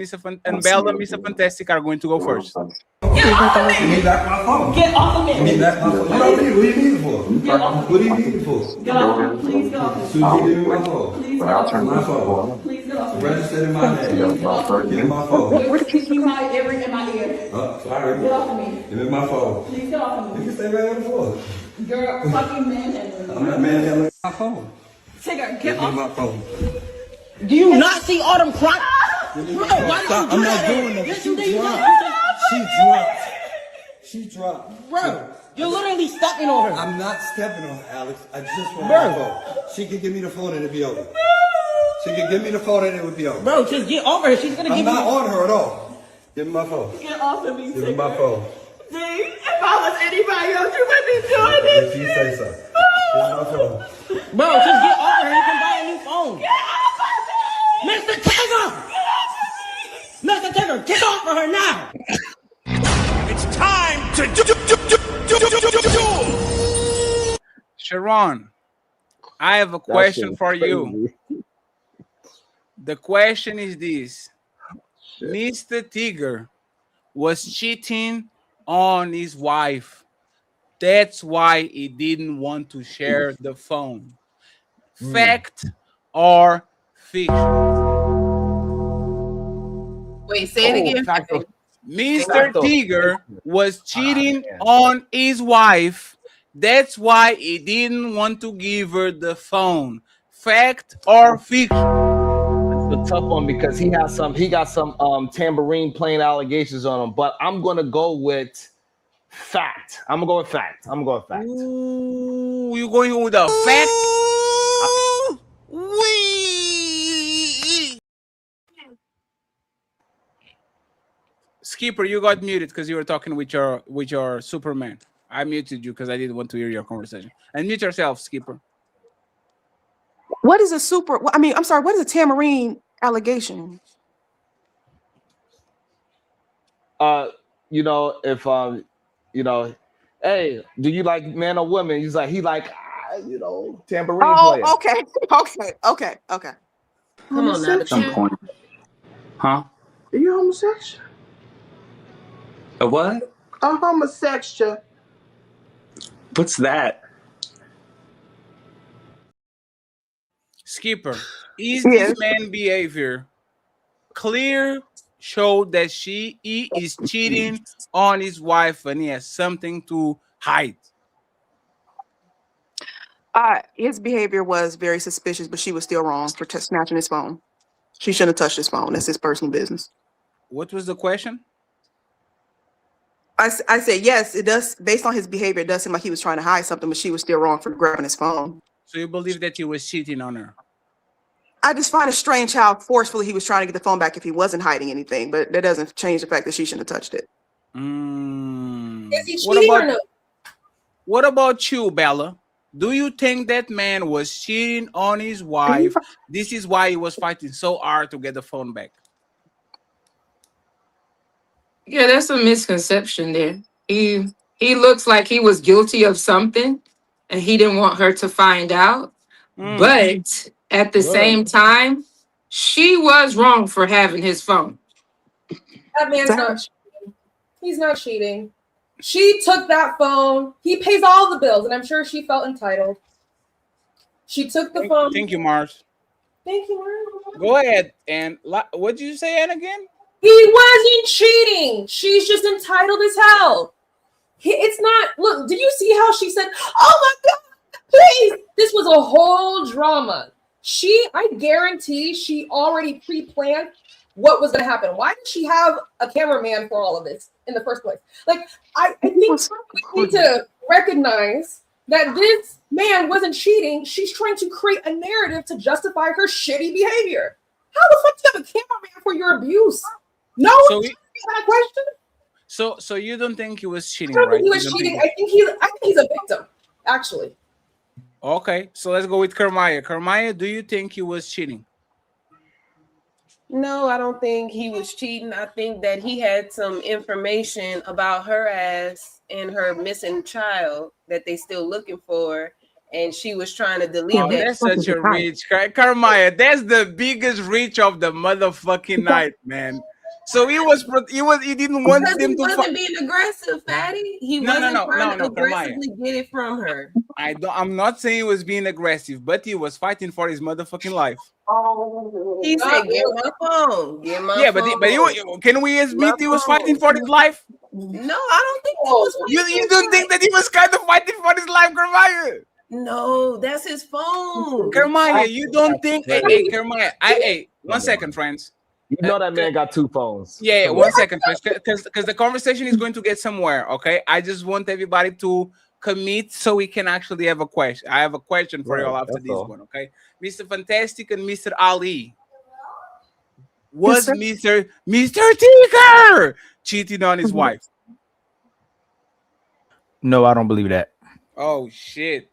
Bella, Mr. Fantastic are going to go first. Get off of me! Give me back my phone. Get off of me! Give me back my phone. What do you need it for? Get off. What do you need it for? Get off. Please get off. So you give me my phone. Please get off. My phone. Please get off. Registered in my name. Give me my phone. What keeps you in my ear? Sorry. Get off of me. Give me my phone. Please get off of me. You can stay right on the floor. You're a fucking manhandling. I'm not manhandling my phone. Tigger, Give get me off. my phone. Do you not see all them crying? Stop. I'm not doing that. Yes, you do. She drunk. She dropped. Bro, you're literally stepping on her. I'm not stepping on her, Alex. I just want Bro. my phone. She can give me the phone and it'll be over. She can give me the phone and it would be over. Bro, just get over her. She's gonna I'm give not you. on her at all. Give me my phone. Get off of me, Give me my phone. See, if I was anybody else, you wouldn't be doing this. If you say so. Give me my phone. Bro, just get over her. You can buy a new phone. Mr. Tiger! Mr. Tiger, get off of her now! It's time to do. Sharon, I have a question for you. The question is this: Mr. Tigger was cheating on his wife. That's why he didn't want to share the phone. Fact or fiction? Wait, say it again. Mr. Tigger was cheating on his wife. That's why he didn't want to give her the phone. Fact or fiction? It's a tough one because he got some tambourine playing allegations on him. But I'm gonna go with fact. Ooh, you going with a fact? Skipper, you got muted because you were talking with your Superman. I muted you because I didn't want to hear your conversation. And mute yourself, Skipper. What is a super? I mean, I'm sorry. What is a tambourine allegation? If hey, do you like man or woman? He's like, tambourine player. Oh, okay. Come on now. Huh? Are you homosexual? A what? I'm homosexual. What's that? Skipper, is this man behavior clear show that he is cheating on his wife and he has something to hide? His behavior was very suspicious, but she was still wrong for snatching his phone. She shouldn't have touched his phone. That's his personal business. What was the question? I said yes, it does. Based on his behavior, it does seem like he was trying to hide something, but she was still wrong for grabbing his phone. So you believe that he was cheating on her? I just find it strange how forcefully he was trying to get the phone back if he wasn't hiding anything, but that doesn't change the fact that she shouldn't have touched it. Is he cheating or no? What about you, Bella? Do you think that man was cheating on his wife? This is why he was fighting so hard to get the phone back. Yeah, there's a misconception there. He looks like he was guilty of something and he didn't want her to find out. But at the same time, she was wrong for having his phone. That man's not cheating. He's not cheating. She took that phone. He pays all the bills, and I'm sure she felt entitled. She took the phone. Thank you, Mars. Thank you, Mars. Go ahead. And what did you say, Ann, again? He wasn't cheating. She's just entitled as hell. It's not. Look, did you see how she said, "Oh my God, please"? This was a whole drama. I guarantee she already pre-planned what was going to happen. Why did she have a cameraman for all of this in the first place? Like, I think we need to recognize that this man wasn't cheating. She's trying to create a narrative to justify her shitty behavior. How the fuck do you have a cameraman for your abuse? No, So that question. So you don't think he was cheating, I don't right? think he was You don't cheating. think- I think he's a victim, actually. Okay, so let's go with Kermaya. Kermaya, do you think he was cheating? No, I don't think he was cheating. I think that he had some information about her ass and her missing child that they still looking for, and she was trying to delete Oh, that. that's such a reach, Kermaya. That's the biggest reach of the motherfucking night, man. So he didn't want Because them he to. wasn't being aggressive, Fatty. He No, wasn't no, trying to Kermaya. aggressively get it from her. I'm not saying he was being aggressive, but he was fighting for his motherfucking life. He said, "Get my phone. Get my Yeah, phone." but can we admit he was fighting for his life? No, I don't think that was. You don't think that he was kind of fighting for his life, Kermaya? No, that's his phone. Kermaya, you don't think? Hey, Kermaya, one second, friends. You know that man got 2 phones. Yeah, Come 1 on. second, because the conversation is going to get somewhere. Okay, I just want everybody to commit so we can actually have a question. I have a question for Right, y'all after that's this all. one. Okay, Mr. Fantastic and Mr. Ali. Was Mr. Tinker cheating on his wife? No, I don't believe that. Oh shit!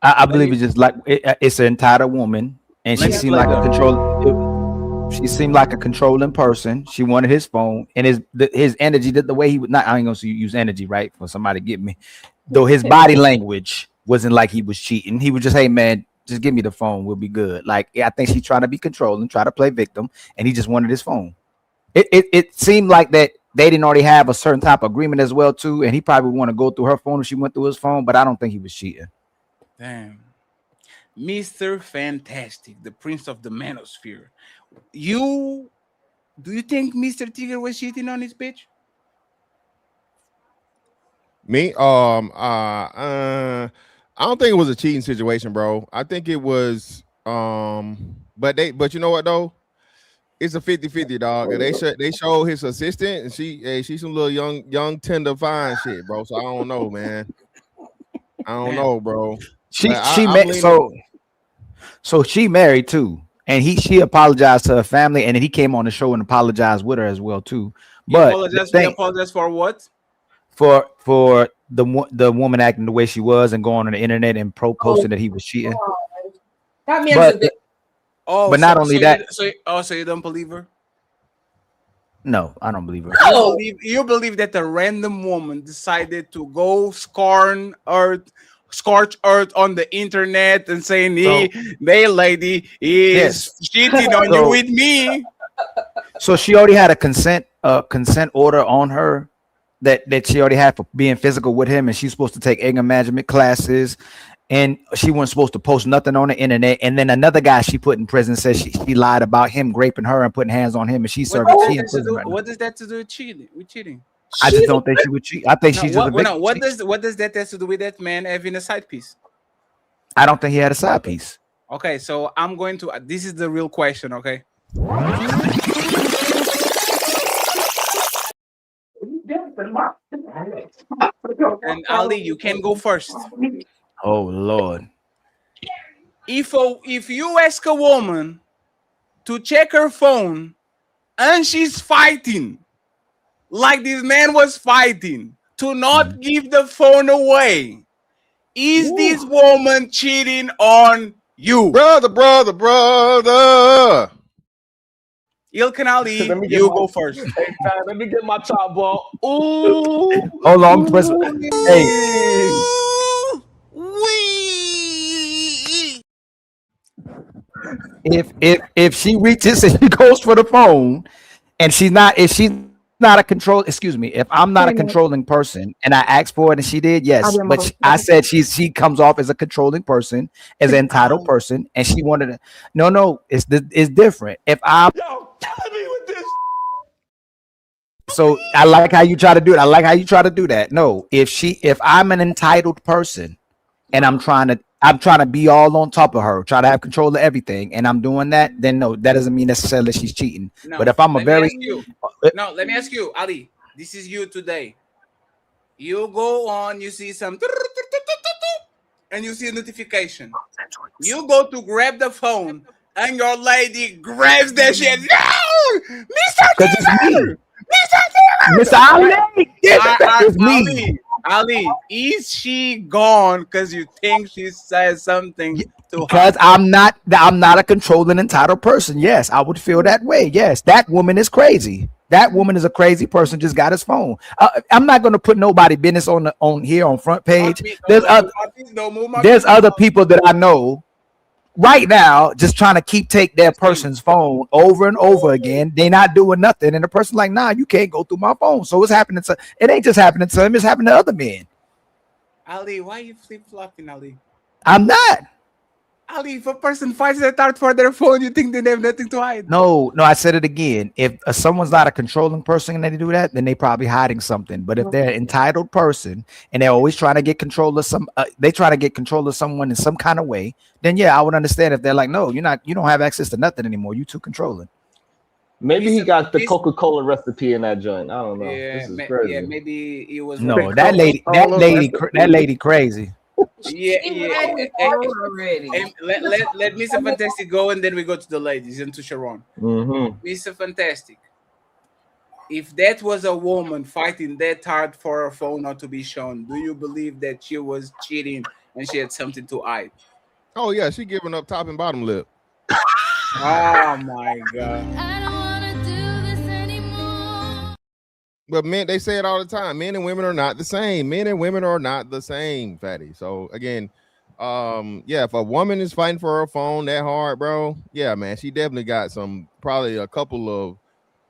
I believe it's just like it's an entitled woman, and she Let me seemed play like a the- control. She seemed like a controlling person. She wanted his phone and his energy. The way he would not. I ain't gonna use energy, right? For somebody to get me. Though his body language wasn't like he was cheating. He was just, hey man, just give me the phone. We'll be good. Like I think she's trying to be controlling, try to play victim, and he just wanted his phone. It seemed like that they didn't already have a certain type of agreement as well too, and he probably would want to go through her phone if she went through his phone. But I don't think he was cheating. Damn. Mr. Fantastic, the Prince of the Manosphere. Do you think Mr. Tigger was cheating on his bitch? Me, I don't think it was a cheating situation, bro. I think it was, but you know what though? It's a 50-50, dog. They showed his assistant, and she's some little young tender fine shit, bro. So I don't know, man. I don't know, bro. She I'm met leaning- so she married too, and she apologized to her family, and then he came on the show and apologized with her as well too. But He apologized for what? for the woman acting the way she was and going on the internet and posting that he was cheating. That man's But a bit. Oh, But not only that- so you don't believe her? No, I don't believe her. You believe that a random woman decided to go scorch earth on the internet and saying, "Hey, lady is cheating on you So- with me." So she already had a consent order on her that she already had for being physical with him, and she's supposed to take anger management classes, and she wasn't supposed to post nothing on the internet. And then another guy she put in prison says she lied about him raping her and putting hands on him, and she's serving tea in prison right now. What does that to do with cheating? I just don't think she would cheat. I think she's just a victim. what does that have to do with that man having a side piece? I don't think he had a side piece. Okay, so I'm going to. This is the real question. Okay. And Ali, you can go first. Oh Lord. If you ask a woman to check her phone and she's fighting, like this man was fighting, to not give the phone away, is this woman cheating on you? Brother. Ilkan Ali, Let me get you my- go first. Hey, man, let me get my top ball. Ooh. Hold on, press. Hey. If she reaches and she goes for the phone, and if she's not if I'm not a controlling person and I asked for it and she did, yes, but I said she comes off as a controlling person, as an entitled person, and she wanted to. No, it's different. If I'm so I like how you try to do it. I like how you try to do that. No, if I'm an entitled person and I'm trying to be all on top of her, try to have control of everything, and I'm doing that, then no, that doesn't mean necessarily that she's cheating. No, but if I'm let me ask you, Ali. This is you today. You go on, you see some, and you see a notification. You go to grab the phone, and your lady grabs that shit. No, Mr. Tigger! Mr. Ali, it's me. Ali, is she gone because you think she said something to her? Because I'm not a controlling entitled person. Yes, I would feel that way. Yes, that woman is crazy. That woman is a crazy person. Just got his phone. I'm not going to put nobody business on here on front page. There's other people that I know right now just trying to take their person's phone over and over again. They're not doing nothing, and the person like, nah, you can't go through my phone. So it's happening to. It ain't just happening to him. It's happening to other men. Ali, why you flip-flopping, Ali? I'm not. Ali, if a person fights that hard for their phone, you think they have nothing to hide? No, I said it again. If someone's not a controlling person and they do that, then they probably hiding something. But if they're an entitled person and they're always trying to get control of they try to get control of someone in some kind of way, then yeah, I would understand if they're like, no, you don't have access to nothing anymore. You too controlling. Maybe he got the Coca-Cola recipe in that joint. I don't know. Yeah, This is crazy. yeah, maybe it was No, that lady crazy. Yeah, He yeah. had his phone already. Let Mr. Fantastic go, and then we go to the ladies and to Sharon. Mr. Fantastic, if that was a woman fighting that hard for her phone not to be shown, do you believe that she was cheating and she had something to hide? Oh yeah, she giving up top and bottom lip. Oh my god. But men, they say it all the time. Men and women are not the same. Men and women are not the same, fatty. So again, yeah, if a woman is fighting for her phone that hard, bro, yeah, man, she definitely got probably a couple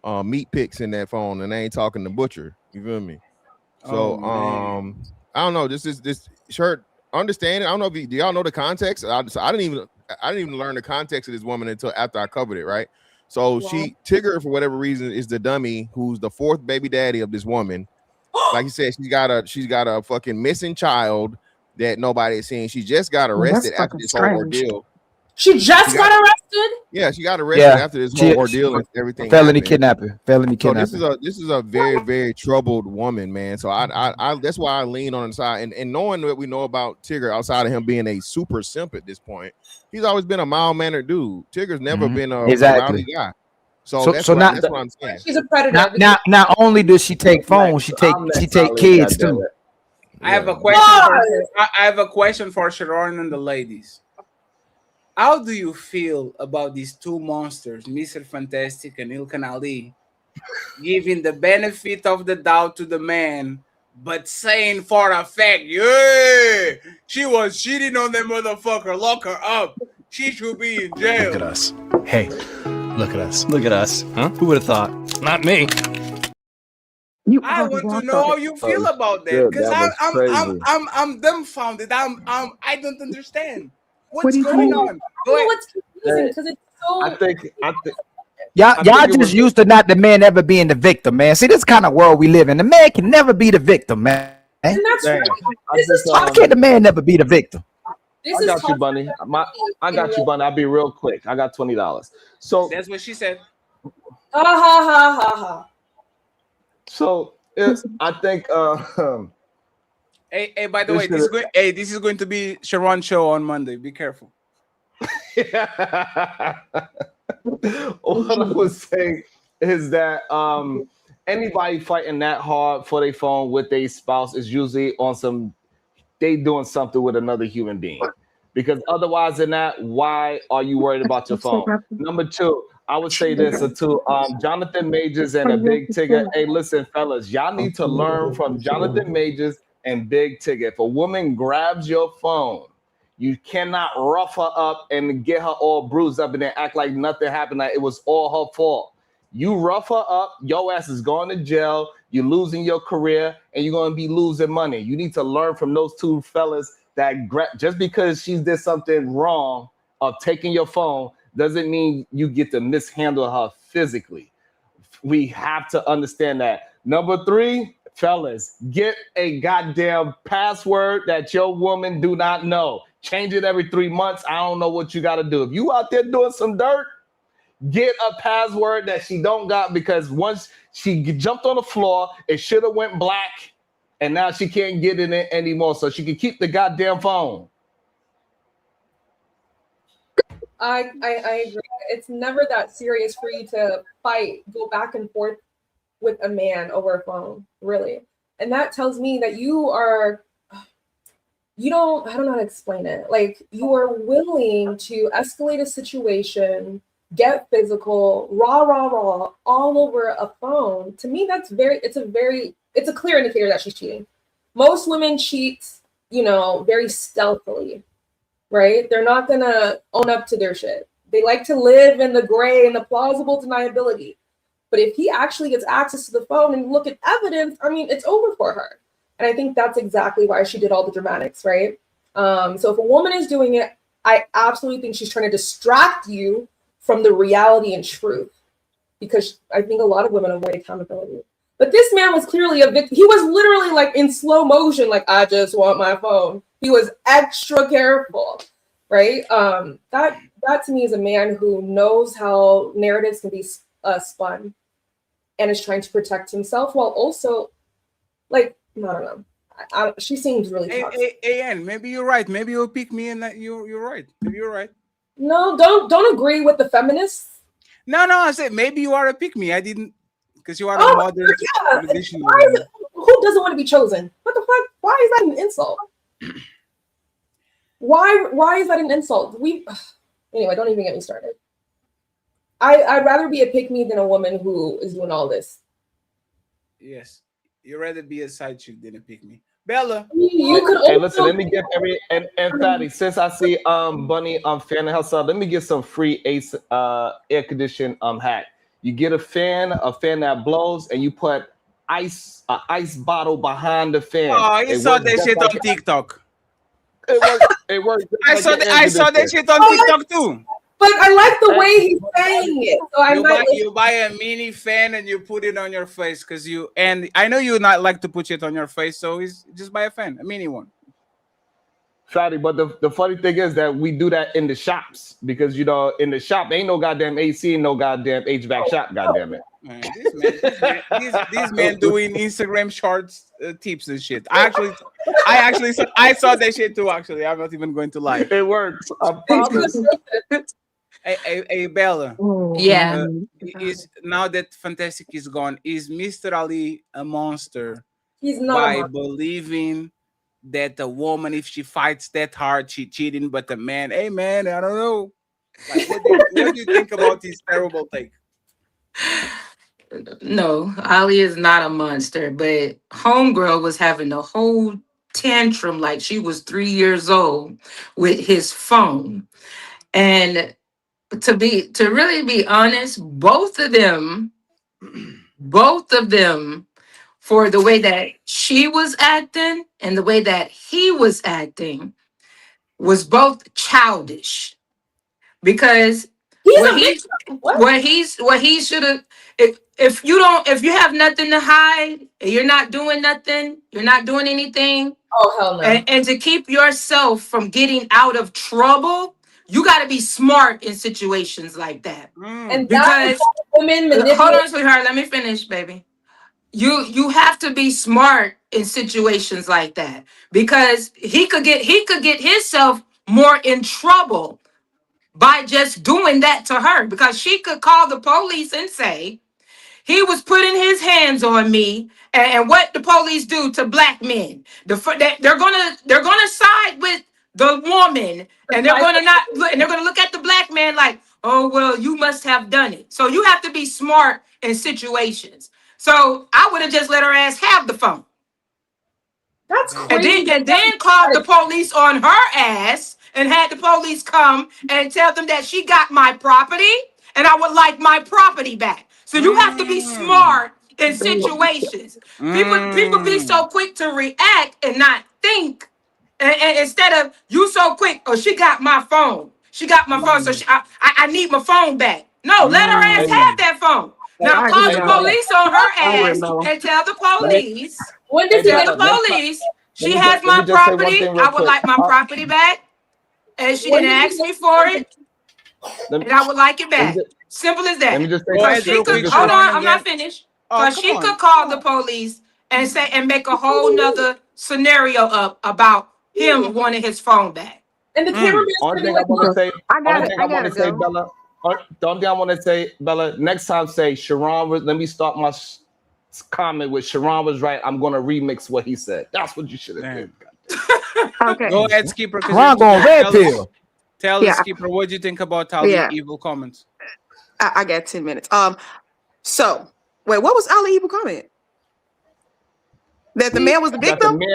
of meat picks in that phone, and I ain't talking the butcher. You feel me? So I don't know. This shirt. Understand it. I don't know if do y'all know the context. I didn't even learn the context of this woman until after I covered it, right? So Tigger, for whatever reason, is the dummy who's the fourth baby daddy of this woman. Like you said, she's got a fucking missing child that nobody has seen. She just got arrested after this whole ordeal. She just got arrested? Yeah, she got arrested after this whole ordeal and everything. Felony kidnapping. Felony So kidnapping. this is a very, very troubled woman, man. So I that's why I lean on the side. And knowing what we know about Tigger, outside of him being a super simp at this point, he's always been a mild-mannered dude. Tigger's never been a rowdy guy. So that's what I'm saying. She's a predator. Not only does she take phones, she take kids too. I have a question. I have a question for Sharon and the ladies. How do you feel about these two monsters, Mr. Fantastic and Ilkan Ali, giving the benefit of the doubt to the man, but saying for a fact, yeah, she was cheating on that motherfucker, lock her up. She should be in jail. Look at us. Hey, look at us. Look at us. Huh? Who would have thought? Not me. I want to know how you feel about that, because I'm dumbfounded. I don't understand. What's going on? What's confusing because it's so. I think Y'all just used to not the man ever being the victim, man. See, this kind of world we live in. The man can never be the victim, man. And that's right. How can the man never be the victim? I got you, Bunny. I got you, Bunny. I'll be real quick. I got $20. So that's what she said. Ha ha ha ha ha. So I think. Hey, by the way, this is going to be Sharon's show on Monday. Be careful. What I was saying is that anybody fighting that hard for their phone with their spouse is usually on they doing something with another human being. Because otherwise than that, why are you worried about your phone? Number two, I would say this to Jonathan Majors and a Big Tigger. Hey, listen, fellas, y'all need to learn from Jonathan Majors and Big Tigger. If a woman grabs your phone, you cannot rough her up and get her all bruised up and then act like nothing happened, like it was all her fault. You rough her up, your ass is going to jail, you're losing your career, and you're going to be losing money. You need to learn from those two fellas that just because she did something wrong of taking your phone doesn't mean you get to mishandle her physically. We have to understand that. Number three, fellas, get a goddamn password that your woman do not know. Change it every 3 months. I don't know what you got to do. If you out there doing some dirt, get a password that she don't got, because once she jumped on the floor, it should have went black, and now she can't get in it anymore, so she can keep the goddamn phone. I agree. It's never that serious for you to go back and forth with a man over a phone, really. And that tells me that I don't know how to explain it. Like, you are willing to escalate a situation, get physical, raw, all over a phone. To me, it's a clear indicator that she's cheating. Most women cheat, very stealthily, right? They're not gonna own up to their shit. They like to live in the gray and the plausible deniability. But if he actually gets access to the phone and look at evidence, it's over for her. And I think that's exactly why she did all the dramatics, right? So if a woman is doing it, I absolutely think she's trying to distract you from the reality and truth, because I think a lot of women avoid accountability. But this man was clearly a victim. He was literally like in slow motion, like, I just want my phone. He was extra careful, right? That to me is a man who knows how narratives can be spun and is trying to protect himself while also, like, I don't know. She seems really toxic. Ann, maybe you're right. Maybe you'll pick me, and that you're right. Maybe you're right. No, don't agree with the feminists. No, I said maybe you are a pick me. I didn't, because you are a modern. Traditional. Who doesn't want to be chosen? What the fuck? Why is that an insult? Why is that an insult? Anyway, don't even get me started. I'd rather be a pick me than a woman who is doing all this. Yes, you'd rather be a side chick than a pick me. Bella, you could. Hey, listen. Let me give and Fatty. Since I see Bunny fan of herself, let me get some free Ace air condition hack. You get a fan that blows, and you put ice bottle behind the fan. Oh, you saw that shit on TikTok. It works. I saw that shit on TikTok too. But I like the way he's saying it. So you buy a mini fan and you put it on your face and I know you not like to put it on your face, so just buy a fan, a mini one. Fatty, but the funny thing is that we do that in the shops because in the shop ain't no goddamn AC, no goddamn HVAC shop, goddamn it. Man, this man doing Instagram shorts tips and shit. I saw that shit too. Actually, I'm not even going to lie. It works. I promise. Hey, Bella. Yeah. Is now that Fantastic is gone, is Mr. Ali a monster? He's not by believing that a woman, if she fights that hard, she cheating, but the man, hey man, I don't know. Like, what do you think about this terrible take? No, Ali is not a monster, but homegirl was having a whole tantrum like she was 3 years old with his phone. And to really be honest, both of them, for the way that she was acting and the way that he was acting, was both childish. Because what he should have, if you have nothing to hide, and you're not doing nothing, you're not doing anything. Oh hell no! And to keep yourself from getting out of trouble, you got to be smart in situations like that. And because women manipulate. Hold on, sweetheart. Let me finish, baby. You have to be smart in situations like that because he could get himself more in trouble by just doing that to her, because she could call the police and say he was putting his hands on me. And what the police do to black men, they're gonna side with the woman, and they're gonna look at the black man like, oh well, you must have done it. So you have to be smart in situations. So I would have just let her ass have the phone. That's crazy. And then called the police on her ass and had the police come and tell them that she got my property and I would like my property back. So you have to be smart in situations. People be so quick to react and not think. And instead of you so quick, oh, she got my phone. She got my phone, so I need my phone back. No, let her ass have that phone. Now call the police on her ass and tell the police. When did the police? She has my property. I would like my property back, and she didn't ask me for it, and I would like it back. Simple as that. Hold on, I'm not finished. Because she could call the police and say and make a whole nother scenario up about him wanting his phone back. And the cameraman the only thing I want to say, Bella, next time say Sharon was, let me start my comment with Sharon was right. I'm going to remix what he said. That's what you should have done. Okay. Go ahead, Skipper. Sharon going red pill. Tell us, Skipper, what do you think about Ali evil comments? I got 10 minutes. So wait, what was Ali evil comment? That the man was the victim? The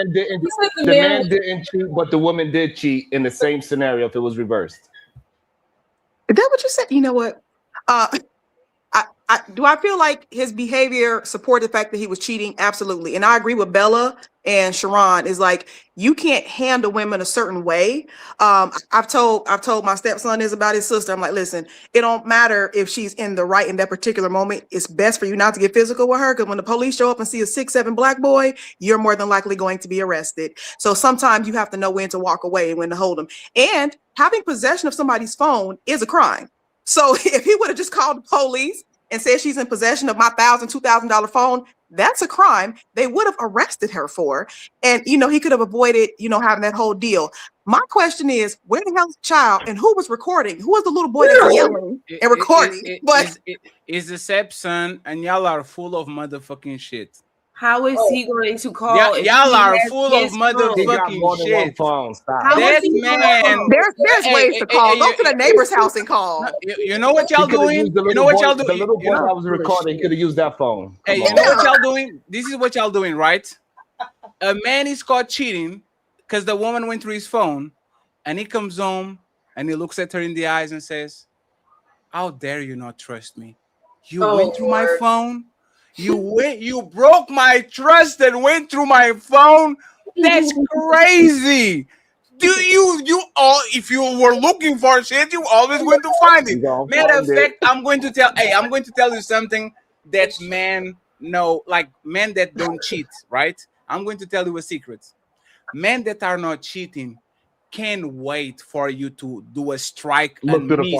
man didn't cheat, but the woman did cheat in the same scenario if it was reversed. Is that what you said? You know what? Do I feel like his behavior support the fact that he was cheating? Absolutely. And I agree with Bella and Sharon is like, you can't handle women a certain way. I've told my stepson this about his sister. I'm like, listen, it don't matter if she's in the right in that particular moment. It's best for you not to get physical with her, because when the police show up and see a 6'7" black boy, you're more than likely going to be arrested. So sometimes you have to know when to walk away and when to hold them. And having possession of somebody's phone is a crime. So if he would have just called the police and says she's in possession of my $1,000, $2,000 phone, that's a crime. They would have arrested her for, and he could have avoided, having that whole deal. My question is, where the hell is the child, and who was recording? Who was the little boy that's yelling and recording? It's the stepson, and y'all are full of motherfucking shit. How is he going to call? Y'all are full of motherfucking shit. That man. There's ways to call. Go to the neighbor's house and call. You know what y'all doing? You know what y'all doing? The little boy that was recording, he could have used that phone. Hey, you know what y'all doing? This is what y'all doing, right? A man is caught cheating because the woman went through his phone, and he comes home and he looks at her in the eyes and says, "How dare you not trust me? You went through my phone. You broke my trust and went through my phone. That's crazy. You all, if you were looking for shit, you always going to find it. Matter of fact, I'm going to tell you something that men know, like men that don't cheat, right? I'm going to tell you a secret. Men that are not cheating can't wait for you to do a strike and miss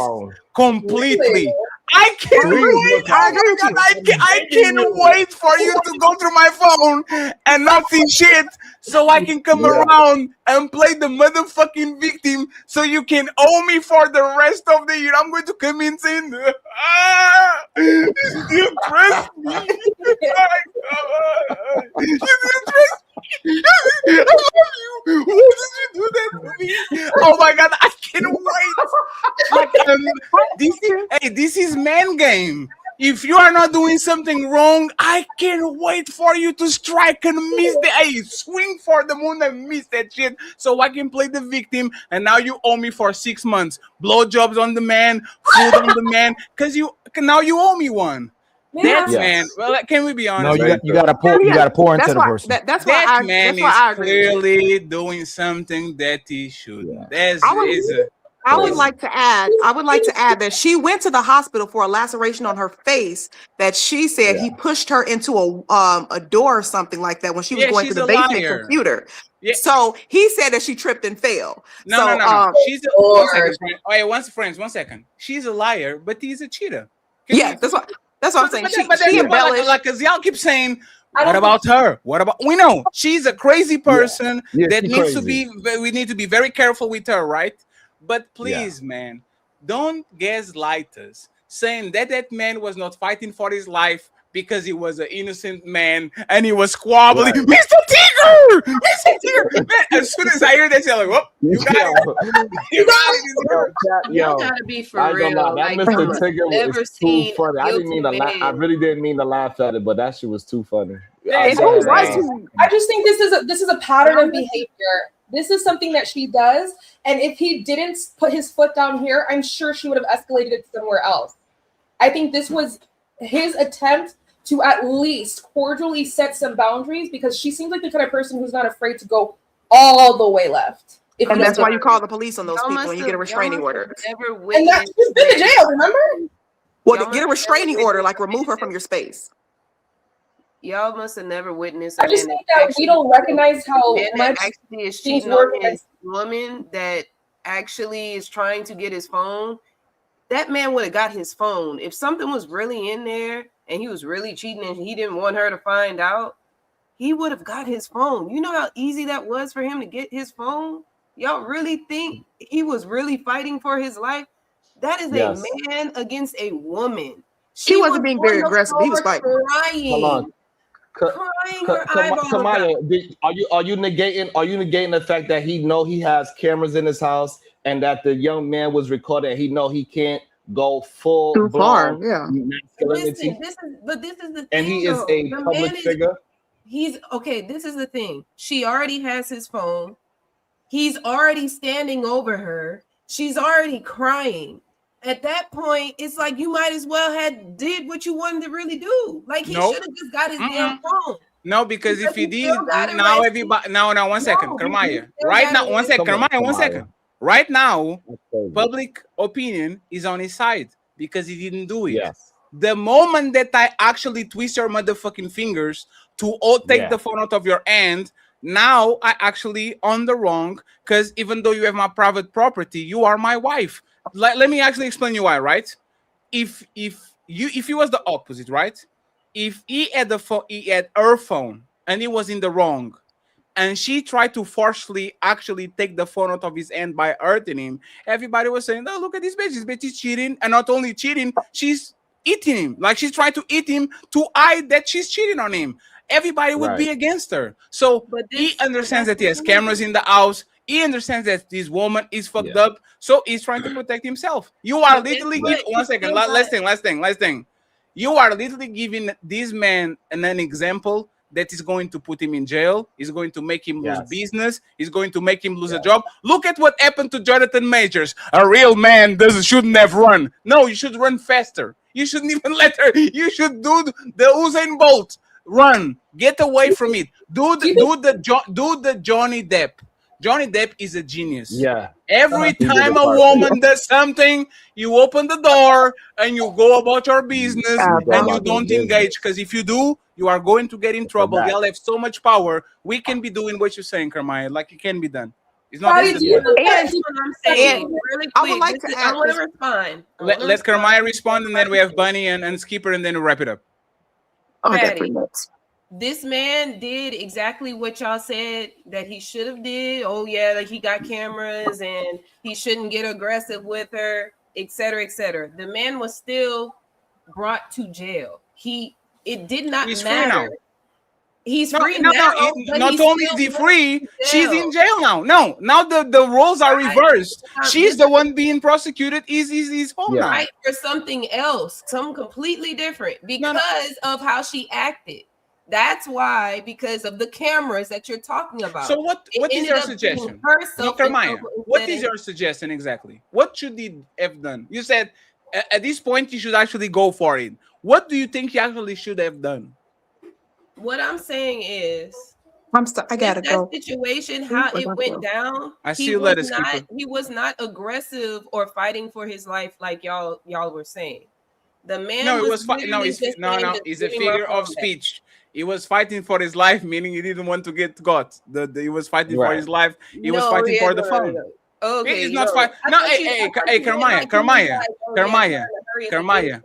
completely. I can't wait. I can't wait for you to go through my phone and not see shit, so I can come around and play the motherfucking victim, so you can owe me for the rest of the year. I'm going to come in saying, you trust me. You trust me. I love you. Why did you do that to me? Oh my God, I can't wait. This is man game. If you are not doing something wrong, I can't wait for you to strike and miss swing for the moon and miss that shit, so I can play the victim. And now you owe me for 6 months. Blowjobs on the man, food on the man, because now you owe me one. That man. Well, can we be honest? No, you gotta pour. You gotta pour into the person. That man is clearly doing something that he shouldn't. I would like to add that she went to the hospital for a laceration on her face that she said he pushed her into a door or something like that when she was going to the basement computer. Yeah. So he said that she tripped and fell. No. She's one second. She's a liar, but he's a cheater. That's what I'm saying. She embellished. Like, cause y'all keep saying, what about her? We know she's a crazy person that needs to be. We need to be very careful with her, right? But please, man, don't gaslight us saying that man was not fighting for his life because he was an innocent man and he was squabbling. Right. Mr. Tigger! Mr. Tigger! Man, as soon as I hear that, you're like, "Whoop, you got it. You got it." You gotta be for real. That Mr. Tigger was too funny. I didn't mean to laugh. I really didn't mean to laugh at it, but that shit was too funny. I just think this is a pattern of behavior. This is something that she does, and if he didn't put his foot down here, I'm sure she would have escalated it somewhere else. I think this was his attempt to at least cordially set some boundaries, because she seems like the kind of person who's not afraid to go all the way left. And that's why you call the police on those people when you get a restraining order. And that's she's been to jail, remember? Well, to get a restraining order, like remove her from your space. Y'all must have never witnessed. I just think that we don't recognize how much actually is cheating on his woman that actually is trying to get his phone. That man would have got his phone if something was really in there and he was really cheating and he didn't want her to find out. He would have got his phone. You know how easy that was for him to get his phone? Y'all really think he was really fighting for his life? That is a man against a woman. She wasn't being very aggressive. He was fighting. Crying. Hold on. Kamaya, are you negating the fact that he has cameras in his house and that the young man was recorded and he know he can't go full too far? Yeah. Listen, this is the thing. And he is a public figure. This is the thing. She already has his phone. He's already standing over her. She's already crying. At that point, it's like you might as well had did what you wanted to really do. Like he should have just got his damn phone. No, because if he did, now everybody. Now, 1 second, Kermaya. Right now, 1 second, Kermaya, 1 second. Right now, public opinion is on his side because he didn't do it. Yes. The moment that I actually twist your motherfucking fingers to take the phone out of your hand, now I actually on the wrong, because even though you have my private property, you are my wife. Let me actually explain you why, right? If if he was the opposite, right? If he had he had her phone and he was in the wrong, and she tried to forcefully actually take the phone out of his hand by hurting him, everybody was saying, "Oh, look at this bitch! This bitch is cheating, and not only cheating, she's eating him. Like she's trying to eat him to hide that she's cheating on him." Everybody would be against her. So he understands that he has cameras in the house. He understands that this woman is fucked up. So he's trying to protect himself. You are literally giving 1 second. Last thing. You are literally giving this man an example that is going to put him in jail. Is going to make him lose business. Is going to make him lose a job. Look at what happened to Jonathan Majors. A real man shouldn't have run. No, you should run faster. You shouldn't even let her. You should do the Usain Bolt. Run, get away from it. Do the Johnny Depp. Johnny Depp is a genius. Yeah. Every time a woman does something, you open the door and you go about your business and you don't engage. Because if you do, you are going to get in trouble. They'll have so much power. We can be doing what you're saying, Kermaya. Like it can be done. It's not. What I'm saying. Really quick. I would like to I want to respond. Let Kermaya respond, and then we have Bunny and Skipper, and then we wrap it up. Patty, this man did exactly what y'all said that he should have did. Oh yeah, like he got cameras and he shouldn't get aggressive with her, etc., etc. The man was still brought to jail. It did not matter. He's free now. Not only is he free, she's in jail now. No, now the roles are reversed. She's the one being prosecuted. He's home now. Right, for something else, something completely different because of how she acted. That's why, because of the cameras that you're talking about. So what is your suggestion? What is your suggestion exactly? What should he have done? You said at this point you should actually go for it. What do you think he actually should have done? What I'm saying is, I gotta go. Situation, how it went down. I see you later, Skipper. He was not aggressive or fighting for his life like y'all were saying. The man. No, it was He's a figure of speech. He was fighting for his life, meaning he didn't want to get caught. He was fighting for his life. He was fighting for the phone. Okay, he's not fighting. No, hey, Kermaya.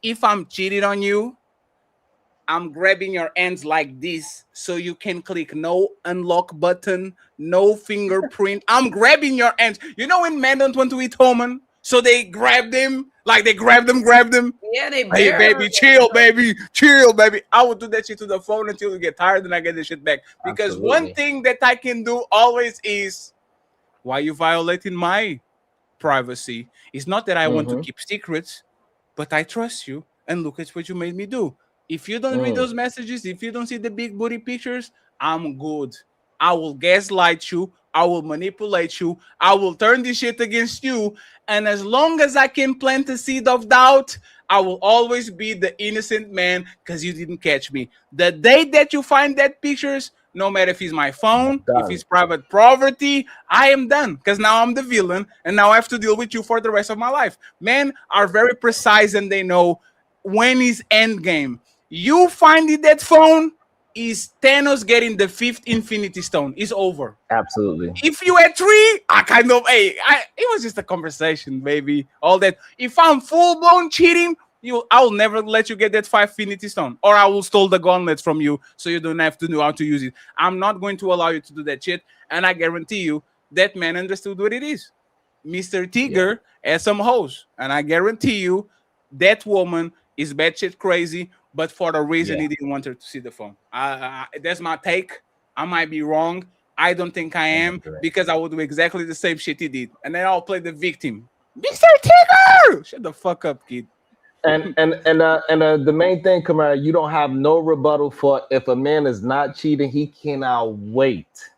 If I'm cheating on you, I'm grabbing your hands like this so you can click no unlock button, no fingerprint. I'm grabbing your hands. You know when men don't want to eat human, so they grab them, like they grab them. Yeah, they. Hey, baby, chill, baby. I would do that shit to the phone until you get tired and I get the shit back. Because one thing that I can do always is, why you violating my privacy? It's not that I want to keep secrets, but I trust you. And look at what you made me do. If you don't read those messages, if you don't see the big booty pictures, I'm good. I will gaslight you. I will manipulate you. I will turn this shit against you. And as long as I can plant a seed of doubt, I will always be the innocent man because you didn't catch me. The day that you find that pictures, no matter if it's my phone, if it's private property, I am done because now I'm the villain and now I have to deal with you for the rest of my life. Men are very precise and they know when is end game. You finding that phone is Thanos getting the 5th Infinity Stone. It's over. Absolutely. If you had 3, it was just a conversation, baby. All that. If I'm full blown cheating, I will never let you get that 5 Infinity Stone, or I will steal the gauntlets from you so you don't have to know how to use it. I'm not going to allow you to do that shit, and I guarantee you that man understood what it is. Mr. Tiger has some hoes, and I guarantee you that woman is batshit crazy. But for the reason he didn't want her to see the phone. That's my take. I might be wrong. I don't think I am because I would do exactly the same shit he did. And then I'll play the victim. Mr. Tigger! Shut the fuck up, kid. And the main thing, Kamara, you don't have no rebuttal for if a man is not cheating, he cannot wait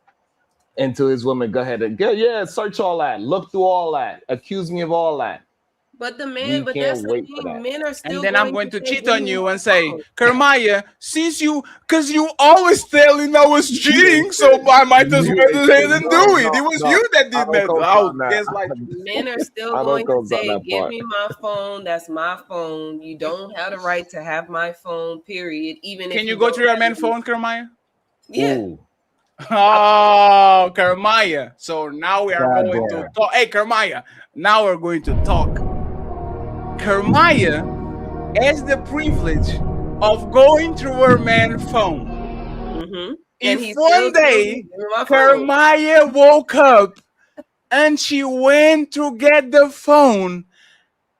until his woman go ahead and search all that, look through all that, accuse me of all that. But the man, but that's the thing. Men are still. And then I'm going to cheat on you and say, Kermaya, because you always telling I was cheating, so I might as well go ahead and do it. It was you that did that. Men are still going to say, give me my phone. That's my phone. You don't have the right to have my phone, period. Even if Can you go to your man's phone, Kermaya? Yeah. Ooh. Oh, Kermaya. So now we are going to talk. Hey, Kermaya, now we're going to talk. Kermaya has the privilege of going through her man's phone. And If he's one still day doing my phone. Kermaya woke up and she went to get the phone,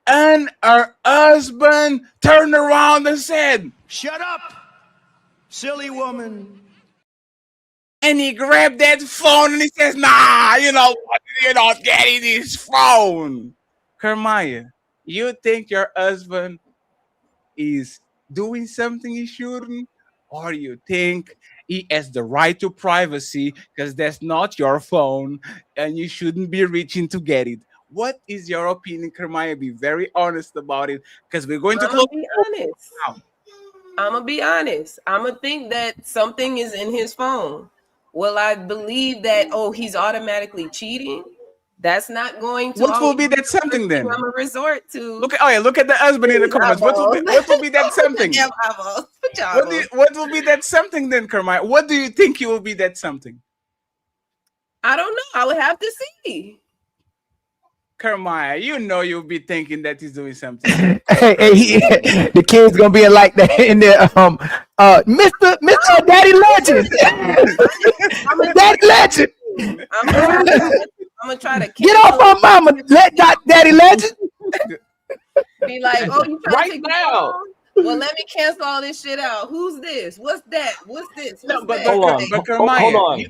and her husband turned around and said, "Shut up, silly woman." And he grabbed that phone and he says, "Nah, you know what? You're not getting this phone." Kermaya, you think your husband is doing something he shouldn't? Or you think he has the right to privacy because that's not your phone and you shouldn't be reaching to get it? What is your opinion, Kermaya? Be very honest about it because we're going to I'm close. gonna be honest. I'm gonna be honest. I'm gonna think that something is in his phone. Will I believe that? Oh, he's automatically cheating. That's not going to. What will be that something then? I'm a resort to. Look at the husband in the comments. What will be that something? What will be that something then, Kermaya? What do you think he will be that something? I don't know. I would have to see. Kermaya, you know you'll be thinking that he's doing something. The kid's gonna be like that in there. Mr. Daddy Legend. Daddy Legend. I'm gonna try to Get off my mama. Let Daddy Legend. Be like, oh, you trying Right to take now. Well, let me cancel all this shit out. Who's this? What's that? What's this? No, but Hold on. Kermaya, Hold on.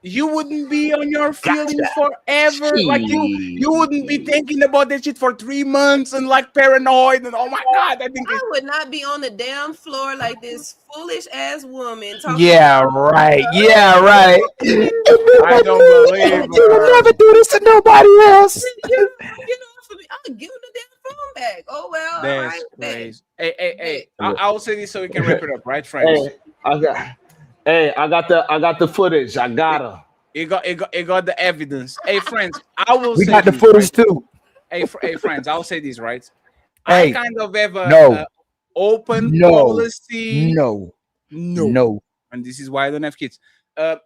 you wouldn't be on your feelings forever. Like you wouldn't be thinking about that shit for 3 months and like paranoid and oh my god, I think I would not be on the damn floor like this foolish ass woman talking. Yeah, right. Yeah, right. I don't believe You will never do this to nobody else. You know, for me, I'm gonna give him the damn phone back. Oh well, all that's right. crazy. Hey, I'll say this so we can wrap it up, right, friends? I got the footage. I got her. It got the evidence. Hey, friends, I will. We say got the this, footage right? too. Hey, friends, I'll say this, right? Hey, I kind of have a no. open No. policy. No. And this is why I don't have kids. I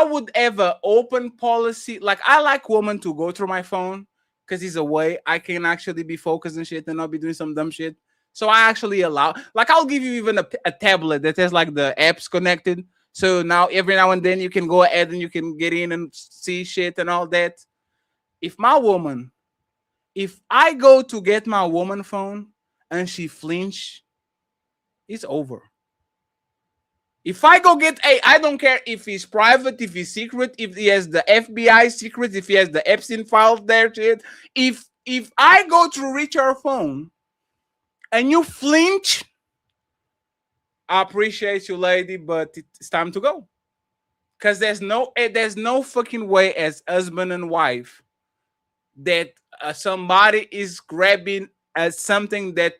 would have an open policy. Like I like women to go through my phone because it's a way I can actually be focused and shit and not be doing some dumb shit. So I actually allow, like, I'll give you even a tablet that has like the apps connected. So now every now and then you can go ahead and you can get in and see shit and all that. If I go to get my woman phone and she flinch, it's over. If I go get I don't care if he's private, if he's secret, if he has the FBI secret, if he has the Epstein files there, shit. If I go to reach her phone and you flinch, I appreciate you, lady, but it's time to go. Because there's no fucking way as husband and wife that somebody is grabbing as something that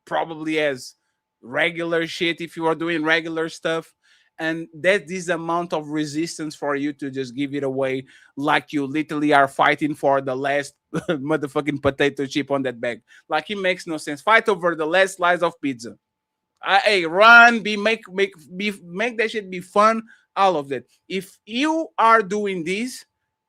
probably has regular shit if you are doing regular stuff, and that this amount of resistance for you to just give it away like you literally are fighting for the last motherfucking potato chip on that bag. Like it makes no sense. Fight over the last slice of pizza. Hey, run, make that shit be fun, all of that. If you are doing this,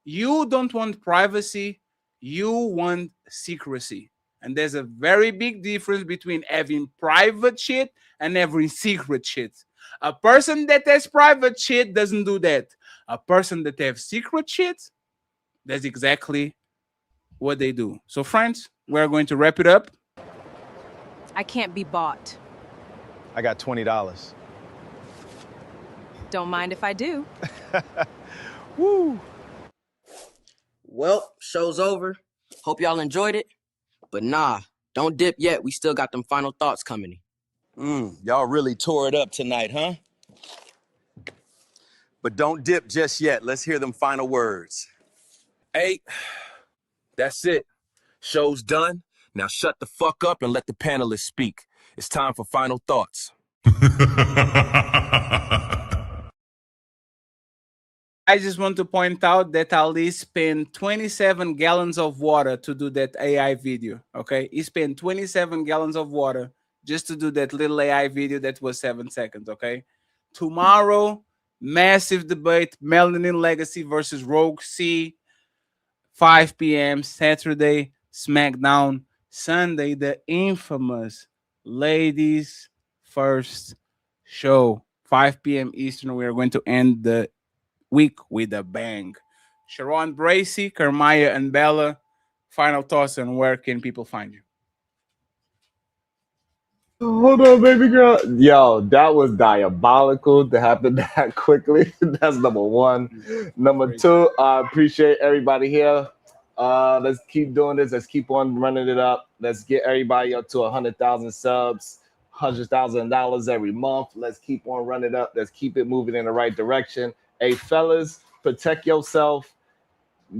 you don't want privacy, you want secrecy. And there's a very big difference between having private shit and having secret shit. A person that has private shit doesn't do that. A person that has secret shit, that's exactly what they do. So, friends, we're going to wrap it up. I can't be bought. I got $20. Don't mind if I do. Woo. Well, show's over. Hope y'all enjoyed it. But nah, don't dip yet. We still got them final thoughts coming. Y'all really tore it up tonight, huh? But don't dip just yet. Let's hear them final words. Hey, that's it. Show's done. Now shut the fuck up and let the panelists speak. It's time for final thoughts. I just want to point out that Ali spent 27 gallons of water to do that AI video, okay? He spent 27 gallons of water just to do that little AI video that was 7 seconds, okay? Tomorrow, massive debate, Melanin Legacy versus Rogue C, 5 p.m. Saturday, SmackDown. Sunday, the infamous ladies first show, 5 p.m. Eastern. We are going to end the week with a bang. Sharon Bracy, Kermaya, and Bella, final thoughts on where can people find you? Hold on, baby girl. Yo, that was diabolical to happen that quickly. That's number one. Number two, I appreciate everybody here. Let's keep doing this. Let's keep on running it up. Let's get everybody up to 100,000 subs, $100,000 every month. Let's keep on running it up. Let's keep it moving in the right direction. Hey, fellas, protect yourself.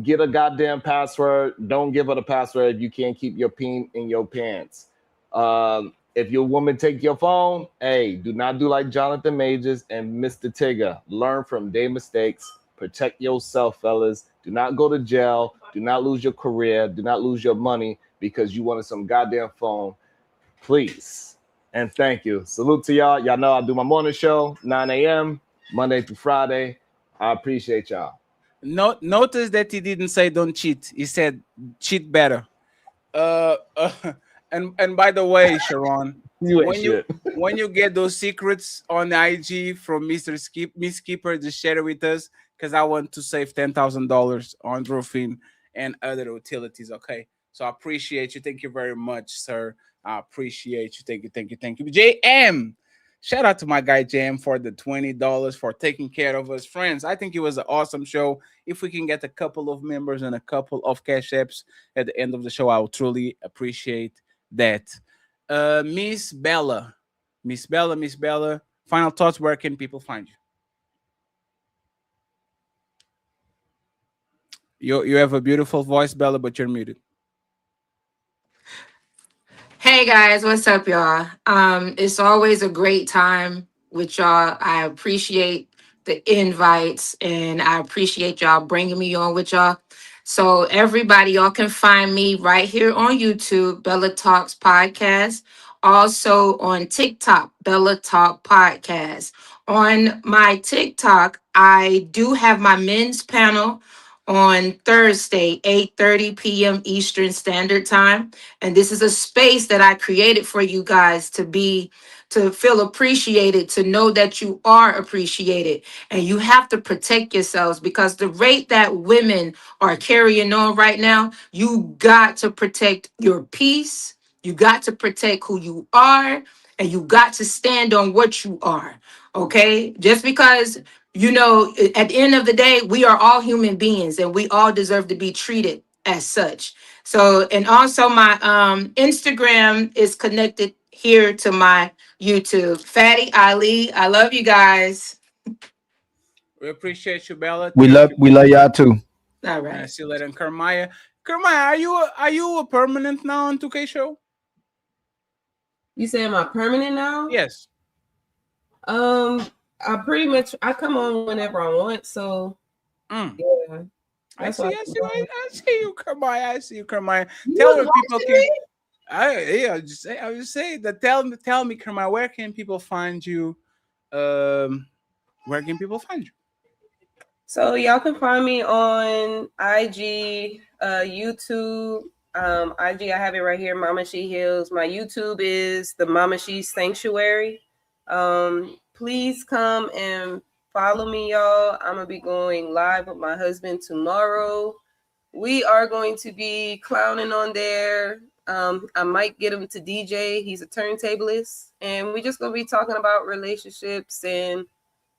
Get a goddamn password. Don't give her the password if you can't keep your peen in your pants. If your woman take your phone, hey, do not do like Jonathan Majors and Mr. Tigger. Learn from their mistakes. Protect yourself, fellas. Do not go to jail. Do not lose your career. Do not lose your money because you wanted some goddamn phone. Please. And thank you. Salute to y'all. Y'all know I do my morning show, 9 a.m., Monday through Friday. I appreciate y'all. Notice that he didn't say don't cheat. He said cheat better. And by the way, Sharon, when you get those secrets on IG from Miss Skipper, just share it with us because I want to save $10,000 on roofing and other utilities. Okay, so I appreciate you. Thank you very much, sir. I appreciate you. Thank you. JM, shout out to my guy JM for the $20 for taking care of us, friends. I think it was an awesome show. If we can get a couple of members and a couple of cash apps at the end of the show, I will truly appreciate that. Miss Bella, final thoughts. Where can people find you? You have a beautiful voice, Bella, but you're muted. Hey guys, what's up, y'all? It's always a great time with y'all. I appreciate the invites and I appreciate y'all bringing me on with y'all. So everybody, y'all can find me right here on YouTube, Bella Talks Podcast. Also on TikTok, Bella Talk Podcast. On my TikTok, I do have my men's panel on Thursday, 8:30 p.m. Eastern Standard Time. And this is a space that I created for you guys to feel appreciated, to know that you are appreciated. And you have to protect yourselves because the rate that women are carrying on right now, you got to protect your peace. You got to protect who you are, and you got to stand on what you are. Okay? Just because, at the end of the day, we are all human beings and we all deserve to be treated as such. So, and also my Instagram is connected here to my YouTube. Fatty Ali, I love you guys. We appreciate you, Bella. We love y'all too. All right. See you later. And Kermaya, are you a permanent now on 2K show? You say am I permanent now? Yes. I pretty much I come on whenever I want. So yeah. I see you, Kermaya. I see you, Kermaya. Tell me people can. I was just saying that. Tell me, Kermaya, where can people find you? Where can people find you? So y'all can find me on IG, YouTube. IG, I have it right here, Mama She Heals. My YouTube is the Mama She Sanctuary. Please come and follow me, y'all. I'm gonna be going live with my husband tomorrow. We are going to be clowning on there. I might get him to DJ. He's a turntablist, and we're just gonna be talking about relationships and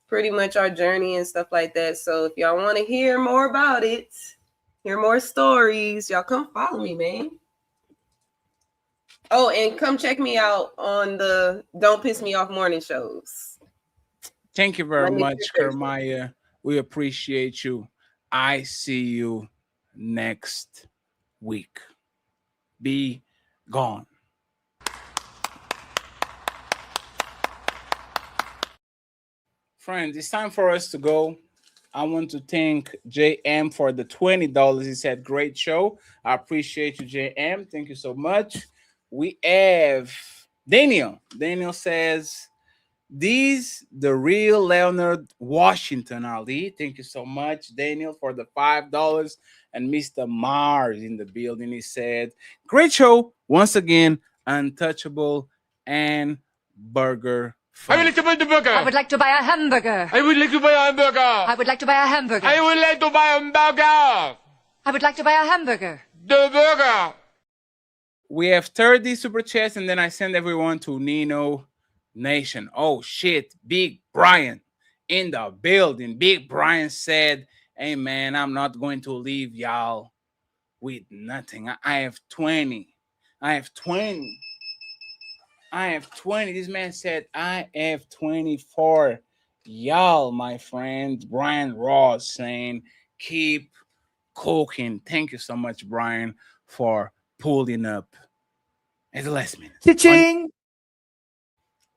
pretty much our journey and stuff like that. So if y'all want to hear more about it, hear more stories, y'all come follow me, man. Oh, and come check me out on the Don't Piss Me Off morning shows. Thank you very much, Kermaya. We appreciate you. I see you next week. Be gone. Friends, it's time for us to go. I want to thank JM for the $20. He said, great show. I appreciate you, JM. Thank you so much. We have Daniel. Daniel says, the real Leonard Washington, Ali. Thank you so much, Daniel, for the $5. And Mr. Mars in the building. He said, great show. Once again, untouchable and burger. I would like to buy the burger. I would like to buy a hamburger. I would like to buy a hamburger. I would like to buy a hamburger. I would like to buy a hamburger. I would like to buy a hamburger. The burger. We have 30 super chats, and then I send everyone to Nino Nation. Oh shit, Big Brian in the building. Big Brian said, "Hey man, I'm not going to leave y'all with nothing. I have 20. I have 20. I have 20. This man said, I have 24. Y'all, my friend, Brian Ross saying, keep cooking. Thank you so much, Brian, for pulling up at the last minute. Cha-ching!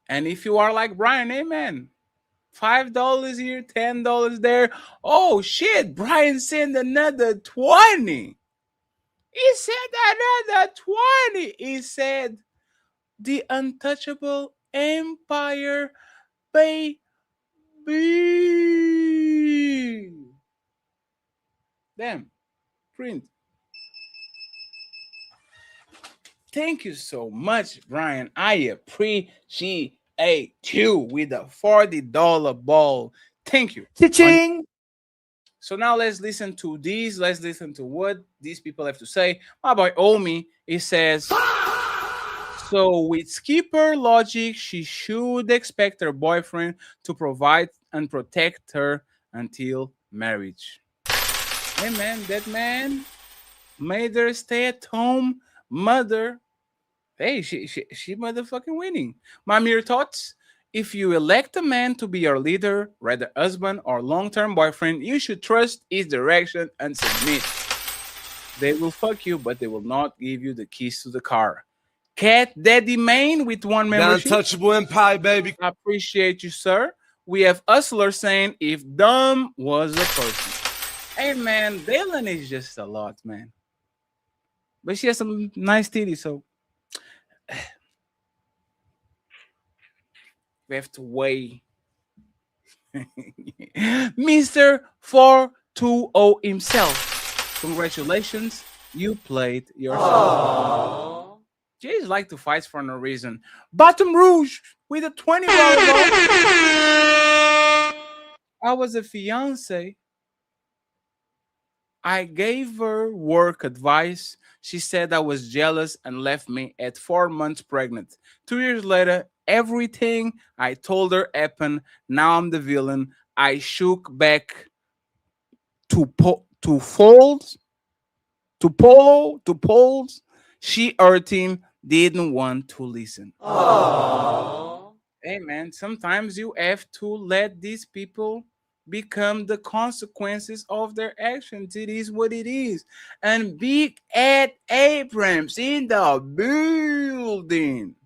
And if you are like Brian, amen. $5 here, $10 there. Oh, shit. Brian sent another 20. He said another 20. He said, the untouchable empire, baby. Damn. Print. Thank you so much, Brian. I appreciate you with a $40 ball. Thank you. Cha-ching! So now let's listen to these. Let's listen to what these people have to say. My boy Omi, he says, so with skipper logic, she should expect her boyfriend to provide and protect her until marriage. Hey man, that man made her stay at home mother. Hey, she motherfucking winning. My mere thoughts. If you elect a man to be your leader, whether husband or long-term boyfriend, you should trust his direction and submit. They will fuck you, but they will not give you the keys to the car. Cat Daddy Main with 1 membership. The untouchable empire, baby. I appreciate you, sir. We have Hustler saying, if dumb was a person. Hey, man, Dylan is just a lot, man. But she has some nice titties, so we have to weigh. Mr. 420 himself. Congratulations, you played yourself. Jays like to fight for no reason. Bottom Rouge with a $20 ball. I was a fiance. I gave her work advice. She said I was jealous and left me at 4 months pregnant. 2 years later, everything I told her happened. Now I'm the villain. I shook back to polls. She hurt him, didn't want to listen. Aww. Hey man, sometimes you have to let these people become the consequences of their actions. It is what it is. And Big Ed Abrams in the building.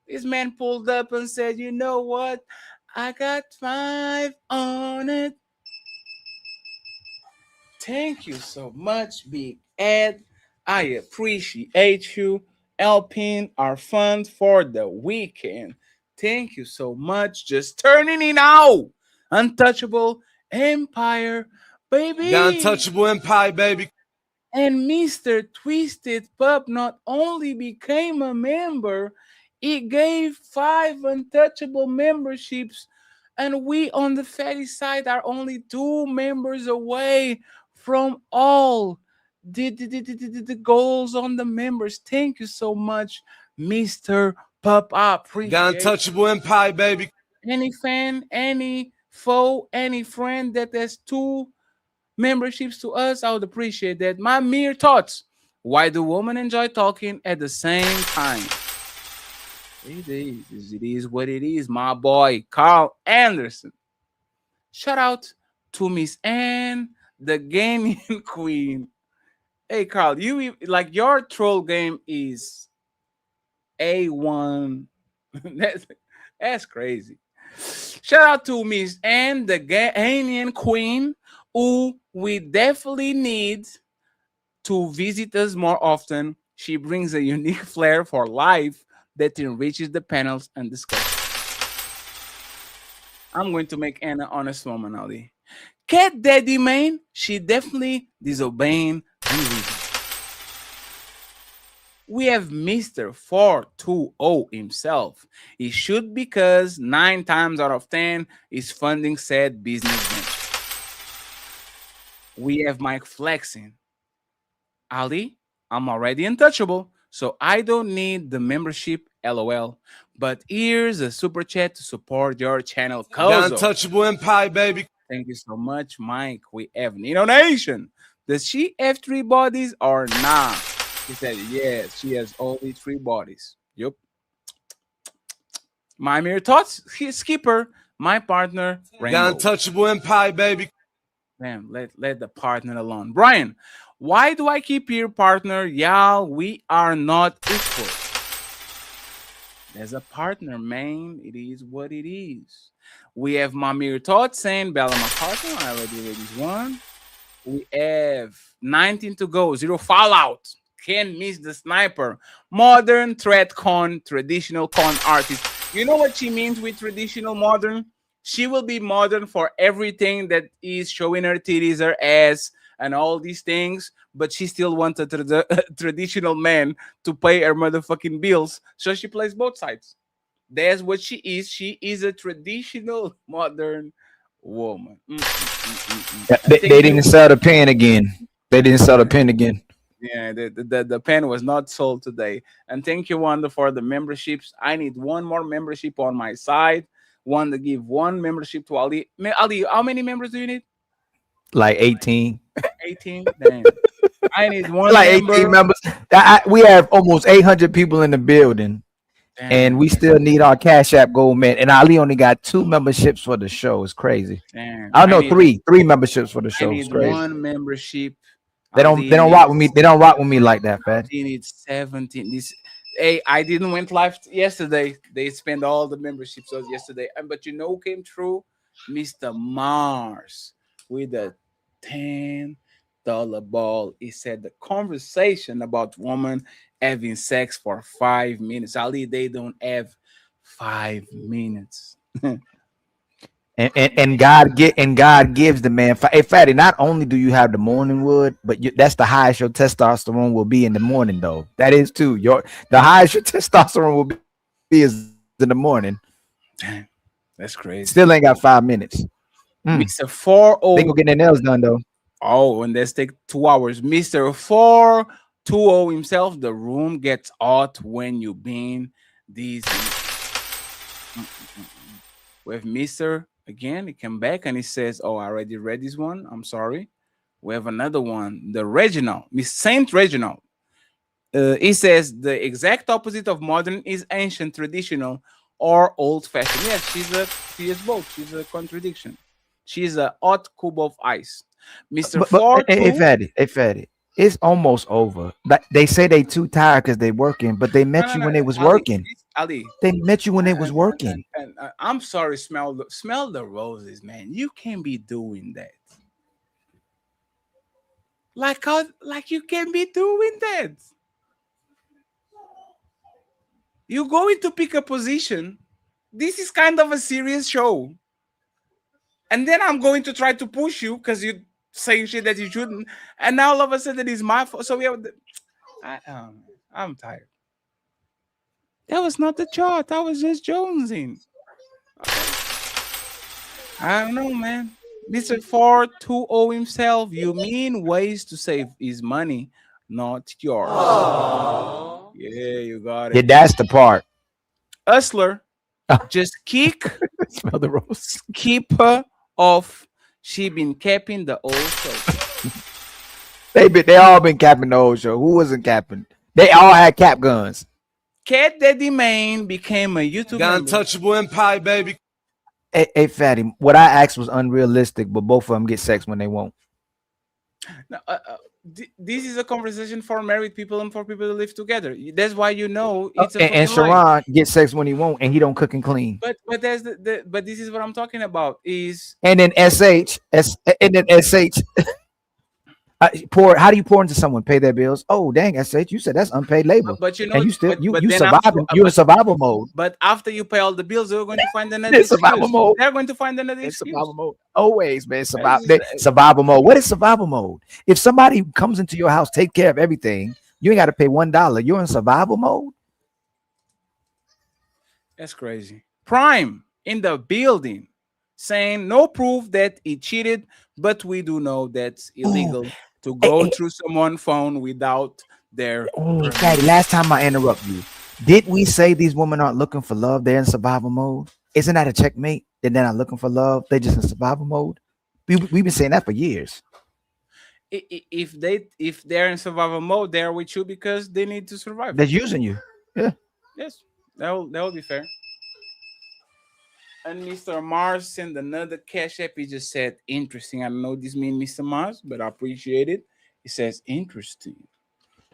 This man pulled up and said, you know what? I got 5 on it. Thank you so much, Big Ed. I appreciate you helping our fund for the weekend. Thank you so much. Just turning it out. Untouchable empire, baby. The untouchable empire, baby. And Mr. Twisted Pup not only became a member, he gave 5 untouchable memberships. And we on the fatty side are only 2 members away from all the goals on the members. Thank you so much, Mr. Pup. I appreciate the untouchable empire, baby. Any fan, any foe, any friend that has 2 memberships to us, I would appreciate that. My mere thoughts. Why do women enjoy talking at the same time? It is what it is, my boy, Carl Anderson. Shout out to Miss Anne, the gaming queen. Hey, Carl, you like your troll game is A1. That's crazy. Shout out to Miss Anne, the Ghanaian queen, who we definitely need to visit us more often. She brings a unique flair for life that enriches the panels and discussion. I'm going to make Anna honest woman, Ali. Cat Daddy Main, she definitely disobeying and reason. We have Mr. 420 himself. He should, because 9 times out of 10 is funding said business venture. We have Mike flexing. Ali, I'm already untouchable, so I don't need the membership, LOL. But here's a super chat to support your channel, The Kozo. untouchable empire, baby. Thank you so much, Mike. We have Nino Nation. Does she have 3 bodies or not? He said, yes, she has only 3 bodies. Yup. My mere thoughts, Skipper, my partner, The Rainbow. untouchable empire, baby. Damn, let the partner alone. Brian, why do I keep your partner? Y'all, we are not equal. There's a partner, man. It is what it is. We have Mamir Todd saying, Bella, my partner. I already read this one. We have 19 to go. 0 Fallout. Can't miss the sniper. Modern threat con, traditional con artist. You know what she means with traditional modern? She will be modern for everything that is showing her titties, her ass, and all these things, but she still wants a traditional man to pay her motherfucking bills, so she plays both sides. That's what she is. She is a traditional modern woman. They didn't sell the pen again. They didn't sell the pen again. Yeah, the pen was not sold today. And thank you, Wanda, for the memberships. I need one more membership on my side. One to give 1 membership to Ali. Ali, how many members do you need? Like 18. 18? Damn. I need one Like member. 18 members. We have almost 800 people in the building. Damn. And we still need our Cash App Gold Man. And Ali only got 2 memberships for the show. It's crazy. Damn. I don't know, 3 memberships for the I show. It's need crazy. 1 membership. They don't rock with me. They don't rock with me like that, Fat. He needs 17. Hey, I didn't went live yesterday. They spent all the memberships yesterday. But you know who came through? Mr. Mars with a $10 ball. He said the conversation about women having sex for 5 minutes. Ali, they don't have 5 minutes. And God gives the man. Hey, Fatty, not only do you have the morning wood, but that's the highest your testosterone will be in the morning, though. That is too. The highest your testosterone will be is in the morning. Damn, that's crazy. Still ain't got 5 minutes. Mr. 420. They go get their nails done though. Oh, and let's take 2 hours. Mr. 420 himself. The room gets hot when you been these. With Mr. Again, he came back and he says, oh, I already read this one. I'm sorry. We have another one. The Reginald, Miss Saint Reginald. He says the exact opposite of modern is ancient, traditional, or old-fashioned. Yes, she is both. She's a contradiction. She's a hot cube of ice. Mr. Ford. Hey, Fatty. It's almost over. They say they too tired because they working, but they met you when they was working. Ali, they met you when they was working. And I'm sorry, smell the roses, man. You can't be doing that. Like you can be doing that. You're going to pick a position. This is kind of a serious show. And then I'm going to try to push you because you saying shit that you shouldn't. And now all of a sudden it's my fault. So we have I'm tired. That was not the chart. I was just jonesing. I don't know, man. Mr. 420 himself, you mean ways to save his money, not yours. Aww. Yeah, you got it. Yeah, that's the part. Hustler, just kick smell the rose. Keep her off. She been capping the old show. They all been capping the old show. Who wasn't capping? They all had cap guns. Cat Daddy Main became a YouTube. The untouchable empire, baby. Hey, Fatty, what I asked was unrealistic, but both of them get sex when they won't. No, this is a conversation for married people and for people to live together. That's why you know it's a and Sharon gets sex when he won't, and he don't cook and clean. But there's but this is what I'm talking about is. And then SH. Pour. How do you pour into someone? Pay their bills. Oh, dang, SH, you said that's unpaid labor. But you know, and you still you surviving. After, you're in survival mode. But after you pay all the bills, they're going to find another excuse. Survival mode. They're going to find another excuse. Survival mode. Always, man. Survival mode. What is survival mode? If somebody comes into your house, take care of everything, You ain't got to pay $1. You're in survival mode. That's crazy. Prime in the building saying no proof that he cheated, but we do know that's illegal to go through someone's phone without their permission. Daddy, last time I interrupt you, did we say these women aren't looking for love? They're in survival mode. Isn't that a checkmate? They're not looking for love. They're just in survival mode. We've been saying that for years. If they're in survival mode, they're with you because they need to survive. They're using you. Yeah. Yes, that will be fair. And Mr. Mars sent another cash app. He just said interesting. I don't know what this means, Mr. Mars, but I appreciate it. He says interesting.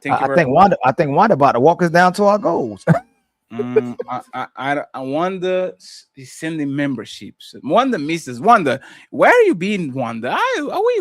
I think Wanda about to walk us down to our goals. I Wanda is sending memberships. Wanda misses. Wanda, where are you being, Wanda?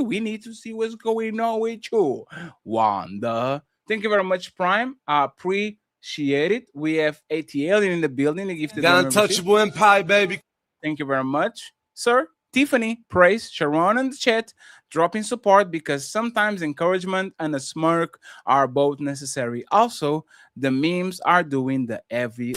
We need to see what's going on with you, Wanda. Thank you very much, Prime. Appreciate it. We have ATL in the building. Got Untouchable Empire, baby. Thank you very much, sir. Tiffany, praise Sharon in the chat, dropping support because sometimes encouragement and a smirk are both necessary. Also, the memes are doing the heavy.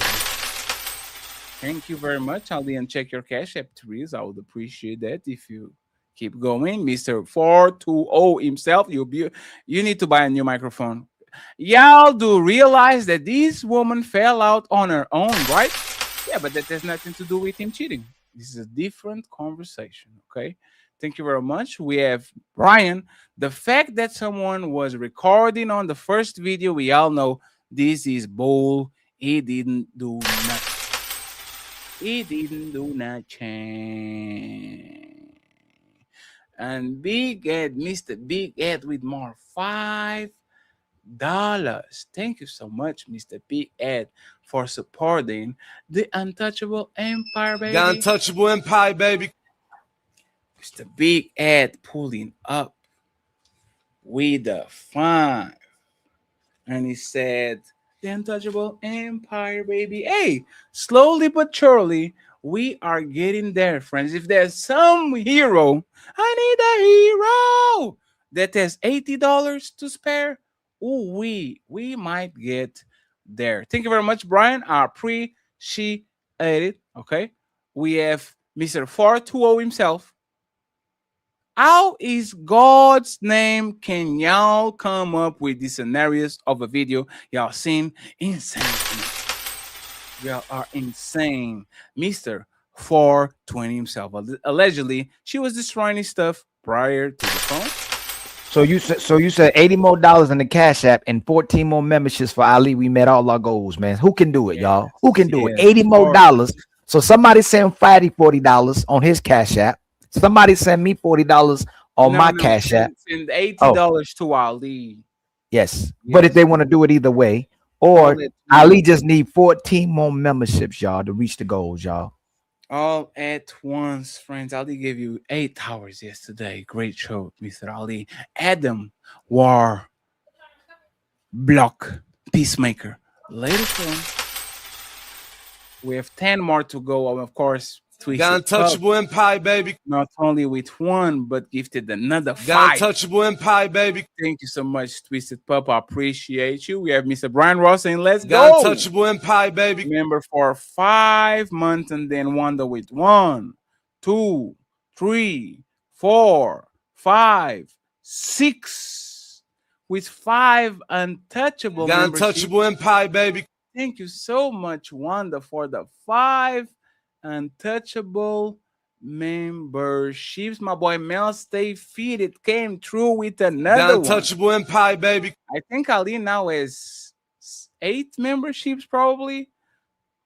Thank you very much. I'll check your cash app, Therese. I would appreciate that if you keep going. Mr. 420 himself, you need to buy a new microphone. Y'all do realize that this woman fell out on her own, right? Yeah, but that has nothing to do with him cheating. This is a different conversation, okay? Thank you very much. We have Brian. The fact that someone was recording on the first video, we all know this is bull. He didn't do nothing. He didn't do nothing. And Big Ed, Mr. Big Ed with more $5. Thank you so much, Mr. Big Ed, for supporting the Untouchable Empire, baby. Got Untouchable Empire, baby. Mr. Big Ed pulling up with the 5. And he said, the Untouchable Empire, baby. Hey, slowly but surely, we are getting there, friends. If there's some hero, I need a hero that has $80 to spare. Ooh, we might get there. Thank you very much, Brian. I appreciate it. Okay. We have Mr. 420 himself. How is God's name can y'all come up with these scenarios of a video? Y'all seem insane. Y'all are insane. Mr. 420 himself. Allegedly, she was destroying his stuff prior to the phone. So you said $80 more in the Cash App and 14 more memberships for Ali. We met all our goals, man. Who can do it, y'all? Who can do it? $80 more. So somebody send Friday $40 on his Cash App. Somebody send me $40 on my Cash App. Send $80 to Ali. Yes, but if they want to do it either way, or Ali just need 14 more memberships, y'all, to reach the goals, y'all. All at once, friends. Ali gave you 8 hours yesterday. Great show, Mr. Ali. Adam War Block Peacemaker. Latest one. We have 10 more to go. Of course, Got Untouchable Empire, baby. Not only with 1, but gifted another 5. Got Untouchable Empire, baby. Thank you so much, Twisted Pup. I appreciate you. We have Mr. Brian Ross saying, let's Got go. Untouchable Empire, baby. Member for 5 months, and then Wanda with 1, 2, 3, 4, 5, 6. With 5 untouchable. Got Untouchable Empire, baby. Thank you so much, Wanda, for the 5 untouchable memberships. My boy Mel Stay Feed It came through with another Untouchable Empire, baby. I think Ali now has 8 memberships, probably.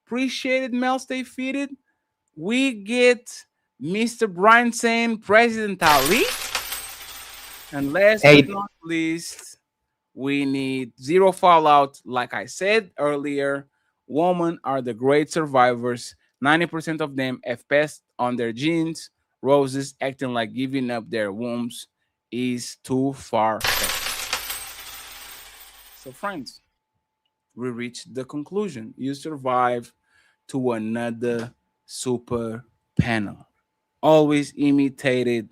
Appreciated Mel Stay Feed It. We get Mr. Brian saying President Ali. And last but not least, we need Zero Fallout. Like I said earlier, women are the great survivors. 90% of them have passed on their genes. Roses acting like giving up their wombs is too far. So, friends, we reached the conclusion. You survive to another super panel. Always imitated,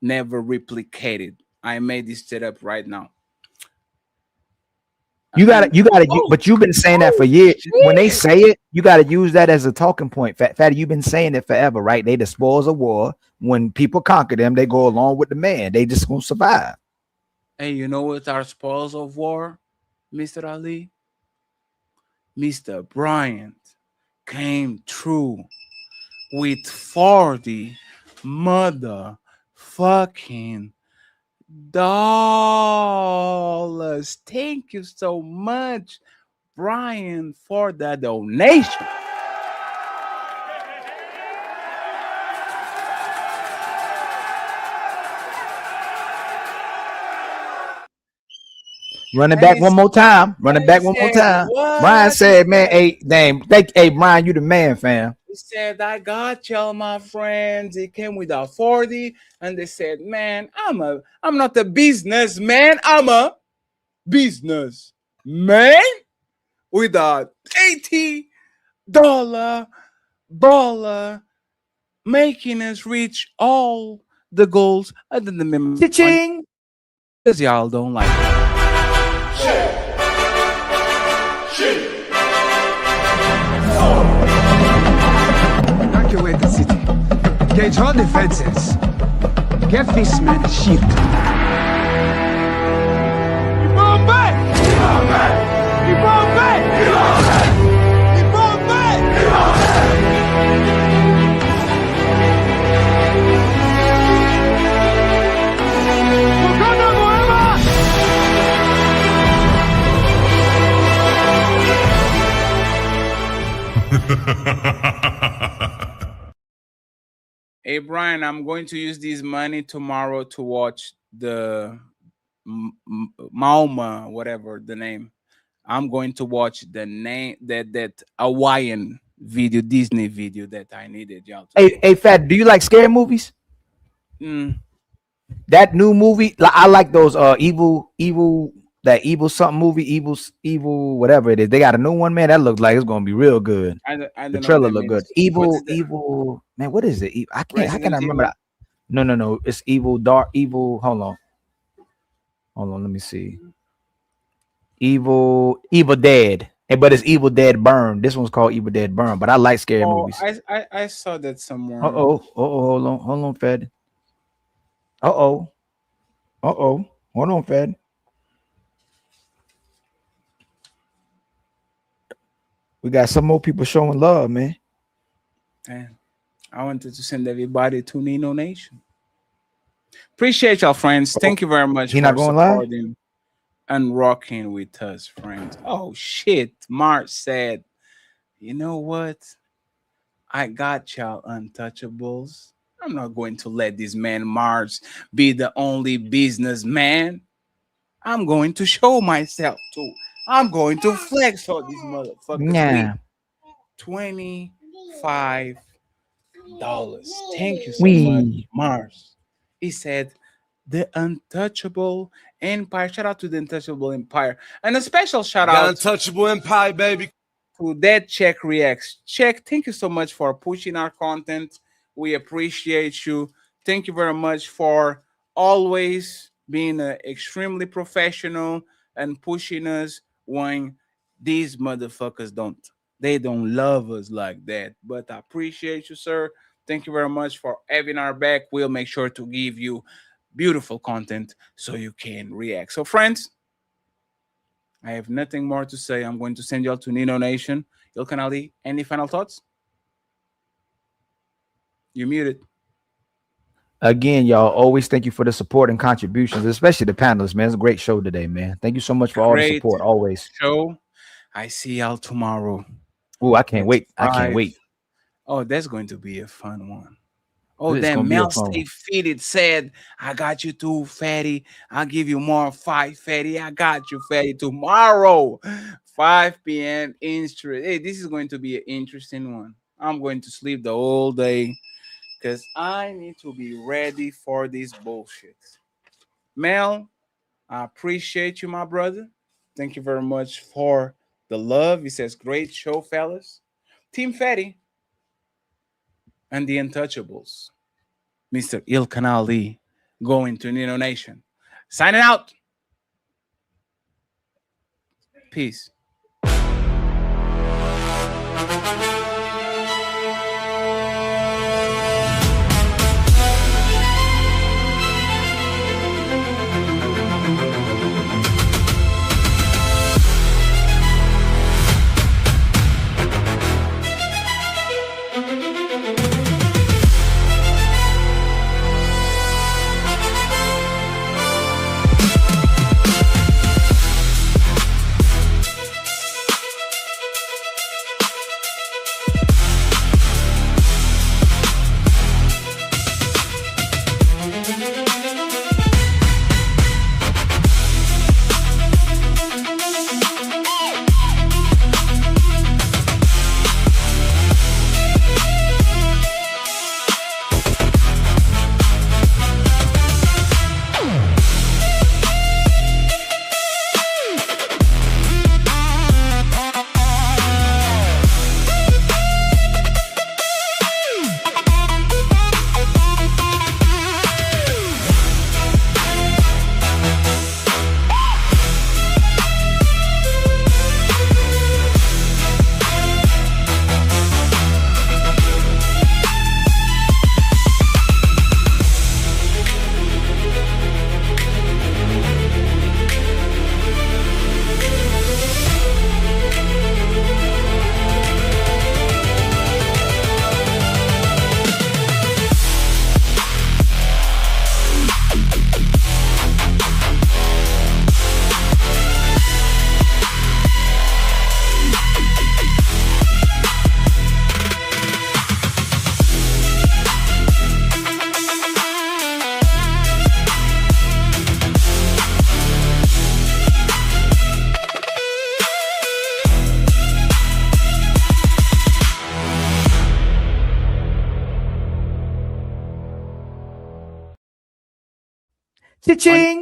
never replicated. I made this setup right now. But you've been saying that for years. When they say it, you got to use that as a talking point. Fatty, you've been saying it forever, right? They the spoils of war. When people conquer them, they go along with the man. They just gonna survive. Hey, you know what are spoils of war, Mr. Ali? Mr. Bryant came through with 40 motherfucking dollars. Thank you so much, Brian, for the donation. Running back one more time. Running back one more time. Brian said, "Man, hey, Brian, you the man, fam." He said, "I got y'all, my friends." He came with a 40, and they said, "Man, I'm not a businessman. I'm a business man with a $80 baller, making us reach all the goals other than the minimum." Cha-ching! Because y'all don't like it. Evacuate the city. Engage all defenses. Get this man a shield. Bombay! Bombay! Bombay! Bombay! Hey, Brian, I'm going to use this money tomorrow to watch the Mauma, whatever the name. I'm going to watch the name that Hawaiian video, Disney video that I needed y'all to. Hey, Fat, do you like scary movies? That new movie, I like those evil something movie, evil whatever it is. They got a new one, man. That looks like it's gonna be real good. I don't The know trailer what that look good. means. Evil, man. What is it? How can I Resident remember Evil? that? No. It's evil, dark, evil. Hold on. Let me see. Evil Dead. But it's Evil Dead Burn. This one's called Evil Dead Burn. But I like scary movies. I saw that somewhere. Hold on, Fed. Hold on, Fed. We got some more people showing love, man. And I wanted to send everybody to Nino Nation. Appreciate y'all, friends. Thank you very much He for not going live? supporting and rocking with us, friends. Oh shit. March said, "You know what? I got y'all untouchables. I'm not going to let this man Mars be the only businessman. I'm going to show myself too. I'm going to flex all these motherfuckers." Yeah. $25. Thank you so Wee. much, Mars. He said, "The Untouchable Empire." Shout out to the Untouchable Empire. And a special shout Got out Untouchable Empire, baby. to Dead Check Reacts. Check, thank you so much for pushing our content. We appreciate you. Thank you very much for always being extremely professional and pushing us when these motherfuckers they don't love us like that. But I appreciate you, sir. Thank you very much for having our back. We'll make sure to give you beautiful content so you can react. So, friends, I have nothing more to say. I'm going to send you all to Nino Nation. Ilkan Ali, any final thoughts? You're muted. Again, y'all, always thank you for the support and contributions, especially the panelists, man. It's a great show today, man. Thank you so much for all the Great support, always. show. I see y'all tomorrow. Oh, I can't wait. I can't wait. Oh, that's going to be a fun one. Oh, It's then gonna be a Mel fun one. Stay Fitted said, "I got you too, Fatty. I'll give you more fight, Fatty. I got you, Fatty, tomorrow, 5 p.m. Hey, this is going to be an interesting one. I'm going to sleep the whole day because I need to be ready for this bullshit. Mel, I appreciate you, my brother. Thank you very much for the love." He says, "Great show, fellas." Team Fatty and the Untouchables, Mr. Ilkan Ali, going to Nino Nation. Signing out. Peace. Cha-ching.